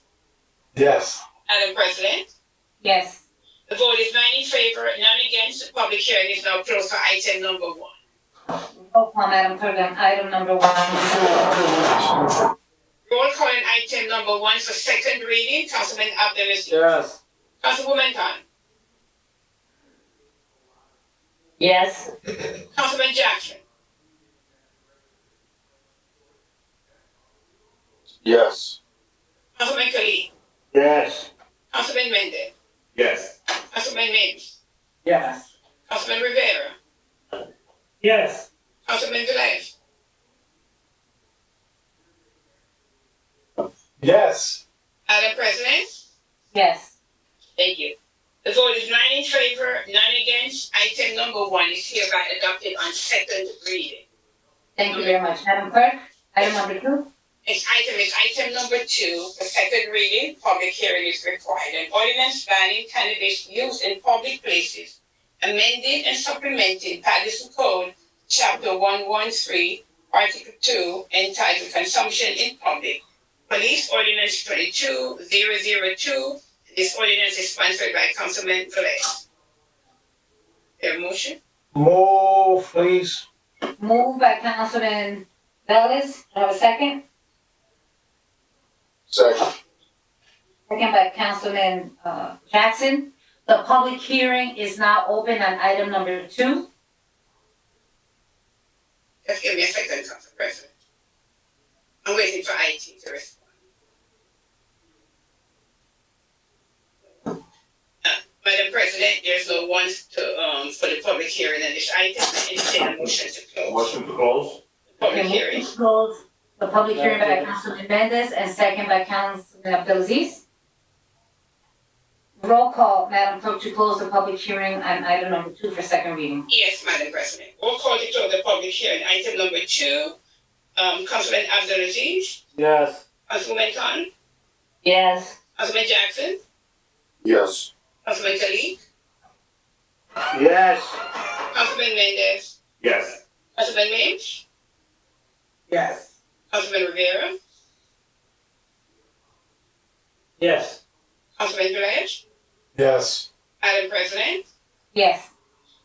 Yes. Madam President. Yes. The vote is 9 in favor, none against. The public hearing is now closed for item number 1. Roll call, Madam Clerk, on item number 1. Roll call on item number 1 for second reading. Councilman Abdulaziz. Yes. Councilwoman Khan. Yes. Councilman Jackson. Yes. Councilman Khalid. Yes. Councilman Mendez. Yes. Councilman Mims. Yes. Councilman Rivera. Yes. Councilman Velez. Yes. Madam President. Yes. Thank you. The vote is 9 in favor, none against. Item number 1 is hereby adopted on second reading. Thank you very much. Madam Clerk, item number 2. Next item is item number 2, for second reading. Public hearing is required. An ordinance banning cannabis use in public places, amending and supplementing Paterson Code, Chapter 113, Article 2, entitled Consumption in Public. Police Ordinance 22002. This ordinance is sponsored by Councilman Velez. There a motion? Move, please. Moved by Councilman Velez. Do I have a second? Second. Second by Councilman Jackson. The public hearing is now open on item number 2. Just give me a second, Council President. I'm waiting for IT to respond. Madam President, there's no one to, for the public hearing on this item. I entertain a motion to close. Motion to close? Public Okay, hearing. move to close the public hearing by Councilman Mendez and second by Councilman Abdulaziz. Roll call, Madam Clerk, to close the public hearing on item number 2 for second reading. Yes, Madam President. Roll call to close the public hearing. Item number 2, Councilman Abdulaziz. Yes. Councilwoman Khan. Yes. Councilman Jackson. Yes. Councilman Khalid. Yes. Councilman Mendez. Yes. Councilman Mims. Yes. Councilman Rivera. Yes. Councilman Velez. Yes. Madam President. Yes.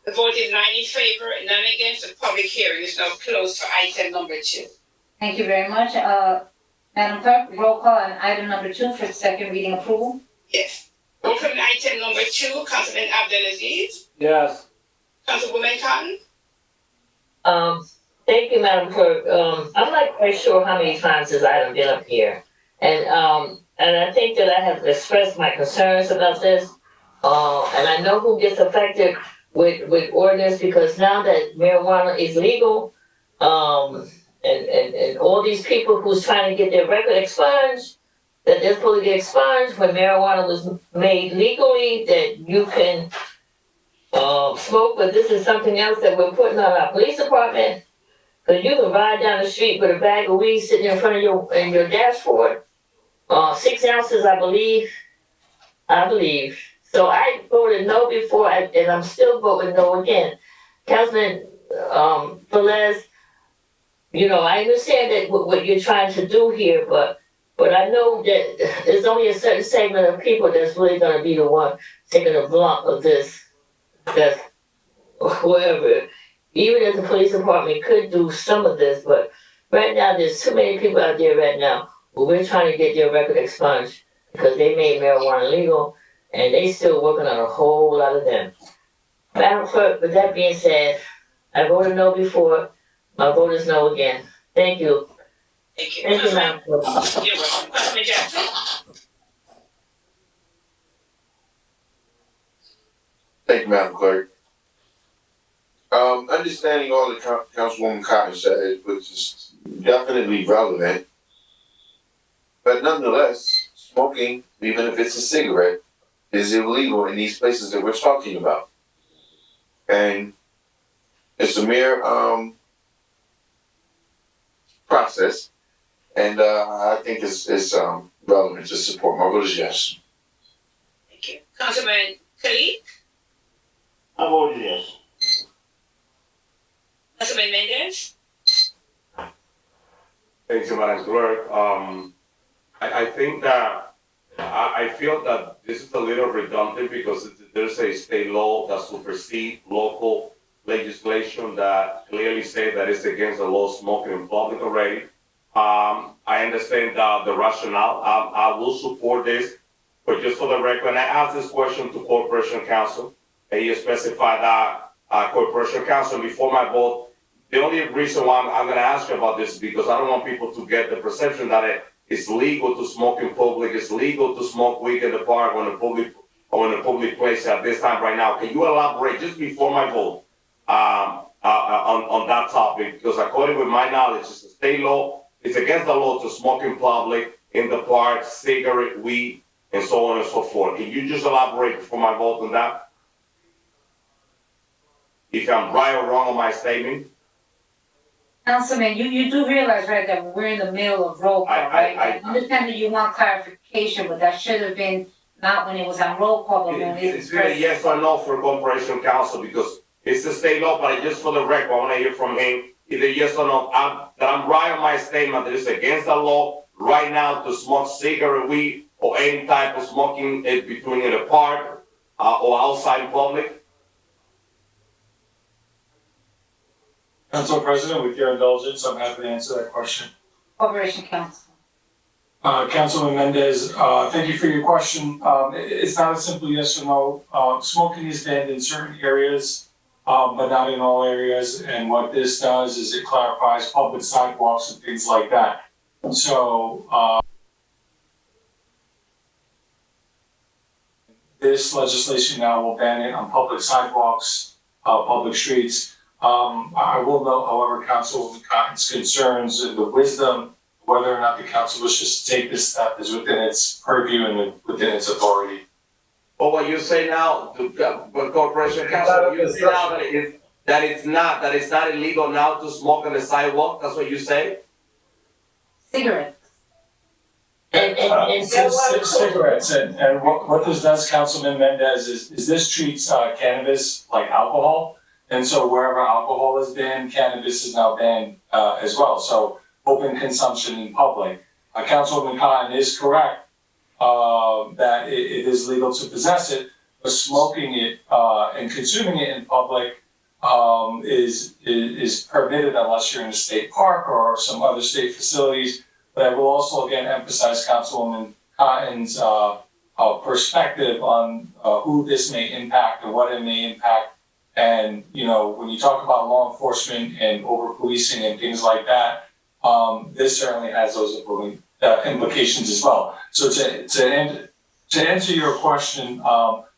The vote is 9 in favor, none against. The public hearing is now closed for item number 2. Thank you very much. Madam Clerk, roll call on item number 2 for second reading approval. Yes. Roll call on item number 2, Councilman Abdulaziz. Yes. Councilwoman Cotton. Thank you, Madam Clerk. I'm not quite sure how many times this item been up here. And I think that I have expressed my concerns about this. And I know who gets affected with ordinance, because now that marijuana is legal, and all these people who's trying to get their record expunged, that they're supposed to get expunged when marijuana was made legally, that you can smoke, but this is something else that we're putting on our police department. Cause you can ride down the street with a bag of weed sitting in front of your dashboard, 6 ounces, I believe. So I voted no before, and I'm still voting no again. Councilman, Velez, you know, I understand that what you're trying to do here, but I know that there's only a certain segment of people that's really gonna be the one taking the blunt of this, that's whoever. Even if the police department could do some of this, but right now there's too many people out there right now who we're trying to get their record expunged because they made marijuana legal and they still working on a whole lot of them. Madam Clerk, with that being said, I voted no before, my vote is no again. Thank you. Thank you. Thank you, Madam Clerk. You're welcome. Councilman Jackson? Thank you, Madam Clerk. Understanding all the Councilwoman Cotton said, which is definitely relevant, but nonetheless, smoking, even if it's a cigarette, is illegal in these places that we're talking about. And it's a mere process, and I think it's relevant to support. My vote is yes. Thank you. Councilman Khalid? I voted yes. Councilman Mendez? Thank you, Madam Clerk. I think that, I feel that this is a little redundant because there's a state law that supersedes local legislation that clearly say that it's against the law smoking in public already. I understand the rationale. I will support this, but just for the record, and I asked this question to Corporation Counsel, and you specified that Corporation Counsel before my vote. The only reason why I'm going to ask you about this is because I don't want people to get the perception that it's legal to smoke in public, it's legal to smoke weed in the park or in a public place at this time right now. Can you elaborate just before my vote on that topic? Because according with my knowledge, it's a state law. It's against the law to smoke in public, in the park, cigarette, weed, and so on and so forth. Can you just elaborate before my vote on that? If I'm right or wrong on my statement? Councilman, you do realize, right, that we're in the middle of roll call, right? I understand that you want clarification, but that should have been not when it was on roll call, but when It's really yes or no for Corporation Counsel because it's a state law, but just for the record, I want to hear from him either yes or no. That I'm right on my statement that it's against the law right now to smoke cigarette, weed, or any type of smoking between in a park or outside in public. Council President, with your indulgence, I'm happy to answer that question. Corporation Counsel. Councilman Mendez, thank you for your question. It's not a simple yes or no. Smoking is banned in certain areas, but not in all areas. And what this does is it clarifies public sidewalks and things like that. So, this legislation now will ban it on public sidewalks, public streets. I will note, however, Councilwoman Cotton's concerns and the wisdom, whether or not the council wishes to take this step is within its purview and within its authority. But what you say now, but Corporation Counsel, you say now that it's not illegal now to smoke on the sidewalk. That's what you say. Cigarettes. Cigarettes, and what this does, Councilman Mendez, is this treats cannabis like alcohol. And so wherever alcohol is banned, cannabis is now banned as well. So open consumption in public. Councilwoman Cotton is correct that it is legal to possess it, but smoking it and consuming it in public is permitted unless you're in a state park or some other state facilities. But I will also again emphasize Councilwoman Cotton's perspective on who this may impact and what it may impact. And, you know, when you talk about law enforcement and over-policing and things like that, this certainly has those implications as well. So to answer your question,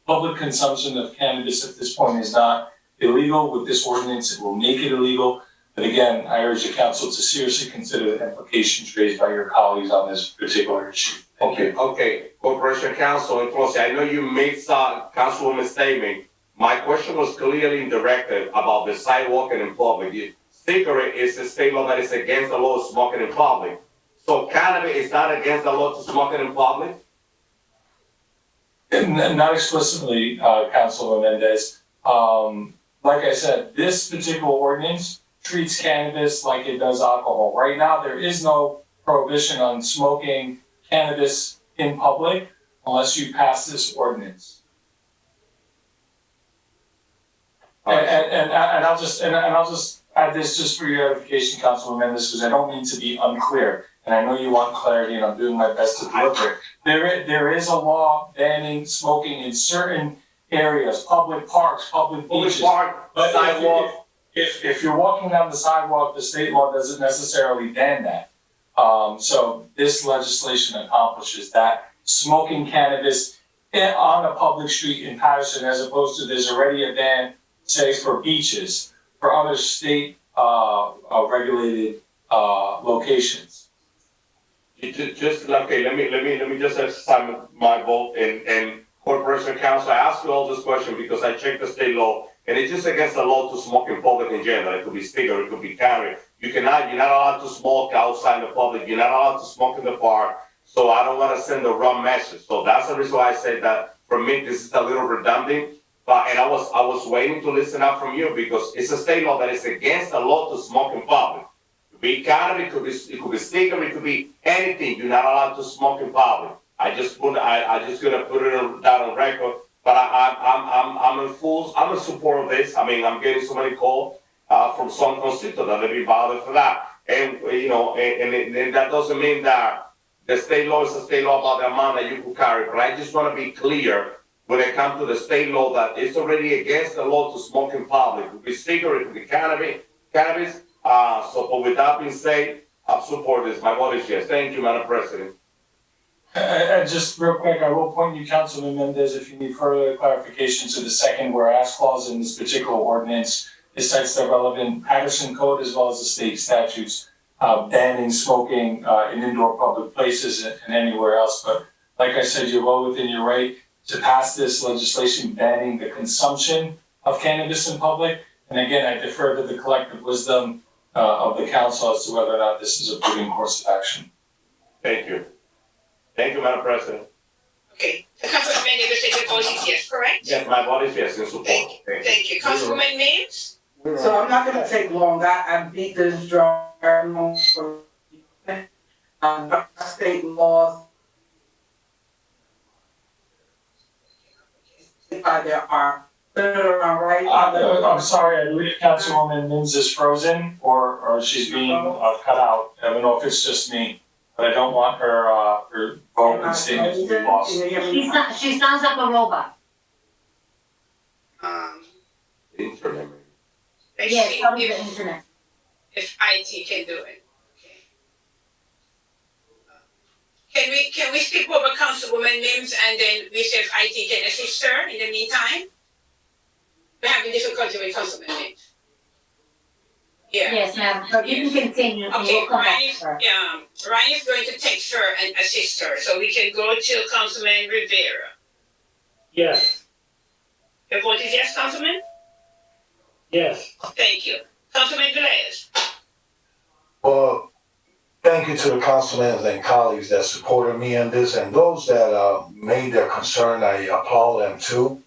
public consumption of cannabis at this point is not illegal. With this ordinance, it will make it illegal. But again, I urge the council to seriously consider the implications raised by your colleagues on this particular issue. Thank you. Okay, Corporation Counsel, and Closey, I know you made some Councilwoman statement. My question was clearly directed about the sidewalk and in public. Cigarette is a state law that is against the law of smoking in public. So cannabis is not against the law to smoke it in public? Not explicitly, Councilman Mendez. Like I said, this particular ordinance treats cannabis like it does alcohol. Right now, there is no prohibition on smoking cannabis in public unless you pass this ordinance. And I'll just add this just for your edification, Councilman Mendez, because I don't mean to be unclear, and I know you want clarity, and I'm doing my best to deliver it. There is a law banning smoking in certain areas, public parks, public beaches. But sidewalk. If you're walking down the sidewalk, the state law doesn't necessarily ban that. So this legislation accomplishes that. Smoking cannabis on a public street in Paterson, as opposed to there's already a ban, say, for beaches, for other state regulated locations. Just okay. Let me just exercise my vote and Corporation Counsel. I asked you all this question because I checked the state law, and it's just against the law to smoke in public in general. It could be cigarette, it could be carry. You're not allowed to smoke outside in the public. You're not allowed to smoke in the park. So I don't want to send the wrong message. So that's the reason why I said that. For me, this is a little redundant. And I was waiting to listen out from you because it's a state law that is against the law to smoke in public. It could be cannabis, it could be cigarette, it could be anything. You're not allowed to smoke in public. I just gonna put it down on record. But I'm in support of this. I mean, I'm getting so many calls from some constituents that they be bothered for that. And and that doesn't mean that the state law is a state law about the amount that you could carry. But I just want to be clear when it comes to the state law that it's already against the law to smoke in public. It could be cigarette, it could be cannabis. But with that being said, I support this. My vote is yes. Thank you, Madam President. And just real quick, I will point you, Councilman Mendez, if you need further clarification to the second whereas clause in this particular ordinance. It cites the relevant Paterson code as well as the state statutes banning smoking in indoor public places and anywhere else. But like I said, you're well within your right to pass this legislation banning the consumption of cannabis in public. And again, I defer to the collective wisdom of the council as to whether or not this is a prudent course of action. Thank you. Thank you, Madam President. Okay, the Councilman Mendez, your vote is yes, correct? Yes, my vote is yes in support. Thank you. Councilwoman Mims? So I'm not gonna take long, I beat this drum for state laws. There are, right? I'm sorry, I believe Councilwoman Mims is frozen or she's being cut out. I don't know if it's just me, but I don't want her vote and statement to be lost. She sounds like a robot. Internet. Yes, probably the internet. If IT can do it. Okay. Can we skip over Councilwoman Mims and then we see if IT can assist her in the meantime? We're having difficulty with Councilwoman Mims. Yeah. Yes, ma'am, but you can continue and Okay, we'll come back to her. Ryan is going to text her and assist her, so we can go to Councilman Rivera. Yes, Your vote is yes, Councilman? yes. Thank you. Councilman Velez? Well, thank you to the councilmen and colleagues that supported me in this, and those that made their concern, I applaud them too.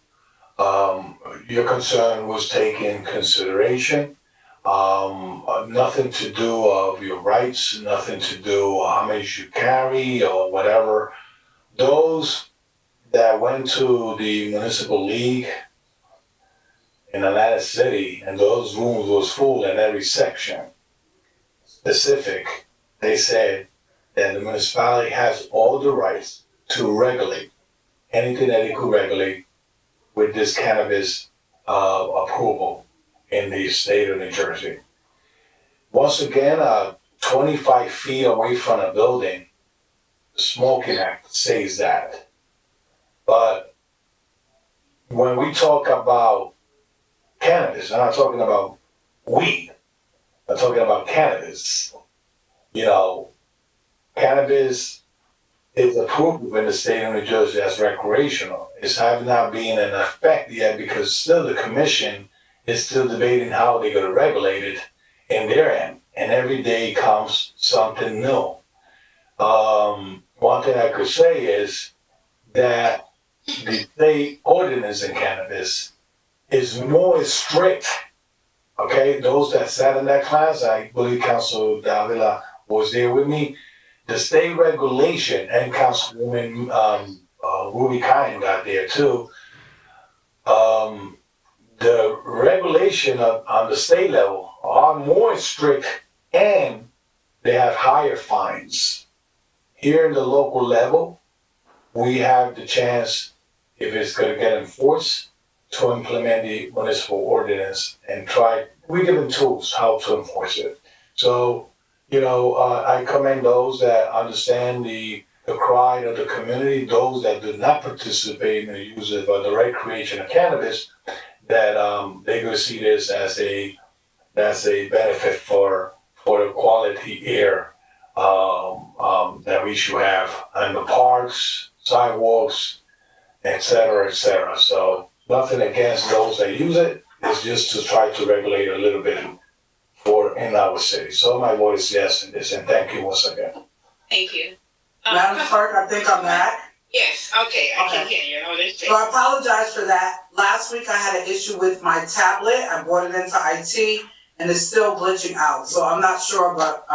Your concern was taken in consideration. Nothing to do of your rights, nothing to do how much you carry or whatever. Those that went to the municipal league in Atlanta City, and those rooms was full in every section. Specific, they said that the municipality has all the rights to regulate anything that it could regulate with this cannabis approval in the state of New Jersey. Once again, 25 feet away from a building, the Smoking Act says that. But when we talk about cannabis, I'm not talking about weed. I'm talking about cannabis. You know, cannabis is approved in the state of New Jersey as recreational. It's have not been in effect yet because still the commission is still debating how they're going to regulate it in their end. And every day comes something new. One thing I could say is that the state ordinance in cannabis is more strict. Okay, those that sat in that class, I believe Council Davila was there with me. The state regulation, and Councilwoman Ruby Kine got there too. The regulation on the state level are more strict and they have higher fines. Here in the local level, we have the chance, if it's going to get enforced, to implement the municipal ordinance and try. We give them tools how to enforce it. So, you know, I commend those that understand the cry of the community, those that do not participate in the use of the recreation of cannabis, that they're going to see this as a benefit for the quality air that we should have in the parks, sidewalks, et cetera, et cetera. So nothing against those that use it. It's just to try to regulate a little bit in our city. So my vote is yes in this, and thank you once again. Thank you. Madam Clerk, I think I'm back. Yes, okay, I can hear you. Oh, that's So I apologize for that. Last week I had an issue with my tablet. I brought it into IT and it's still glitching out. So I'm not sure, but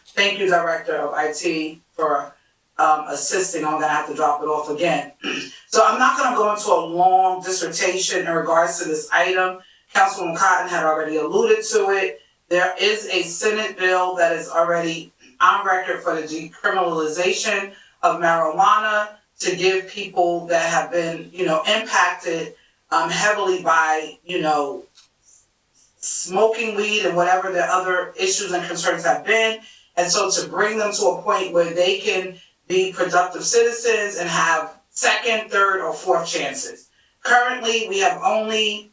thank you, Director of IT, for assisting. I'm gonna have to drop it off again. So I'm not gonna go into a long dissertation in regards to this item. Councilwoman Cotton had already alluded to it. There is a Senate bill that is already on record for the decriminalization of marijuana to give people that have been, impacted heavily by, smoking weed and whatever their other issues and concerns have been. And so to bring them to a point where they can be productive citizens and have second, third, or fourth chances. Currently, we have only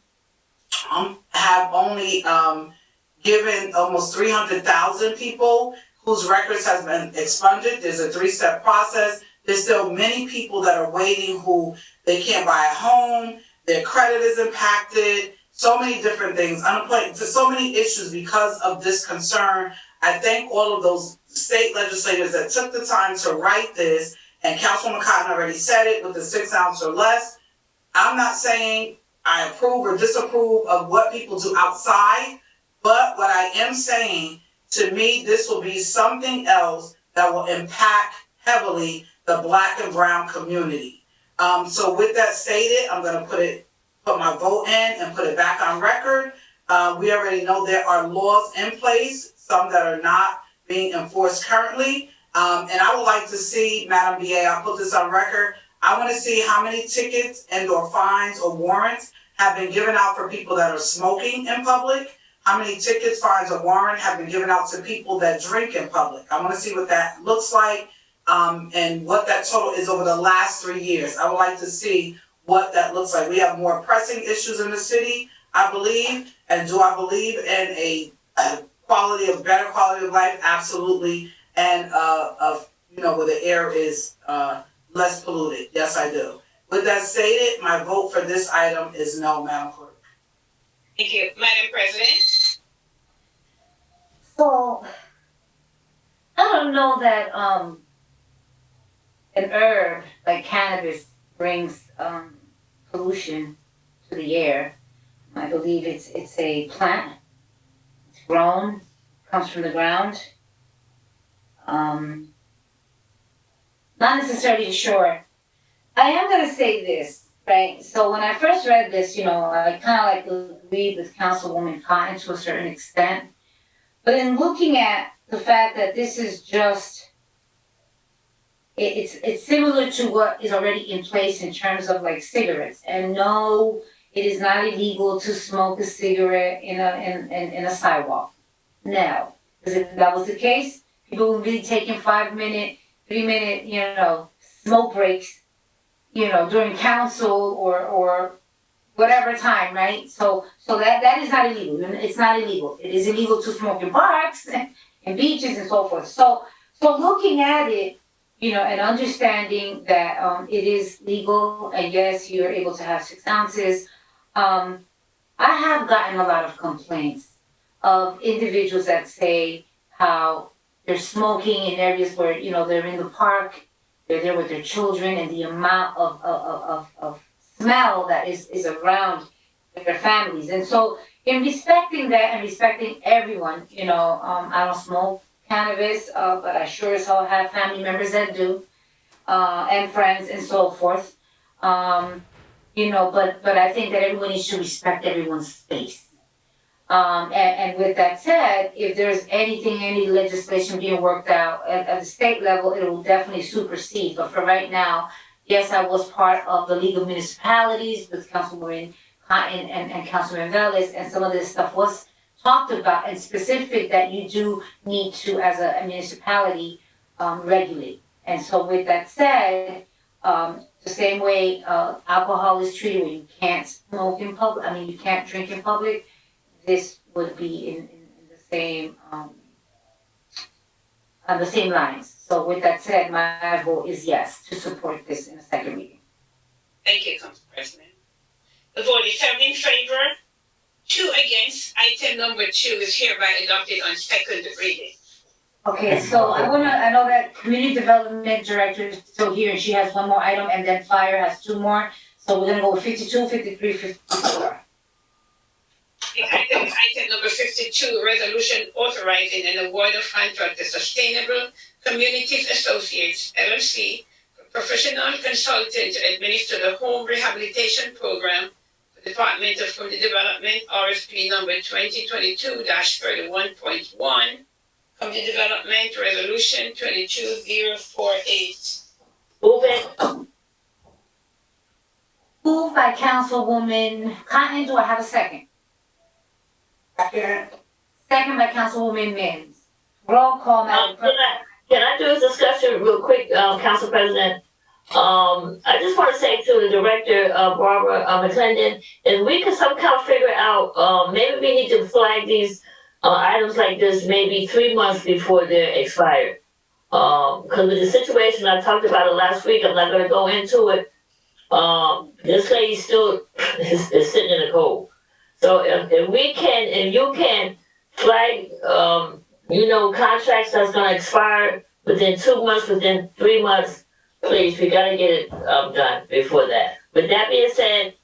given almost 300,000 people whose records has been expunged. There's a 3-step process. There's still many people that are waiting who they can't buy a home, their credit is impacted, so many different things, unemployment, so many issues because of this concern. I thank all of those state legislators that took the time to write this, and Councilwoman Cotton already said it with the 6 ounce or less. I'm not saying I approve or disapprove of what people do outside, but what I am saying, to me, this will be something else that will impact heavily the Black and brown community. So with that stated, I'm gonna put my vote in and put it back on record. We already know there are laws in place, some that are not being enforced currently. And I would like to see, Madam BA, I'll put this on record, I wanna see how many tickets and or fines or warrants have been given out for people that are smoking in public. How many tickets, fines, or warrant have been given out to people that drink in public? I wanna see what that looks like, and what that total is over the last 3 years. I would like to see what that looks like. We have more pressing issues in the city, I believe, and do I believe in a better quality of life? Absolutely, and where the air is less polluted. Yes, I do. With that stated, my vote for this item is no, Madam Clerk. Thank you. Madam President? So, I don't know that an herb like cannabis brings pollution to the air. I believe it's a plant. It's grown, comes from the ground. Not necessarily sure. I am gonna say this, right? So when I first read this, I kind of agreed with Councilwoman Cotton to a certain extent. But in looking at the fact that this is just, it's similar to what is already in place in terms of like cigarettes. And no, it is not illegal to smoke a cigarette in a sidewalk. No, because if that was the case, people would be taking 5-minute, 3-minute, smoke breaks, during council or whatever time, right? So that is not illegal. It's not illegal. It is illegal to smoke in parks and beaches and so forth. So looking at it, and understanding that it is legal, and yes, you're able to have 6 ounces. I have gotten a lot of complaints of individuals that say how they're smoking in areas where they're in the park, they're there with their children, and the amount of smell that is around their families. And so, in respecting that and respecting everyone, I don't smoke cannabis, but I sure as hell have family members that do, and friends and so forth. But I think that everyone should respect everyone's space. And with that said, if there's any legislation being worked out at the state level, it will definitely supersede. But for right now, yes, I was part of the League of Municipalities with Councilwoman Cotton and Councilman Velez, and some of this stuff was talked about and specific that you do need to, as a municipality, regulate. And so with that said, the same way alcohol is treated, where you can't smoke in public, you can't drink in public, this would be in the same on the same lines. So with that said, my vote is yes to support this in a second reading. Thank you, Council President. The vote is 7 in favor, 2 against. Item number 2 is hereby adopted on second reading. Okay, so I know that Community Development Director is still here, and she has 1 more item, and then Fire has 2 more. So we're gonna go with 52, 53, 54. Item number 52, resolution authorizing an award of contract to Sustainable Communities Associates, LLC, for professional consultant to administer the home rehabilitation program for Department of Community Development, RFP number 2022-31.1, Community Development Resolution 22048. Move it. Moved by Councilwoman Cotton. Do I have a second? Second by Councilwoman Mims. Roll call, Madam Clerk. Can I do a discussion real quick, Council President? I just want to say to the Director, Barbara McClendon, if we could somehow figure out, maybe we need to flag these items like this maybe 3 months before they're expired. Because with the situation, I talked about it last week, I'm not going to go into it. This lady still is sitting in the cold. So if you can flag, contracts that's gonna expire within 2 months, within 3 months, please, we gotta get it done before that. With that being said,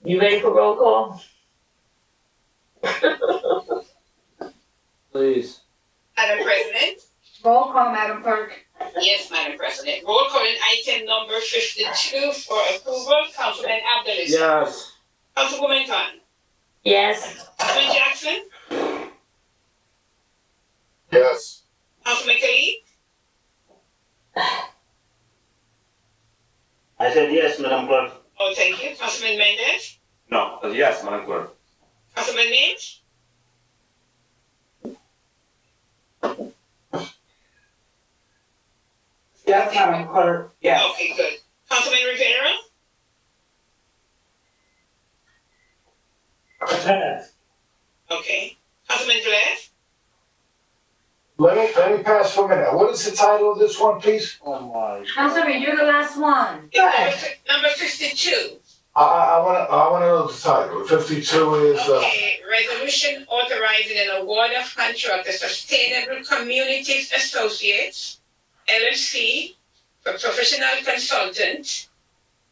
you ready for roll call? Please. Madam President? Roll call, Madam Clerk. Yes, Madam President. Roll call on item number 52 for approval. Councilman Abdullah. Yes. Councilwoman Khan. Yes. Councilman Jackson. Yes. Councilman Khalid. I said yes, Madam Clerk. Oh, thank you. Councilman Mendez. No, yes, Madam Clerk. Councilman Mims. Yes, Madam Clerk, yes. Okay, good. Councilman Rivera. Pass. Okay. Councilman Velez. Let me pass for a minute. What is the title of this one, please? Oh my. Councilman, you're the last one. Number 52. I wanna know the title. 52 is, Okay, resolution authorizing an award of contract to Sustainable Communities Associates, LLC, for professional consultant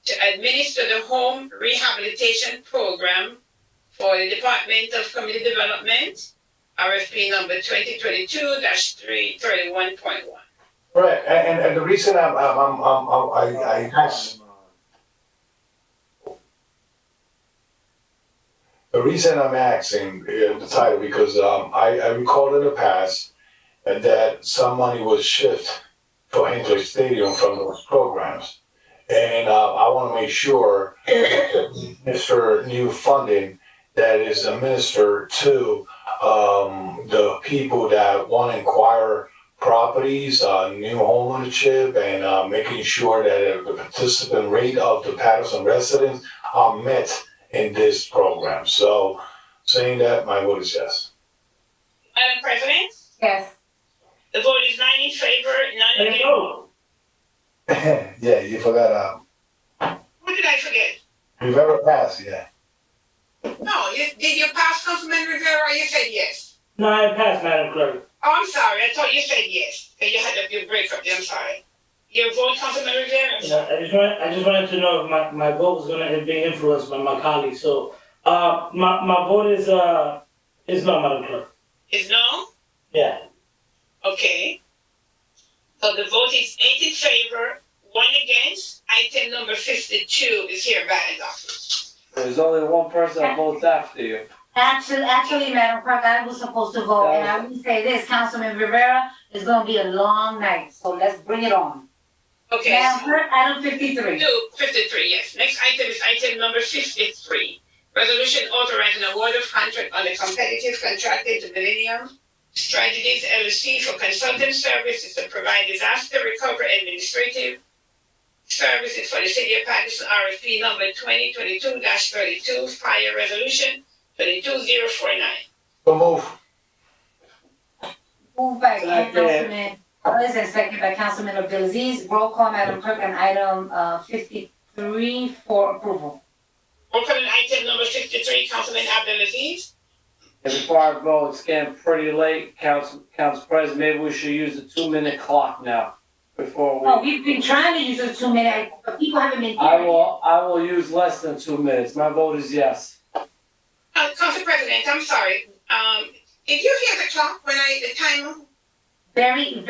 to administer the home rehabilitation program for the Department of Community Development, RFP number 2022-331.1. right, and the reason I the reason I'm asking the title, because I recall in the past that some money was shifted for Hinkley Stadium from those programs. And I want to make sure Mr. New funding that is administered to the people that want to inquire properties, new homeownership, and making sure that the participant rate of the Paterson residents are met in this program. So, saying that, my vote is yes. Madam President, Yes. the vote is 9 in favor, none against. Yeah, you forgot. What did I forget? Rivera passed. Yeah. No, did you pass Councilman Rivera? You said yes. No, I passed, Madam Clerk. Oh, I'm sorry. I thought you said yes. So you had your break up there. I'm sorry. Your vote, Councilman Rivera? Yeah, I just wanted to know if my vote was gonna be influenced by my colleagues. So, my vote is no, Madam Clerk. Is no? Yeah. Okay. So the vote is 8 in favor, 1 against. Item number 52 is hereby adopted. There's only one person that votes after you. Actually, Madam Clerk, I was supposed to vote, and I will say this, Councilman Rivera, it's gonna be a long night, so let's bring it on. Okay. Madam Clerk, item 53. 53, yes. Next item is item number 53. Resolution authorizing award of contract on the competitive contracted to Millennium Strategies LLC for consultant services to provide disaster recovery administrative services for the city of Paterson, RFP number 2022-32, fire resolution 22049. So move. Moved by Councilman Perez and seconded by Councilman Abdulaziz. Roll call, Madam Clerk, on item 53 for approval. Roll call on item number 53, Councilman Abdulaziz. And before I vote, it's getting pretty late, Council President, maybe we should use the 2-minute clock now, before we. Oh, we've been trying to use the 2 minute, but people haven't been I here. will use less than 2 minutes, my vote is yes. Council President, I'm sorry. Did you hear the clock when the timer? Very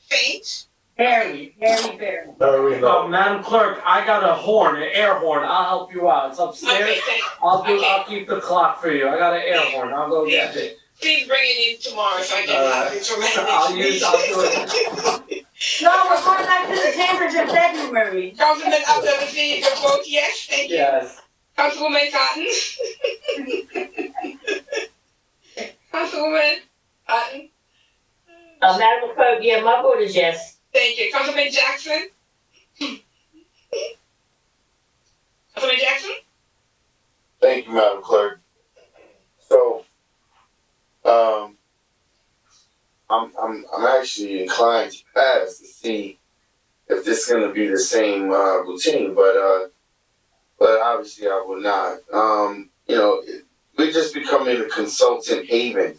faint? Very. Madam Clerk, I got a horn, an air horn, I'll help you out, it's upstairs. Okay, thank you. I'll keep the clock for you, I got an air horn, I'll go get it. Please bring it in tomorrow so I can have it for my I'll next meeting. No, we're going back to the chambers in February. Councilman Abdulaziz, your vote yes? Thank you. Yes. Councilwoman Cotton? Councilwoman Cotton? Madam Clerk, yeah, my vote is yes. Thank you. Councilman Jackson? Councilman Jackson? Thank you, Madam Clerk. So, I'm actually inclined to pass to see if this is gonna be the same routine, but obviously I will not. We're just becoming a consultant haven.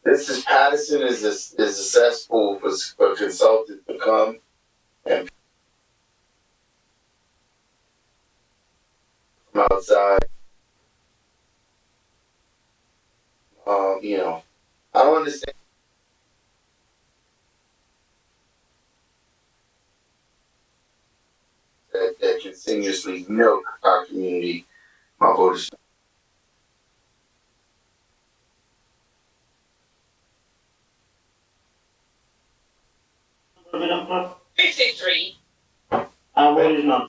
This is Paterson is a cesspool for consultants to come and from outside. I don't understand. That continuously milk our community. My vote is. Madam Clerk? 53. Vote is no.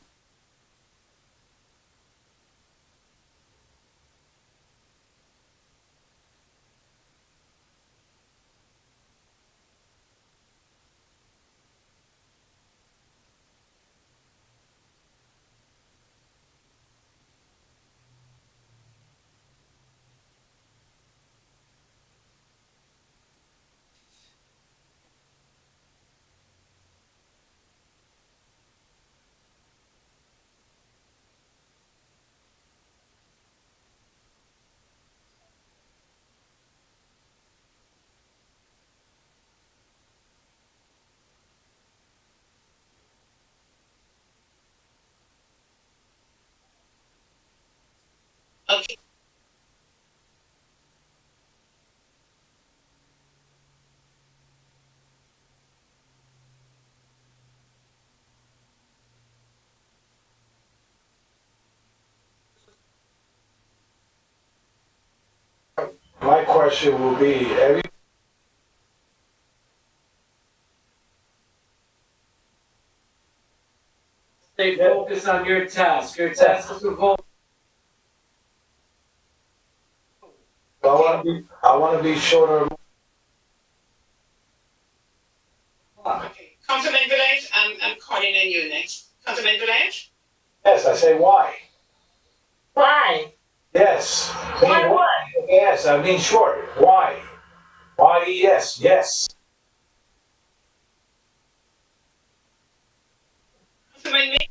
Okay. My question will be, Stay focused on your task. Your task is to vote. I want to be shorter. Councilman Velez, I'm calling on you next. Councilman Velez? Yes, I say why. Why? Yes. Why what? Yes, I mean short. Why? Why yes, yes. Councilman May?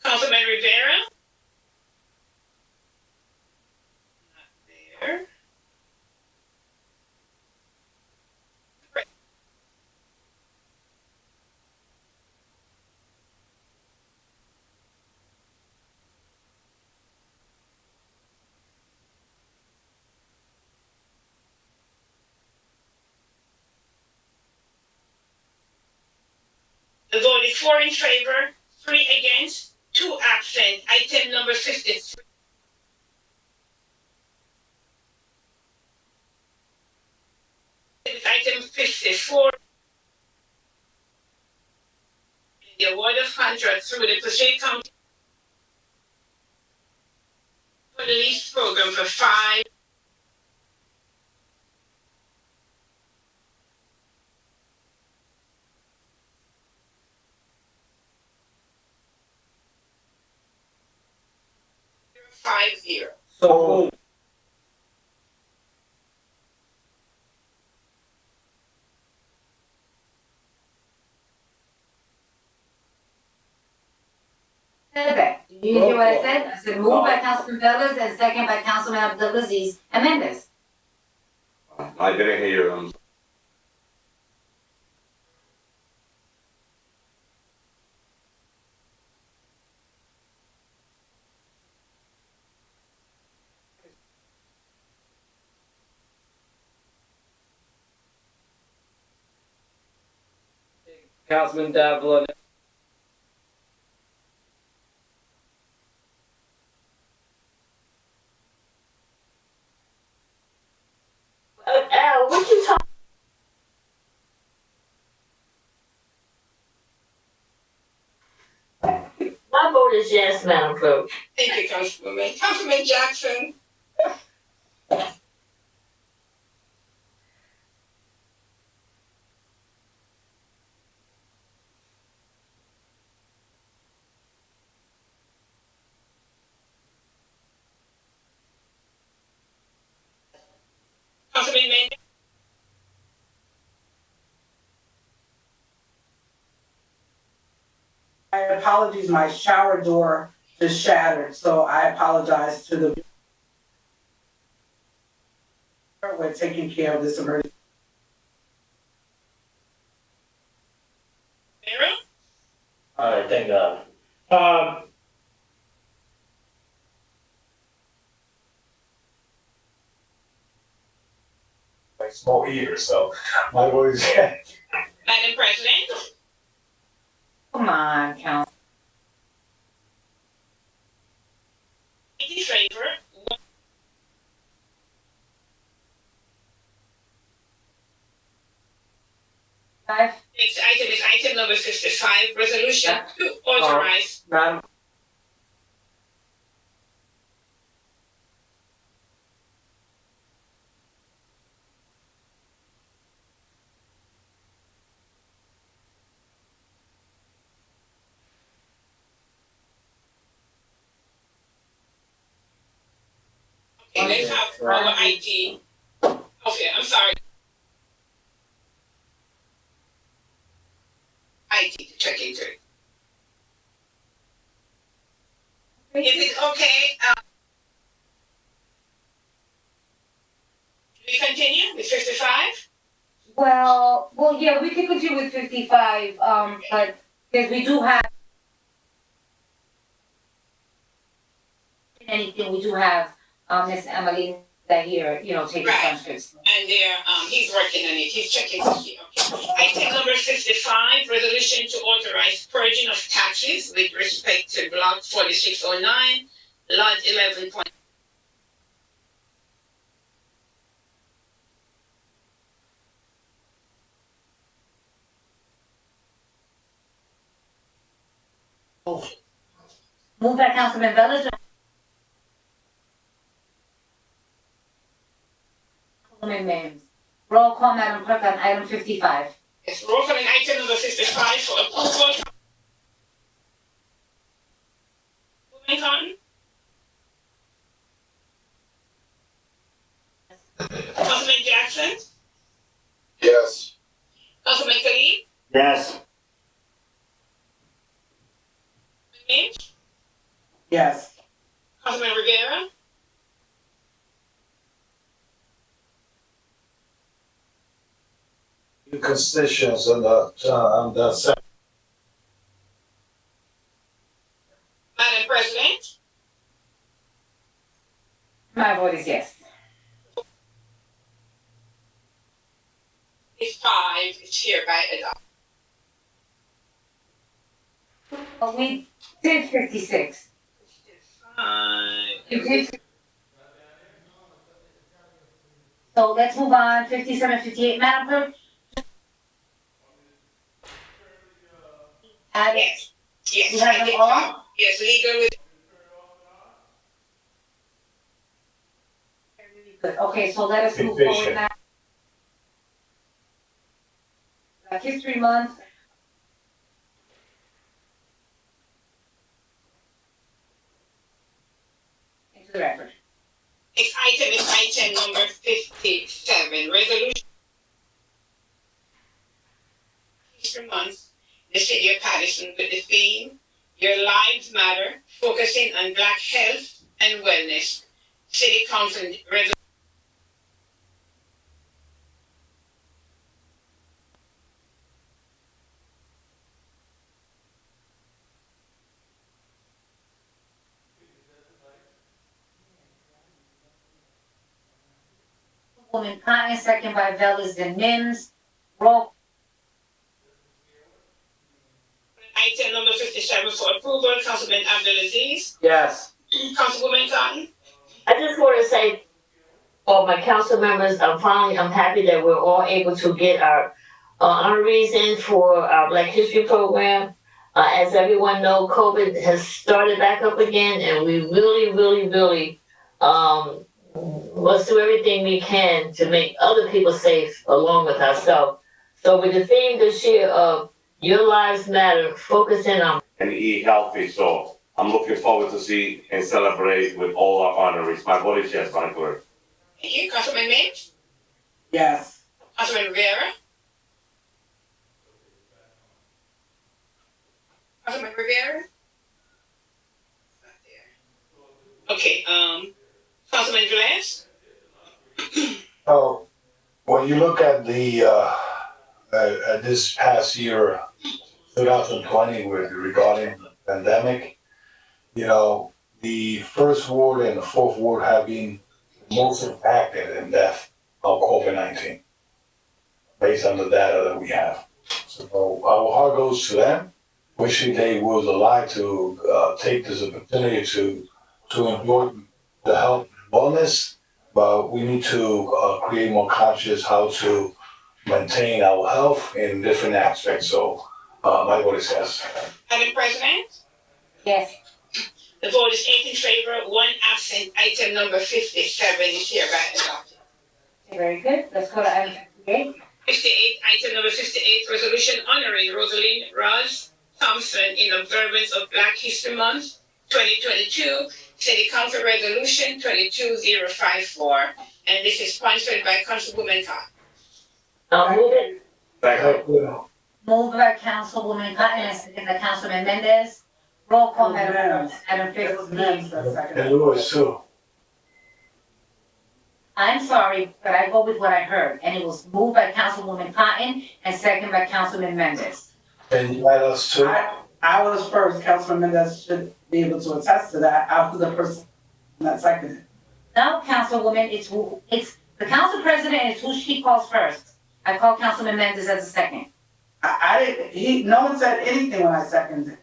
Councilman Rivera? Not there. The vote is 4 in favor, 3 against, 2 absent. Item number 53. Item 54. The award of contract through the Passaic County Police Program for 5. Five zero. So, Did you hear what I said? I said moved by Councilman Velez and second by Councilman Abdulaziz and Mendez. I didn't hear them. Councilman Davila. Al, what you talking? My vote is yes, Madam Clerk. Thank you, Councilwoman. Councilman Jackson? Councilman Mendez? My apologies, my shower door just shattered, so I apologize to the. We're taking care of this emergency. Vera? all right, thank God. Like small ears, so my vote is yes. Madam President? Come on, Council. 8 in favor, 1. Five. Next item is item number 55, resolution to authorize. Madam, Okay, let's have our IT. Okay, I'm sorry. IT to check into it. Is it okay? We continue with 55? Well, yeah, we could continue with 55, but because we do have anything, we do have, Miss Emily that here, taking Right. transcripts. And there, he's working on it, he's checking to see, okay. Item number 55, resolution to authorize purging of taxes with respect to block 4609, lot 11. Moved by Councilman Velez. Councilwoman Councilman Mims. Roll call, Madam Clerk, on item 55. Yes, roll call on item number 55 for approval. Councilwoman Cotton? Councilman Jackson? Yes. Councilman Khalid? Yes. Mims? Yes. Councilman Rivera? New constitutions on the second. Madam President? My vote is yes. 55 is hereby adopted. Oh, we did 56. We did. So let's move on, 57, 58, Madam Clerk? Yes. Yes. You have I them did all? call. Yes, legal with. Good, okay, so let us move Efficient. forward now. History Month. Into the record. Next item is item number 57, resolution. History Month, the city of Paterson with the theme, Your Lives Matter, focusing on Black health and wellness. City Council resolution. Woman Cotton, second by Velas and Mims. Roll. Item number 57 for approval, Councilman Abdulaziz. Yes. Councilwoman Cotton. I just want to say, all my council members, I'm happy that we're all able to get our honorees in for our Black History program. As everyone knows, COVID has started back up again, and we really must do everything we can to make other people safe along with ourselves. So with the theme this year of Your Lives Matter, focusing on And eat healthy, so I'm looking forward to see and celebrate with all our honorees. My vote is yes, Madam Clerk. Thank you. Councilman Mims. Yes. Councilman Rivera. Councilman Rivera. Not there. Okay. Councilman Glass. Oh, when you look at the at this past year, 2020, regarding the pandemic, you know, the first ward and the fourth ward have been most impacted in death of COVID-19, based on the data that we have. So our heart goes to them, wishing they was alive to take this opportunity to enjoy the health and wellness, but we need to create more conscious how to maintain our health in different aspects. So my vote is yes. Madam President. Yes. The vote is 8 in favor, 1 absent. Item number 57 is hereby adopted. Very good. Let's go to item 58. 58, item number 58, resolution honoring Rosalind Ross Thompson in observance of Black History Month 2022, City Council Resolution 22054, and this is sponsored by Councilwoman Cotton. move it. Second. Moved by Councilwoman Cotton and second by Councilman Mendez. Roll call, Madam Clerk. Item It was Mims 15. that seconded. And Lewis too. I'm sorry, but I go with what I heard, and it was moved by Councilwoman Cotton and second by Councilman Mendez. And you add us too. I was first, Councilman Mendez should be able to attest to that. I was the person that seconded. No, Councilwoman, it's the council president is who she calls first. I call Councilman Mendez as a second. I didn't, no one said anything when I seconded.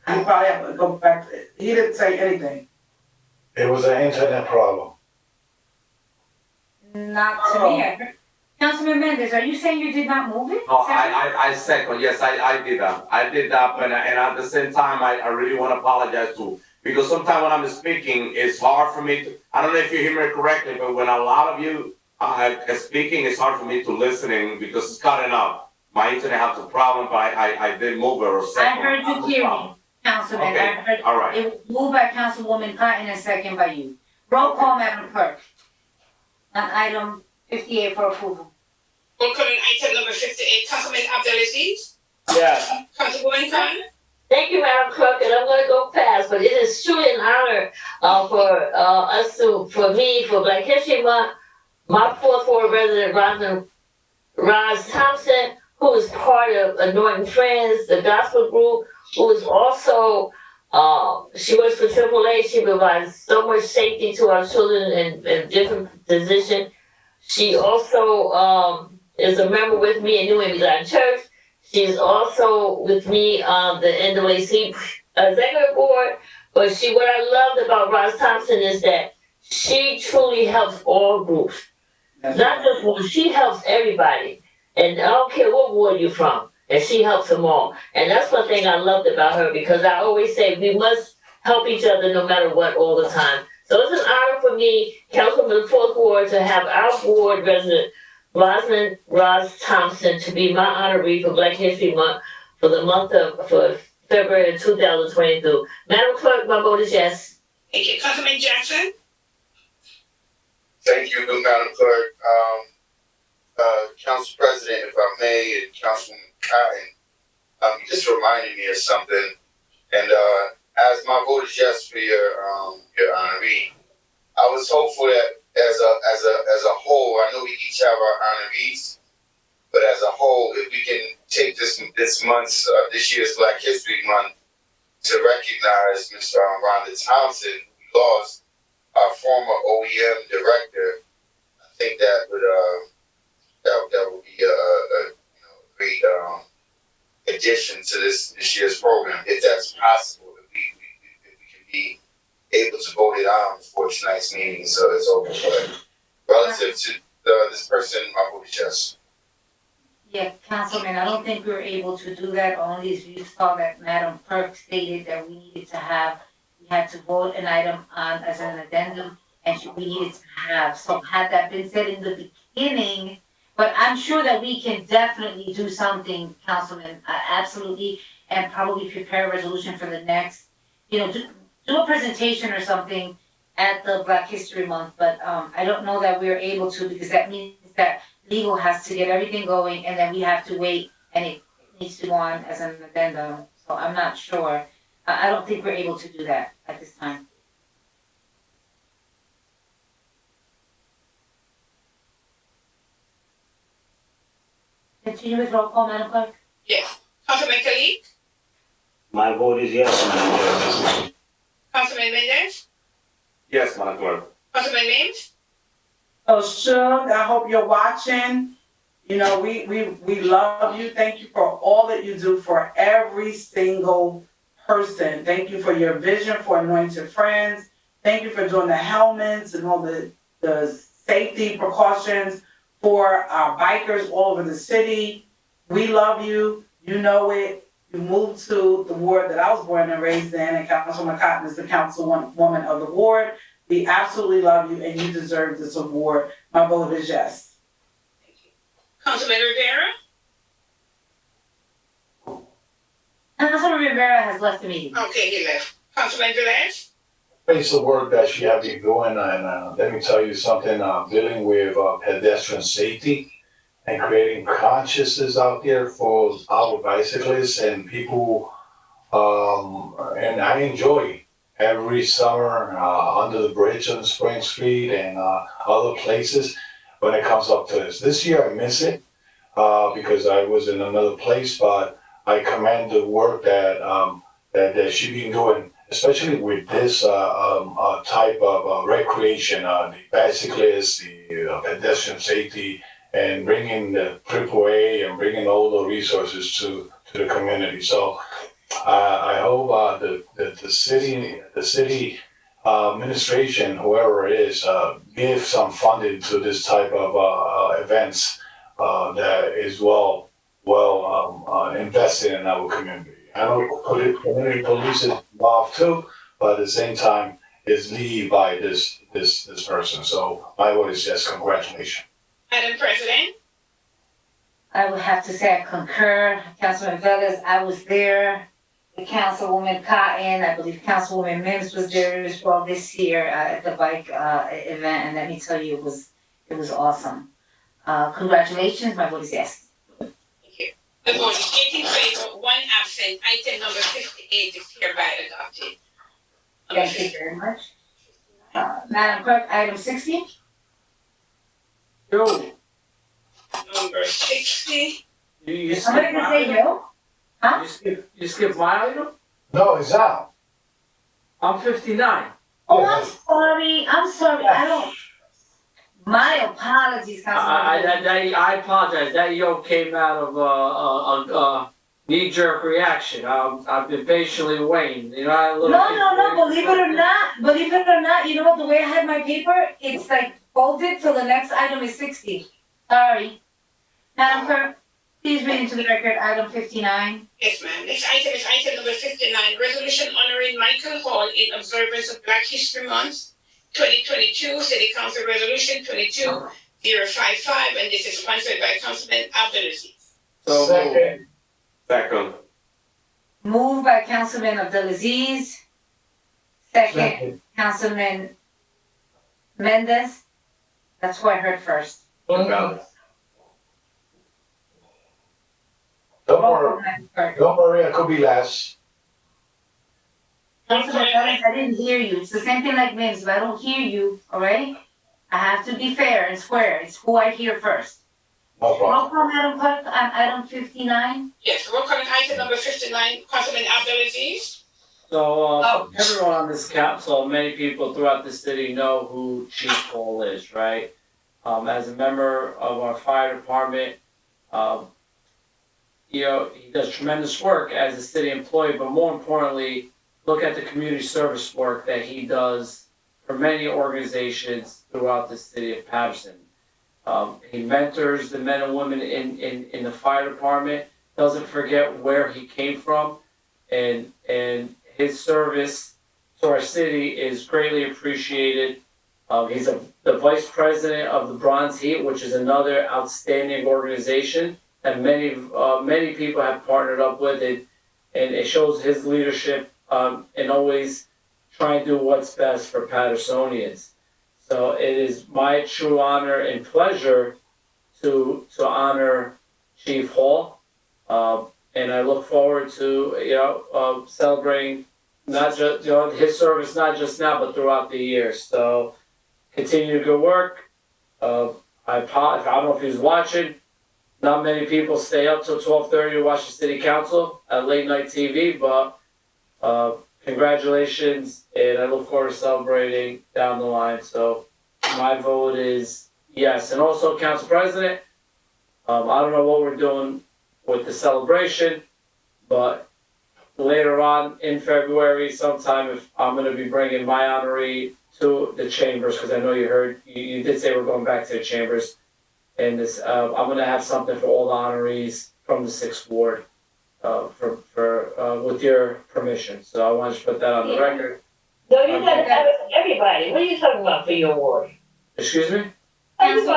He probably have to go back, he didn't say anything. It was an internet problem. Not to me. I heard- Councilman Mendez, are you saying you did not move it? No, I second, yes, I did that. I did that, and at the same time, I really want to apologize too. Because sometimes when I'm speaking, it's hard for me to, I don't know if you hear me correctly, but when a lot of you Speaking is hard for me to listening because it's cutting up. My internet has a problem, but I did move it or I second. heard you clearly, Councilman. Okay, I heard all right. it was moved by Councilwoman Cotton and second by you. Roll call, Madam Clerk. On item 58 for approval. We'll call on item number 58, Councilman Abdelaziz. Yes. Councilwoman Khan. Thank you, Madam Clerk, and I'm gonna go fast, but it is truly an honor, for me, for Black History Month, my fourth ward resident, Roz Thompson, who is part of Anointing Friends, the gospel group, who is also, she works for AAA. She provides so much safety to our children in different positions. She also is a member with me in New England Zion Church. She's also with me on the NAAC executive board. But what I loved about Roz Thompson is that she truly helps all groups. Not just one, she helps everybody. And I don't care what ward you're from, and she helps them all. And that's one thing I loved about her, because I always say we must help each other no matter what all the time. So it's an honor for me, Councilman of the Fourth Ward, to have our ward resident, Roz Thompson, to be my honoree for Black History Month for February 2022. Madam Clerk, my vote is yes. Thank you. Councilman Jackson. Thank you, Madam Clerk. Council President, if I may, and Councilman Cotton, you just reminded me of something. And as my vote is yes for your honoree, I was hopeful that as a whole, I know we each have our honorees, but as a whole, if we can take this year's Black History Month to recognize Mr. Rhonda Thompson, who lost our former OEM director, I think that would be a great addition to this year's program, if that's possible. If we can be able to vote it on before tonight's meeting, so it's over. But relative to this person, my vote is yes. Yeah, Councilman, I don't think we were able to do that, only as you saw that Madam Clerk stated that we had to vote an item on as an addendum, and we needed to have. So had that been said in the beginning, but I'm sure that we can definitely do something, Councilman, absolutely, and probably prepare a resolution for the next, do a presentation or something at the Black History Month, but I don't know that we're able to, because that means that legal has to get everything going, and then we have to wait, and it needs to go on as an addendum, so I'm not sure. I don't think we're able to do that at this time. Continue with roll call, Madam Clerk? Yes. Councilman Khalid. My vote is yes, Madam Chair. Councilman Mendez. Yes, Madam Clerk. Councilman Mims. So Shug, I hope you're watching. We love you. Thank you for all that you do for every single person. Thank you for your vision for Anointed Friends. Thank you for doing the helmets and all the safety precautions for our bikers all over the city. We love you. You know it. You moved to the ward that I was born and raised in, and Councilwoman Cotton is the councilwoman of the ward. We absolutely love you, and you deserve this award. My vote is yes. Councilman Rivera. Councilman Rivera has left the meeting. Okay, he left. Councilman Velez. Praise the work that she has been doing, and let me tell you something, dealing with pedestrian safety and creating consciousness out there for our bicyclists and people, and I enjoy every summer under the bridge on Spring Street and other places when it comes up to this. This year I miss it because I was in another place, but I commend the work that she's been doing, especially with this type of recreation, the bicyclists, the pedestrian safety, and bringing the AAA and bringing all the resources to the community. So I hope the city administration, whoever it is, give some funding to this type of events that is well invested in our community. I know community police is involved too, but at the same time, it's led by this person. So my vote is yes. Congratulations. Madam President, I would have to say I concur. Councilman Velez, I was there. The Councilwoman Cotton, I believe Councilwoman Mims was there as well this year at the bike event, and let me tell you, it was awesome. Congratulations, my vote is yes. thank you. The vote is 8 in favor, 1 absent. Item number 58 is hereby adopted. Thank you very much. Madam Clerk, item 60. Yo, Number 60. you skip Somebody can my say item? no? Huh? You skip my item? No, it's out. I'm 59. Oh, I'm sorry, I don't. My apologies, Councilman. I apologize. That yo came out of a knee-jerk reaction. I've been patiently waiting. You know, I had a little. No, believe it or not, you know what, the way I had my paper, it's like folded till the next item is 60. Sorry. Madam Clerk, please read into the record item 59. Yes, ma'am. Next item is item number 59, resolution honoring Michael Hall in observance of Black History Month, 2022, City Council Resolution 22055, and this is sponsored by Councilman Abdulaziz. So Second. Second. Moved by Councilman Abdulaziz. Second, Councilman Mendez. That's who I heard first. Balance. Don't worry, I could be last. Councilman Mendez, I didn't hear you. It's the same thing like Mims, if I don't hear you, all right? I have to be fair and square. It's who I hear first. No problem. Roll call, Madam Clerk, on item 59. Yes, roll call on item number 59, Councilman Abdulaziz. So, everyone on this council, many people throughout the city know who Chief Hall is, right? As a member of our fire department, you know, he does tremendous work as a city employee, but more importantly, look at the community service work that he does for many organizations throughout the city of Paterson. He mentors the men and women in the fire department, doesn't forget where he came from, and his service to our city is greatly appreciated. He's the vice president of the Bronze Heat, which is another outstanding organization that many people have partnered up with, and it shows his leadership and always trying to do what's best for Pattersonians. So it is my true honor and pleasure to honor Chief Hall, and I look forward to celebrating not just his service, not just now but throughout the year. So continue good work. I don't know if he's watching. Not many people stay up till 12:30 to watch the city council at late night TV, but congratulations, and I look forward to celebrating down the line. So my vote is yes. And also, Council President, I don't know what we're doing with the celebration, but later on in February sometime, if I'm going to be bringing my honoree to the chambers, because I know you did say we're going back to the chambers, and this I'm going to have something for all the honorees from the 6th Ward with your permission. So I wanted to put that on the record. No, you gotta have it for everybody. What are you talking about for your award? Excuse me? Come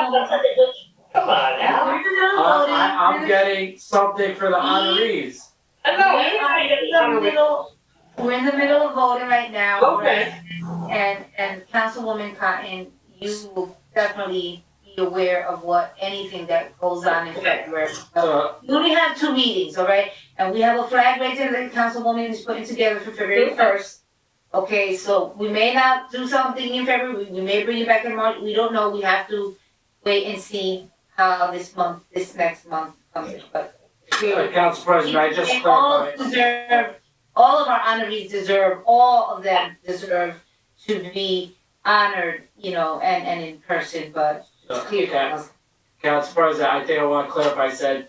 on now. I'm getting something for the honorees. I know, everybody gets something. We're in the middle of voting right now. Okay. And Councilwoman Cotton, you will definitely be aware of anything that goes on in February. We only have 2 meetings, all right? And we have a flag raising that the Councilwoman is putting together for February 1st. Okay, so we may not do something in February, we may bring it back in March, we don't know, we have to wait and see how this next month comes in, but. Council President, I just clarified. All of our honorees all of them deserve to be honored, and in person, but it's clear to us. Council President, I think I want to clarify, I said,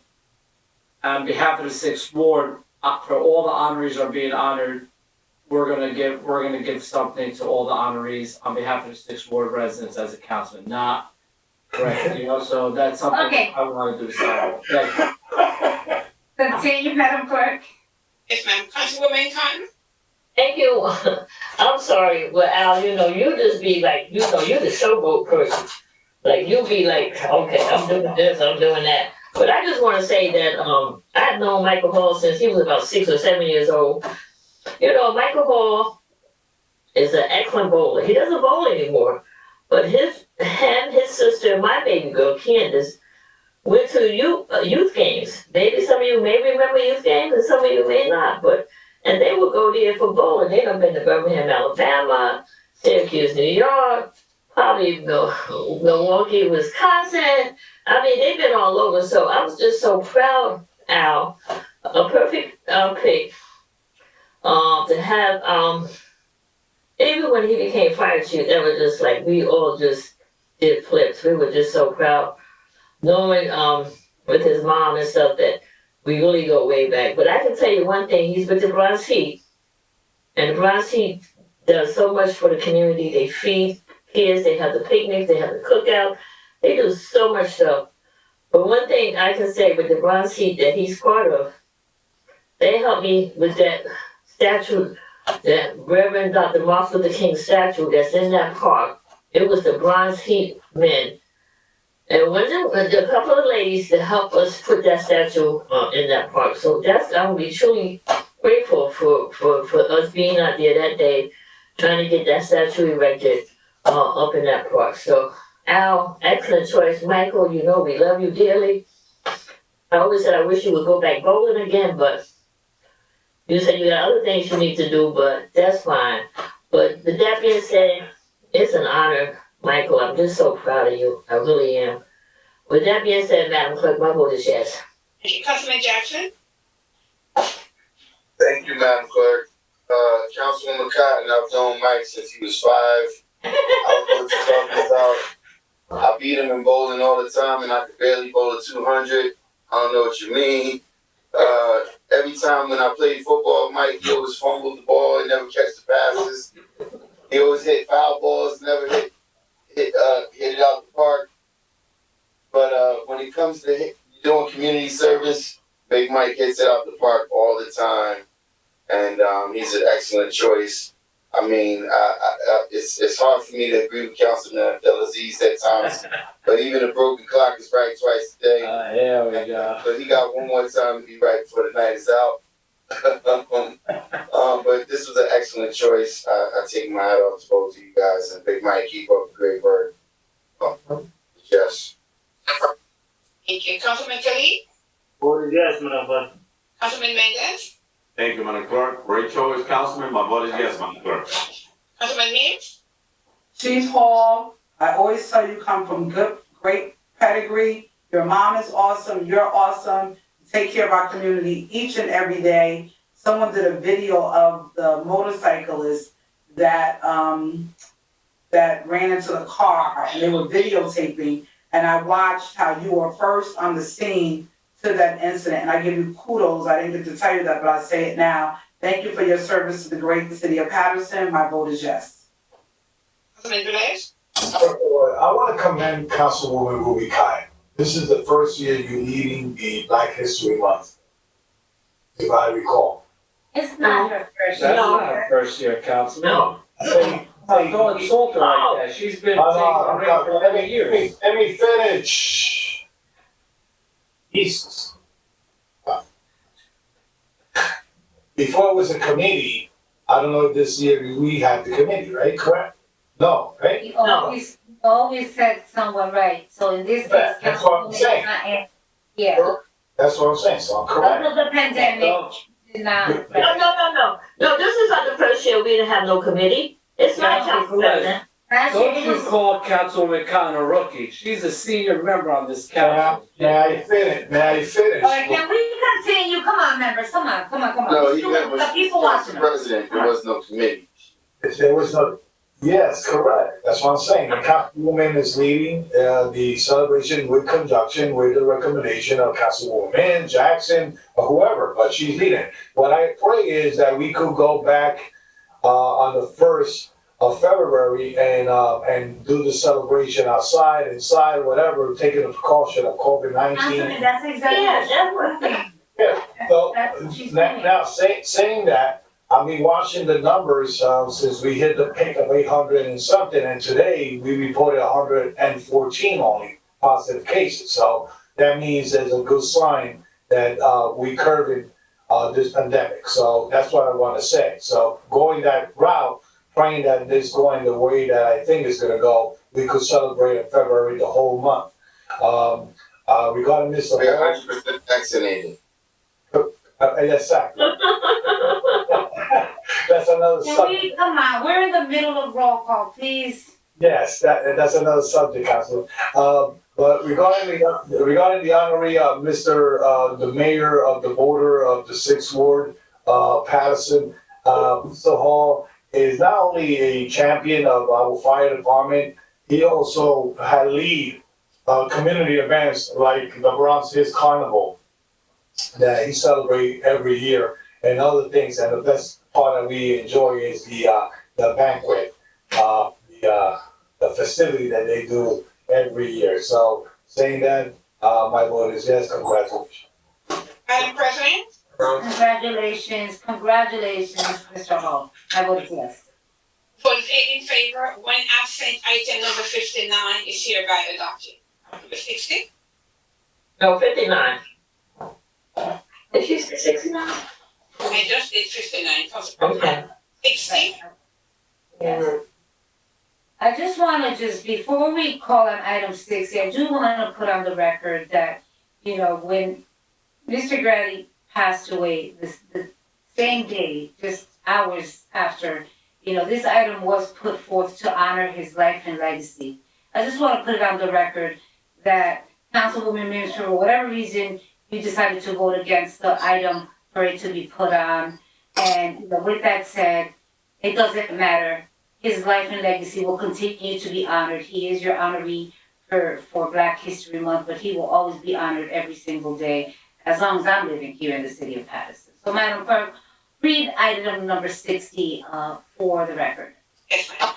on behalf of the 6th Ward, for all the honorees are being honored, we're gonna give something to all the honorees on behalf of the 6th Ward residents as a councilman, not correct, so that's something Okay. I want to do, so, thank you. Continue, Madam Clerk. Yes, ma'am. Councilwoman Cotton? Thank you. I'm sorry, but Al, you just be like, you're the showboat person. Like, you'll be like, okay, I'm doing this, I'm doing that. But I just wanna say that, I've known Michael Hall since he was about 6 or 7 years old. You know, Michael Hall is an excellent bowler. He doesn't bowl anymore. But his sister, and my baby girl, Candace, went to youth games. Maybe some of you may remember youth games and some of you may not. And they would go there for bowling. They done been to Birmingham, Alabama, Syracuse, New York, probably Milwaukee, Wisconsin. I mean, they've been all over. So I was just so proud, Al, a perfect pick to have. Even when he became fire chief, that was just like, we all just did flips. We were just so proud, knowing with his mom and stuff that we really go way back. But I can tell you one thing, he's with the Bronx Heat. And the Bronx Heat does so much for the community. They feed kids, they have the picnics, they have the cookout. They do so much stuff. But one thing I can say with the Bronx Heat that he's part of, they helped me with that statue, that Reverend Dr. Martin Luther King statue that's in that park. It was the Bronx Heat men. And when a couple of ladies that helped us put that statue in that park. So I'm be truly grateful for us being out there that day, trying to get that statue erected up in that park. So Al, excellent choice. Michael, you know we love you dearly. I always said I wish you would go back bowling again, but you said you got other things you need to do, but that's fine. But with that being said, it's an honor, Michael. I'm just so proud of you. I really am. With that being said, Madam Clerk, my vote is yes. Thank you. Councilman Jackson? Thank you, Madam Clerk. Councilwoman Cotton, I've known Mike since he was 5. I don't know what you're talking about. I beat him in bowling all the time, and I could barely bowl a 200. I don't know what you mean. Every time when I played football, Mike, he always fumbled the ball and never catch the passes. He always hit foul balls, never hit it out the park. But when it comes to doing community service, Big Mike hits it out the park all the time, and he's an excellent choice. I mean, it's hard for me to agree with Councilman Abdelaziz at times, but even a broken clock is right twice a day. There we go. So he got one more time to be right before the night is out. But this was an excellent choice. I take my hat off to both of you guys, and Big Mike, keep up the great work. Yes. Thank you. Councilman Khalid? Vote is yes, Madam Clerk. Councilman Mendez? Thank you, Madam Clerk. Great choice, Councilman. My vote is yes, Madam Clerk. Councilman Means? Chief Hall, I always tell you come from great pedigree. Your mom is awesome, you're awesome. You take care of our community each and every day. Someone did a video of the motorcyclist that ran into the car, and they were videotaping. And I watched how you were first on the scene to that incident, and I give you kudos. I didn't get to tell you that, but I'll say it now. Thank you for your service to the great city of Paterson. My vote is yes. Councilman Velez? I want to commend Councilwoman Ruby Kai. This is the first year you're leading the Black History Month, if I recall. It's not her first That's year. not her first year, Councilman. No. Don't insult her like that. She's been taking the ring for many years. Let me finish. Jesus. Before it was a committee, I don't know if this year we had the committee, right? Correct? No, right? You always said someone right, so in this case, That's what I'm saying. Yeah. That's what I'm saying, so I'm correct. Because of the pandemic, now. No, this is not the first year we didn't have no committee. It's not Council President. Don't you call Councilwoman Cotton a rookie? She's a senior member on this council. May I finish? All right, can we continue? Come on, members, come on. No, he meant The was people watching Council us. President. There was no committee. There was no, yes, correct. That's what I'm saying. The Councilwoman is leading the celebration with conjunction with the recommendation of Councilwoman Jackson or whoever, but she's leading. What I pray is that we could go back on the 1st of February and do the celebration outside, inside, whatever, taking the precaution of COVID-19. Councilman, that's exactly. Yeah, that's what. Yeah, so That's what she's now saying that, I I've been watching the numbers, since we hit the peak of 800 and something, and today we reported 114 only positive cases. So that means there's a good sign that, we curbing, this pandemic. So that's what I want to say. So going that route, praying that this going the way that I think it's gonna go, we could celebrate in February the whole month. Regarding Mr. We're Hall, 100% vaccinated. exactly. That's another Can subject. we, come on, we're in the middle of roll call, please. Yes, that's another subject, Council. But regarding the honorary, the mayor of the border of the 6th Ward, Paterson, Mr. Hall is not only a champion of our fire department, he also had lead community events like the Bronx Hills Carnival that he celebrates every year and other things. And the best part that we enjoy is the banquet, the festivity that they do every year. So saying that, my vote is yes, congratulations. Madam President? Congratulations, Mr. Hall. My vote is yes. Votes 8 in favor, 1 absent. Item number 59 is hereby adopted. Number 60? No, 59. Did she say 69? I just did 59. Councilman. Okay. 60? Yeah. I just want to before we call on item 60, I do want to put on the record that, when Mr. Grady passed away the same day, just hours after, this item was put forth to honor his life and legacy. I just want to put it on the record that Councilwoman Mims, for whatever reason, you decided to vote against the item for it to be put on. And with that said, it doesn't matter. His life and legacy will continue to be honored. He is your honoree for Black History Month, but he will always be honored every single day as long as I'm living here in the city of Paterson. So, Madam Clerk, read item number 60 for the record. Yes, ma'am.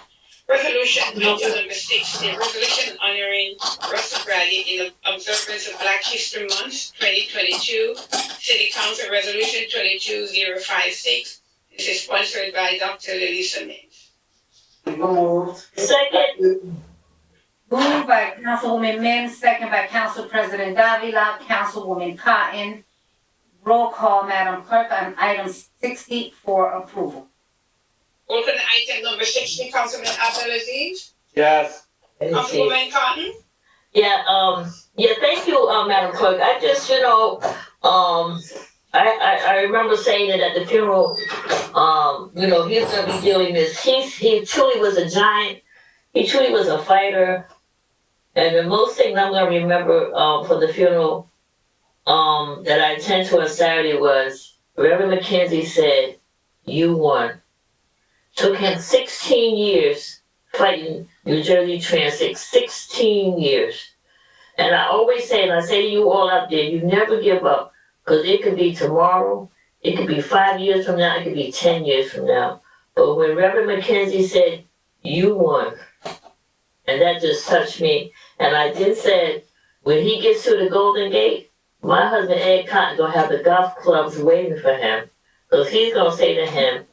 Resolution item number 60, resolution honoring Russell Grady in observance of Black History Month 2022, City Council Resolution 22056. This is sponsored by Dr. Lelisa Mims. Moved. Second. Moved by Councilwoman Mims, second by Council President Davila, Councilwoman Cotton. Roll call, Madam Clerk, on item 60 for approval. Open item number 60, Councilman Abdelaziz. Yes. Councilwoman Cotton. Yeah, thank you, Madam Clerk. I just, I remember saying it at the funeral, he's gonna be dealing this. He truly was a giant. He truly was a fighter. And the most thing I'm gonna remember, for the funeral, that I attended to on Saturday was Reverend McKenzie said, "You won." Took him 16 years fighting New Jersey Transit, 16 years. And I always say, and I say to you all out there, you never give up, because it could be tomorrow, it could be 5 years from now, it could be 10 years from now. But when Reverend McKenzie said, "You won," and that just touched me. And I did say, when he gets to the Golden Gate, my husband Ed Cotton gonna have the golf clubs waiting for him, because he's gonna say to him,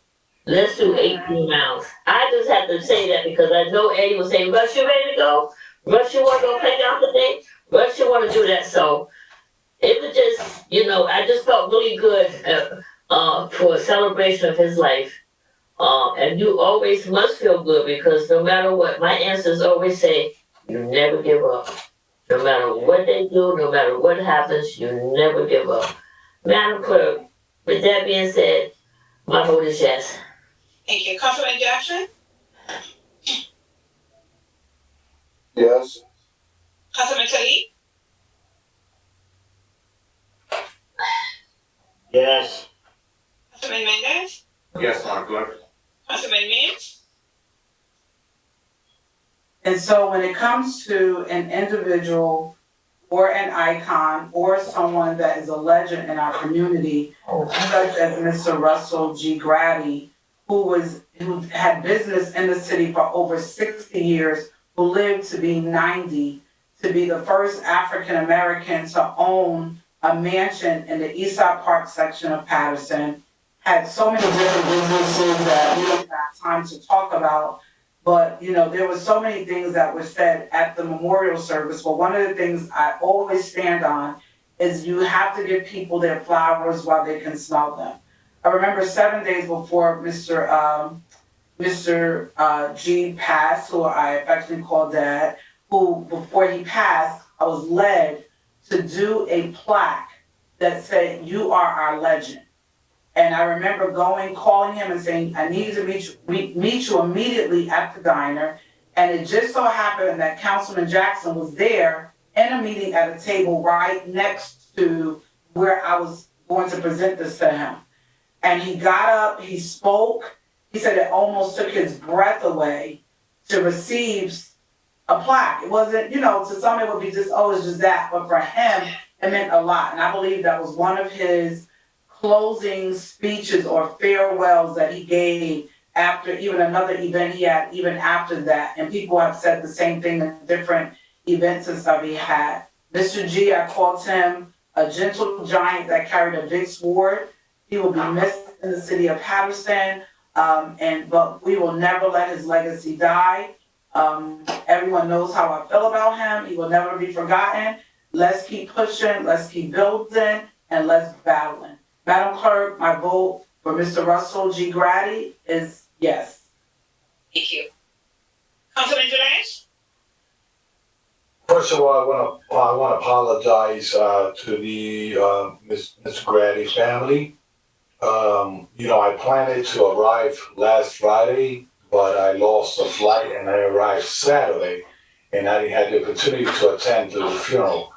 "Let's do 18 miles." I just have to say that because I know Eddie will say, "Russ, you ready to go? Russ, you want to go play golf today? Russ, you want to do that?" So it was just, I just felt really good for a celebration of his life. And you always must feel good, because no matter what, my ancestors always say, you never give up. No matter what they do, no matter what happens, you never give up. Madam Clerk, with that being said, my vote is yes. Thank you. Councilman Jackson? Yes. Councilman Khalid? Yes. Councilman Mendez? Yes, Madam Clerk. Councilman Mims? And so when it comes to an individual or an icon or someone that is a legend in our community, such as Mr. Russell G. Grady, who had business in the city for over 60 years, who lived to be 90, to be the first African American to own a mansion in the Eastside Park section of Paterson, had so many different businesses that we didn't have time to talk about. But, you know, there were so many things that were said at the memorial service. But one of the things I always stand on is you have to give people their flowers while they can smell them. I remember 7 days before Mr. G passed, who I affectionately call Dad, who, before he passed, I was led to do a plaque that said, "You are our legend." And I remember calling him and saying, "I need to meet you immediately at the diner." And it just so happened that Councilman Jackson was there in a meeting at a table right next to where I was going to present this to him. And he got up, he spoke. He said it almost took his breath away to receive a plaque. It wasn't, you know, to some it would be just, oh, it's just that. But for him, it meant a lot. And I believe that was one of his closing speeches or farewells that he gave after even another event he had, even after that. And people have said the same thing in different events and stuff he had. Mr. G, I called him a gentle giant that carried a big sword. He will be missed in the city of Paterson, but we will never let his legacy die. Everyone knows how I feel about him. He will never be forgotten. Let's keep pushing, let's keep building, and let's battling. Madam Clerk, my vote for Mr. Russell G. Grady is yes. Thank you. Councilman Velez? First of all, I want to apologize to the Ms. Grady's family. You know, I planned to arrive last Friday, but I lost a flight and I arrived Saturday, and I didn't have the opportunity to attend to the funeral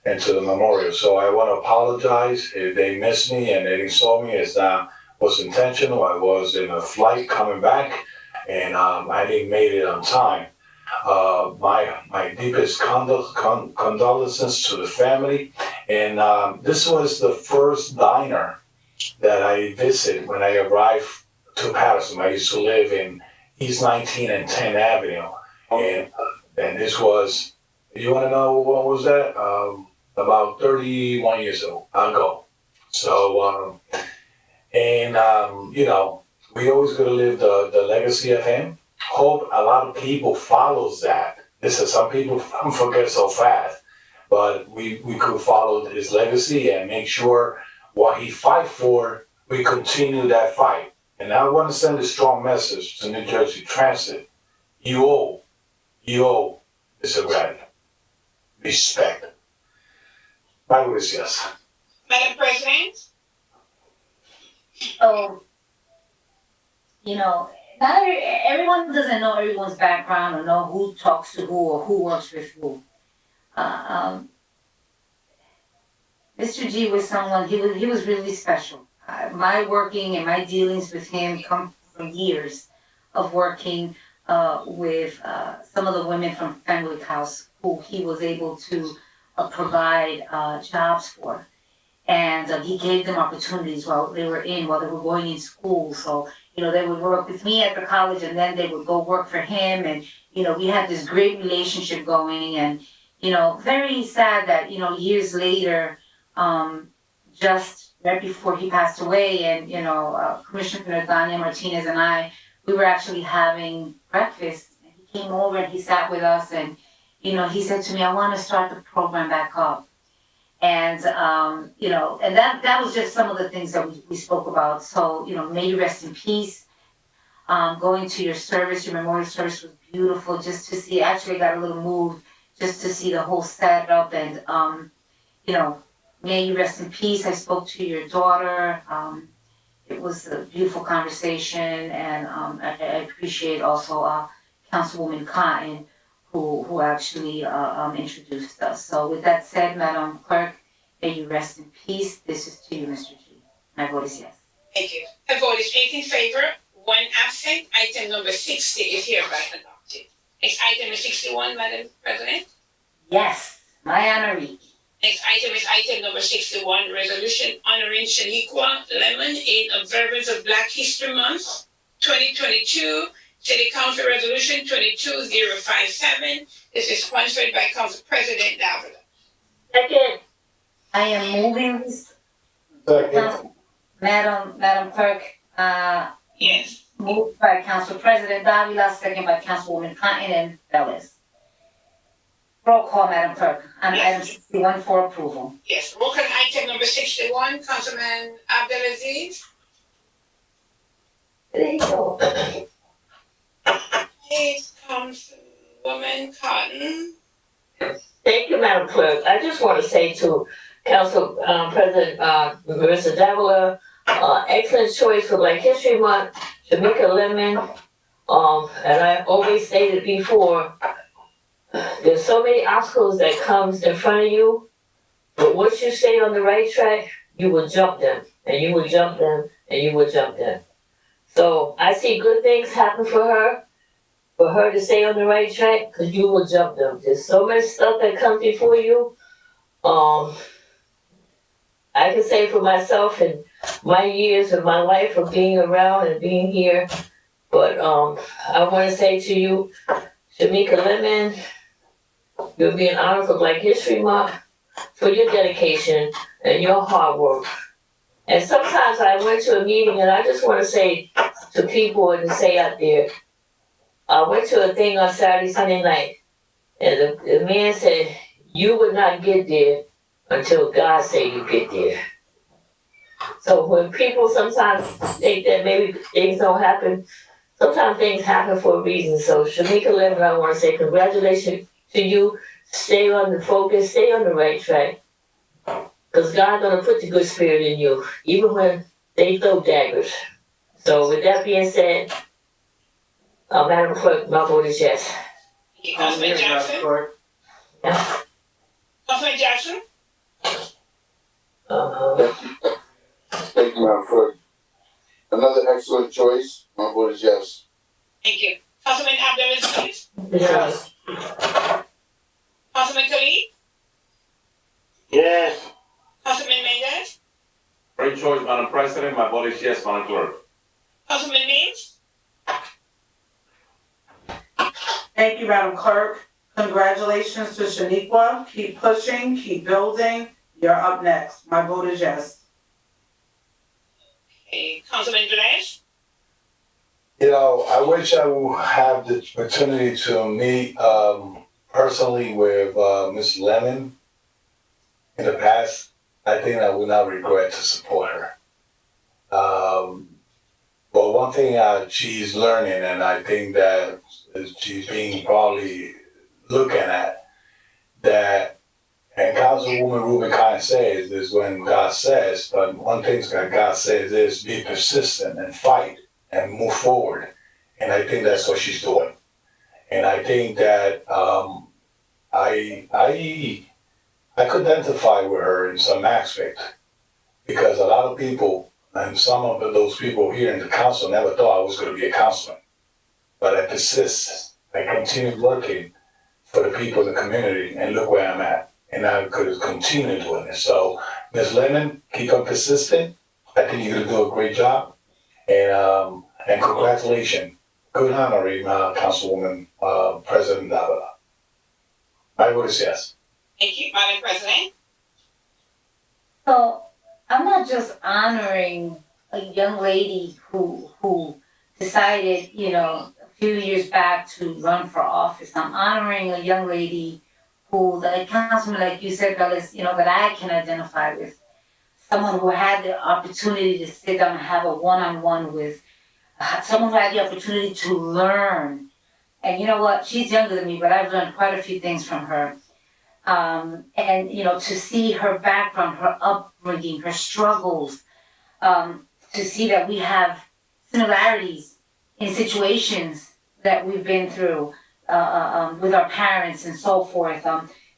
and to the memorial. So I want to apologize if they missed me and they didn't saw me. It's not was intentional. I was in a flight coming back, and I didn't make it on time. My deepest condolences to the family. And this was the first diner that I visited when I arrived to Paterson. I used to live in East 19 and 10 Avenue. And this was, you want to know what was that? About 31 years ago. So, you know, we always going to live the legacy of him. Hope a lot of people follows that. This is some people forget so fast, but we could follow his legacy and make sure what he fight for, we continue that fight. And I want to send a strong message to New Jersey Transit. You owe Mr. Grady respect. My vote is yes. Madam President? So, you know, everyone doesn't know everyone's background or know who talks to who or who works with who. Mr. G was someone, he was really special. My working and my dealings with him come from years of working with some of the women from Fenwick House who he was able to provide jobs for. And he gave them opportunities while they were going in school. So, you know, they would work with me at the college and then they would go work for him. And, you know, we had this great relationship going. And, you know, very sad that, you know, years later, just right before he passed away, and, you know, Commissioner Dania Martinez and I, we were actually having breakfast. And he came over and he sat with us and, you know, he said to me, "I want to start the program back up." And, you know, and that was just some of the things that we spoke about. So, you know, may you rest in peace. Going to your service, your memorial service was beautiful just to see. Actually, I got a little moved just to see the whole setup. And, you know, may you rest in peace. I spoke to your daughter. It was a beautiful conversation. And I appreciate also Councilwoman Cotton, who actually introduced us. So with that said, Madam Clerk, may you rest in peace. This is to you, Mr. G. My vote is yes. Thank you. The vote is 8 in favor, 1 absent. Item number 60 is hereby adopted. Next item is 61, Madam President. Yes, my honoree. Next item is item number 61, resolution honoring Shaniqua Lemon in observance of Black History Month 2022. City Council Resolution 22057. This is sponsored by Council President Davila. Second. I am moving this. Second. Madam Clerk, Yes. moved by Council President Davila, second by Councilwoman Cotton and Bellis. Roll call, Madam Clerk, on item 61 for approval. Yes, roll call item number 61, Councilman Abdelaziz. There you go. Hey, Councilwoman Cotton. Thank you, Madam Clerk. I just want to say to Council President Marissa Davila, excellent choice for Black History Month, Shamika Lemon. And I always stated before, there's so many obstacles that comes in front of you, but once you stay on the right track, you will jump them, and you will jump them, and you will jump them. So I see good things happen for her to stay on the right track, because you will jump them. There's so much stuff that comes before you. I can say for myself and my years of my life of being around and being here, but I want to say to you, Shamika Lemon, you'll be an honor for Black History Month for your dedication and your hard work. And sometimes I went to a meeting, and I just want to say to people and to say out there, I went to a thing on Saturday, Sunday night, and the man said, you would not get there until God say you get there. So when people sometimes think that maybe things don't happen, sometimes things happen for a reason. So Shamika Lemon, I want to say congratulations to you. Stay on the focus, stay on the right track. Because God's going to put the good spirit in you, even when they throw daggers. So with that being said, Madam Clerk, my vote is yes. Councilman Jackson? Yeah. Councilman Jackson? Thank you, Madam Clerk. Another excellent choice. My vote is yes. Thank you. Councilman Abdelaziz? Yes. Councilman Khalid? Yes. Councilman Mendez? Great choice, Madam President. My vote is yes, Madam Clerk. Councilman Means? Thank you, Madam Clerk. Congratulations to Shaniqua. Keep pushing, keep building. You're up next. My vote is yes. Okay, Councilman Velez? You know, I wish I would have the opportunity to meet personally with Ms. Lemon in the past. I think I would not regret to support her. But one thing she's learning, and I think that she's being probably looking at, that, and Councilwoman Ruben kind of says, is when God says, but one thing that God says is be persistent and fight and move forward. And I think that's what she's doing. And I think that I could identify with her in some aspect, because a lot of people, and some of those people here in the council, never thought I was going to be a councilman. But I persist. I continue working for the people in the community, and look where I'm at. And I could continue doing this. So, Ms. Lemon, keep on persisting. I think you're going to do a great job. And congratulations. Good honoring Councilwoman President Davila. My vote is yes. Thank you, Madam President. So I'm not just honoring a young lady who decided, a few years back to run for office. I'm honoring a young lady who, like Councilman, like you said, Bellis, that I can identify with. Someone who had the opportunity to sit down and have a one-on-one with someone who had the opportunity to learn. And you know what? She's younger than me, but I've learned quite a few things from her. And to see her background, her upbringing, her struggles, to see that we have similarities in situations that we've been through with our parents and so forth,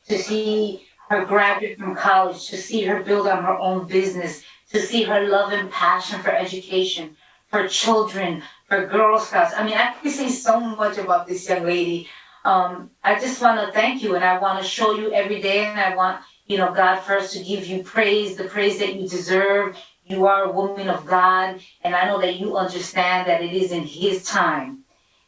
to see her graduate from college, to see her build on her own business, to see her love and passion for education, for children, for Girl Scouts. I mean, I can say so much about this young lady. I just want to thank you, and I want to show you every day, and I want, God first to give you praise, the praise that you deserve. You are a woman of God, and I know that you understand that it is in His time.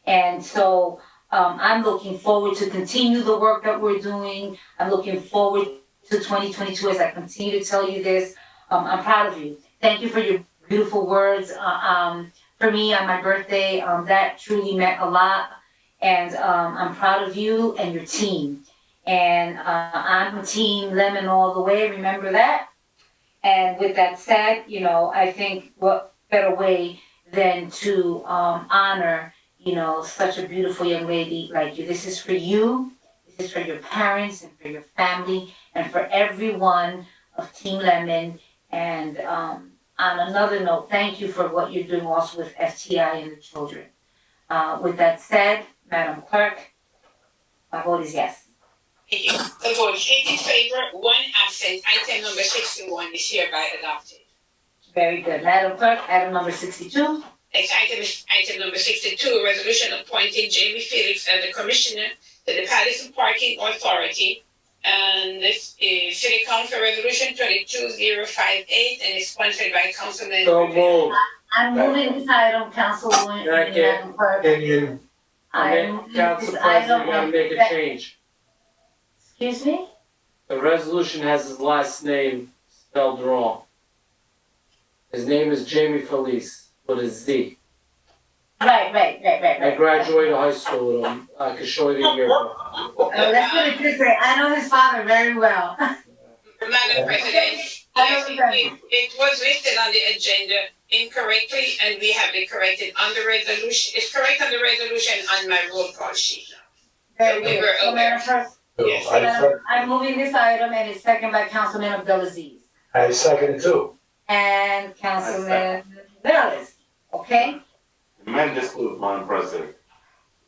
And so I'm looking forward to continue the work that we're doing. I'm looking forward to 2022 as I continue to tell you this. I'm proud of you. Thank you for your beautiful words for me on my birthday. That truly meant a lot. And I'm proud of you and your team. And I'm Team Lemon all the way, remember that? And with that said, you know, I think what better way than to honor, you know, such a beautiful young lady like you. This is for you, this is for your parents and for your family and for everyone of Team Lemon. And on another note, thank you for what you're doing also with FTI and the children. With that said, Madam Clerk, my vote is yes. Thank you. The vote is 8 in favor, 1 absent. Item number 61 is hereby adopted. Very good. Madam Clerk, item number 62. Next item is item number 62, a resolution appointing Jamie Felix as the Commissioner to the Paterson Parking Authority. And this is City Council Resolution 22058 and is sponsored by Councilman. So moved. I'm moving this item, Councilwoman, Madam Clerk. Council President, you gotta make a change. Excuse me? The resolution has his last name spelled wrong. His name is Jamie Felice with a Z. Right. I graduated high school with him. I can show you the yearbook. Let's put it this way. I know his father very well. Madam President, it was listed on the agenda incorrectly, and we have it corrected on the resolution. It's correct on the resolution on my roll call sheet. Very we good. were So, aware. Madam Clerk, Yes. I'm moving this item and it's seconded by Councilman Abdelaziz. I second it too. And Councilman Velez, okay? Tremendous move, Madam President.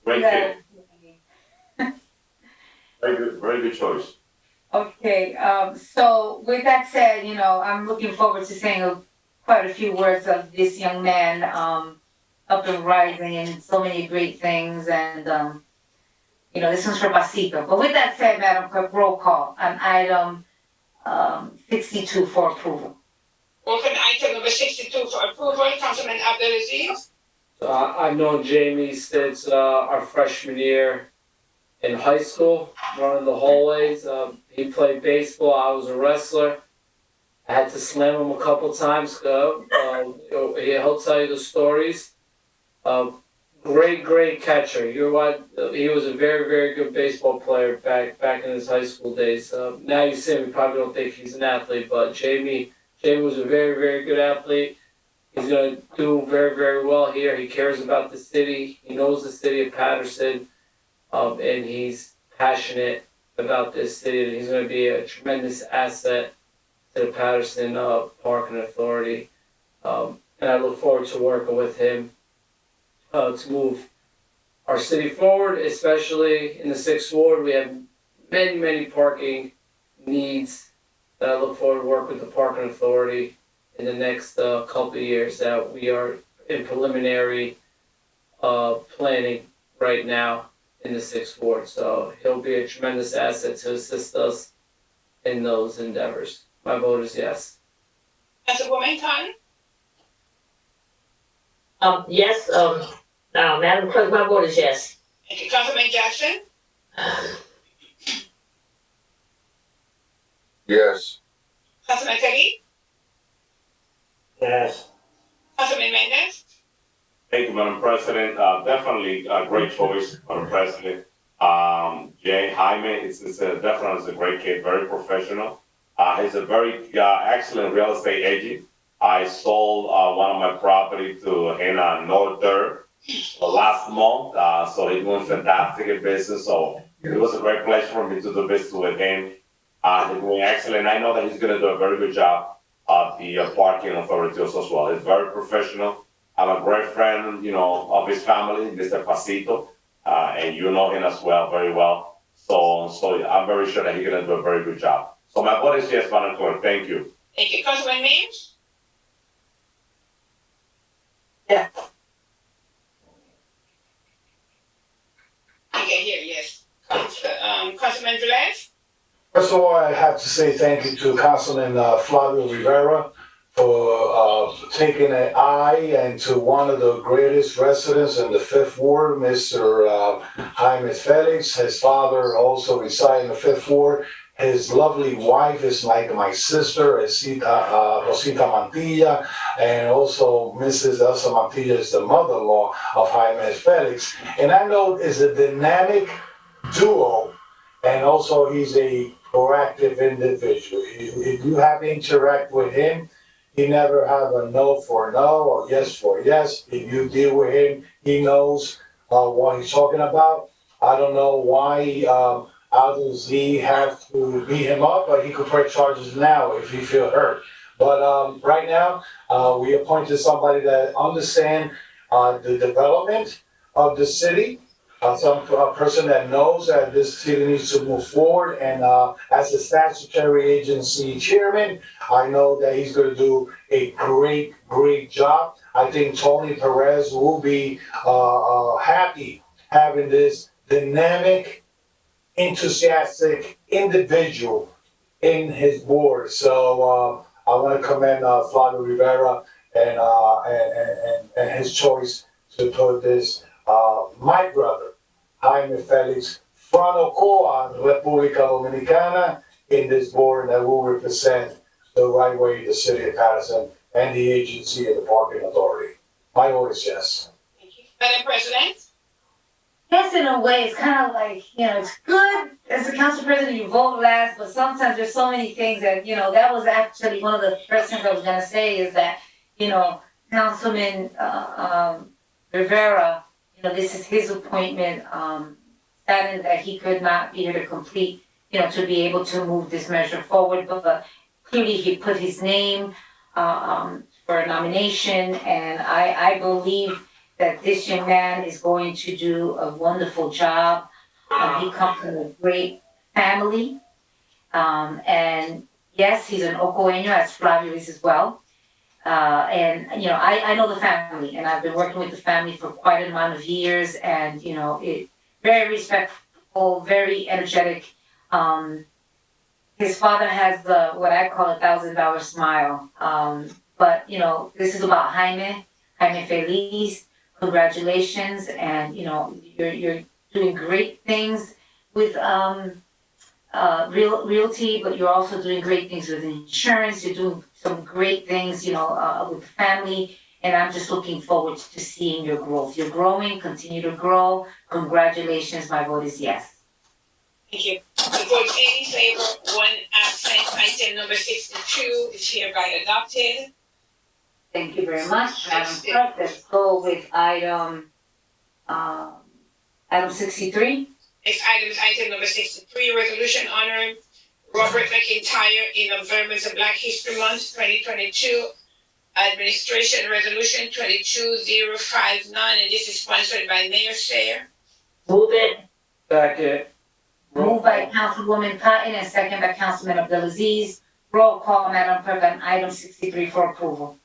Great Yeah. kid. Very good choice. Okay, so with that said, you know, I'm looking forward to saying quite a few words of this young man, up and rising and so many great things and, you know, this one's for Pasito. But with that said, Madam Clerk, roll call on item 62 for approval. Open item number 62 for approval, Councilman Abdelaziz. I've known Jamie since our freshman year in high school, running the hallways. He played baseball. I was a wrestler. I had to slam him a couple times. He'll tell you the stories. Great catcher. You're right. He was a very good baseball player back in his high school days. Now you see him, you probably don't think he's an athlete, but Jamie was a very good athlete. He's going to do very well here. He cares about the city. He knows the city of Paterson, and he's passionate about this city. And he's going to be a tremendous asset to the Paterson Parking Authority. And I look forward to working with him to move our city forward, especially in the 6th Ward. We have many parking needs that I look forward to work with the Parking Authority in the next couple of years that we are in preliminary planning right now in the 6th Ward. So he'll be a tremendous asset to assist us in those endeavors. My vote is yes. Councilwoman Khan? Yes, Madam Clerk, my vote is yes. Thank you. Councilman Jackson? Yes. Councilman Kelly? Yes. Councilman Mendez? Thank you, Madam President. Definitely a great choice, Madam President. Jaime is definitely a great kid, very professional. He's a very excellent real estate agent. I sold one of my property to him on North Third last month, so he's doing fantastic in business. So it was a great pleasure for me to do business with him. He's doing excellent. I know that he's going to do a very good job at the parking authority as well. He's very professional. I'm a great friend, of his family, Mr. Pasito, and you know him as well, very well. So I'm very sure that he's going to do a very good job. So my vote is yes, Madam Clerk. Thank you. Thank you. Councilman Mims? Yeah. You can hear, yes. Councilman Velez? First of all, I have to say thank you to Councilman Flavio Rivera for taking an eye and to one of the greatest residents in the 5th Ward, Mr. Jaime Felix. His father also resides in the 5th Ward, His lovely wife is like my sister, Rosita Mantilla, and also Mrs. Elsa Mantilla is the mother-in-law of Jaime Felix. And I know it's a dynamic duo, and also he's a proactive individual. If you have to interact with him, he never have a no for no or yes for yes. If you deal with him, he knows what he's talking about. I don't know why how does he have to beat him up, but he could press charges now if he feel hurt. But right now, we appointed somebody that understand the development of the city, a person that knows that this city needs to move forward. And as a statutory agency chairman, I know that he's going to do a great job. I think Tony Perez will be happy having this dynamic, enthusiastic individual in his board. So I want to commend Flavio Rivera and his choice to put this my brother Jaime Felix Franocoa, República Dominicana, in this board that will represent the right way the city of Paterson and the agency and the parking authority. My vote is yes. Madam President? Yes, in a way, it's kind of like, it's good as a council president, you vote last, but sometimes there's so many things that, that was actually one of the first things I was going to say is that, Councilman Rivera, this is his appointment, saddened that he could not be here to complete, to be able to move this measure forward, but clearly he put his name for a nomination, and I believe that this young man is going to do a wonderful job. He comes from a great family. And yes, he's an Ocoeño, as Flavio is as well. And, I know the family, and I've been working with the family for quite an amount of years, and, very respectful, very energetic. His father has what I call $1,000 smile. But, this is about Jaime Feliz. Congratulations, and you're doing great things with realty, but you're also doing great things with insurance. You're doing some great things, with the family, and I'm just looking forward to seeing your growth. You're growing, continue to grow. Congratulations, my vote is yes. Thank you. The vote 8 in favor, 1 absent. Item number 62 is hereby adopted. Thank you very much, Madam Clerk. Let's go with item 63. Next item is item number 63, resolution honoring Robert McIntyre in observance of Black History Month 2022, administration resolution 22059, and this is sponsored by Mayor Sayer. Move it. Second. Moved by Councilwoman Cotton and second by Councilman Abdelaziz. Roll call, Madam Clerk, on item 63 for approval.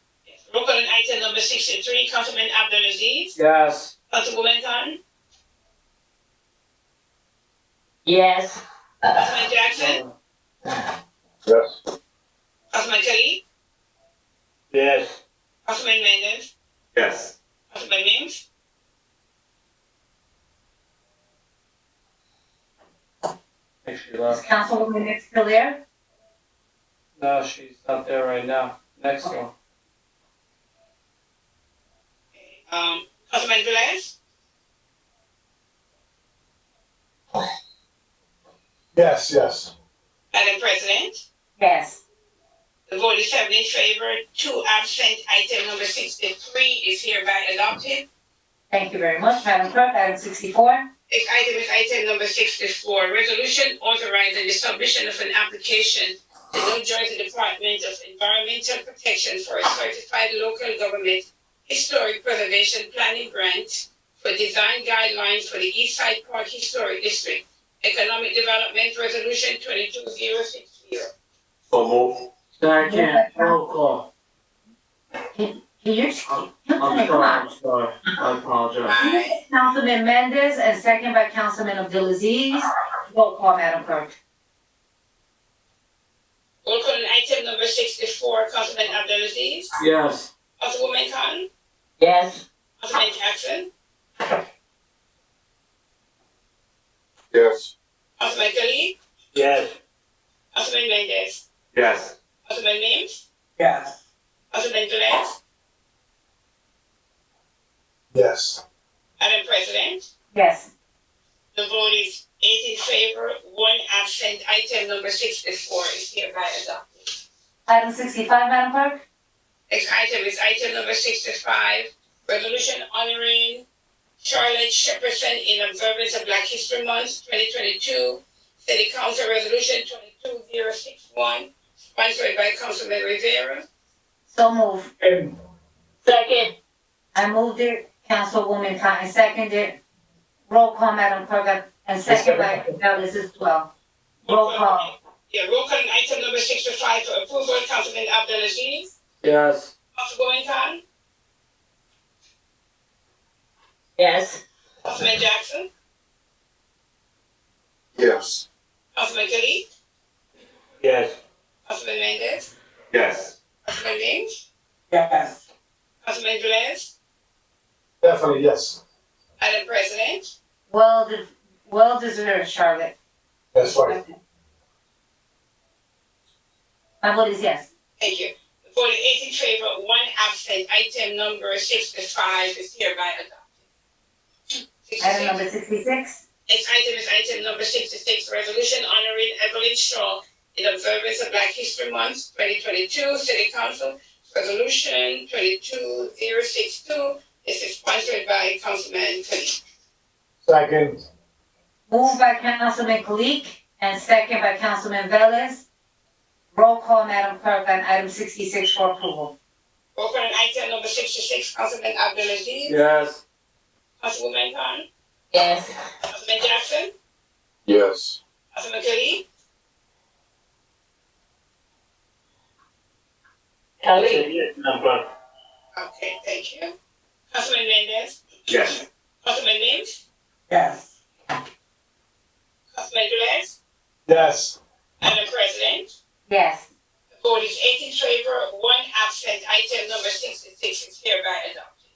Roll call on item number 63, Councilman Abdelaziz. Yes. Councilwoman Khan. Yes. Councilman Jackson. Yes. Councilman Kelly. Yes. Councilman Mendez. Yes. Councilman Mims. She left. Is Councilwoman Mims still there? No, she's not there right now. Next one. Councilman Velez. Yes. Madam President. Yes. The vote is 7 in favor, 2 absent. Item number 63 is hereby adopted. Thank you very much, Madam Clerk. Item 64. Next item is item number 64, resolution authorizing the submission of an application to New Jersey Department of Environmental Protection for a certified local government historic preservation planning grant for design guidelines for the East Side Park Historic District, Economic Development Resolution 22060. So move. Second. Roll call. Can you I'm sorry. I apologize. Councilman Mendez and second by Councilman Abdelaziz. Roll call, Madam Clerk. Roll call on item number 64, Councilman Abdelaziz. Yes. Councilwoman Khan. Yes. Councilman Jackson. Yes. Councilman Kelly. Yes. Councilman Mendez, Yes. Councilman Mims, Yes. Councilman Velez, Yes. Madam President, Yes. the vote is 8 in favor, 1 absent. Item number 64 is hereby adopted. Item 65, Madam Clerk? Next item is item number 65, resolution honoring Charlotte Shepperson in observance of Black History Month 2022, City Council Resolution 22061, sponsored by Councilman Rivera. So move. Second. I moved it, Councilwoman Cotton seconded. Roll call, Madam Clerk, and second by Velez as well. Roll call. Yeah, roll call on item number 65 for approval, Councilman Abdelaziz, Yes. Councilwoman Khan, Yes. Councilman Jackson, Yes. Councilman Khalid, Yes. Councilman Mendez, Yes. Councilman Mims, Yes. Councilman Velez, Definitely yes. Madam President, Well deserved, Charlotte. That's right. My vote is yes. thank you. The vote is 8 in favor, 1 absent. Item number 65 is hereby adopted. Item number 66. Next item is item number 66, resolution honoring Evelyn Shaw in observance of Black History Month 2022, City Council Resolution 22062. This is sponsored by Councilman Khalid. Second. Moved by Councilman Kalik and second by Councilman Velez. Roll call, Madam Clerk, on item 66 for approval. Roll call on item number 66, Councilman Abdelaziz, Yes. Councilwoman Khan, Yes. Councilman Jackson, Yes. Councilman Khalid, Khalid. Madam Clerk. okay, thank you. Councilman Mendez, Yes. Councilman Mims, Yes. Councilman Velez, Yes. Madam President, Yes. the vote is 8 in favor, 1 absent. Item number 66 is hereby adopted.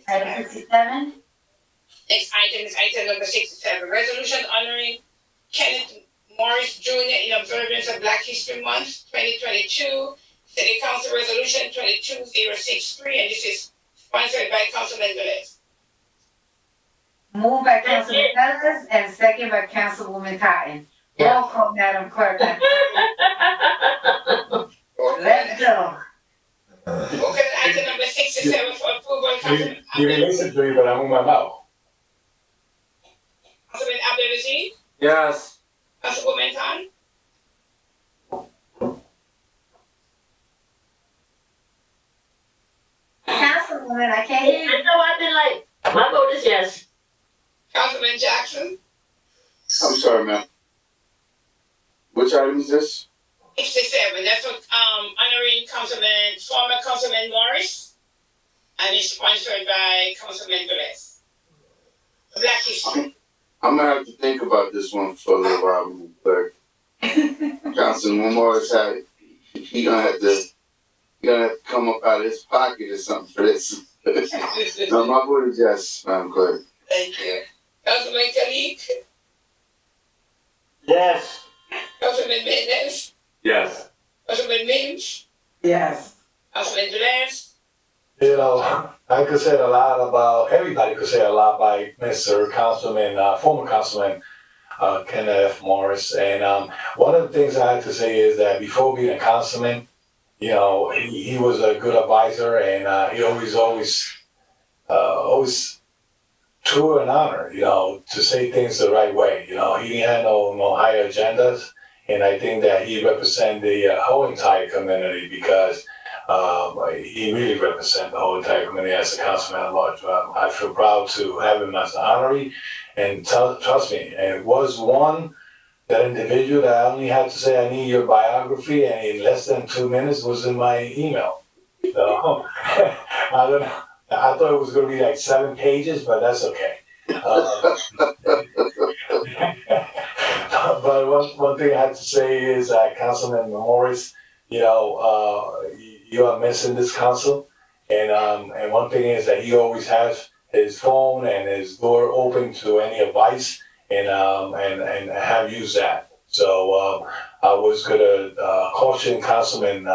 Item 67. Next item is item number 67, resolution honoring Kenneth Morris Jr. in observance of Black History Month 2022, City Council Resolution 22063, and this is sponsored by Councilman Velez. Moved by Councilman Velez and second by Councilwoman Cotton. Roll call, Madam Clerk. Let's go. Okay, item number 67 for approval, Councilman You didn't listen to me, but I'm on my mouth. Abdelaziz, Yes. Councilwoman Khan, Councilwoman, I can't hear you. I know I've been like, my vote is yes. Councilman Jackson, I'm sorry, ma'am. Which item is this? 67. That's what honoring former Councilman Morris, and it's sponsored by Councilman Velez. Black History. I'm gonna have to think about this one for a little while, Mr. Clerk. Councilman Morris had, he gonna have to come up out of his pocket or something for this. No, my vote is yes, Madam Clerk. Thank you. Councilman Khalid, Yes. Councilman Mendez, Yes. Councilman Mims, Yes. Councilman Velez, You know, I could say a lot about, everybody could say a lot by Mr. Councilman, former Councilman Kenneth Morris. And one of the things I have to say is that before being a councilman, you know, he was a good advisor, and he always true and honor, you know, to say things the right way. You know, he didn't have no higher agendas, and I think that he represents the whole entire community because he really represents the whole entire community as a councilman at large. I feel proud to have him as an honoree, and trust me, and it was that individual that I only had to say I need your biography, and in less than 2 minutes was in my email. So I don't know. I thought it was going to be like 7 pages, but that's okay. But one thing I have to say is Councilman Morris, you know, you are missing this council, and one thing is that he always has his phone and his door open to any advice, and have used that. So I was gonna caution Councilman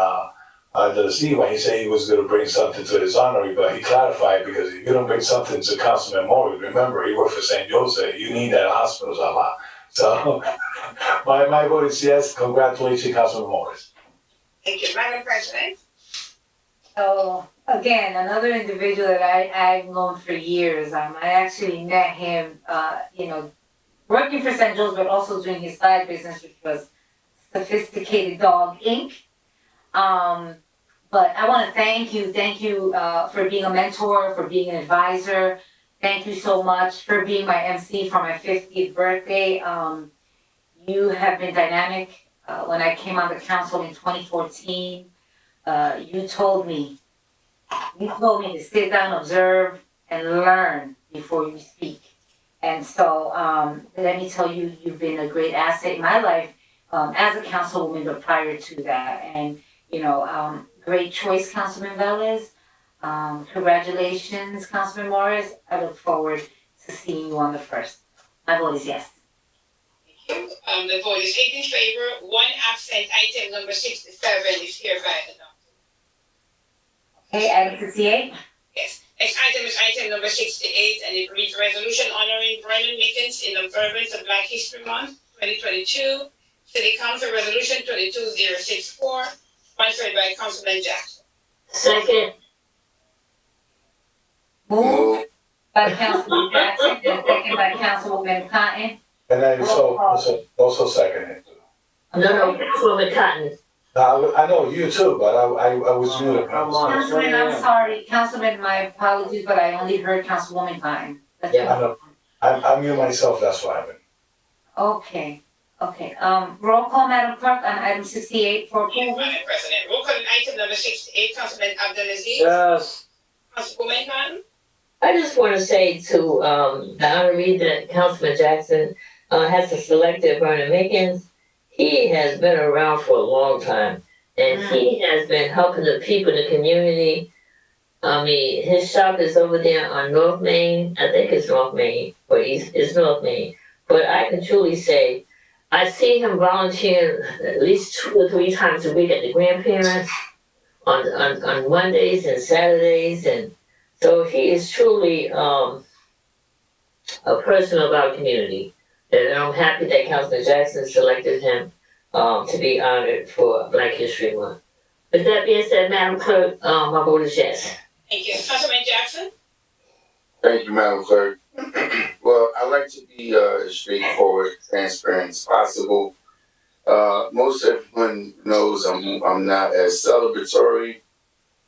Steve when he said he was gonna bring something to his honoree, but he clarified because if you don't bring something to Councilman Morris, remember, he worked for St. Joseph, you need that hospital a lot. So my vote is yes. Congratulations, Councilman Morris. Thank you, Madam President. So again, another individual that I've known for years. I actually met him, working for St. Joe's, but also doing his side business, which was Sophisticated Dog Inc. But I want to thank you for being a mentor, for being an advisor. Thank you so much for being my MC for my 50th birthday. You have been dynamic. When I came on the council in 2014, you told me to sit down, observe, and learn before you speak. And so let me tell you, you've been a great asset in my life as a councilwoman, but prior to that. And, great choice, Councilman Velez. Congratulations, Councilman Morris. I look forward to seeing you on the 1st. My vote is yes. Thank you. The vote is 8 in favor, 1 absent. Item number 67 is hereby adopted. Okay, item 68. Yes. Next item is item number 68, and it reads resolution honoring Vernon Mickens in observance of Black History Month 2022. City Council Resolution 22064, sponsored by Councilman Jackson. Second. Moved by Councilman Jackson and second by Councilwoman Cotton. And I also second it. No, Councilwoman Cotton. I know you too, but I was muted. Councilman, I'm sorry. Councilman, my apologies, but I only heard Councilwoman Cotton. That's I know. I'm mute myself, that's why I've been. Okay. Roll call, Madam Clerk, on item 68 for approval. Madam President, roll call on item number 68, Councilman Abdelaziz. Yes. Councilwoman Cotton. I just want to say to the honoree that Councilman Jackson has selected Vernon Mickens. He has been around for a long time, and he has been helping the people in the community. I mean, his shop is over there on North Main. I think it's North Main, or it's North Main. But I can truly say, I see him volunteering at least 2 or 3 times a week at the grandparents on Mondays and Saturdays, and so he is truly a person of our community. And I'm happy that Councilman Jackson selected him to be honored for Black History Month. With that being said, Madam Clerk, my vote is yes. Thank you. Councilman Jackson. Thank you, Madam Clerk. Well, I like to be as straightforward, transparent as possible. Most everyone knows I'm not as celebratory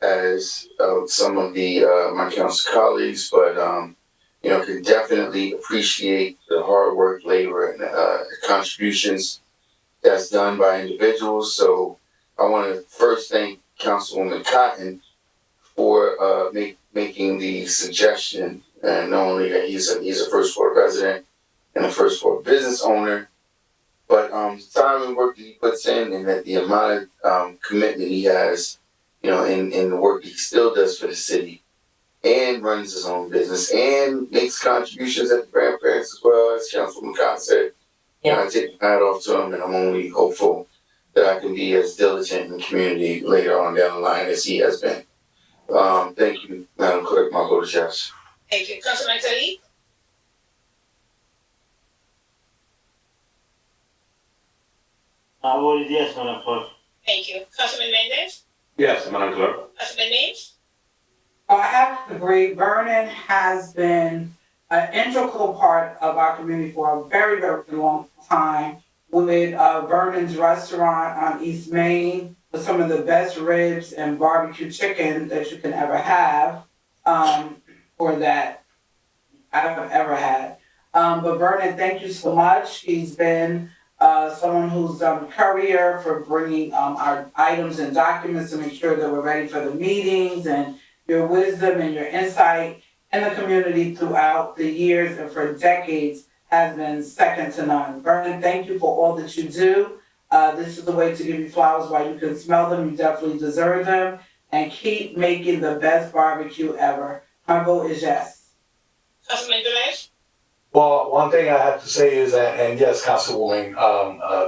as some of my council colleagues, but can definitely appreciate the hard work, labor, and contributions that's done by individuals. So I want to first thank Councilwoman Cotton for making the suggestion, and not only that he's a first ward resident and a first ward business owner, but the time and work that he puts in, and that the amount of commitment he has, in the work he still does for the city, and runs his own business, and makes contributions at the grandparents as well, as Councilwoman Cotton said. Yeah. I take my hat off to him, and I'm only hopeful that I can be as diligent in the community later on down the line as he has been. Thank you, Madam Clerk. My vote is yes. Thank you. Councilman Talley. My vote is yes, Madam Clerk. Thank you. Councilman Mendez. Yes, Madam Clerk. Councilman Names. I have to agree, Vernon has been an integral part of our community for a very, very long time, with Vernon's restaurant on East Main, with some of the best ribs and barbecue chicken that you can ever have, or that I've ever had. But Vernon, thank you so much. He's been someone who's done courier for bringing our items and documents to make sure that we're ready for the meetings, and your wisdom and your insight in the community throughout the years and for decades has been second to none. Vernon, thank you for all that you do. This is the way to give you flowers while you can smell them. You definitely deserve them. And keep making the best barbecue ever. My vote is yes. Councilman Velez. Well, one thing I have to say is that, and yes, Councilwoman,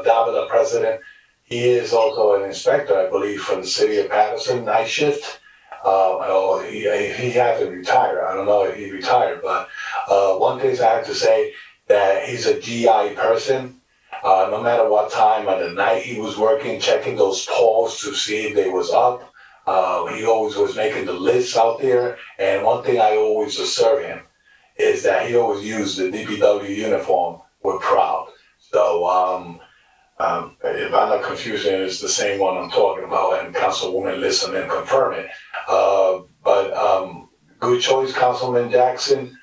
Davila, President, he is also an inspector, I believe, from the city of Paterson, night shift. Or he hasn't retired. I don't know if he retired, but one thing I have to say that he's a GI person. No matter what time of the night he was working, checking those polls to see if they was up. He always was making the lists out there. And one thing I always observe him is that he always used the DPW uniform with proud. So if I'm not confusing, it's the same one I'm talking about, and Councilwoman listen and confirm it. But good choice, Councilman Jackson.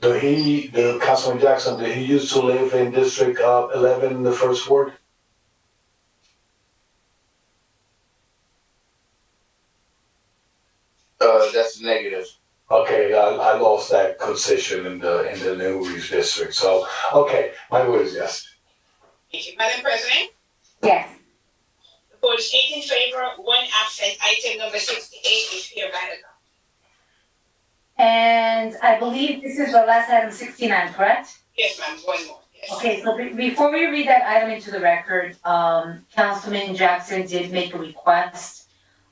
Councilman Jackson, did he used to live in District 11, the first ward? That's negative. Okay, I lost that position in the New Reef district. So, okay, my vote is yes. Thank you. Madam President, Yes. the board is 8 in favor, 1 absent. Item number 68 is hereby adopted. And I believe this is the last item, 69, correct? Yes, ma'am, one more. Yes. Okay, so before we read that item into the record, Councilman Jackson did make a request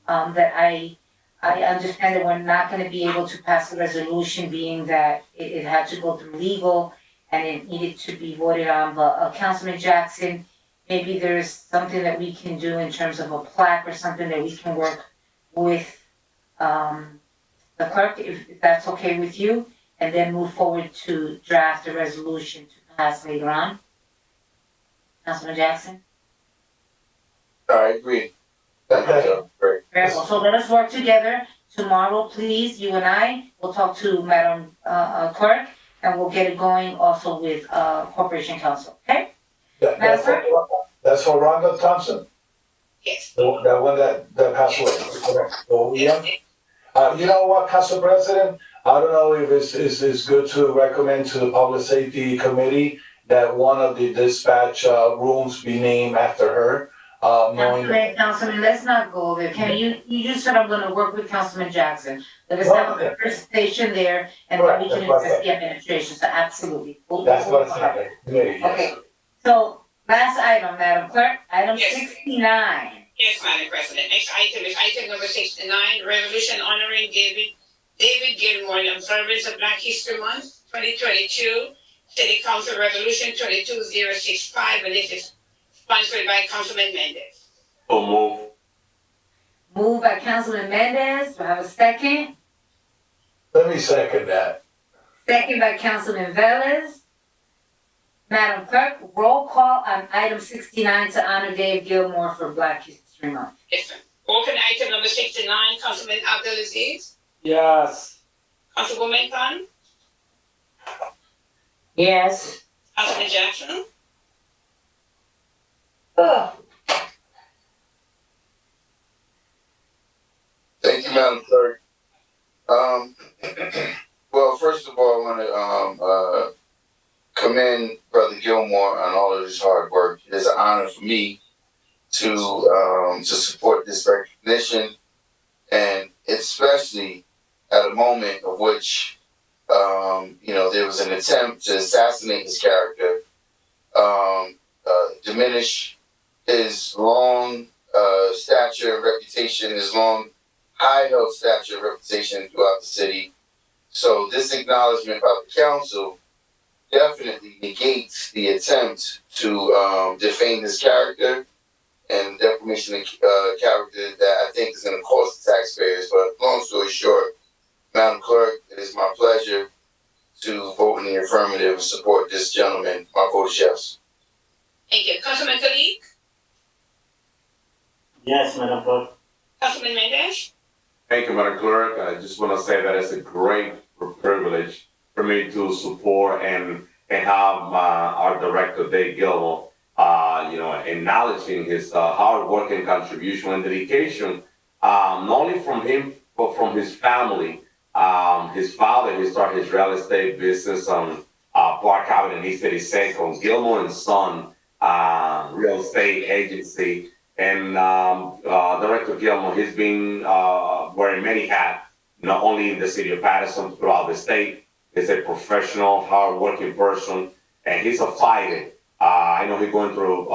that I understand that we're not gonna be able to pass the resolution, being that it had to go through legal and it needed to be voted on, but Councilman Jackson, maybe there's something that we can do in terms of a plaque or something that we can work with the clerk, if that's okay with you, and then move forward to draft a resolution to pass later on. Councilman Jackson? I agree. Thank you, Joe. Great. Very well, so let us work together. Tomorrow, please, you and I will talk to Madam Clerk, and we'll get it going also with Corporation Council, okay? That's for Rhonda Thompson. Yes. That one that passed away. Correct. Oh, yeah. You know what, Council President? I don't know if it's good to recommend to the Public Safety Committee that one of the dispatch rooms be named after her. Councilman, let's not go there. Can you just said I'm gonna work with Councilman Jackson. Let us have a first station there, and then we can assist the administration, so absolutely. That's what I said. Okay, so last item, Madam Clerk, item Yes. 69. Yes, Madam President. Next item is item number 69, resolution honoring David Gilmore in observance of Black History Month 2022, City Council Resolution 22065, and this is sponsored by Councilman Mendez. So move. Moved by Councilman Mendez, do I have a second? Let me second that. Second by Councilman Velez. Madam Clerk, roll call on item 69 to honor Dave Gilmore for Black History Month. Yes, ma'am. Open item number 69, Councilman Abdulaziz. Yes. Councilwoman Khan. Yes. Councilman Jackson. Thank you, Madam Clerk. Well, first of all, I want to commend Brother Gilmore on all of his hard work. It is an honor for me to support this recognition, and especially at a moment of which there was an attempt to assassinate his character, diminish his long stature and reputation, his long high-held stature and reputation throughout the city. So this acknowledgement by the council definitely negates the attempt to defame his character and defamation of character that I think is going to cost the taxpayers. But long story short, Madam Clerk, it is my pleasure to vote in the affirmative and support this gentleman. My vote is yes. Thank you. Councilman Khalid. Yes, Madam Clerk. Councilman Mendez. Thank you, Madam Clerk. I just want to say that it's a great privilege for me to support and have our director, Dave Gilmore, acknowledging his hard work and contribution and dedication, not only from him, but from his family. His father, he started his real estate business on Park Avenue in East 86 Gilmore and Son real estate agency. And Director Gilmore, he's been wearing many hats, not only in the city of Paterson, throughout the state. He's a professional, hardworking person, and he's a fighter. I know he's going through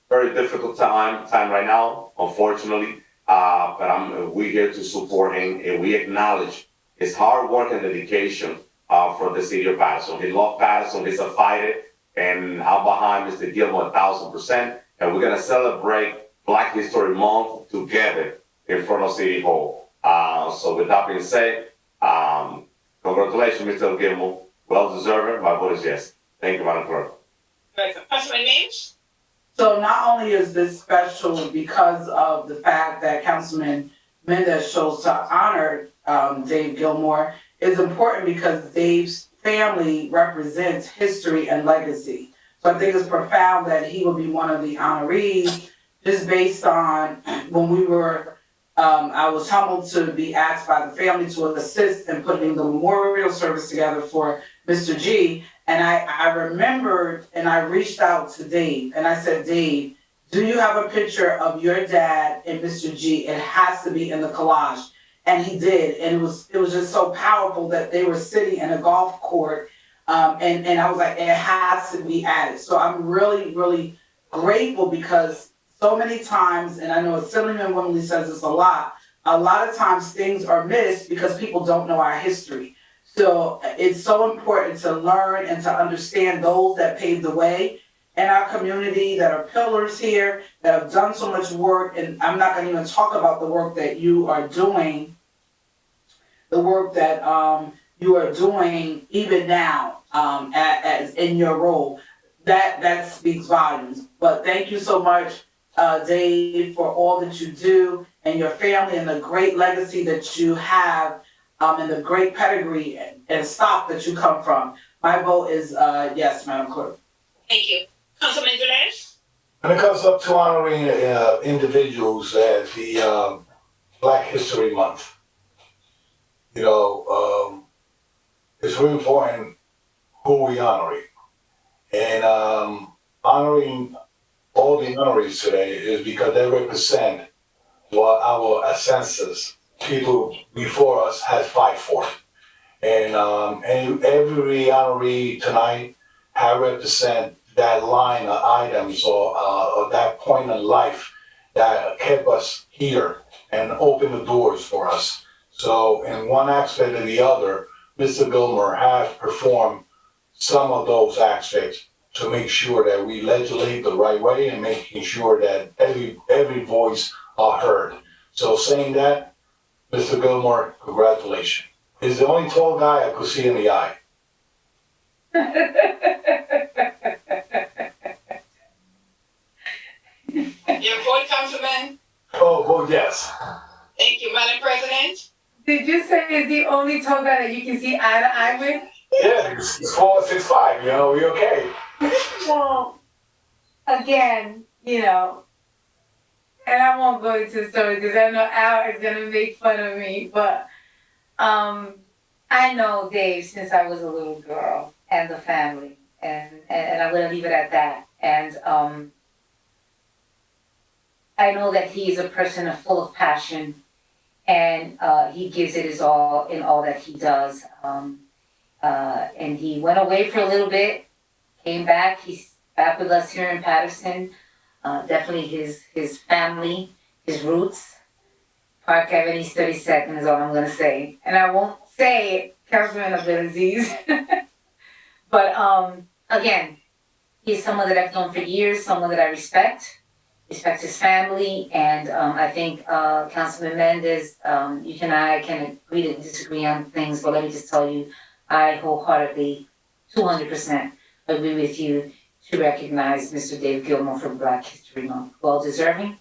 very difficult time right now, unfortunately. But we're here to support him, and we acknowledge his hard work and dedication for the city of Paterson. He loves Paterson. He's a fighter, and I'm behind Mr. Gilmore 1,000%. And we're gonna celebrate Black History Month together in front of City Hall. So with that being said, congratulations, Mr. Gilmore. Well deserved. My vote is yes. Thank you, Madam Clerk. Councilman Names? So not only is this special because of the fact that Councilman Mendez chose to honor Dave Gilmore, it's important because Dave's family represents history and legacy. So I think it's profound that he will be one of the honorees, just based on when we were, I was humbled to be asked by the family to assist in putting the memorial service together for Mr. G. And I remembered and I reached out to Dave and I said, Dave, do you have a picture of your dad and Mr. G? It has to be in the collage. And he did. And it was just so powerful that they were sitting in a golf court. And I was like, it has to be added. So I'm really, really grateful because so many times, and I know Assemblyman Wimley says this a lot of times things are missed because people don't know our history. So it's so important to learn and to understand those that paved the way in our community, that are pillars here, that have done so much work. And I'm not going to even talk about the work that you are doing, you are doing even now as in your role. That speaks volumes. But thank you so much, Dave, for all that you do and your family and the great legacy that you have. And the great pedigree and stock that you come from. My vote is yes, Madam Clerk. Thank you. Councilman Velez? When it comes up to honoring individuals at the Black History Month, it's really important who we honoring. And honoring all the honorees today is because they represent what our ancestors, people before us, had fight for. And every honoree tonight have represent that line of items or that point in life that kept us here and opened the doors for us. So in one aspect or the other, Mr. Gilmore has performed some of those aspects to make sure that we legislate the right way and making sure that every voice are heard. So saying that, Mr. Gilmore, congratulations. He's the only tall guy I could see in the eye. Your vote, Councilman? Oh, yes. Thank you, Madam President. Did you say is the only tall guy that you can see eye to eye with? Yeah, he's 4'6'5", we okay. Well, again, and I won't go into the story because I know Al is gonna make fun of me, but I know Dave since I was a little girl and the family, and I'm gonna leave it at that. And I know that he is a person full of passion, and he gives it his all in all that he does. And he went away for a little bit, came back. He's back with us here in Paterson. Definitely his family, his roots. Park Avenue, East 32nd is all I'm going to say. And I won't say it, Councilman Abdulaziz. But again, he's someone that I've known for years, someone that I respect his family. And I think Councilman Mendez, you and I can agree to disagree on things, but let me just tell you, I wholeheartedly, 200% agree with you to recognize Mr. Dave Gilmore for Black History Month. Well deserving.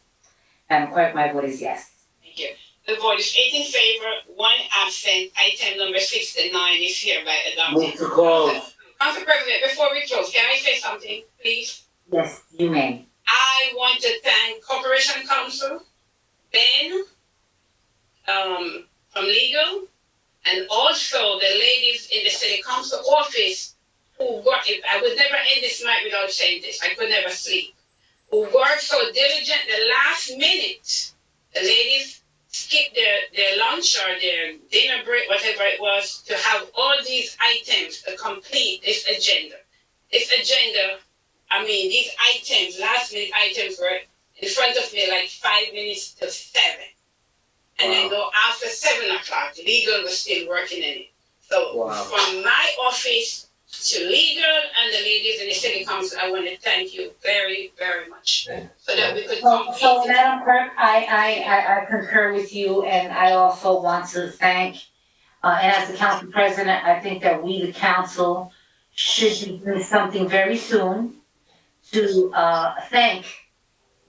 And Clerk, my vote is yes. Thank you. The vote is 8 in favor, 1 absent. Item number 69 is hereby adopted. Move to close. Council President, before we close, can I say something, please? Yes, you may. I want to thank Corporation Counsel, Ben, from legal, and also the ladies in the City Council office who work. I would never end this night without saying this. I could never sleep. Who worked so diligent the last minute. The ladies skipped their their lunch or their dinner break, whatever it was, to have all these items to complete this agenda. This agenda, I mean, these items, last minute items were in front of me like 5 minutes to 7. And I know after 7 o'clock, legal was still working in it. So from my office to legal and the ladies in the city council, I want to thank you very, very much. So that we could So Madam Clerk, I concur with you, and I also want to thank, and as the council president, I think that we, the council, should be doing something very soon to thank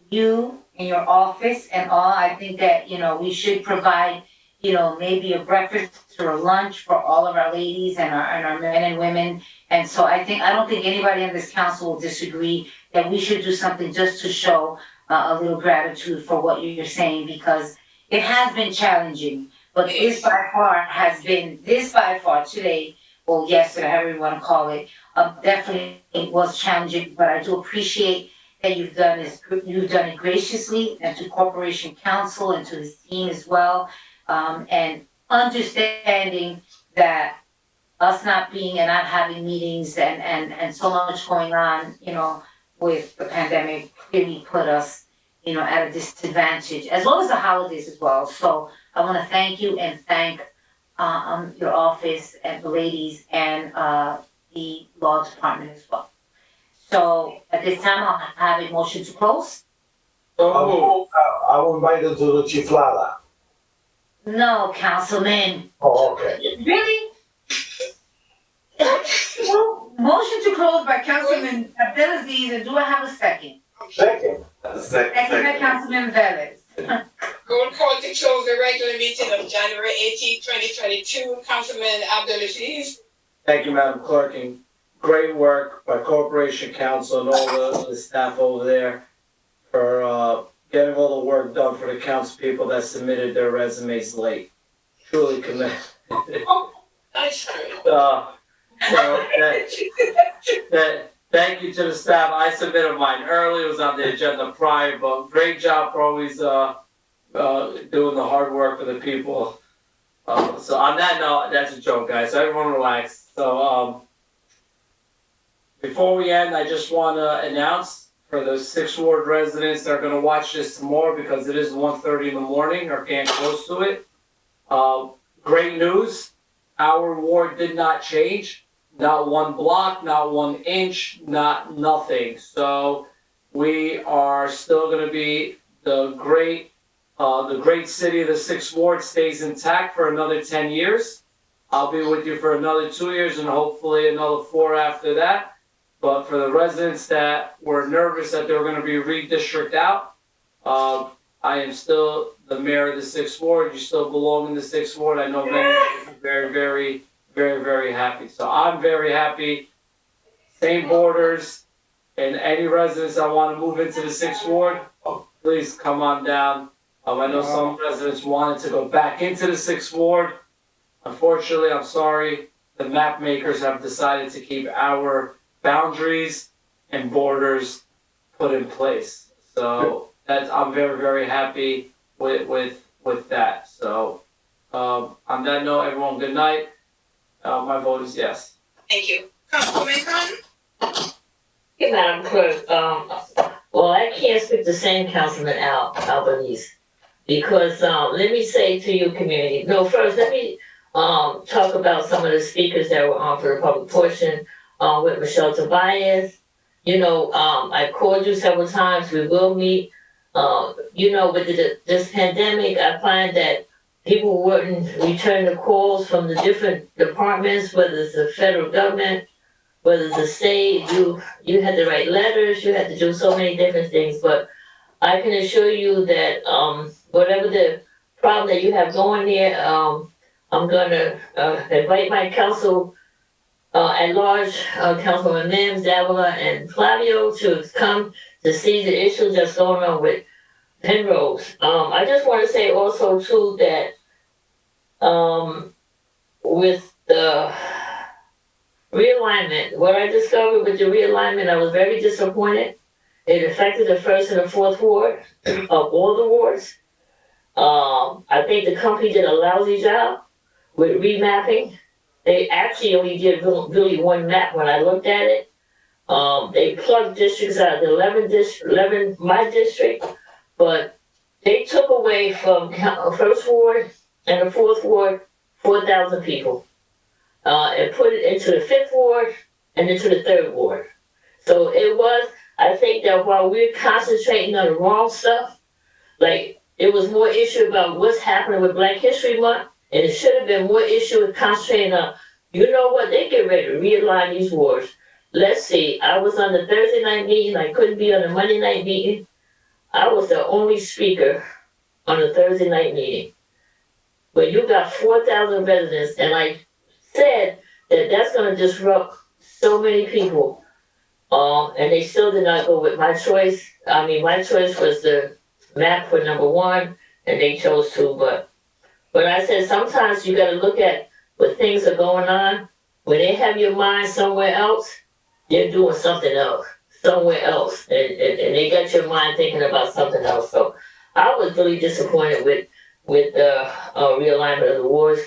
you and your office and all. I think that, we should provide, maybe a breakfast or a lunch for all of our ladies and our men and women. And so I don't think anybody in this council will disagree that we should do something just to show a little gratitude for what you're saying, because it has been challenging. But this by far today, or yesterday, however you want to call it, definitely it was challenging. But I do appreciate that you've done it graciously, and to Corporation Counsel and to his team as well, and understanding that us not being and not having meetings and so much going on, with the pandemic really put us, at a disadvantage, as well as the holidays as well. So I want to thank you and thank your office and the ladies and the law department as well. So at this time, I'll have a motion to close. I will invite you to the chiflada. No, Councilman. Oh, okay. Really? Motion to close by Councilman Abdelaziz, and do I have a second? Second. Second by Councilman Velez. Roll call to close the regular meeting of January 18, 2022. Councilman Abdelaziz. Thank you, Madam Clerk, and great work by Corporation Counsel and all the staff over there for getting all the work done for the council people that submitted their resumes late. Truly commend. Thank you to the staff. I submitted mine early. It was on the agenda prior, but great job for always doing the hard work for the people. So on that note, that's a joke, guys. So everyone relax. So before we end, I just want to announce for the 6th Ward residents that are going to watch this tomorrow, because it is 1:30 in the morning or can't close to it. Great news. Our ward did not change. Not one block, not 1 inch, not nothing. So we are still going to be the great city of the 6th Ward stays intact for another 10 years. I'll be with you for another 2 years and hopefully another 4 after that. But for the residents that were nervous that they were going to be redistricted out, I am still the mayor of the 6th Ward. You still belong in the 6th Ward. I know many of you are very, very, very, very happy. So I'm very happy. Same borders, and any residents that want to move into the 6th Ward, please come on down. I know some residents wanted to go back into the 6th Ward. Unfortunately, I'm sorry, the map makers have decided to keep our boundaries and borders put in place. So I'm very, very happy with that. So on that note, everyone, good night. My vote is yes. Thank you. Councilman Khan? Hey, Madam Clerk, well, I can't speak the same Councilman Albanese, because, let me say to you, community, no, first, let me, talk about some of the speakers that were on for the public portion, with Michelle Tobias. I called you several times, we will meet. With this pandemic, I find that people wouldn't return the calls from the different departments, whether it's the federal government, whether it's the state. You had to write letters, you had to do so many different things, but I can assure you that whatever the problem that you have going there, I'm gonna invite my council at large, Councilman Mims, Davila, and Flavio, to come to see the issues that's going on with Penrose. I just want to say also too that with the realignment, what I discovered with the realignment, I was very disappointed. It affected the 1st and the 4th Ward of all the wards. I think the company did a lousy job with remapping. They actually only did really one map when I looked at it. They plugged districts out of the 11 my district, but they took away from first ward and the fourth ward 4,000 people, and put it into the fifth ward and into the third ward. So it was, I think that while we're concentrating on the wrong stuff, like it was more issue about what's happening with Black History Month, and it should have been more issue with concentrating on, you know what, they get ready to realign these wards. Let's see, I was on the Thursday night meeting, I couldn't be on the Monday night meeting. I was the only speaker on the Thursday night meeting. But you got 4,000 residents, and I said that that's gonna disrupt so many people. And they still did not go with my choice. I mean, my choice was the map for number one, and they chose to, but I said sometimes you gotta look at what things are going on. When they have your mind somewhere else, they're doing something else, somewhere else, and they got your mind thinking about something else. So I was really disappointed with the realignment of the wards.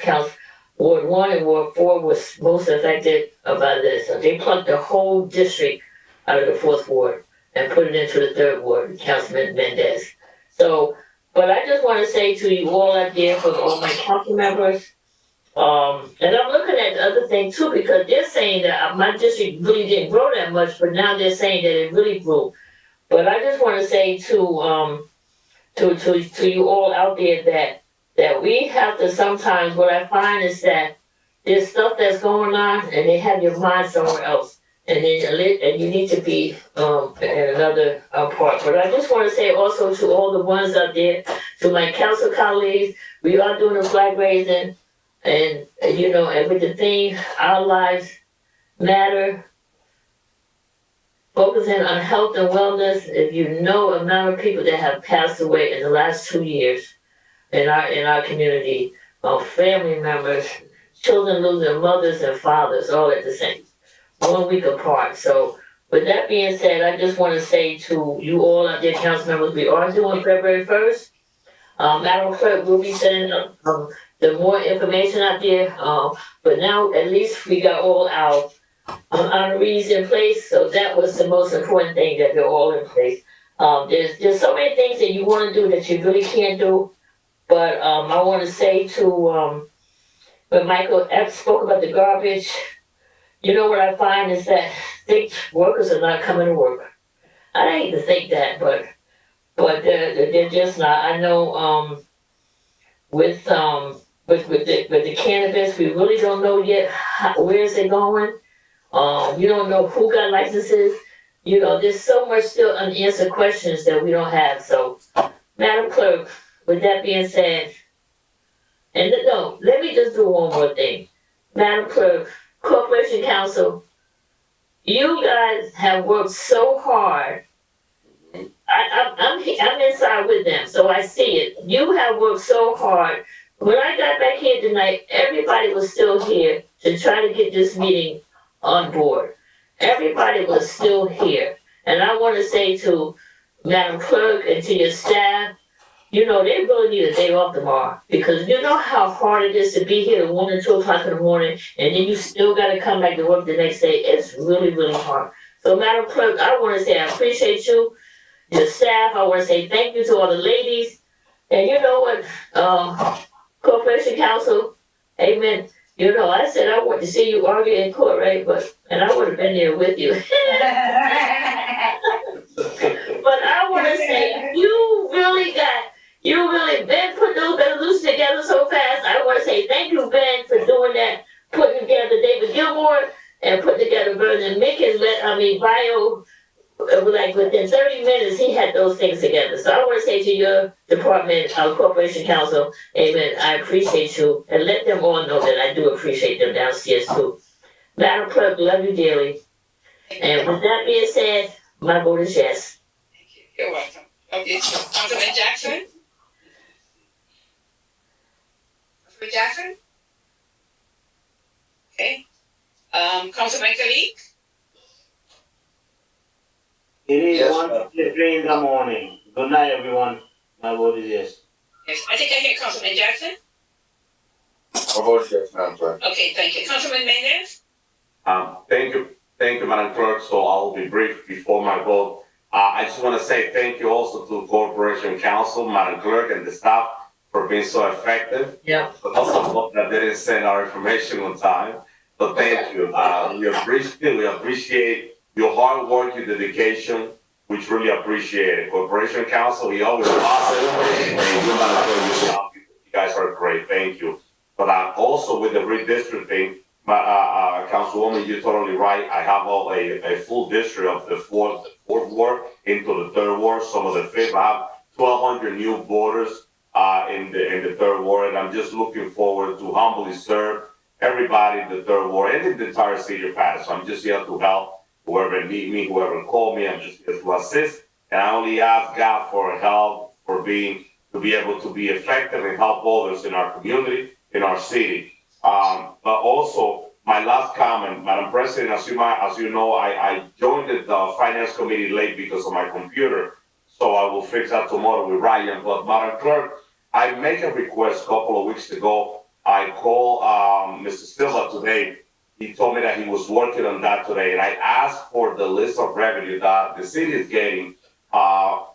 Ward 1 and Ward 4 was most affected by this. So they plucked the whole district out of the fourth ward and put it into the third ward, Councilman Mendez. So, but I just want to say to you all out there, for all my council members, and I'm looking at the other thing too, because they're saying that my district really didn't grow that much, but now they're saying that it really grew. But I just want to say to you all out there that we have to sometimes, what I find is that there's stuff that's going on and they have your mind somewhere else. And you need to be in another part. But I just want to say also to all the ones out there, to my council colleagues, we are doing a flag raising, and and with the theme, our lives matter, focusing on health and wellness. If you know the amount of people that have passed away in the last 2 years in our community, family members, children losing mothers and fathers all at the same 1 week apart. So with that being said, I just want to say to you all out there, council members, we are doing February 1st. Madam Clerk will be sending the more information out there. But now at least we got all our honorees in place. So that was the most important thing, that they're all in place. There's so many things that you want to do that you really can't do. But I want to say to when Michael F spoke about the garbage, what I find is that workers are not coming to work. I hate to think that, but they're just not. I know with the cannabis, we really don't know yet where is it going. You don't know who got licenses. There's so much still unanswered questions that we don't have. So, Madam Clerk, with that being said, and no, let me just do one more thing. Madam Clerk, Corporation Council, you guys have worked so hard. I'm inside with them, so I see it. You have worked so hard. When I got back here tonight, everybody was still here to try to get this meeting on board. Everybody was still here. And I want to say to Madam Clerk and to your staff, they really need a day off tomorrow, because you know how hard it is to be here at 1 or 2 o'clock in the morning, and then you still got to come back to work the next day. It's really, really hard. So, Madam Clerk, I want to say I appreciate you, your staff. I want to say thank you to all the ladies. And you know what, Corporation Council, amen. I said I want to see you argue in court, right? And I would have been there with you. But I want to say, you really, Ben put those resolutions together so fast. I want to say thank you, Ben, for doing that, putting together David Gilmore and putting together Vernon Mickens. Bio, like within 30 minutes, he had those things together. So I want to say to your department, Corporation Council, amen, I appreciate you, and let them all know that I do appreciate them downstairs too. Madam Clerk, love you dearly. And with that being said, my vote is yes. You're welcome. Okay, Councilman Jackson? Councilman Jackson? Okay. Councilman Kalik? It is 1:53 in the morning. Good night, everyone. My vote is yes. Yes, I think I hear Councilman Jackson. I vote yes, Madam Clerk. Okay, thank you. Councilman Mendez? Thank you, Madam Clerk. So I'll be brief before my vote. I just want to say thank you also to Corporation Council, Madam Clerk, and the staff for being so effective. Yeah. But also hope that they didn't send our information on time. So thank you. We appreciate your hard work, your dedication, which really appreciate it. Corporation Council, we always positive, and you, Madam Clerk, you guys are great. Thank you. But also with the redistricting, Councilwoman, you're totally right. I have a full district of the fourth ward into the third ward, some of the fifth. I have 1,200 new voters in the third ward, and I'm just looking forward to humbly serve everybody in the third ward and in the entire city of Paterson. I'm just here to help whoever need me, whoever call me. I'm just here to assist, and I only ask God for help to be able to be effective and help others in our community, in our city. But also, my last comment, Madam President, as you know, I joined the Finance Committee late because of my computer, so I will fix that tomorrow with Ryan. But Madam Clerk, I make a request a couple of weeks ago. I called Mr. Silva today. He told me that he was working on that today, and I asked for the list of revenue that the city is getting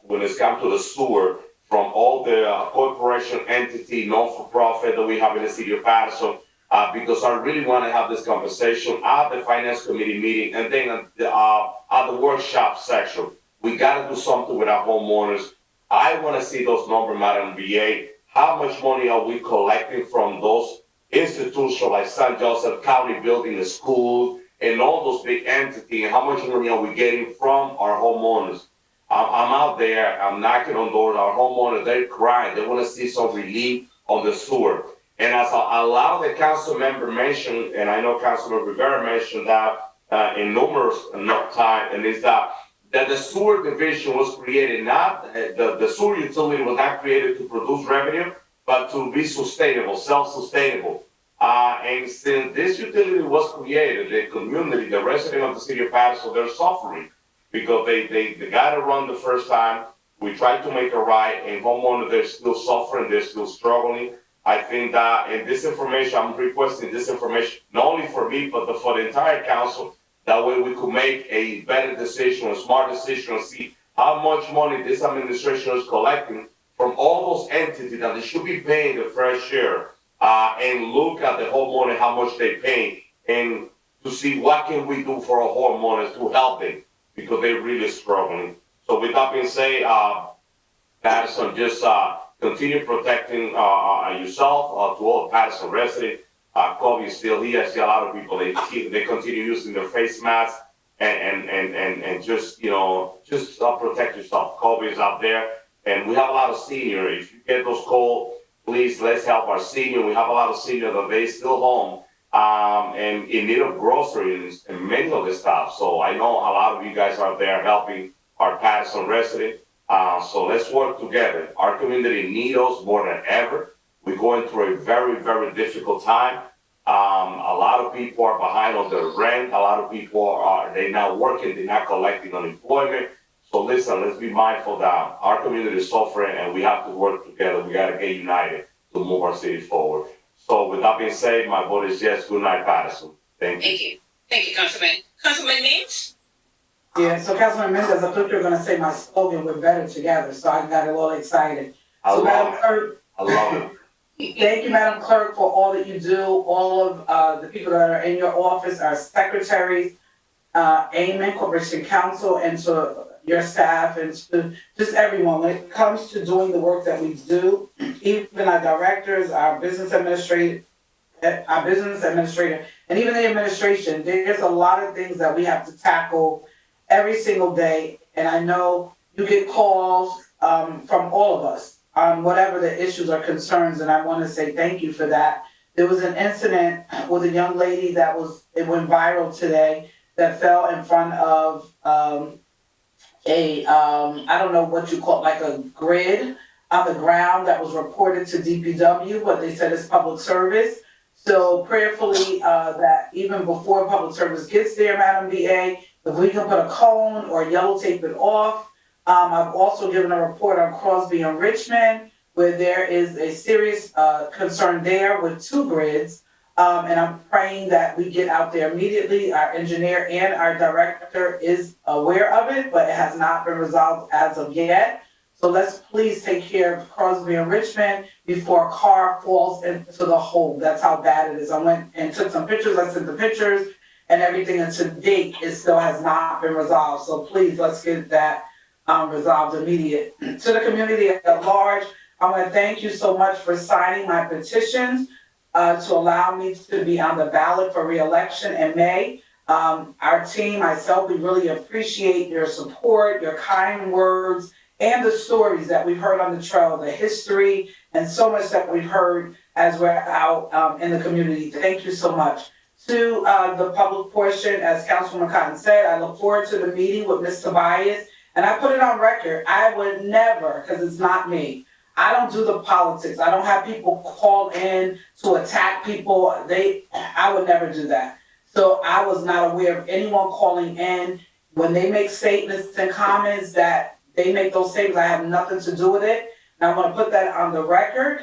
when it's come to the sewer from all the corporation entity, non-for-profit that we have in the city of Paterson. Because I really want to have this conversation at the Finance Committee meeting and then at the workshop section. We got to do something with our homeowners. I want to see those numbers, Madam VA. How much money are we collecting from those institutions like St. Joseph County Building, the school, and all those big entities? And how much money are we getting from our homeowners? I'm out there, I'm knocking on doors. Our homeowners, they're crying. They want to see some relief on the sewer. And as a lot of the council member mentioned, and I know Councilman Rivera mentioned that in numerous time, and is that the sewer division was created not, the sewer utility was not created to produce revenue, but to be sustainable, self-sustainable. And since this utility was created, the community, the resident of the city of Paterson, they're suffering because they got it wrong the first time. We tried to make it right, and homeowners, they're still suffering, they're still struggling. I think that, and this information, I'm requesting this information, not only for me, but for the entire council. That way we could make a better decision, a smart decision, and see how much money this administration is collecting from all those entities that they should be paying the fair share, and look at the homeowner, how much they pay, and to see what can we do for our homeowners to help them, because they're really struggling. So with that being said, Paterson, just continue protecting yourself, to all Paterson residents. COVID is still here. I see a lot of people, they continue using their face masks and just, just protect yourself. COVID is out there, and we have a lot of seniors. If you get those calls, please, let's help our seniors. We have a lot of seniors that they still home and in need of groceries and many of the stuff. So I know a lot of you guys are there helping our Paterson residents. So let's work together. Our community needs us more than ever. We're going through a very, very difficult time. A lot of people are behind on their rent. A lot of people they're not working, they're not collecting unemployment. So listen, let's be mindful that our community is suffering and we have to work together. We got to get united to move our city forward. So with that being said, my vote is yes. Good night, Paterson. Thank you. Thank you, Councilman. Councilman Mintz? Yeah, so Councilman Mendez, I thought you were gonna say my slogan, "We're better together," so I got a little excited. I So Madam love Clerk, it. thank you, Madam Clerk, for all that you do, all of the people that are in your office, our secretaries, Amen, Corporation Council, and to your staff, and to just everyone. When it comes to doing the work that we do, even our directors, our business administrator, and even the administration, there's a lot of things that we have to tackle every single day. And I know you get calls from all of us on whatever the issues or concerns, and I want to say thank you for that. There was an incident with a young lady it went viral today, that fell in front of I don't know what you call it, like a grid on the ground that was reported to DPW, but they said it's public service. So prayerfully, that even before public service gets there, Madam VA, if we can put a cone or yellow tape it off. I've also given a report on Crosby and Richmond, where there is a serious concern there with 2 grids. And I'm praying that we get out there immediately. Our engineer and our director is aware of it, but it has not been resolved as of yet. So let's please take care of Crosby and Richmond before a car falls into the hole. That's how bad it is. I went and took some pictures. I sent the pictures and everything, and to date, it still has not been resolved. So please, let's get that resolved immediate. To the community at large, I want to thank you so much for signing my petitions to allow me to be on the ballot for re-election in May. Our team, myself, we really appreciate your support, your kind words, and the stories that we've heard on the trail, the history, and so much that we've heard as we're out in the community. Thank you so much. To the public portion, as Councilwoman Cotton said, I look forward to the meeting with Ms. Tobias, and I put it on record, I would never, because it's not me, I don't do the politics. I don't have people call in to attack people. I would never do that. So I was not aware of anyone calling in. When they make statements and comments that they make those statements, I have nothing to do with it. And I want to put that on the record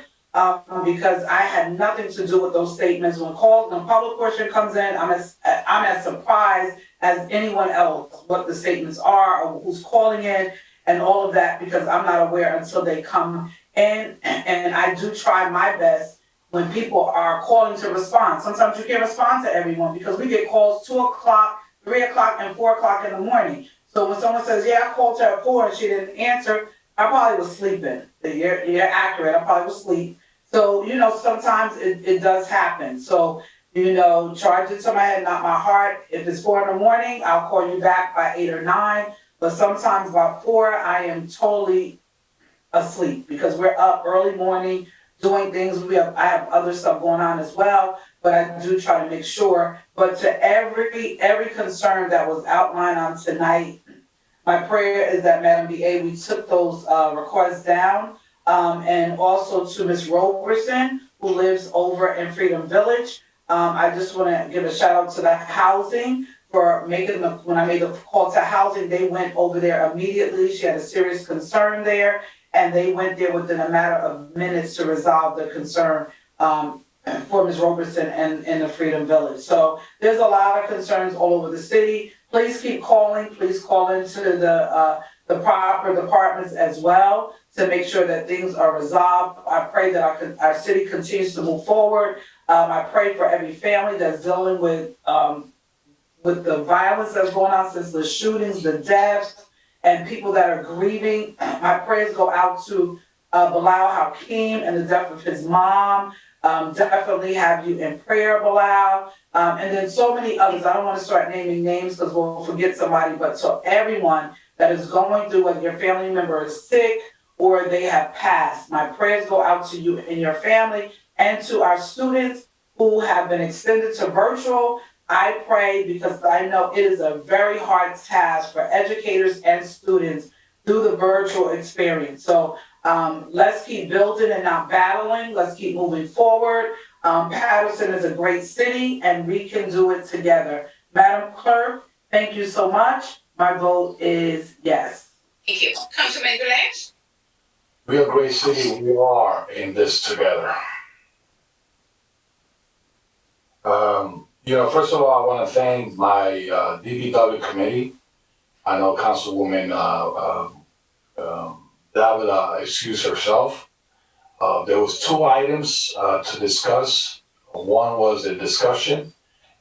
because I had nothing to do with those statements. When public portion comes in, I'm as surprised as anyone else what the statements are or who's calling in and all of that, because I'm not aware until they come in. And I do try my best when people are calling to respond. Sometimes you can't respond to everyone because we get calls 2 o'clock, 3 o'clock, and 4 o'clock in the morning. So when someone says, yeah, I called her at 4 and she didn't answer, I probably was sleeping. You're accurate, I probably was asleep. So, sometimes it does happen. So, charge it to my head, not my heart. If it's 4 in the morning, I'll call you back by 8 or 9. But sometimes by 4, I am totally asleep because we're up early morning doing things. I have other stuff going on as well, but I do try to make sure. But to every concern that was outlined on tonight, my prayer is that, Madam BA, we took those requests down. And also to Ms. Roberson, who lives over in Freedom Village. I just want to give a shout out to the housing for when I made the call to housing, they went over there immediately. She had a serious concern there, and they went there within a matter of minutes to resolve the concern for Ms. Roberson and in the Freedom Village. So there's a lot of concerns all over the city. Please keep calling. Please call into the proper departments as well to make sure that things are resolved. I pray that our city continues to move forward. I pray for every family that's dealing with the violence that's going on since the shootings, the deaths, and people that are grieving. My prayers go out to Bilal Hakeem and the death of his mom. Definitely have you in prayer, Bilal. And then so many others. I don't want to start naming names because we'll forget somebody, but so everyone that is going through, whether your family member is sick or they have passed, my prayers go out to you and your family and to our students who have been extended to virtual. I pray because I know it is a very hard task for educators and students through the virtual experience. So let's keep building and not battling. Let's keep moving forward. Paterson is a great city and we can do it together. Madam Clerk, thank you so much. My vote is yes. Thank you. Councilman Velez? We are a great city. We are in this together. First of all, I want to thank my DPW committee. I know Councilwoman Davila excused herself. There was 2 items to discuss. One was a discussion,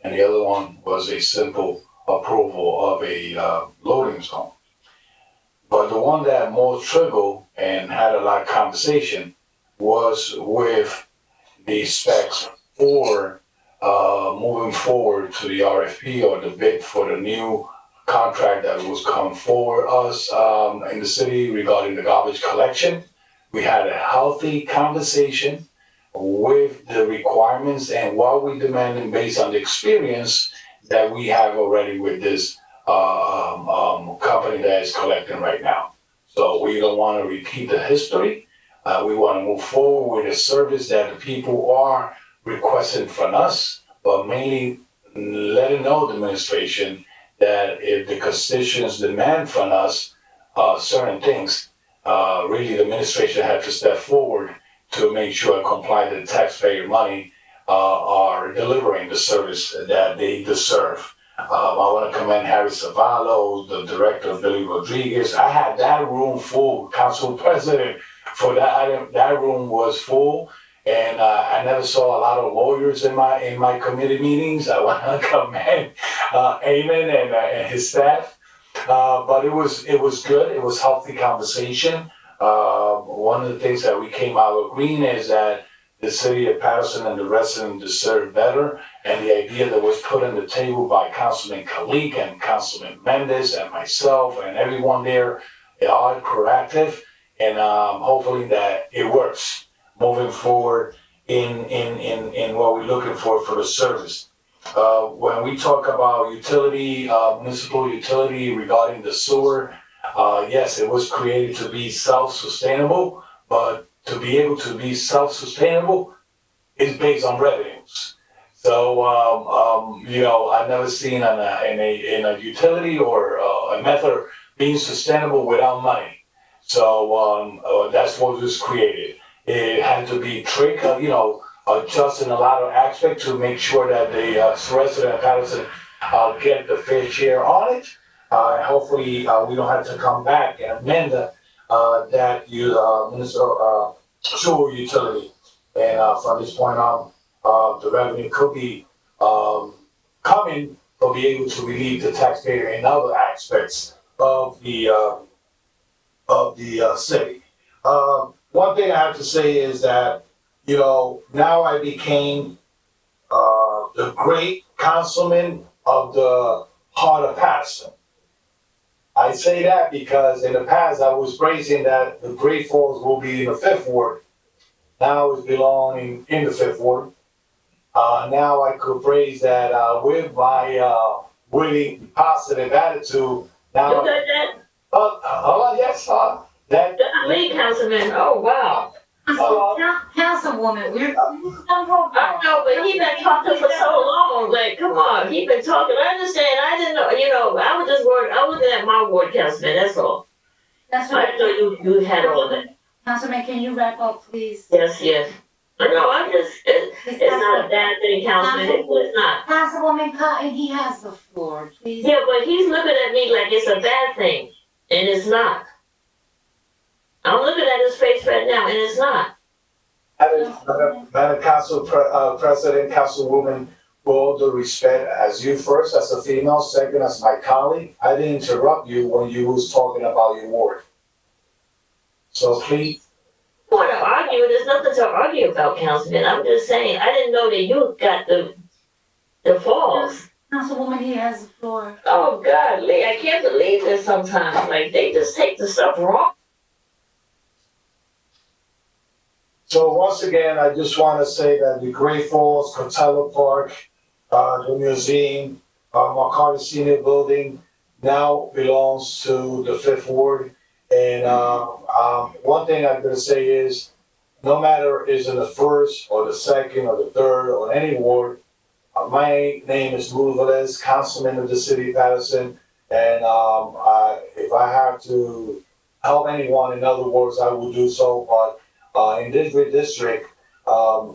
and the other one was a simple approval of a loading zone. But the one that most triggered and had a lot of conversation was with the specs for moving forward to the RFP or the bid for the new contract that was come for us in the city regarding the garbage collection. We had a healthy conversation with the requirements and what we demanding based on the experience that we have already with this company that is collecting right now. So we don't want to repeat the history. We want to move forward with a service that the people are requesting from us, but mainly letting know the administration that if the constituents demand from us certain things, really the administration had to step forward to make sure and comply that taxpayer money are delivering the service that they deserve. I want to commend Harry Savallo, the director, Billy Rodriguez. I had that room full, council president, for that item. That room was full, and I never saw a lot of lawyers in my committee meetings. I want to commend Eamon and his staff. But it was good. It was healthy conversation. One of the things that we came out agreeing is that the city of Paterson and the residents deserve better. And the idea that was put on the table by Councilman Kalik and Councilman Mendez and myself and everyone there, they are proactive, and hopefully that it works moving forward in what we're looking for the service. When we talk about utility, municipal utility regarding the sewer, yes, it was created to be self-sustainable, but to be able to be self-sustainable is based on revenues. So, I've never seen in a utility or a method being sustainable without money. So that's what was created. It had to be trick, adjusting a lot of aspects to make sure that the resident of Paterson get the fair share on it. Hopefully, we don't have to come back and amend that municipal sewer utility. And from this point on, the revenue could be coming to be able to relieve the taxpayer in other aspects of the city. One thing I have to say is that, now I became the great councilman of the heart of Paterson. I say that because in the past I was praising that the Great Falls will be in the 5th Ward. Now it's belonging in the 5th Ward. Now I could praise that with my winning positive attitude. Now, You got that? Yes, that lead councilman. Oh wow. Councilwoman, I know, but he been talking for so long. Like, come on, he been talking. I understand. I didn't know. I was just worried. I wasn't at my ward, councilman. That's all. That's I right. didn't know you had all of that. Councilman, can you wrap up, please? Yes. No, I'm just. It's not a bad thing, councilman. It's not. Councilwoman Cotton, he has the floor, please. Yeah, but he's looking at me like it's a bad thing, and it's not. I'm looking at his face right now, and it's not. Madam Council President, Councilwoman, with all due respect, as you first, as a female, second, as my colleague, I didn't interrupt you when you was talking about your ward. So please. I want to argue. There's nothing to argue about, councilman. I'm just saying, I didn't know that you got the falls. Councilwoman, he has the floor. Oh, God, Lee, I can't believe this sometimes. Like, they just take the stuff wrong. So once again, I just want to say that the Great Falls, Coachella Park, the museum, McCarty Senior Building now belongs to the 5th Ward. And one thing I'm going to say is, no matter is in the 1st or the 2nd or the 3rd or any ward, my name is Lou Velez, councilman of the city of Paterson. And if I have to help anyone in other wards, I will do so. But in this district,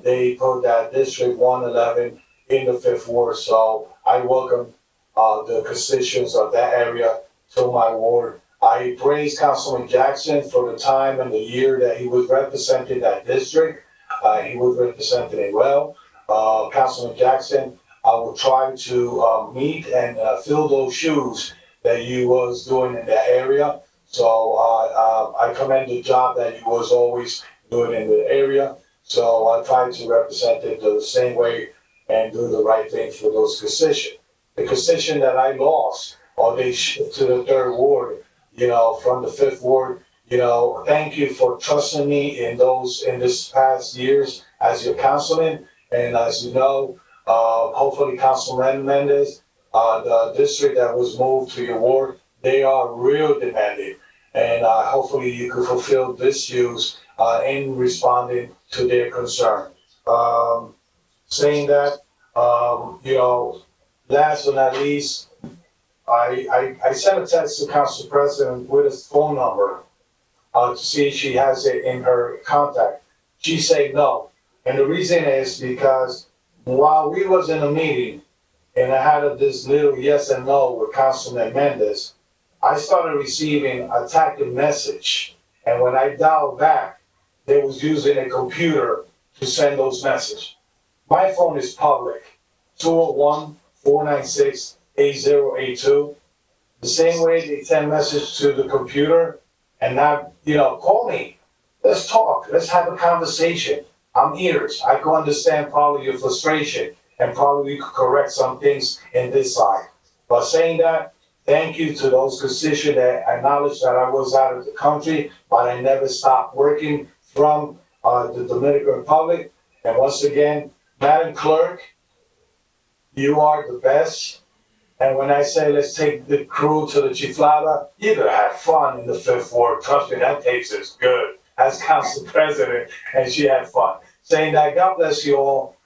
they put that District 111 in the 5th Ward. So I welcome the constituents of that area to my ward. I praise Councilman Jackson for the time and the year that he was representing that district. He was representing it well. Councilman Jackson, I will try to meet and fill those shoes that you was doing in that area. So I commend the job that you was always doing in the area. So I try to represent it the same way and do the right thing for those constituents. The constitution that I lost, or they shipped to the 3rd Ward, from the 5th Ward, thank you for trusting me in this past years as your councilman. And as you know, hopefully Councilman Mendez, the district that was moved to your ward, they are real demanding. And hopefully you can fulfill this use in responding to their concern. Saying that, last but not least, I sent a text to Council President with his phone number to see if she has it in her contact. She said no. And the reason is because while we was in a meeting and I had this little yes and no with Councilman Mendez, I started receiving attacking message. And when I dialed back, they was using a computer to send those messages. My phone is public, 201-496-8082. The same way they send message to the computer and not, call me. Let's talk. Let's have a conversation. I'm ears. I can understand probably your frustration and probably we could correct some things in this side. But saying that, thank you to those constituents that acknowledged that I was out of the country, but I never stopped working from the Dominican Republic. And once again, Madam Clerk, you are the best. And when I say let's take the crew to the Chiflada, you're gonna have fun in the Fifth Ward. Trust me, that taste is good. As Council President, and she had fun. Saying that, God bless you all.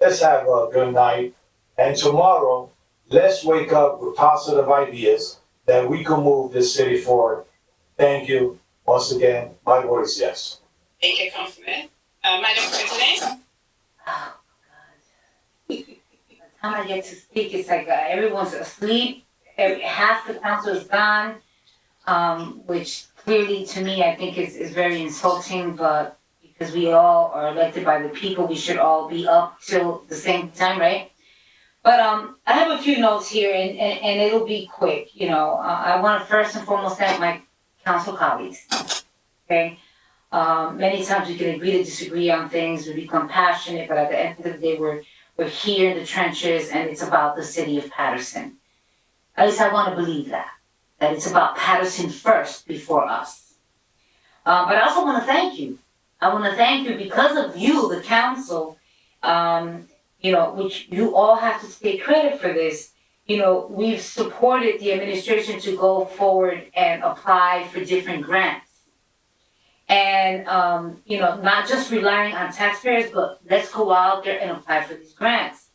Let's have a good night. And tomorrow, let's wake up with positive ideas that we can move this city forward. Thank you. Once again, my vote is yes. Thank you, Councilman. Madam President? Oh, God. By the time I get to speak, it's like everyone's asleep. Half the council is gone, which clearly to me I think is very insulting, but because we all are elected by the people, we should all be up till the same time, right? But I have a few notes here and it'll be quick. I want to first and foremost thank my council colleagues, okay? Many times we can agree to disagree on things, we become passionate, but at the end of the day, we're here in the trenches and it's about the city of Paterson. At least I want to believe that it's about Paterson first before us. But I also want to thank you. I want to thank you because of you, the council, which you all have to take credit for this. We've supported the administration to go forward and apply for different grants. And, not just relying on taxpayers, but let's go out there and apply for these grants.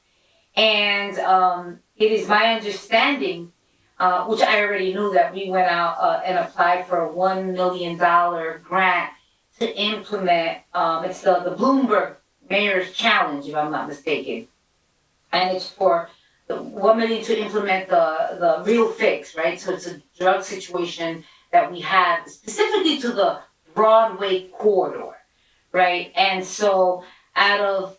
And it is my understanding, which I already knew, that we went out and applied for a $1 million grant to implement, it's the Bloomberg Mayor's Challenge, if I'm not mistaken. And it's for the $1 million to implement the real fix, right? So it's a drug situation that we have specifically to the Broadway corridor, right? And so out of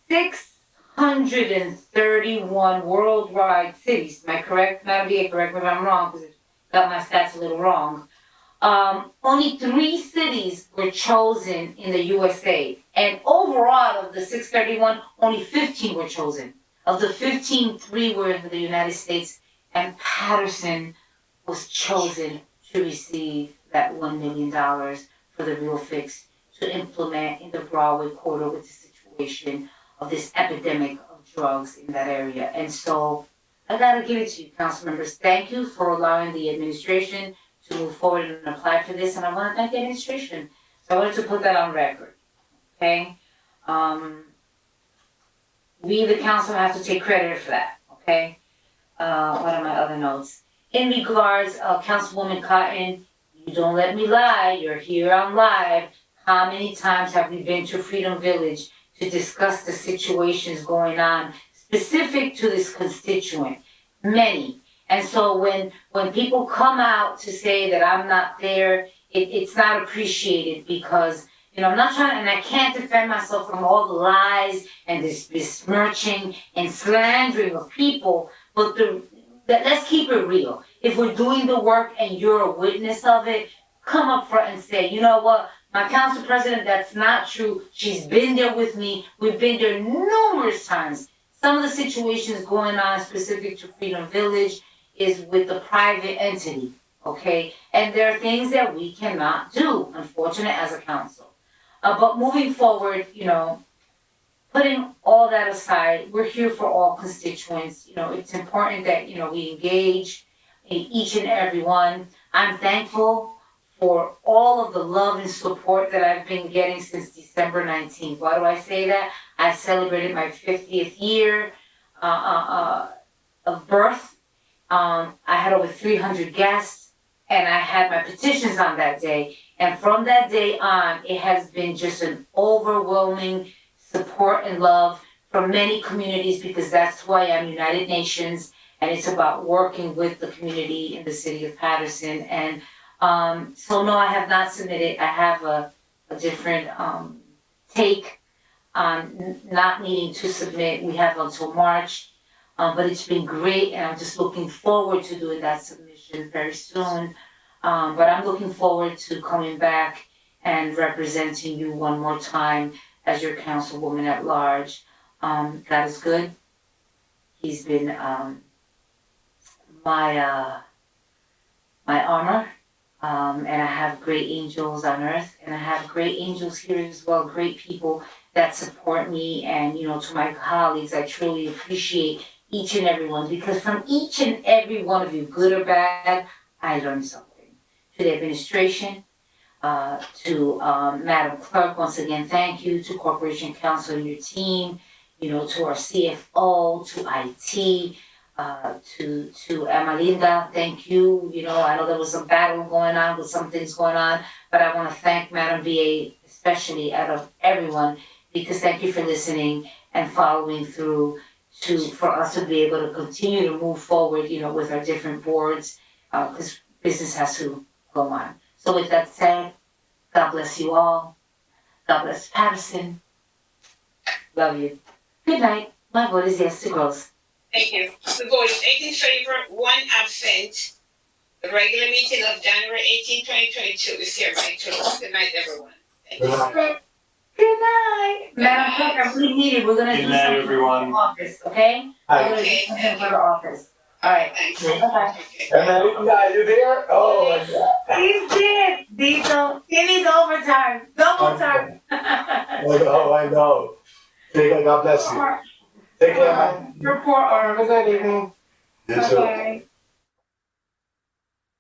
631 worldwide cities, am I correct? Madam VA, correct me if I'm wrong, because I got my stats a little wrong. Only 3 cities were chosen in the USA. And overall of the 631, only 15 were chosen. Of the 15, 3 were in the United States, and Paterson was chosen to receive that $1 million for the real fix to implement in the Broadway corridor with the situation of this epidemic of drugs in that area. And so I gotta give it to you, council members. Thank you for allowing the administration to move forward and apply for this. And I want to thank the administration. So I wanted to put that on record. Okay? We, the council, have to take credit for that. Okay? What are my other notes? In regards, Councilwoman Cotton, you don't let me lie. You're here on live. How many times have we been to Freedom Village to discuss the situations going on specific to this constituent? Many. And so when people come out to say that I'm not there, it's not appreciated because, I'm not trying, and I can't defend myself from all the lies and this besmirching and slandering of people, but let's keep it real. If we're doing the work and you're a witness of it, come up front and say, you know what, my council president, that's not true. She's been there with me. We've been there numerous times. Some of the situations going on specific to Freedom Village is with the private entity, okay? And there are things that we cannot do, unfortunately, as a council. But moving forward, putting all that aside, we're here for all constituents. It's important that, we engage in each and every one. I'm thankful for all of the love and support that I've been getting since December 19th. Why do I say that? I celebrated my 50th year of birth. I had over 300 guests, and I had my petitions on that day. And from that day on, it has been just an overwhelming support and love from many communities, because that's why I'm United Nations, and it's about working with the community in the city of Paterson. And so no, I have not submitted. I have a different take on not needing to submit. We have until March, but it's been great, and I'm just looking forward to doing that submission very soon. But I'm looking forward to coming back and representing you one more time as your councilwoman at large. God is good. He's been my armor, and I have great angels on earth, and I have great angels here as well, great people that support me. And, you know, to my colleagues, I truly appreciate each and every one, because from each and every one of you, good or bad, I learned something. To the administration, to Madam Clerk, once again, thank you. To Corporation Counsel and your team, you know, to our CFO, to IT, to Amalinda, thank you. You know, I know there was some battle going on with some things going on, but I want to thank Madam VA, especially out of everyone, because thank you for listening and following through for us to be able to continue to move forward, you know, with our different boards, because business has to go on. So with that said, God bless you all. God bless Paterson. Love you. Good night. My vote is yes to close. Thank you. The vote is 8 in favor, 1 absent. The regular meeting of January 18, 2022 is hereby closed. Good night, everyone. Thank you. Good night. Madam Clerk, I really need it. We're gonna do Good night, something everyone. for the office, okay? We're gonna do something for the office. All right. Thanks. Bye-bye. Are you there? Oh my God. He's dead. He needs overtime. Double time. I know. God bless you. Take care, man. Report or Good evening. You too. bye.